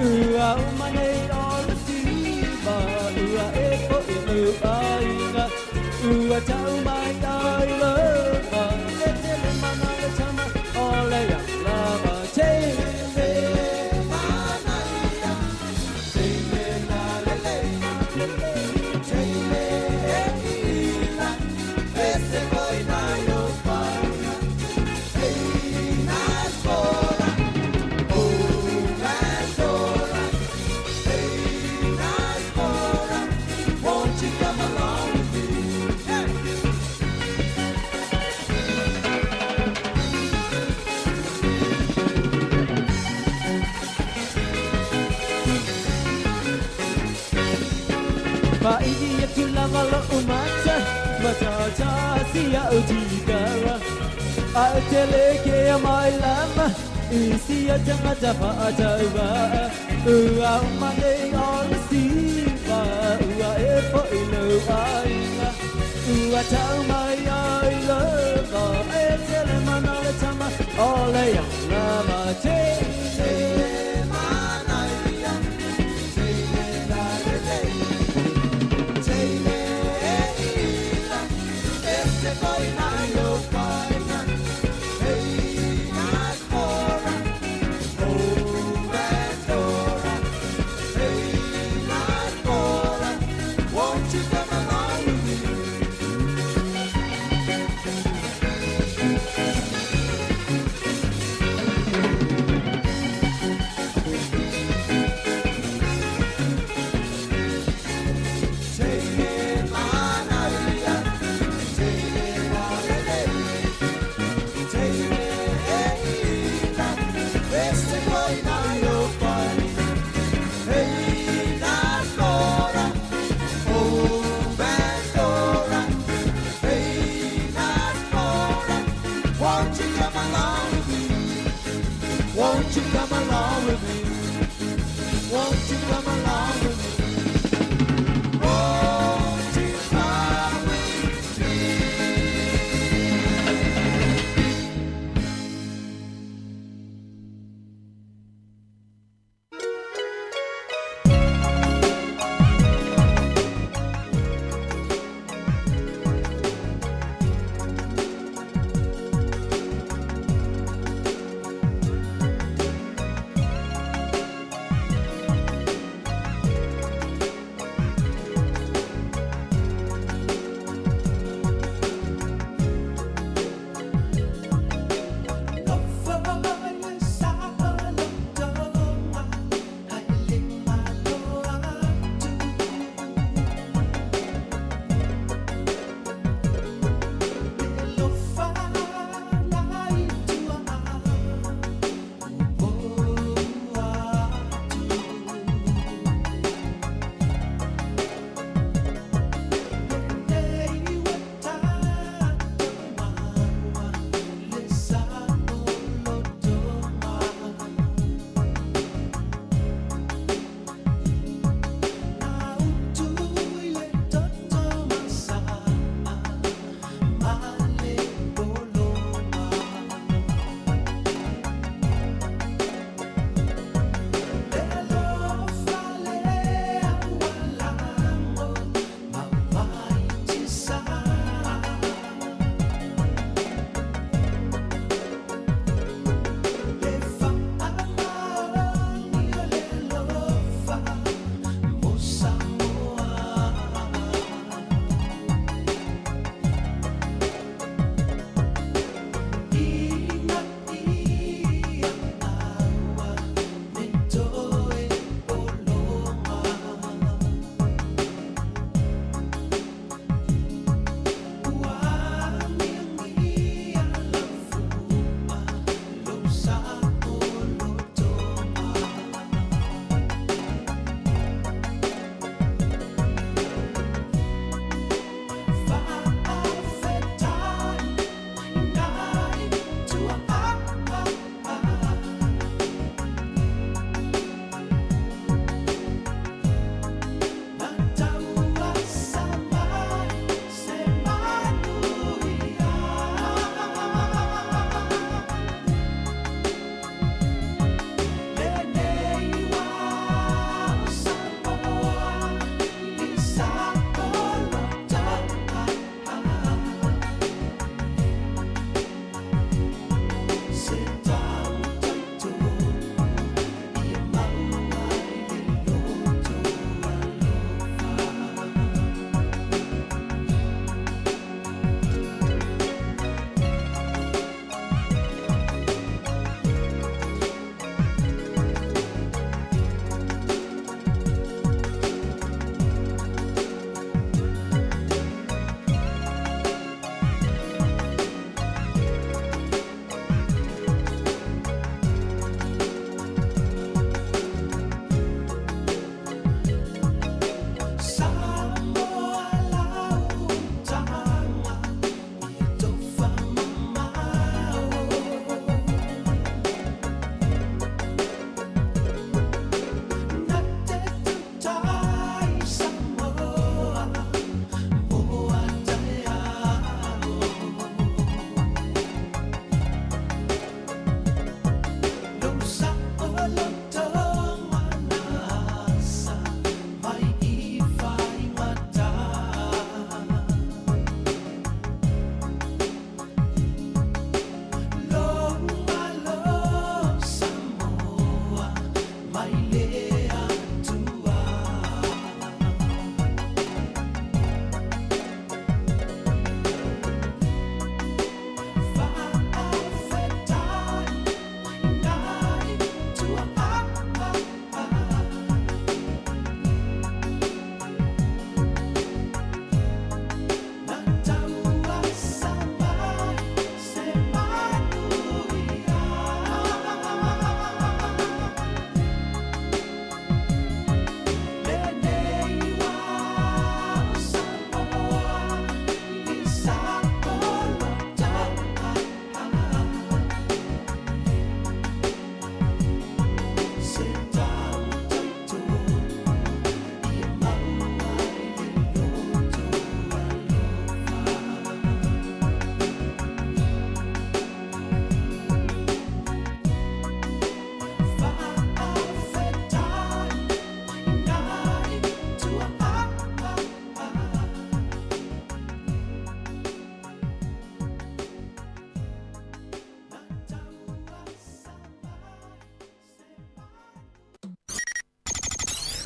ua mane all siva ua e po e aina ua tau mai ai lava le tele mana le tama all ya lava tele mana ya tele na le tele este voy na yo paina ei nas ora oh nas ora ei nas ora won't you come along with me pa idia tu lava lo umata matata sia utigara a tele ke mai lama sia tanga tapa atara ua mane all siva ua e po ilo aina ua tau mai ai lava e tele mana le tama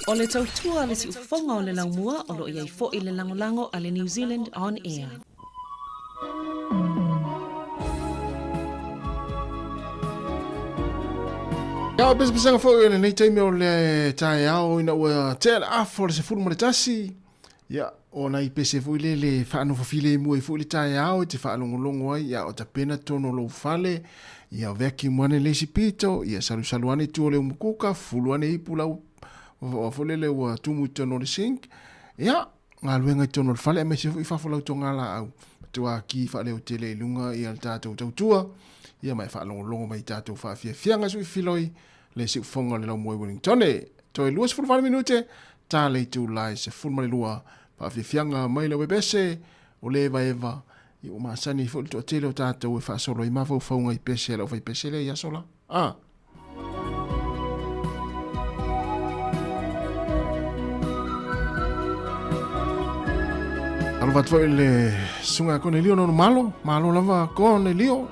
O le tautua le si ufonga o le laumua o lo iai fo i le langolango a le New Zealand On Air. Ia besanga fo ene nei taimi o le tae ao ina ua tel afo le se fulu mo le tasi. Ia o na i pese fo le whaano fafile mua i fo le tae ao te whaalongolongo ai ia o ta pena tono lo fale. Ia veki mwane le si pito ia salu ane tu o le umukuka fulu ane ipu lau o fo le ua tumu tono le sink. Ia ngā luenga i tono le fale me se fo i fafolau to ngala au. Tua ki whaale o tele lunga ia le tātou tautua. Ia mai whaalongolongo mai tātou whaafianga sui filoi le si ufonga le lau moe Wellingtone. Toi luas fulfana minute, tā le tu lai se fulmane lua whaafianga mai lau bese o le eva i o maasani fo le to tele o tātou e whaasolo i mawhau whaunga i pese lau whai pese le i asola. Alo vatfo le sunga kone lio no malo lava kone lio.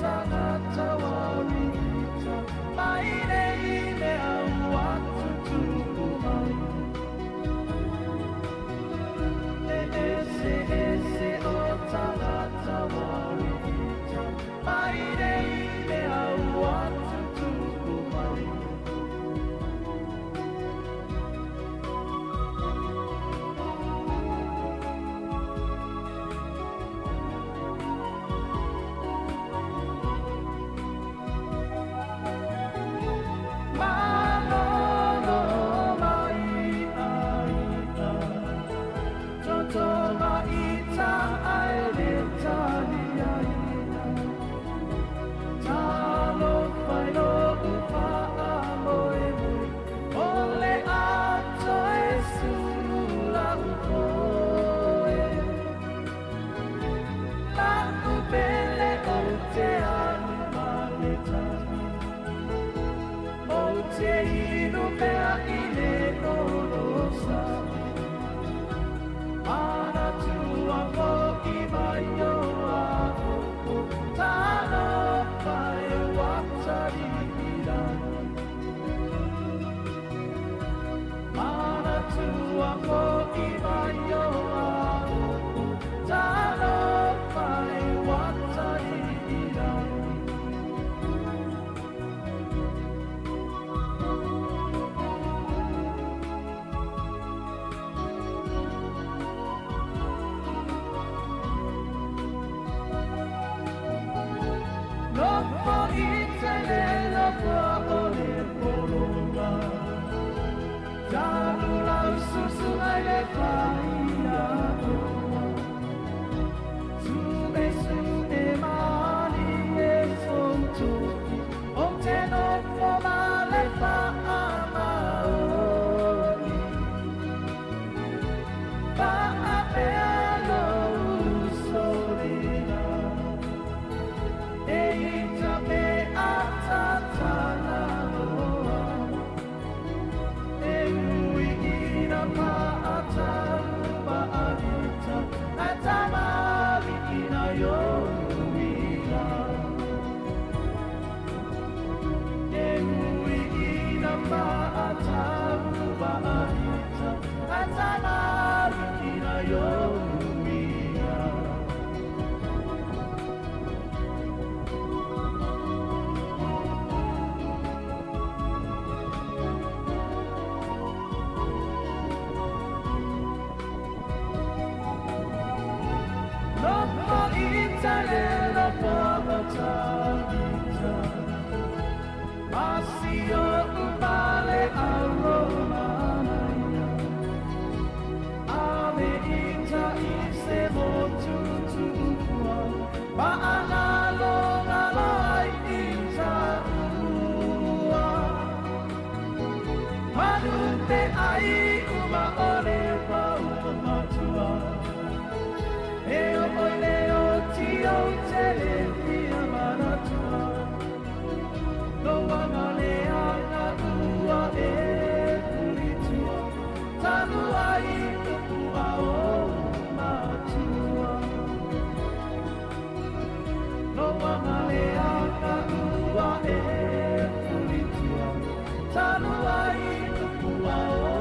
Time talu ai kua o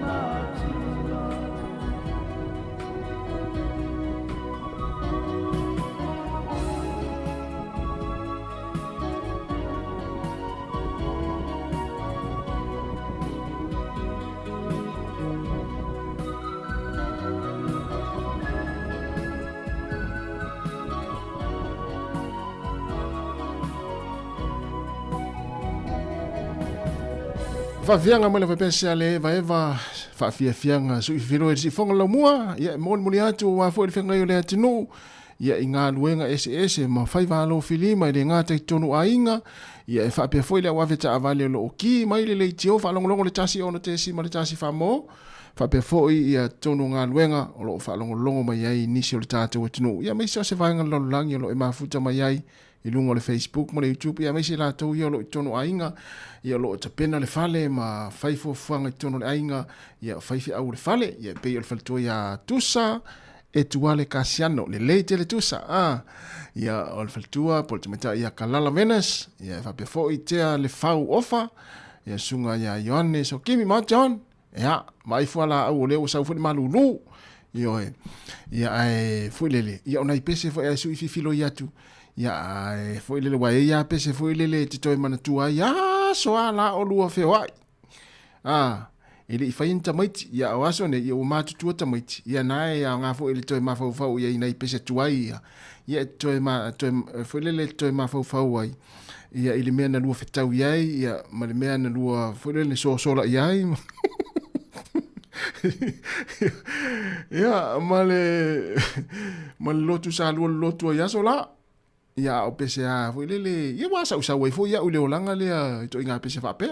matua. Fafianga mele pese ale vaeva fafianga su firo si fonga la mua ya mon muli atu wa fo fenga yo le atinu ya inga luenga SS ma fai va lo filima le nga te tonu ainga ya fa pe foi le wa veta avale lo ki mai le tio fa longo le tasi ono te si ma le tasi fa mo fa pe foi ya tonu nga luenga lo fa longo mai ai nisi o tatu atinu ya mai se va nga lo lang yo lo e mafuta mai ai I lungo le Facebook mo le YouTube ya mesi la tau ia lo tono ainga ia lo te pena le fale ma faifo fuanga tono le ainga ia faifi au le fale ia pe il falto ya tusa e tuale kasiano le leite le tusa ia o le faltua po te meta ia kalala Venus ia fa pe fo itea le fau ofa ia sunga ia Ioane so kimi ma John ia mai fuala au le o sau fu malulu ia ai fu lele ia ona ipese fo ia su filo yatu ya foi le wa ya pese foi le te toi mana tua ya so ala o lua fe wai ele fa inta mait ya waso ne ya ma tu ta mait ya na ya nga foi le toi ma fa fa ya ina pese tua ya toi ma toi foi le toi ma fa fa wai ya ile me na lua fe tau ya ya ma le me na lua foi le so la ya ya male lotu sa lotu ya so la ya o pese a foi lele ia wa sa wai foi ya o le olanga le to inga pese fa pe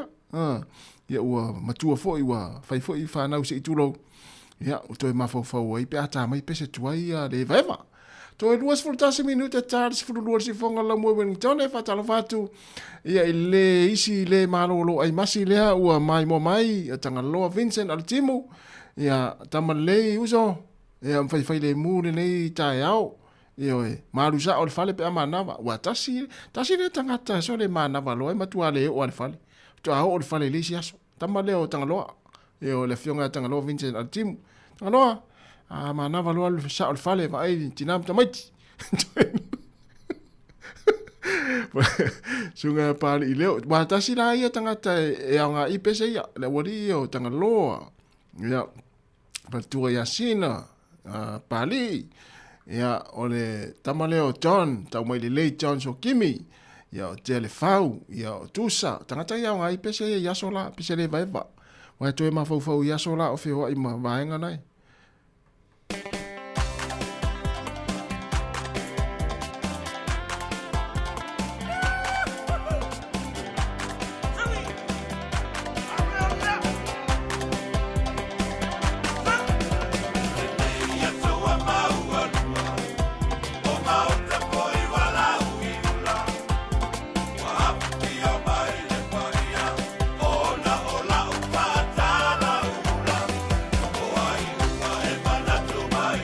ia o matua foi wa fai foi fa na usi tulo ia o to ma fo wai pe ata mai pese tuai ia le veva to e 2 minuta tarde fu lo si fonga la mo Wellington e fa talo fatu ia ile isi le malolo ai masi le o mai mo mai tanga lo Vincent al timu ia tamale uso ia fai le mu le tai au Ioe, marusa o le fale pe amanava, wa tasi le tangata so le manava loe matua le o le fale. To a o le fale le siaso. Tama le o tangaloa. Io le fionga tangaloa Vincent al timu. Tangaloa, a manava loa le sa o le fale va ai tinam tamaiti. Sunga pali leo, wa tasi la ia tangata e anga ipese ia le wali o tangaloa. Ia patua Yasina, pali ia ole tamaleo John tau mai le John so kimi ia o tele fau ia o tusa tangata ia ngai pese ia sola pese le vaiva wa to ma fau ia sola o fe wa ima vaenga nai Mai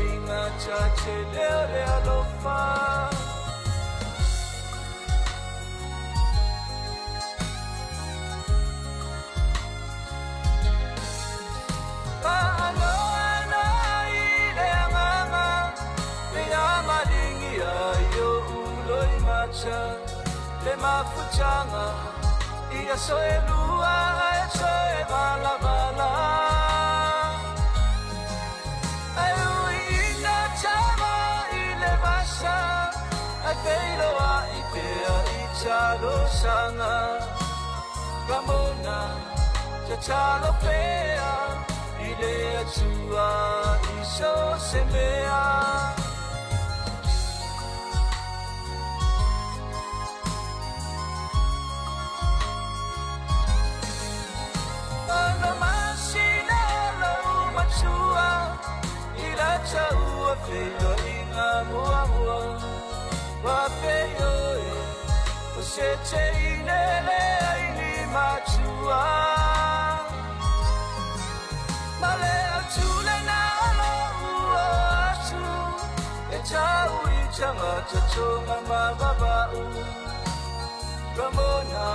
inga chache leo le alofa Aloana ile anganga le amalingi ayo uloi macha le mafuchanga ia soelua e soe bala bala Akeiloa ipea ichalo sanga Ramona chachalo pea Ile atua iso semea Ano masina lau machua Ila chaua feio inga mua mua Wapeo você te inele ini machua Male atule na lo uasu E chau I chama chachonga mababau Ramona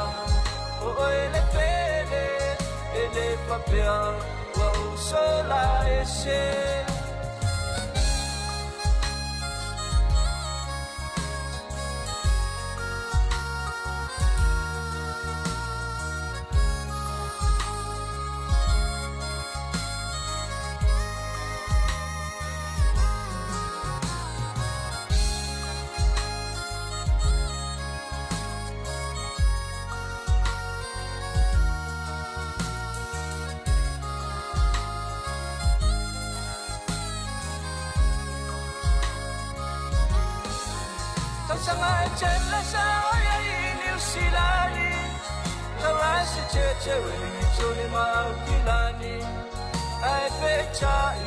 o ele pele ele papel wa usola ese Sanga chela sa ya New Zealand Lawasi cheche weli choni maukilani Ai pechai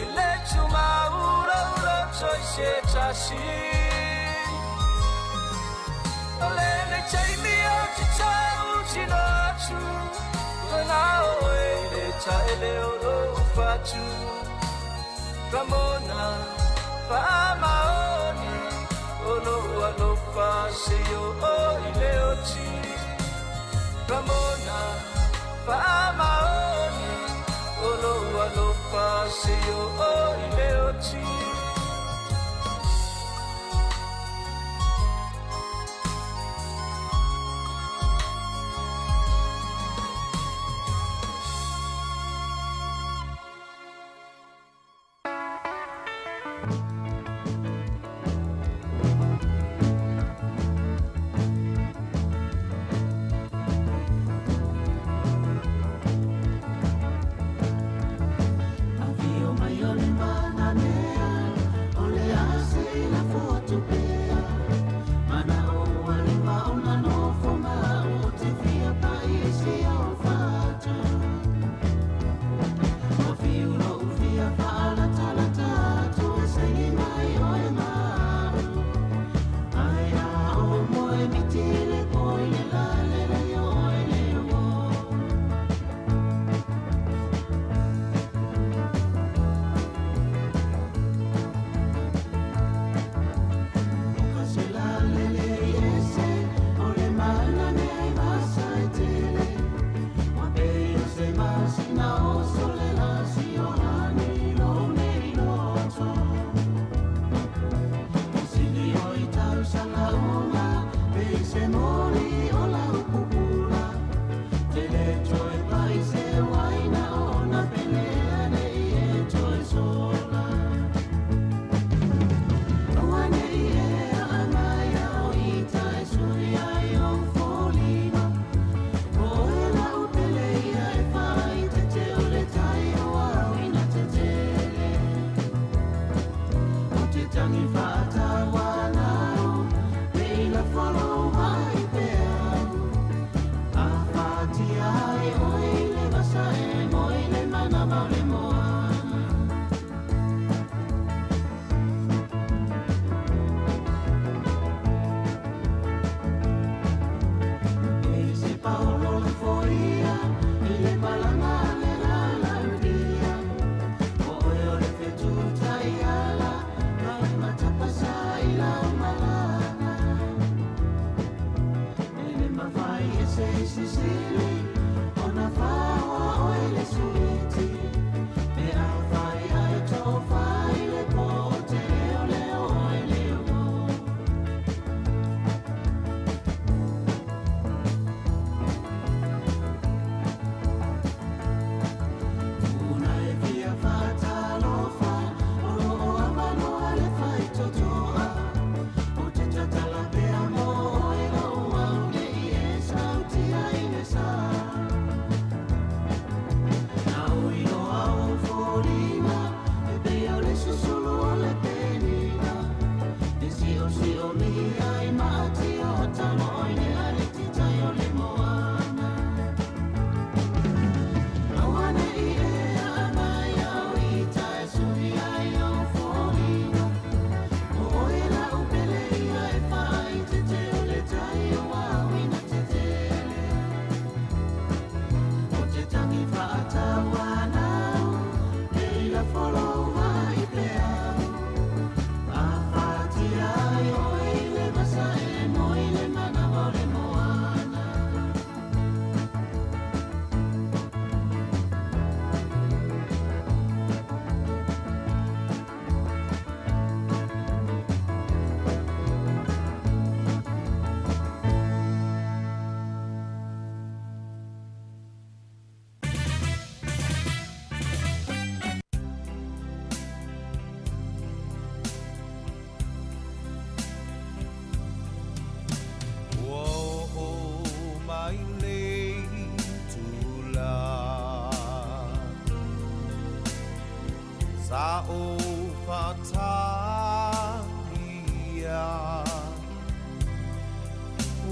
Ile chuma ura ura choi se chashi Ole ne chaimi o chichau chinochu Kona oe le chaele oro ufachu Ramona Pamaoni Olo alofa seyo o ileochi Ramona Pamaoni Olo alofa seyo o ileochi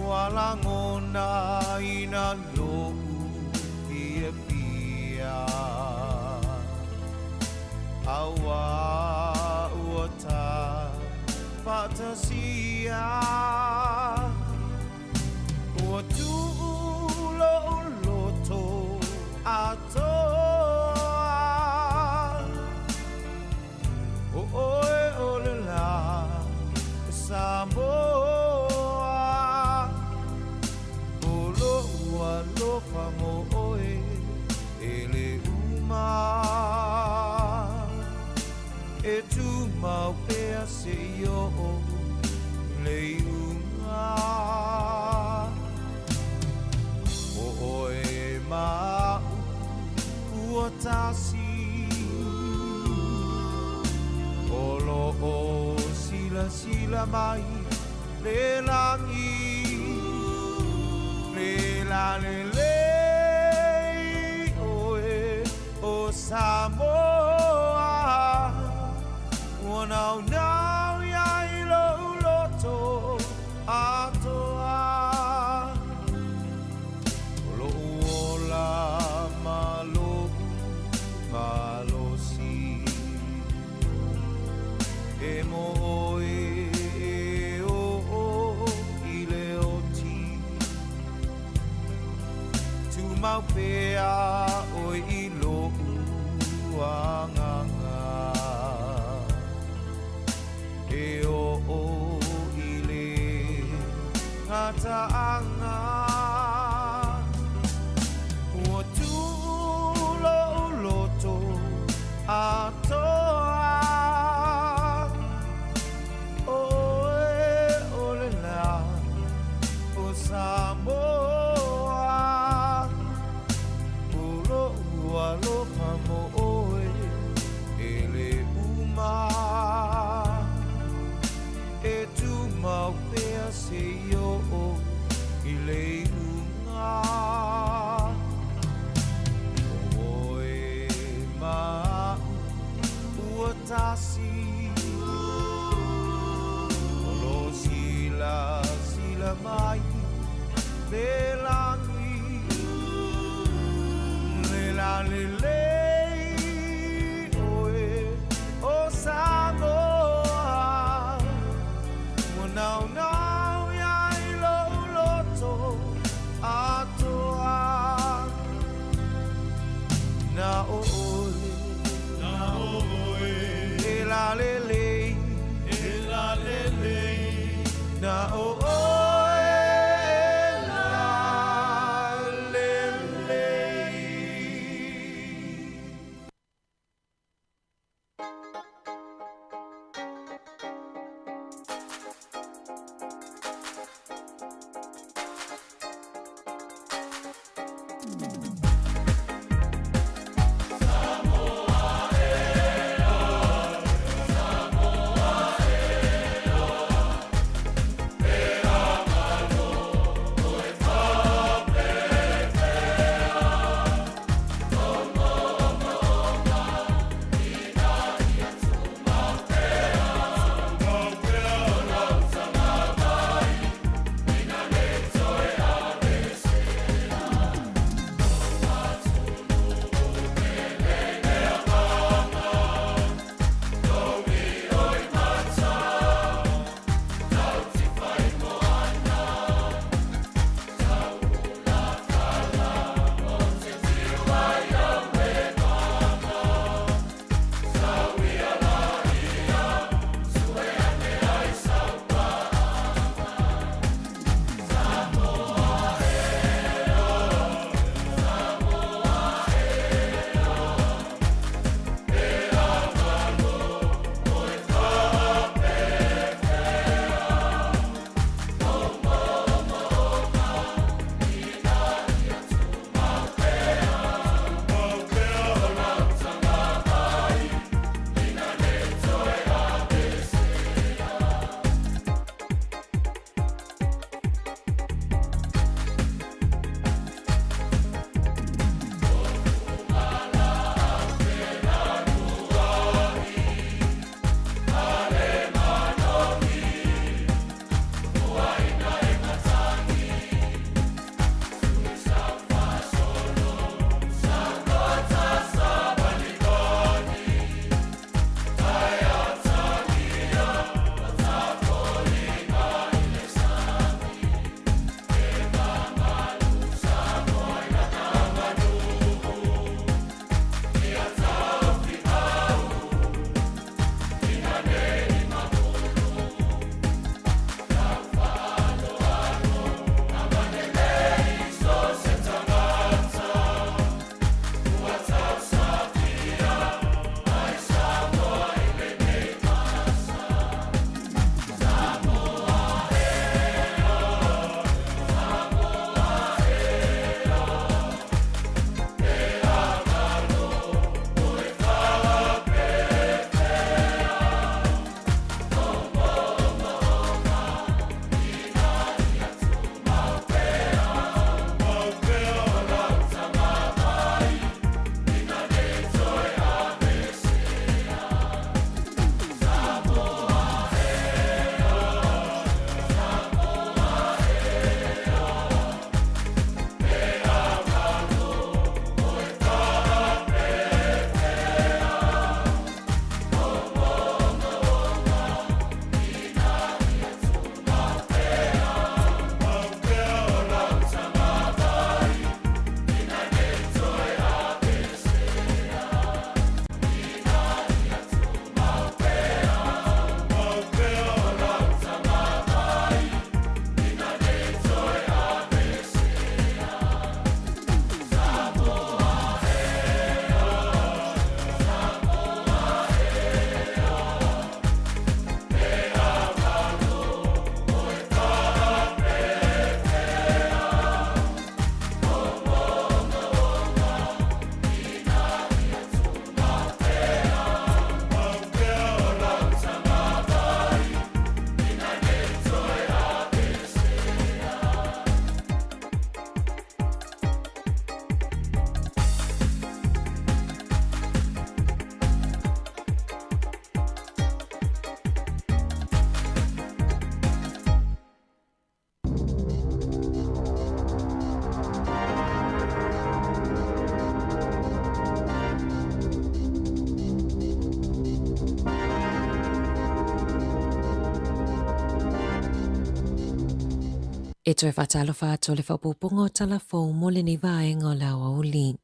Walangona ina lo pia pia awa uota fantasia watu lo loto atoa oe olela Sāmoa lo famo oe ele uma e tu mau pea se yo le uma oe ma uotasi olo o sila sila mai le langi la le oe o Sāmoa wanau nau ya ilo loto atoa lo ola malo si e mo mau pea o ilo uanganga e o ile ngata anga o tu lo loto atoa oe olela o Sāmoa lo famo oe ele uma e tu mau pea se yo ele uma oe ma uotasi lo sila mai belangi la le oe o Sāmoa wanau nau ya ilo loto atoa na oe e la le na oe E toi whatalo whato le whapupungo talafou mo le ni vaenga o lawa uli.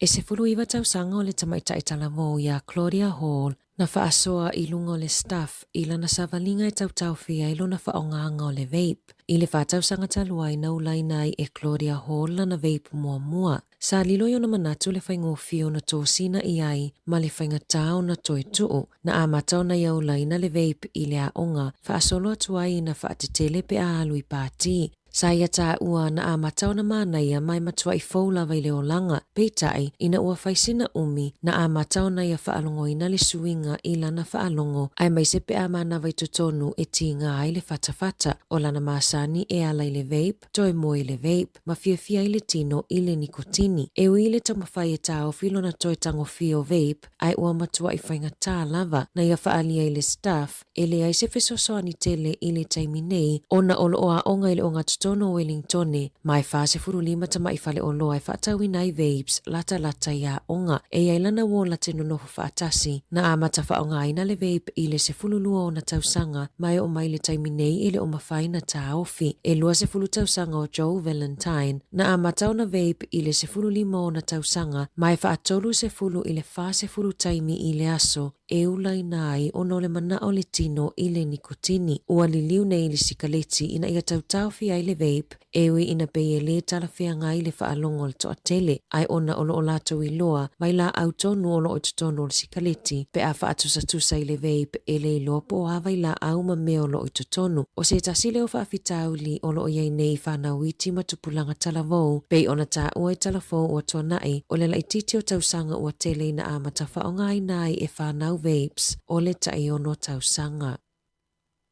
E se fulu iwa tausanga o le tamaitai talamo ia Claudia Hall na whaasoa i lunga o le staff i lana savalinga e tautau fia i luna whaonganga o le vape. I le whatausanga talua i naulainai e Claudia Hall lana vape mua. Sa lilo yo na manatu le whaingo fio na tōsina i ai ma le whainga tau na toi tuu na amatau na iaulaina le vape i le aonga whaasolo atuai na whaatetele pe a alui pāti. Sa ia tā ua na amatau na mana ia mai matua i fōla vai le olanga, peitai ina ua whaisina umi na amatau na ia whaalongo ina le suinga i lana whaalongo ai mai sepe a mana vai tutonu e tinga ai le whatawhata o lana masani e ala i le vape, toi mo i le vape, ma fia i le tino i le nikotini. E ui le tamawhai e tā o filo na toi tango fio vape, ai ua matua i whainga tā lava na ia whaalia i le staff, e le ai se fesosoani tele i le taiminei o na olo o a onga i le onga tono Wellingtone, mai fase furu lima tama i fale o loa e whaatau nai vapes lata ia onga e iailana wo la te nono whaatasi na amata whaonga ina le vape i le se fulu lua o na tausanga mai o mai le taiminei i le o mawhaina ta ofi e lua se fulu tausanga o Joe Valentine na amata o na vape i le se fulu lima o na tausanga mai whaatolu se fulu i le fase fulu taimi i le aso e ulai nai o no le mana o le tino i le nikotini ua li liu nei le sikaleti ina ia tautau fia i le vape ewi ina peye le talafia ngai le whaalongo le toa tele ai ona olo o lato i loa mai la autonu olo o tutono le sikaleti pe a whaatusa i le vape e le lopo o awai la au ma meo lo i tutonu o se tasile o whaafitau li olo o iei nei whanau iti matupulanga talavou pe ona ta ua i talafou o toa nai o le laititi o tausanga ua tele na amata whaongai nai e whanau vapes o le taiono tausanga.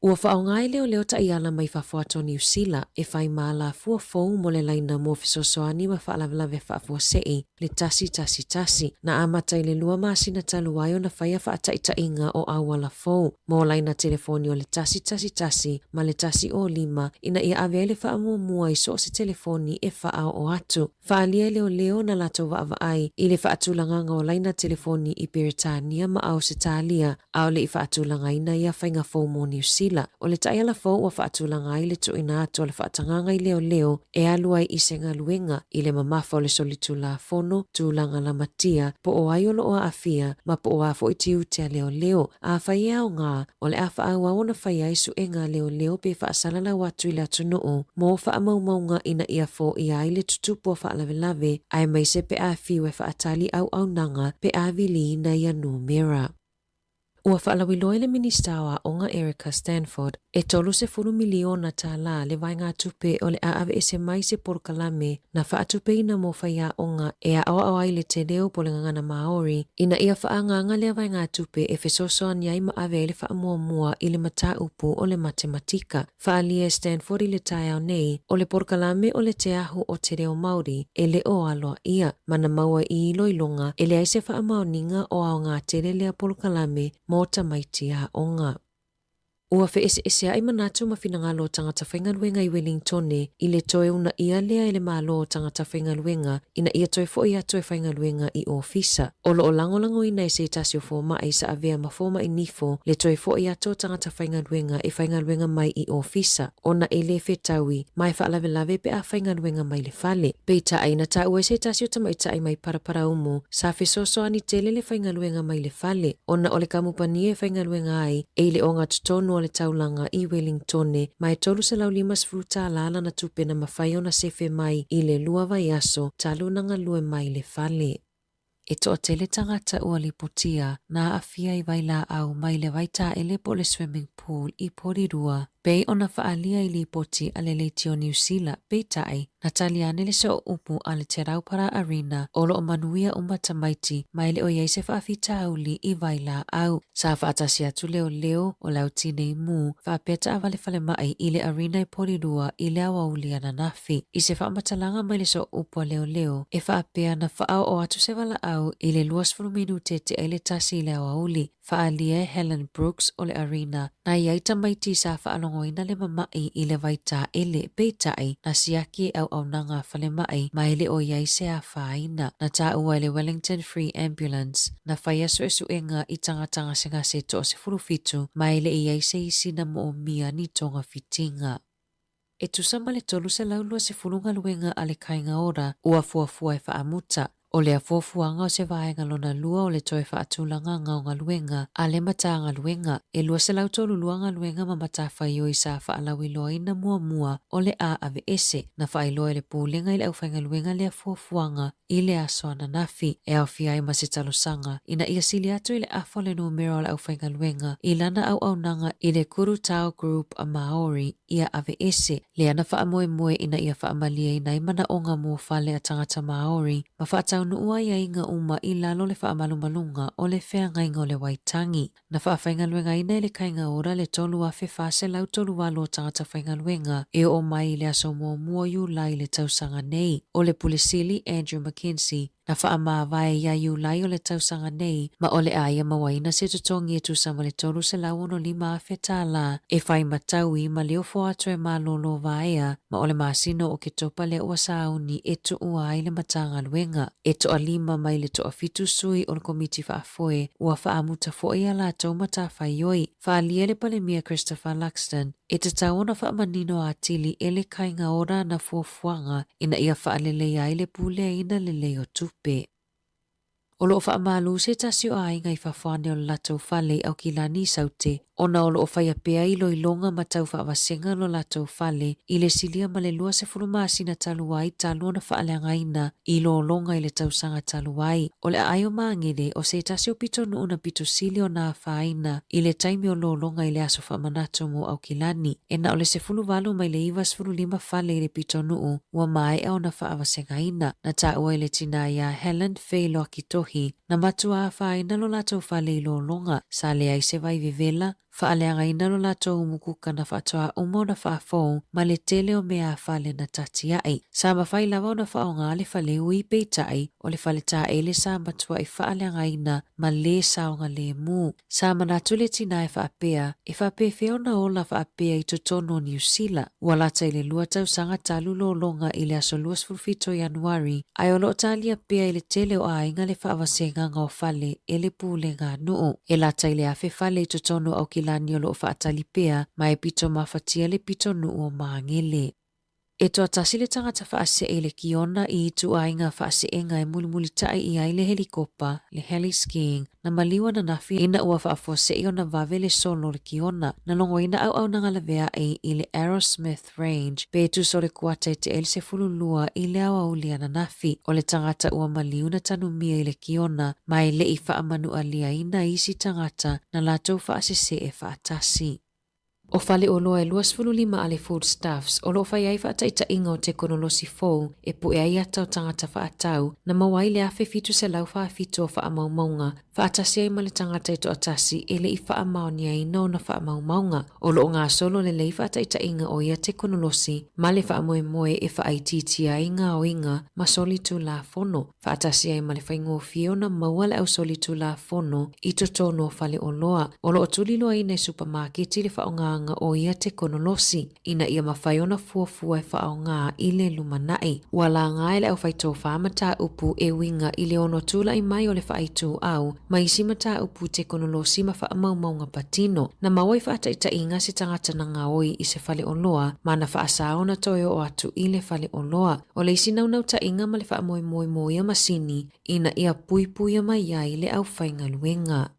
Ua whaongai leo ta iala mai whawhato New Zealand e whai maala fua fau mo le laina mo fisosoani ma whaalawalawe whaafua sei le tasi na amata i le lua masina taluayo na whaia whaataitainga o awala fau mo laina telefoni o le tasi ma le tasi o lima ina ia avele whaamua i so se telefoni e whaao o atu. Whaalia leo na lato waavai i le whaatulanganga o laina telefoni i Peritania ma au se talia au le i whaatulanga ina ia whainga fau mo New Zealand. O le taia la fau ua whaatulanga i le tuina atu o le whaatanganga i leo e aluai i senga luenga i le mamafa o le solitu la fono tūlanga la matia po o aiolo o afia ma po o afo i tiu tea leo a whaia o ngā o le awha awa ona whaia isu e ngā leo pe whaasalala watu i le atunuu mo whaamaumaunga ina ia fo i ai le tutupu o whaalawelawe ai mai se pe a fiwe whaatali au nanga pe a vili na ia numera. Ua whaalawiloa le minista wa onga Erica Stanford e tolu se fulu miliona ta la le vai ngā tupe o le aave e se mai se porkalame na whaatupe ina mo whaia onga e a awa ai le te leo po le ngangana Maori ina ia whaanganga le vai ngā tupe e fesosoan iai ma ave le whaamua i le mata upu o le matematika. Whaalia Stanford i le tai au nei o le porkalame o le te ahu o te reo Māori e le o aloa ia mana maua i loilonga e le aise whaamaoninga o au ngā tere lea porkalame mo tamaiti a onga. Ua ese ai manatu mawhinangalo tangata whaingaluenga i Wellingtone i le toe una ia lea i le malo tangata whaingaluenga ina ia toe fo ia toe whaingaluenga i ofisa. Olo o langolango ina i se tasio fōma i sa avea ma fōma i nifo le toe fo ia to tangata whaingaluenga e whaingaluenga mai i ofisa. Ona e le whetaui mai whaalawelawe pe a whaingaluenga mai le whale. Peita aina ta ua se tasio tamaita ai mai parapara umu sa fesoso ani tele le whaingaluenga mai le whale. Ona o le kamupani e whaingaluenga ai e le onga tutonu o le taulanga i Wellingtone mai tolu se lau limas fruta lala na tupe na mawhai ona sefe mai i le lua vai aso talu nanga lue mai le whale. E toa tele tangata ua li potia na afia i waila au mai le waita ele po le swimming pool i Porirua. Pei ona whaalia i li poti a le leitio New Zealand peitai na taliane le so upu a le te raupara arena olo o manuia umatamaiti mai le o iaise whaafita auli i waila au. Sa whaatasi atu leo o lau tine i mu whaapeta a wale whale mai i le arena i Porirua i le awauli ana nafi. I se whaamatalanga mai le so upu a leo e whaapea na whaau o atu se wala au i le luas minute te ele tasi i le awauli. Whaalia Helen Brooks o le arena na iaita maiti sa whaalongoina le mamai i le waita ele peitai na siaki au nanga whale mai mai le o iaise a whaina na ta ua le Wellington Free Ambulance na whaia suenga i tangatanga singa se to se furufitu mai le iaise i sina mo o mia ni tonga fitinga. e tusama le tolu se laulua se fulunga luenga ale kainga ora ua fuafua e whaamuta. O le afuafuanga o se vaenga lona lua o le toe whaatulanga ngaunga luenga a le matanga luenga. E lua se lautolu luanga luenga ma matawhai o i sa whaalawilo ina mua o le a ave ese na whailo e le pūlenga i le aufenga luenga le afuafuanga i le aso ana nafi e au fiai ma se talosanga ina ia sili atu i le afo le numero o le aufenga luenga i lana au nanga i le Kuru Tau Group a Maori ia ave ese le ana whaamoe ina ia whaamalia ina i mana o ngā muofale a tangata Maori ma whaatau nuua ia inga uma i lalo le whaamalumalunga o le whea ngainga o le waitangi. Na whaafainga luenga ina i le kainga ora le tolu a whewhase lau tolu walo tangata whainga luenga e o mai le aso mua yu lai le tausanga nei. O le pulisili Andrew McKenzie na whaamawai ia yu lai o le tausanga nei ma o le aia mawaina se tutongi e tusama le tolu se lau ono 5 a whetala e whai mataui ma leo fo atu e malolo vaea ma o le masino o ke topa le ua sauni e tu ua ai le matanga luenga. E to a 5 mai le to a fitu sui o le komiti whaafoe ua whaamuta fo ia la tau mata whaioi. Whaalia le palemia Christopher Luxton e te tauona whaamanino a tili e le kainga ora na fuafuanga ina ia whaalele ai le pule ina le leo tupe. O loo whaamalu se tasi o ainga i whawhane o latou whale au ki lani saute, ona o loo whaia pea i loilonga ma tau whaawasenga lo latou whale i le silia ma le lua se furumasina taluai taluona whaaleanga ina i lo longa i le tausanga taluai. O le aio maangere o se tasi o pito nuuna pito sili o nā whaina i le taimi o lo longa i le aso whaamanato mo au ki lani. E na o le se fuluwalu mai le iwas fulu 5 whale i le pito nuu ua mai au na whaawasenga ina na ta ua i le tina ia Helen Felo Akitohi na matua whaina lo latou whale i lo longa sa le ai se vai vivela whaaleanga ina lo latou umukuka na whaatoa umo na whaafou ma le tele o mea whale na tati ai. Sa mawhai lawa o na whaonga le whale ui peitai o le whale ta ele sa matua i whaaleanga ina ma le saonga le mu. Sa manatu le tina e whaapea feo na ola whaapea i totono New Zealand. Ua lata i le lua tau sanga talu lo longa i le aso luas fulfito Januari ai o lo talia pea i le tele o ainga le whaawasenga ngā o whale e le pūle ngā nuu. E lata i le awhi whale i totono au ki lani o lo whaatalipea mai pito mawhatia le pito nuu o maangele. E toa tasi le tangata whaase e le kiona i itu ainga whaase e ngai mulimuli tai i ai le helikopa, le heli skiing, na maliwa na nafi ina ua whaafose i o na vave le solo le kiona, na longo ina au na ngalavea i le Aerosmith Range, pe tu so le kuata te el se fululua i le awa ulia na nafi, o le tangata ua maliu na tanumia i le kiona, mai le i whaamanu alia ina isi tangata na latou whaase se e whaatasi. O whale o loa e 25 ale foodstuffs o lo whai ai whaataita inga o te konolosi fōu e pu e ai atau tangata whaatau na mawai le awhi fitu se lau whaafitu o whaamaumaunga whaatasi ai ma le tangata i to atasi e le i whaamaonia i no na whaamaumaunga o lo ngā solo le lei whaataita inga o ia te konolosi ma le whaamoe e whaaititia ai ngā o inga ma soli tu la fono whaatasi ai ma le whaingo fio na maua le au soli tu la fono i to tono whale o loa o lo o tulilo ai nei supermarket i le whaonga o ia te konolosi ina ia mawhai ona fuafua e whao ngā i le lumanai. Wala ngā ele au whaito whaamata upu e winga i le ono tula i mai o le whaitu au ma isi mata upu te konolosi ma wha maunga patino na mawai whaata ita inga se tangata na ngā oi i se whale o loa ma na whaasa ona toyo o atu i le whale o loa. O le isi naunau ta inga ma le wha moe masini ina ia pui mai ai le au whainga luenga.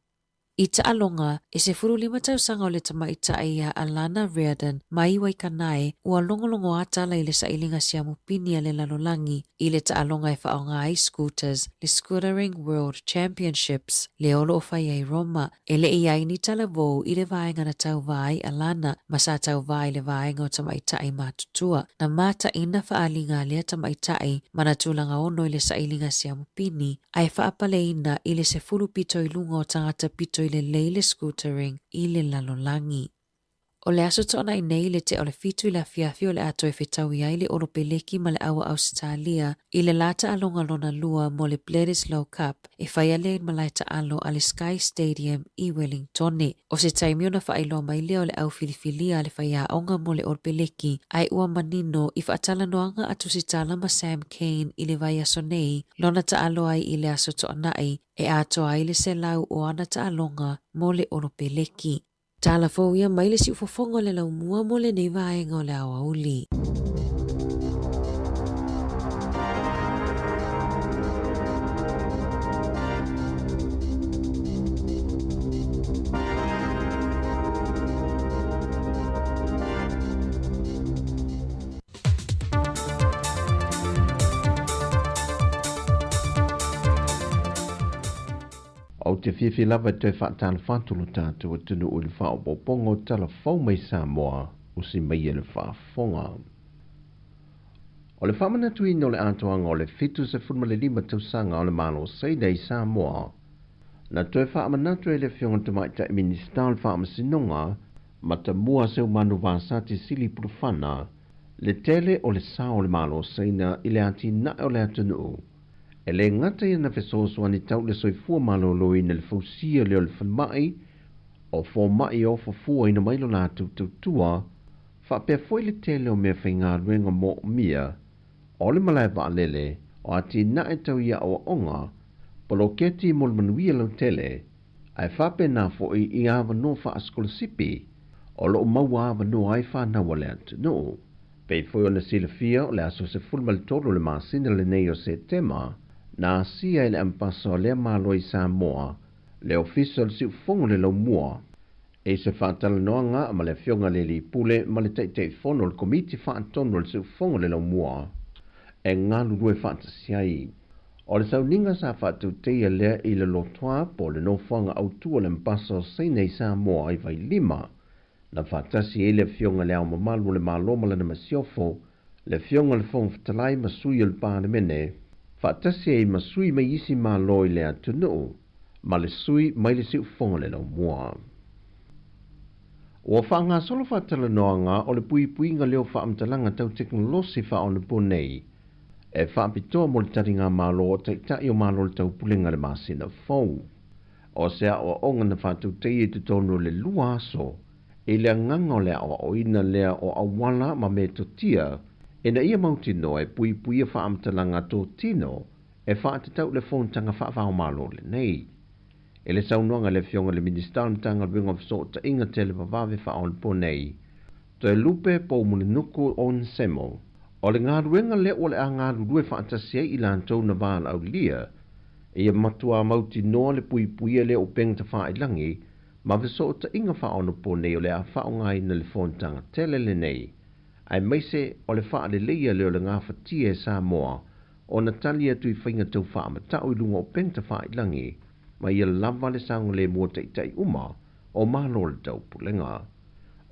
I alonga, e se 5 tausanga o le tamaita ia Alana Reardon, mai wai kanae, ua longolongo atala i le sailinga siamu pinia le lalolangi, i le alonga e whaonga ice scooters, le Scootering World Championships, le olo o whai ai Roma, e le iai ni tala vou i le vaenga na tau vai Alana, ma sa tau vai le vaenga o tamaita i matutua, na mata ina whaalinga lea tamaita i, mana tulanga ono i le sailinga siamu pini, ai whaapale ina i le se 10 pito i lunga o tangata pito le leile scootering i le lalolangi. O le aso tona i nei le te o le fitu i la fiafi o le ato e whetau i ai le oro peleki ma le awa Australia i le lata alonga lona lua mo le Bledisloe Cup e whaia le malaita alo a le Sky Stadium i Wellingtone. O se taimi ona whaailoa mai leo le au filifilia le whaia onga mo le oro peleki ai ua manino i whaatala noanga atu si talama Sam Kane i le vai aso nei lona ta alo ai i le aso tona ai e ato ai le se lau o ana ta alonga mo le oro peleki. Tala fo ia mai le si ufofonga le lau mua mo le nei vaenga o le awa uli. O te whiwhi lava te whaatana whātulu tātou e tunu o le whaopopongo tala whau mai Sāmoa o si mai e le whaafonga. O le whamana tui no le atoanga o le fitu se funma le 5 tausanga o le malo seidei Sāmoa. Na toe whaamanatu e le whionga te mai ta minister le whaamasinonga ma ta mua seu manu vāsati sili purufana le tele o le sao o le malo seina i le ati na o le atunu. E le ngata ia na whesosua ni tau le soifua malolo i na le fausia leo le whanmai o fo mai o fafua ina mailo la tautua whapea foi le tele o mea whainga ruenga mo mia o le malai wa alele o ati na e tau ia o onga polo keti mo le manuia lau tele ai whape na fo i awa no wha askola sipi o lo maua awa no ai whana wale atu no. Pei foi o na silafia o le aso se fulma le tolo le maasina le nei o Septema na sia ele ampaso le malo i Sāmoa le official si ufongo le lau mua e se whaatala noanga ma le fionga le li pule ma le teitei fono le komiti whaatono le si ufongo le lau mua e ngalu rue whaatasiai o le sauninga sa whaatu teia lea i le lotoa po le nofanga autua le ampaso seine i Sāmoa i vai 5 na whaatasi e le fionga le au mamalu le maloma le na masiofo le fionga le fonga whatalai masui le pānemene whaatasi e masui mai isi maloi le atunu ma le sui mai le si ufonga le lau mua. Ua whaanga solo whaatala noanga o le pui nga leo whaamtalanga tau teknolosi wha o le ponei e whaapitoa mo le taringa malo o taitai o malo le tau pulenga le masina fau. O sea o onga na whaatu tei e te tonu le lua aso e le nganga o le awa o ina lea o awala ma me totia e na ia mauti no e pui e whaamtalanga tō tino e whaatatau le whontanga whaafao malo le nei. E le saunoanga le fionga le minister mtanga winga fiso ta inga tele vavave whao le po nei. To e lupe po mune nuku on semo. O le ngāru wenga le o le a ngāru rue whaatasia i lantou na vāna au lia e ia matua mauti noa le pui e le o pengta whaailangi ma fiso ta inga whao no po nei o le a whao ngai na le whontanga tele le nei. Ai meise o le wha le leia leo le ngā whatia e Sāmoa o na talia tui whainga tau wha matau i lunga o pengta wha i langi ma ia lava le sango le mua teitai uma o malo le tau pulenga.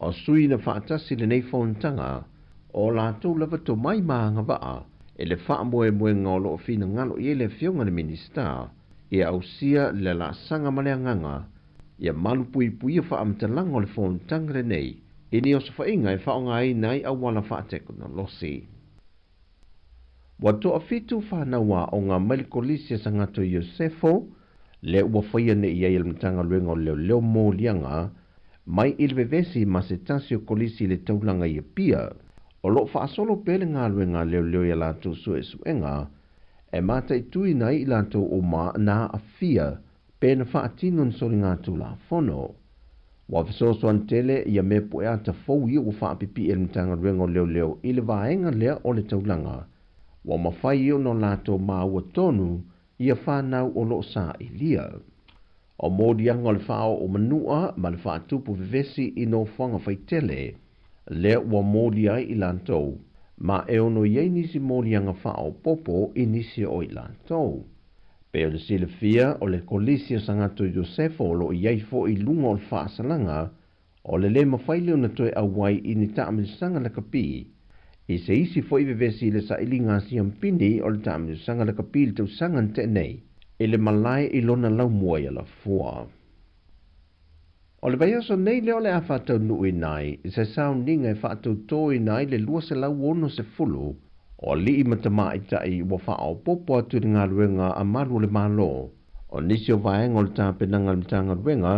O sui na whaatasi le nei whontanga o la tau lava to mai maanga waa e le wha moe ngolo o fina ngalo i le fionga le minister e au sia le la sanga malea nganga ia malu pui e wha amtalango le whontanga le nei ini o sa inga e whaonga ai nai au wala whaateko na losi. Wato a fitu whanawa o ngā melikolisia sa ngato Iosefo, le ua whaia ne i aile mtanga luenga o leo mō lianga, mai ilwe vesi ma se tasio kolisi le taulanga i pia, o lo whaasolo pele ngā luenga leo i lato sue suenga, e mata i tui nai i lato o ma na a fia, pēna whaatinon sori ngā tu la fono. Wa fisoso antele ia me po e ata fau i o whaapipi e mtanga ruenga leo i le vaenga lea o le taulanga. Wa mawhai i o no lato maa ua tonu ia whanau o lo sa i lia. O mōdianga o le whao o manua ma le whaatupu vivesi i no whanga whaitele. Lea ua mōdia i lantou ma e ono iei nisi mōdianga whao popo i nisi o i lantou. Peo le silafia o le kolisi o sangato Iosefo o lo iei fo i lunga o le whaasalanga o le mawhaile o na toe awai i ni taamilisanga la kapi. I se isi fo i vevesi le sa ili ngā siampini o le taamilisanga la kapi le tau sangan te nei i le malai i lona lau mua i ala fua. O le vaiaso nei leo le a whatau nui nai i se soundinga e whatau toi nai le lua se lau ono se fulu o li i matama i tai wa whao popo atu ngā ruenga a maru le malo. O nisi o vaenga o le tāpenanga le mtanga ruenga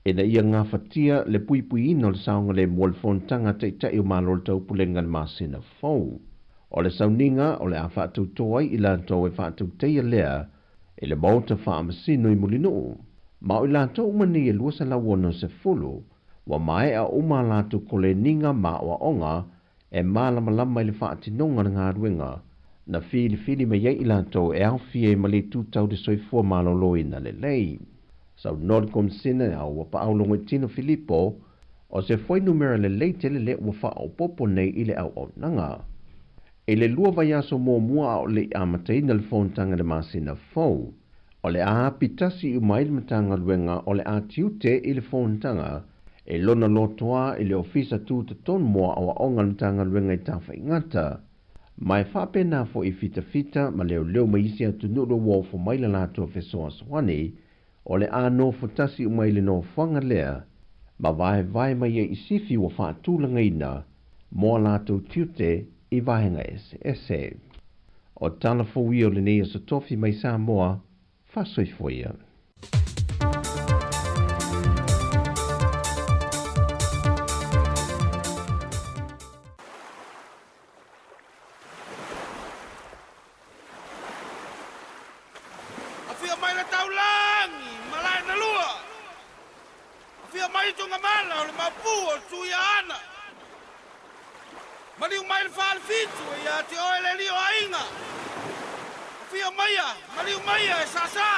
e na ia ngā whatia le pui ino le saunga le mua le whontanga te tai o malo le taupulenga le masina fau. O le sauninga o le a whatau toi i lantou e whatau teia lea e le mauta wha amasino i mulino. Ma o i lantou umani e lua sa lawono se fulu wa mai a uma latu ko le ninga ma wa onga e malama i le whaatinonga ngā ruenga na fili me yei ilato e au fie ma le tūtau de soifua malolo ina le lei. Sau nori komsina au wa pa aulongo tino Filipo o se foi numera le lei tele le wa wha au popo nei ile au nanga. E le lua vai aso mua o le amateina le whontanga le masina fau. O le a pitasi umai le matanga luenga o le a tiute i le whontanga e lona lotoa i le ofisa tūta ton mua o aonga le matanga luenga i tawha ingata. Mai whapena fo i fita ma leo maisi atu nuro wau fo maila lato fesoa swane o le a no fotasi umai le no whanga lea ma vai mai e isifi wa whaatulanga ina moa lato tiute i vahenga ese. O tala fo wio le nea so tofi mai Sāmoa, whasoi foia. Afia mai la taulangi, malai na lua. Afia mai tunga mala o le mapu o tuia ana. Maliu mai le whaal fitu e ia te oe le lio ainga. Afia maia, maliu maia e sasa.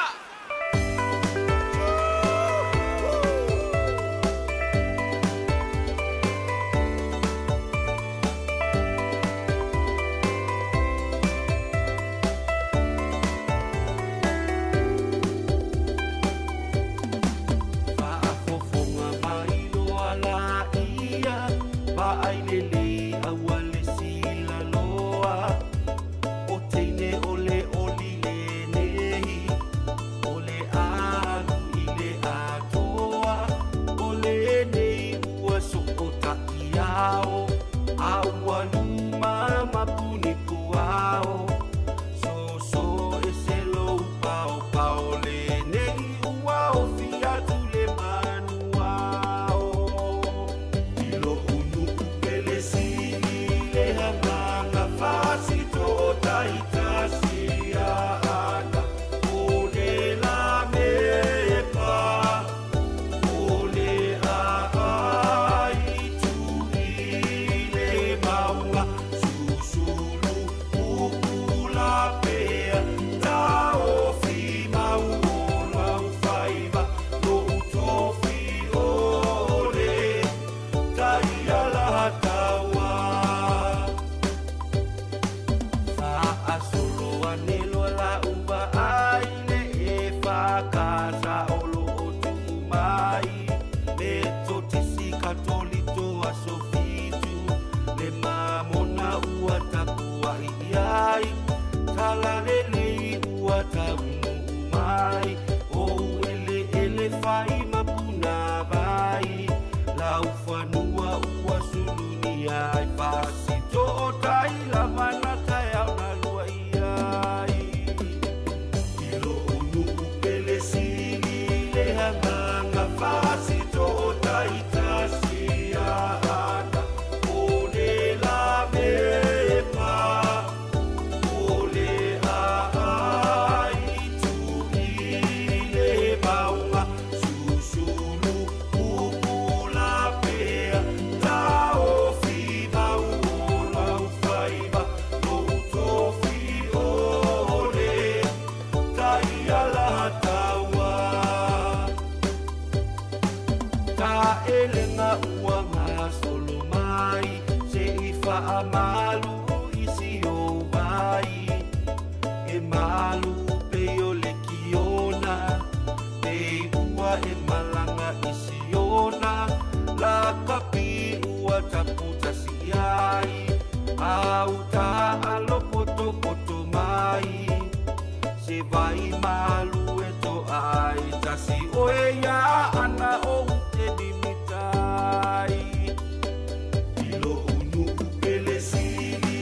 Ilo unu upele sili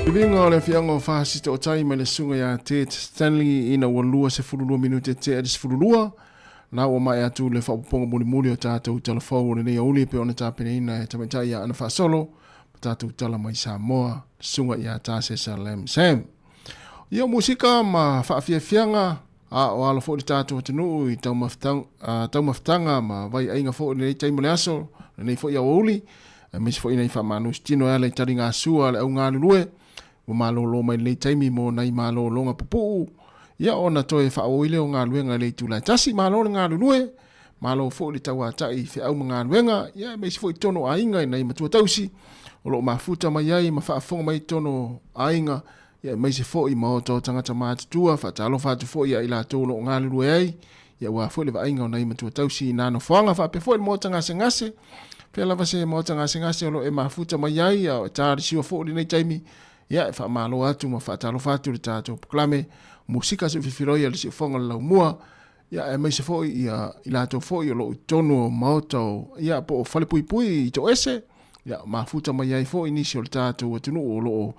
Ilinga o le fianga o whaasita o tai mai le sunga ya te Stanley ina walua se fululua minute te edis fululua. Na o mai atu le whapuponga muli o tātou telefau o le nei auli pe ona tāpene ina e tamatai ya ana whaasolo. Tātou tala mai Sāmoa, sunga ya tāse Salem Sam. Ia musika ma whaafia fianga a o ala fo le tātou atanu i tau maftanga ma vai ainga fo le taimo le aso, le nei fo ia auli. Mesi fo ina i whamanu stino ala i tari ngā sua le au ngā lulue. Wa malolo mai le taimi mo nai malolo nga pupu. Ia ona toe whaoile o ngā luenga le tūlai. Tasi malolo ngā lulue. Malo fo le tau atai whi au ngā luenga. Ia mesi fo i tono ainga i nei matua tausi. O lo mafuta mai ai ma whaafonga mai tono ainga. Ia mesi fo i maoto tangata mātutua. Whatalo whatu fo ia ila tōlo o ngā lulue ai. Ia wa fo le wa ainga o nei matua tausi. Nāno whanga whape fo i mōta ngase ngase. Pela vase mōta ngase ngase o lo e mafuta mai ai. Ia tāri siwa fo le nei taimi. Ia e whamalo atu ma whatalo whatu le tātou proklame. Musika se whiwhiroia le se whonga lau mua. Ia e meise fo i lātou fo i o lo utonu o maoto. Ia po o whale pui pui i to ese. Ia mafuta mai ai fo i nisi o le tātou atunu o lo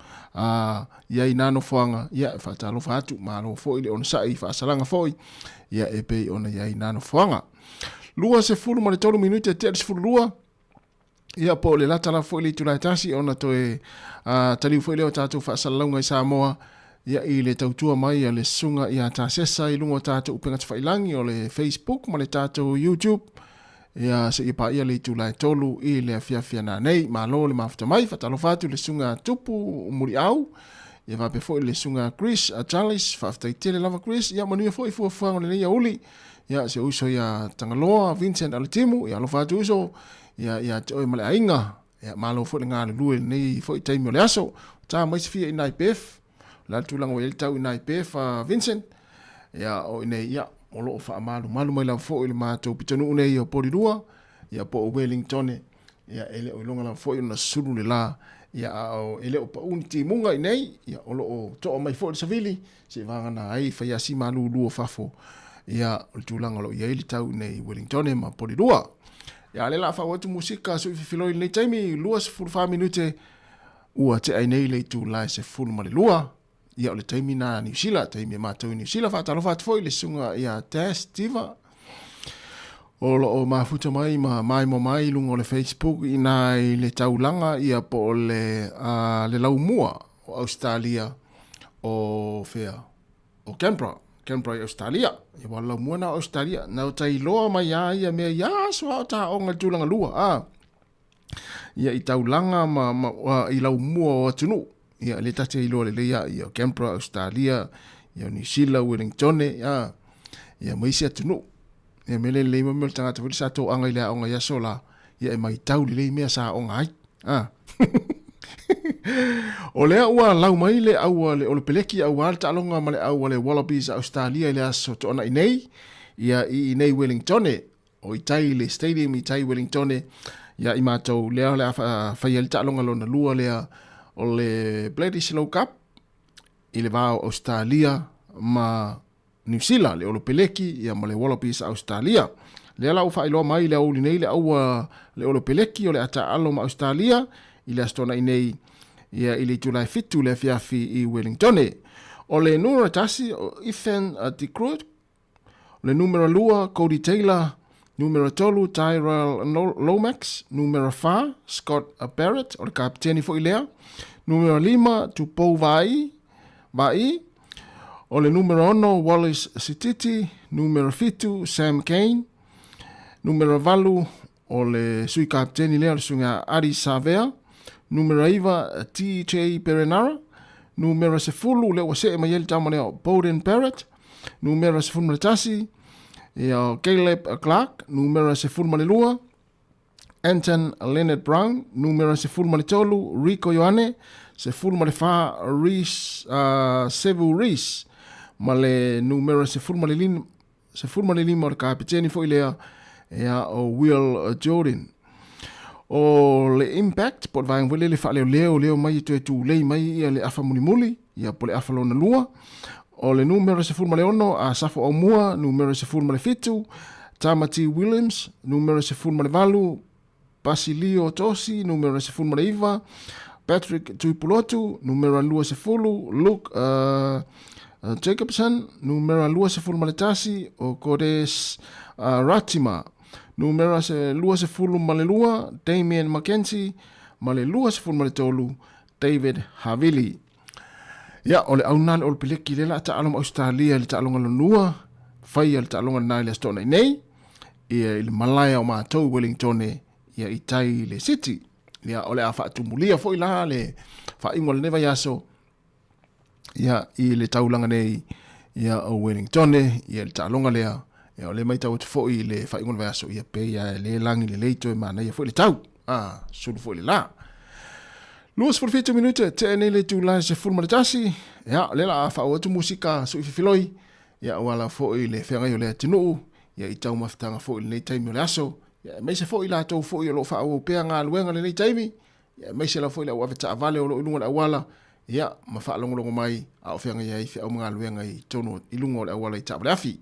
ia i nano whanga. Ia e whatalo whatu malo fo i le ona sai whaasalanga fo i. Ia e pei ona ia i nano whanga. Lua se fulu ma le tolu minute te aris fulu lua. Ia po le latala fo i le tulai tasi ona toe taliu fo i leo tātou whaasalaunga i Sāmoa. Ia i le tautua mai a le sunga i a tāsesa i lungo tātou upengata whailangi o le Facebook ma le tātou YouTube. Ia se i pa ia le tulai tolu i le fiafia nā nei. Ma lo le mafuta mai whatalo whatu le sunga tupu muri au. Ia vape fo i le sunga Chris a Charles whafta i tele lava Chris. Ia manuia fo i fuafuanga le nei a uli. Ia se uso ia Tangaloa, Vincent Alatimu. Ia lo whatu uso. Ia te oi male ainga. Ia malo fo le ngā le lue nei fo i taimi o le aso. Tā mai se fia i nai PF. La tulang o el tau i nai PF Vincent. Ia o nei ia o loo wha malu. Malu mai lau fo i le mātou pitanu nei o Porirua. Ia po o Wellington. Ia ele o ilonga lau fo i na suru le la. Ia o ele o pauni ti munga i nei. Ia o loo toa mai fo i savili. Se vanga na ai whai asi malu lua fafo. Ia o tulang o lo ia ili tau nei Wellington ma Porirua. Ia le la wha watu musika so i whiwhiloi nei taimi lua se 45 minute ua te ai nei le tu lai se fulu ma le lua. Ia o le taimi na New Zealand, taimi mātou i New Zealand, whaatalo whaatu foi le sunga ia Tash Tiva. O lo o mafuta mai, mai mo mai lunga o le Facebook, ina i le taulanga ia po le laumua o Australia o Fea, o Canberra i Australia. Ia wa laumua na Australia, na o tai loa mai ia mea ia soa o ta o ngal tūlanga lua. Ia i taulanga i laumua o atunu. Ia le tate i loa le leia ia Canberra, Australia, ia New Zealand, Wellington, ia maisi atunu. Ia mele le leima mele tangata wili sa tō anga i lea onga ia sola. Ia e mai tau li lei mea sa onga ai. O lea ua lau mai le au le olopeleki au ala ta alonga ma le au le Wallabies Australia i lea so to ona i nei. Ia i nei Wellington. O i tai le stadium i tai Wellington. Ia i mātou lea lea whai ali ta alonga lona lua lea o le Bledisloe Cup i le vāo Australia ma New Zealand le olopeleki ia ma le Wallabies Australia. Le ala ufa iloa mai le auli nei le aua le olopeleki o le ata alo ma Australia i le astona i nei ia i le tulai fitu le fiafi i Wellington. O le numero tasi o Ethan de Groot, le numero lua Cody Taylor, numero tolu Tyrell Lomax, numero 4 Scott Barrett o le kapiteni fo i lea, numero 5 Tupou Vai, o le numero 1 Wallace Sititi, numero 7 Sam Kane, numero 8 o le sui kapiteni lea le sunga Ari Savea, numero 9 TJ Perenara, numero 10 le wase mai ele tama lea Bowden Barrett, numero 10 tasi ia Caleb Clark, numero 10 Anton Leonard Brown, numero 10 Rico Ioane, 10 Reese Sevu Reese, ma le numero 10 o le kapiteni fo i lea ia o Will Jordan. O le Impact, po le vangwele le wha leo mai tu lei mai ia le afa muli ia po le afa lona lua. O le numero 10 a Safo Omua, numero 10 Tamati Williams, numero 10 Basilio Tosi, numero 10 Patrick Tuipulotu, numero 20, Luke Jacobson, numero 20 maletasi, o Kodes Ratima, numero 20 malelua, Damien Mackenzie, male 20 maletolu, David Havili. Ya, ole aunale ole pileki lela ta alom Australia le ta alonga lonua, fai le ta alonga nai le stona nei, ia il Malaya o mātou Wellington ia i tai le city. Ia ole a whaatumulia fo i la le whaingo le neva yaso, ia i le taulanga nei, ia o Wellington, ia le ta alonga lea, ia ole mai tau fo i le whaingo le yaso, ia pe ia le langi le leito e mana ia fo i le tau, sulu fo i le la. Luas for 5 minute te nei le tu la se full maritasi ya le la fa o tu musika so filoi ya wala fo i le fenga yo le tinu ya i tau maftanga fo i le time le aso ya me se fo i la to fo i lo fa o pe nga luenga le time ya me se la fo i la wa ta vale o lungo la wala ya ma fa longo mai a o fenga ya i fe o nga luenga i tono i lungo la wala i ta afi.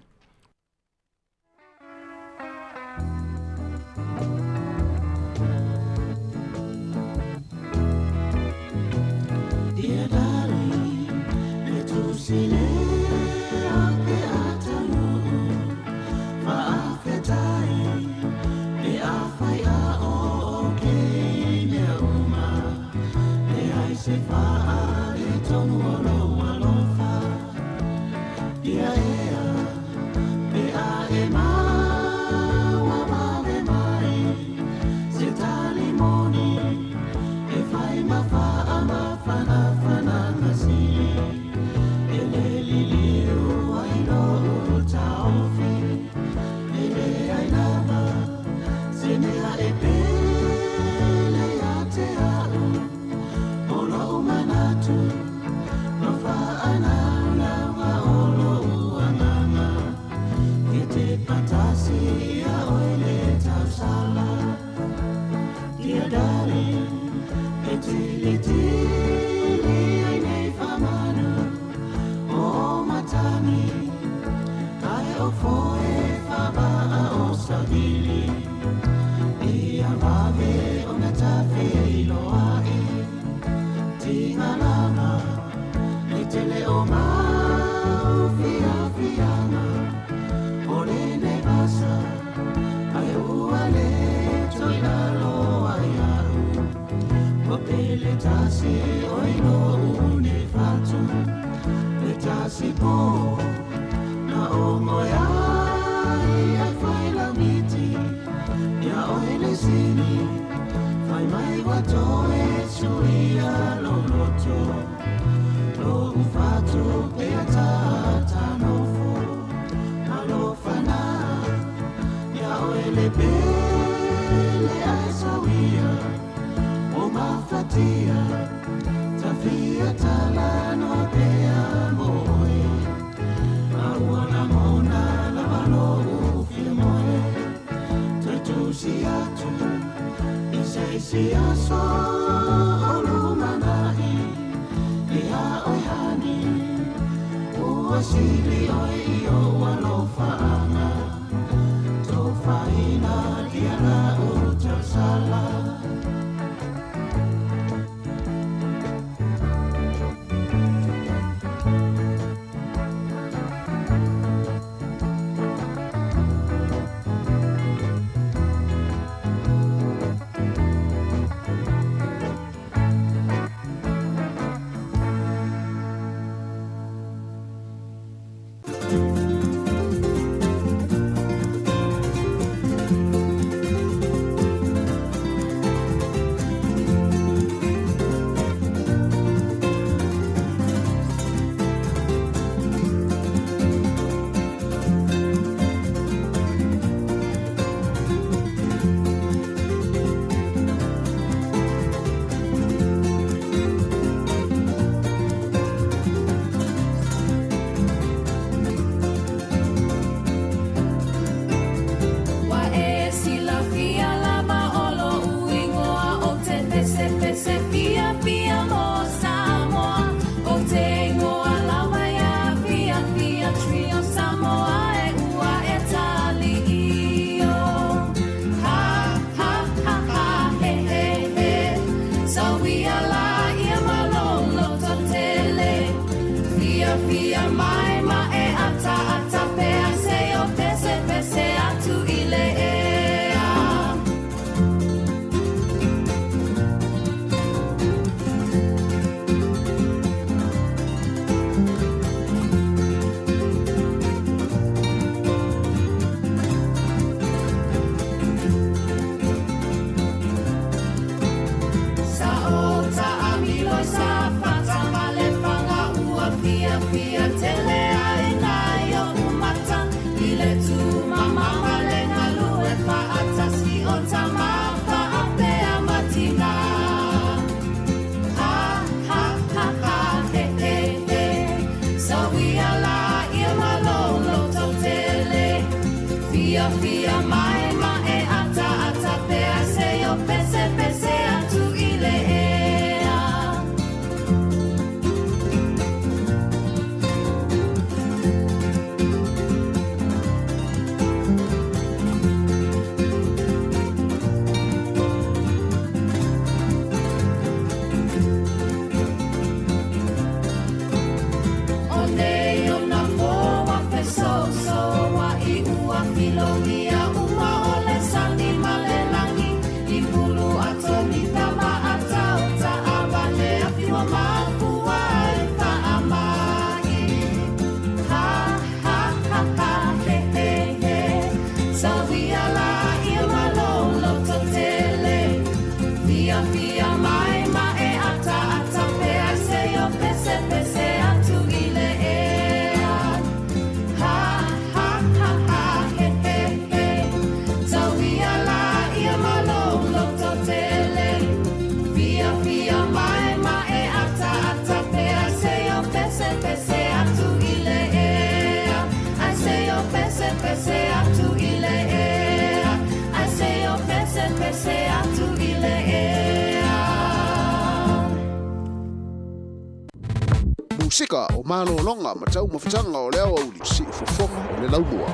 Musika o malo longa ma tau mawhitanga o leo au li si ufofonga o le laumua.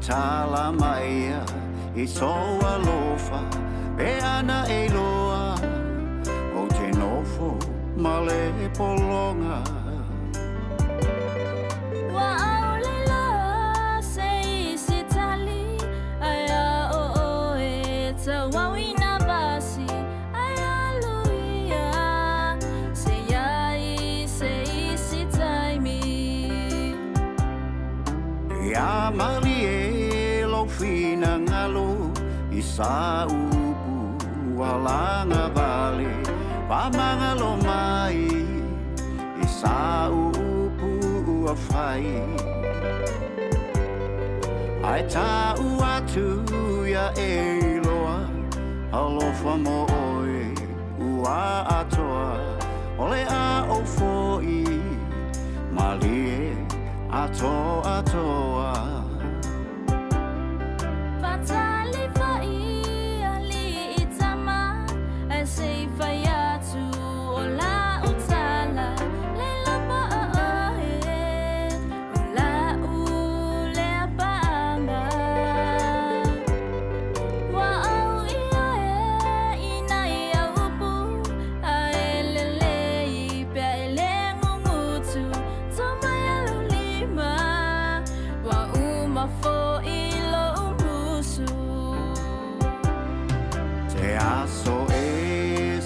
Tala maia I soa lofa Pe ana e loa O te nofo Male polonga Wa au le loa Se isi tali Aya o o e Ta wawina basi Aya luia Se yai Se isi taimi Ya mali fina ngalo isa upu walanga vale pamangalo mai isa upu afai ai ta uatu ya eloa alofa mo oi atoa ole a o foi malie atoa Fatali fai ali itama sei fai atu ola utala leila pa ola ule panga wa au ia ina ia upu aelele pe elengutu tomaya lima wa uma fo ilo umusu te aso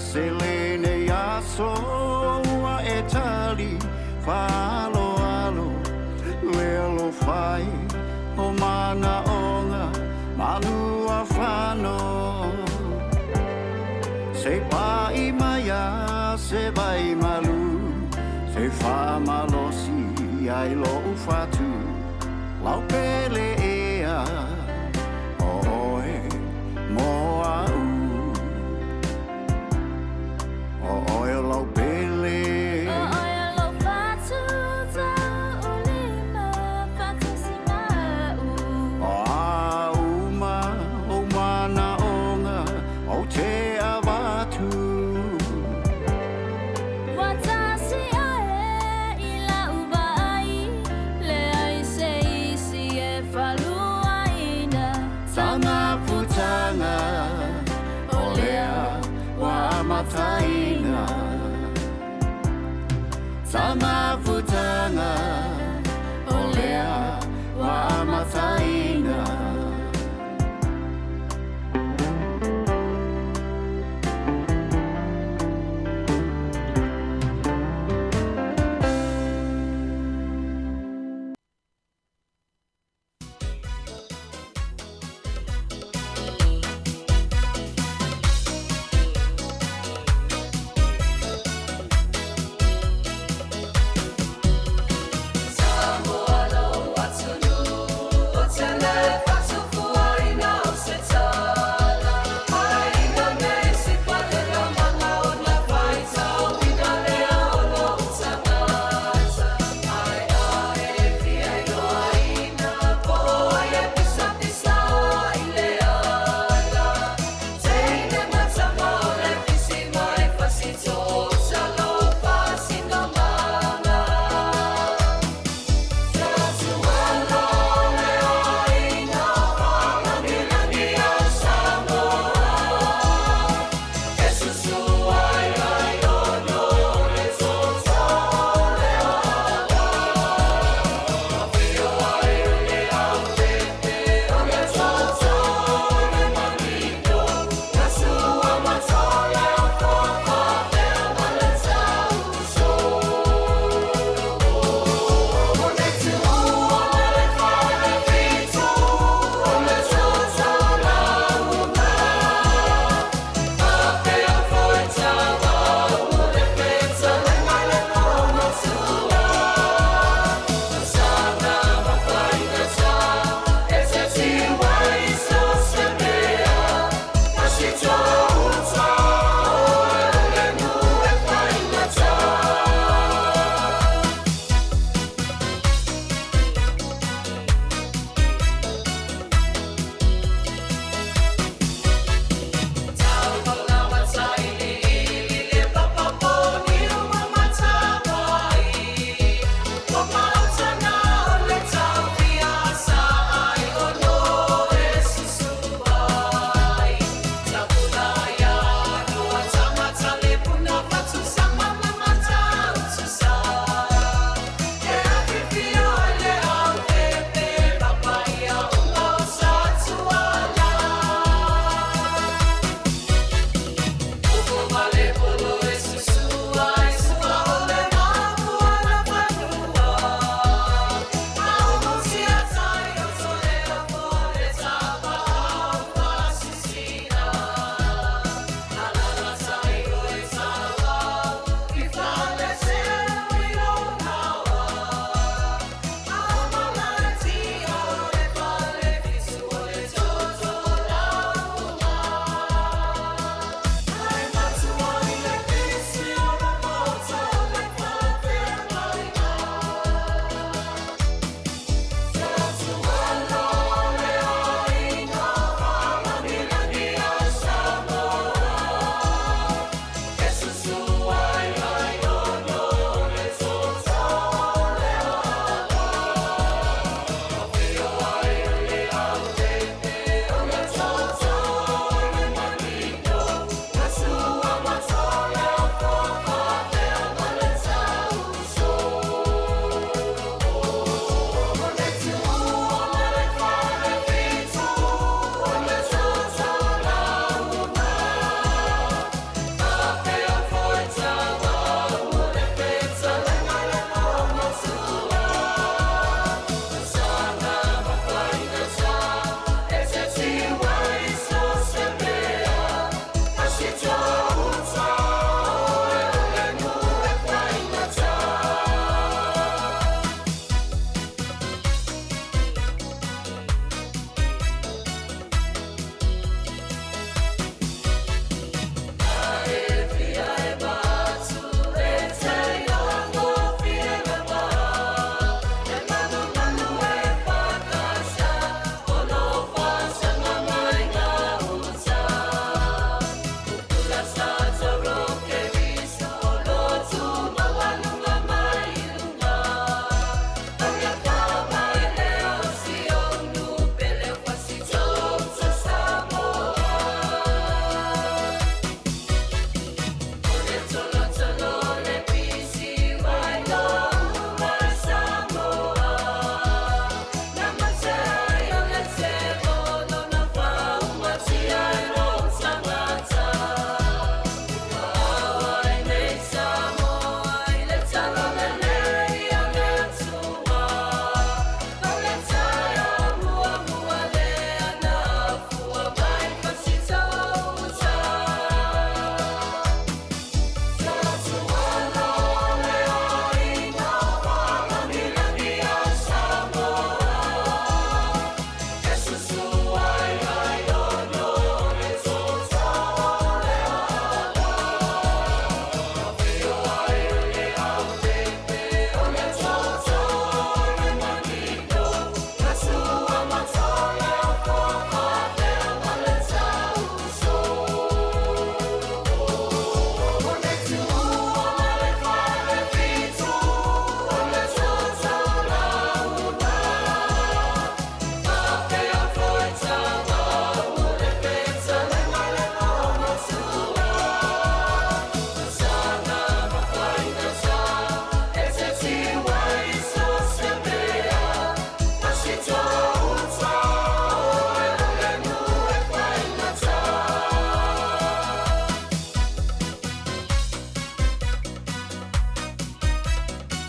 selene aso wa etali falo alo lelo fai o mana onga malua fano se pai maya se vai malu se fa malosi ai lo ufatu lau pele ea oe moa oe lau pele oe lo fatu ta ulima fatu simau o mana onga o te avatu watasi ae ila ubai le ai se isi e falua ina Tanga putanga olea wa mataina Tanga putanga olea wa mataina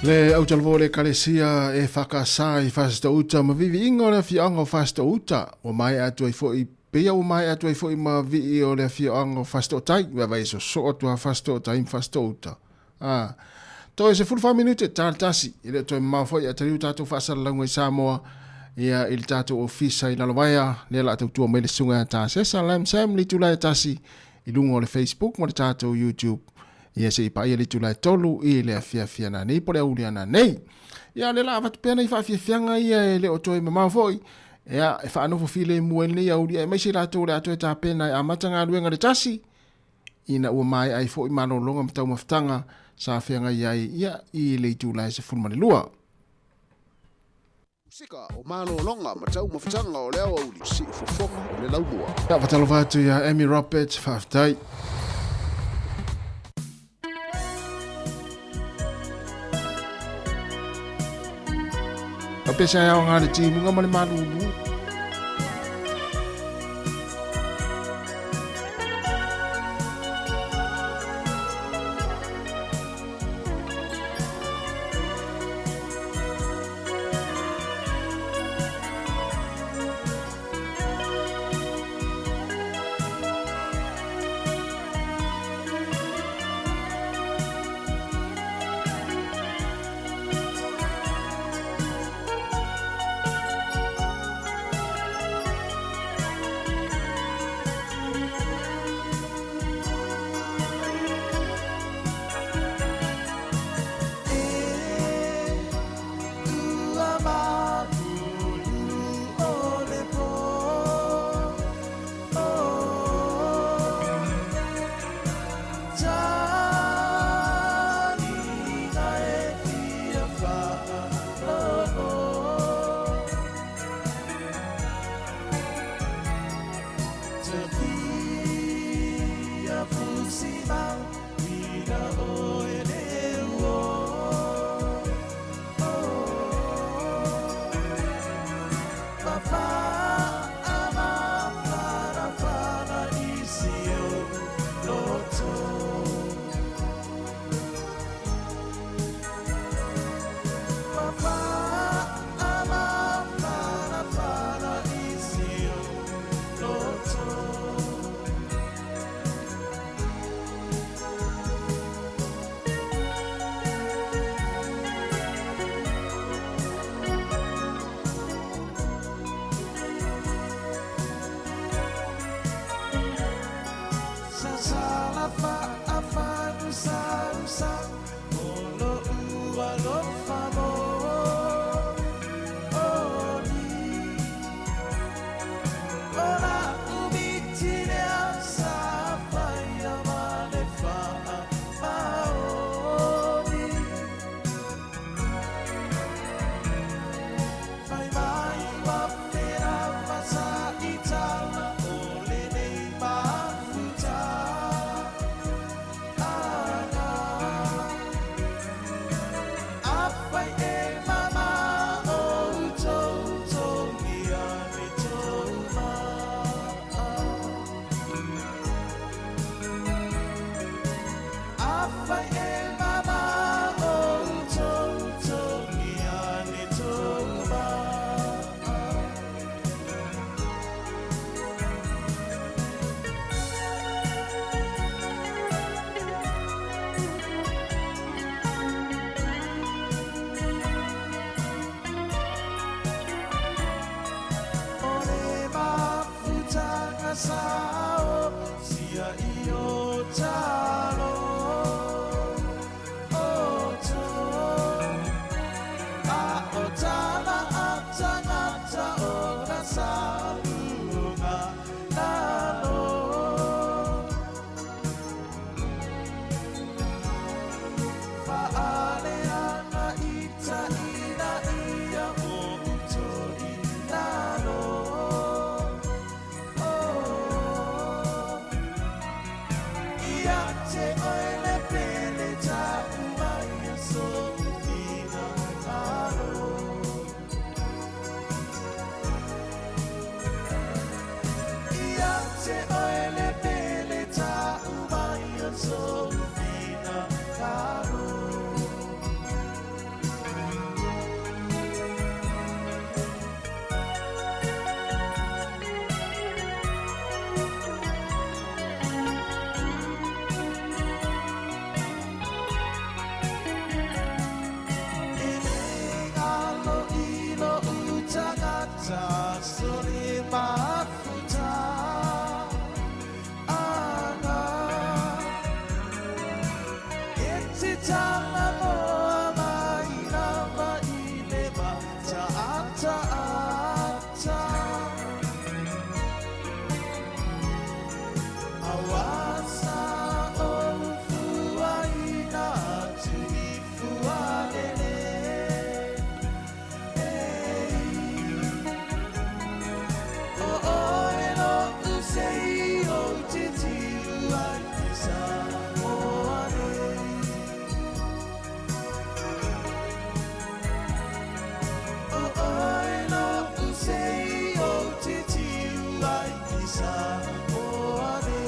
Le au talvo le kalesia e whakasai whasta uta ma vivi ingo le whianga whasta uta o mai atu ai fwoi pia o mai atu ai fwoi ma vi o le whianga whasta utai wa vai so so atua whasta utai whasta uta to e se full 5 minute tartasi ile to ma fwoi atari utatu whasara langu i Sāmoa ia il tatu ofisa i nalawaya le la tau tua mele sunga ta sesa lam sam li tulai tasi i lungo le Facebook mo le tatu YouTube ia se pa ia le tulai tolu i le afia na nei pole uliana nei ia le la vat pena i fa afia ia le o toi mama foi ia e fa no file muel nei aulia e mai se la to le ato ta pena a matanga luenga le tasi ina o mai ai foi mano longa mtau maftanga sa afia ia i le tulai se fulmani lua Sika o mano longa matau mafutanga o leo au si fofonga o le laumua. Ya vatalo vatu ya Amy Roberts faftai. Apesa ya ngale timu ngamale malubu. Oh Sāmoa nei.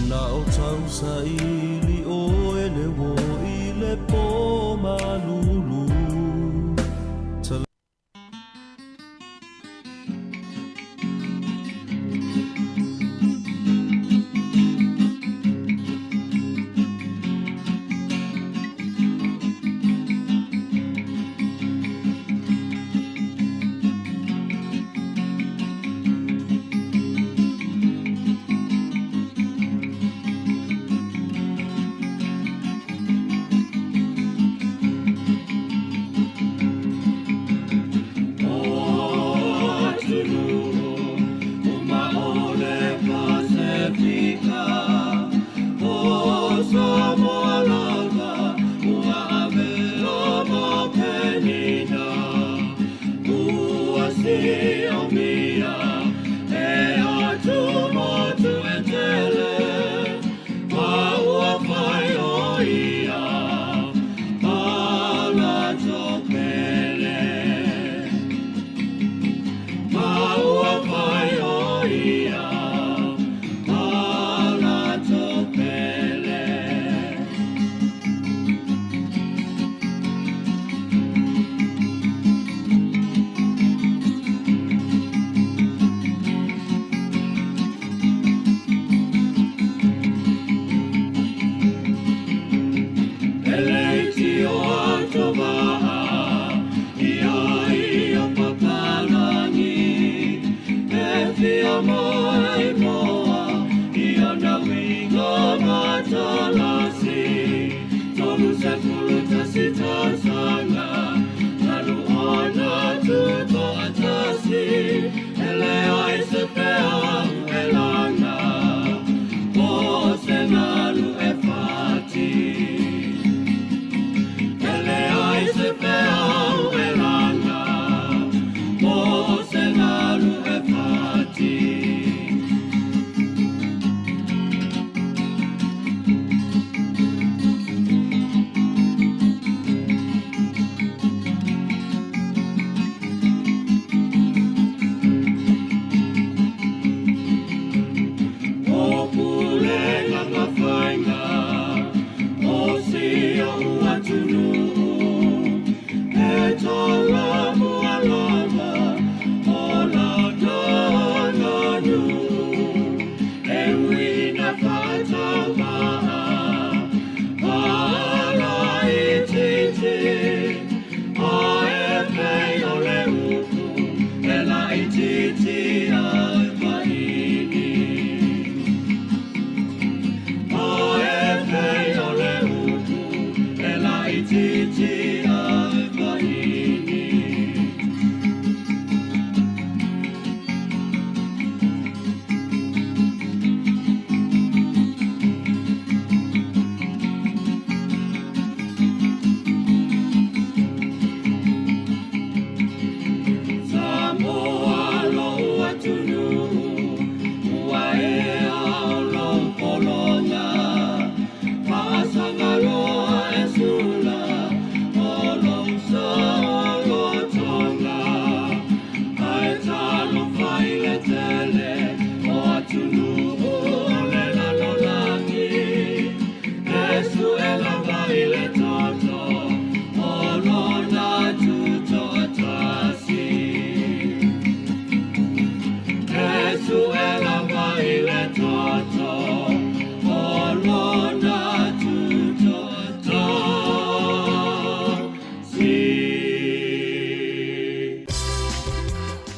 Na o tau sa ili o ele wo ile po malulu.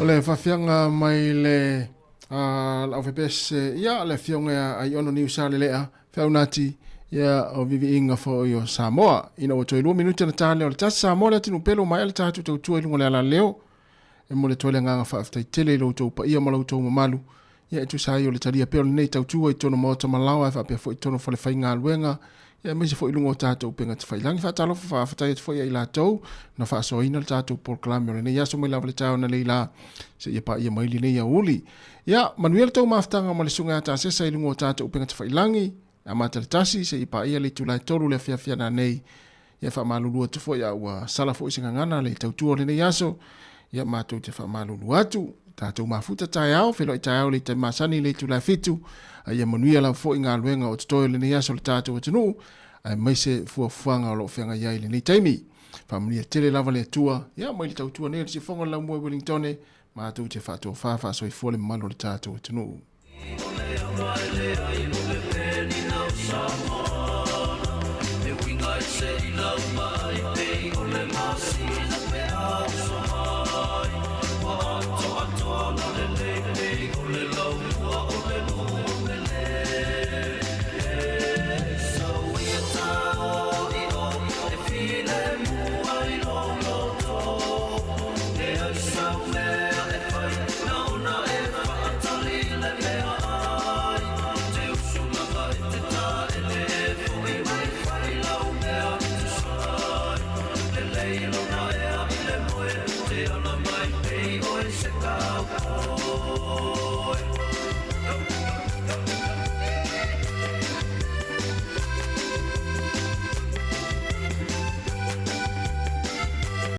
Le fafianga mai le la ofepes ia le fionga ai ono ni usale lea faunati ia o vivi inga fo yo Sāmoa ina o toi 2 minuti na tale o tsa Sāmoa le tinu pelo mai le tatu tu tu lungo le ala leo e mo le tole nga fa aftai tele lo to pa ia malo to malu ia tu sai o le taria pelo nei tau tu i tono mota malawa fa pe fo i tono fo le fainga luenga ia me se fo i lungo tatu penga te fai langi fa talo fa fa tai fo ia ila to na fa so ina le tatu por clamor ne ia so mai la le tau na leila se ia pa ia mai le ia uli ia manuel to maftanga mo le sunga ta se sai lungo tatu penga te fai langi a mataritasi se i pa ia le tulai toru le fiafia na nei ia fa malulu tu fo ia wa sala fo singa ngana le tau tu le nei aso ia matou te fa malulu atu tatou mafuta tai au felo i tai au le te masani le tulai fitu ia manuia la fo inga luenga o toi le nei aso le tatou tunu ai mai se fuanga o lo fianga ia le nei taimi fa mnia tele lava le tua ia mai le tau tua nei se fonga la mo Wellington matou te fa to fa so i fo le malo le tatou tunu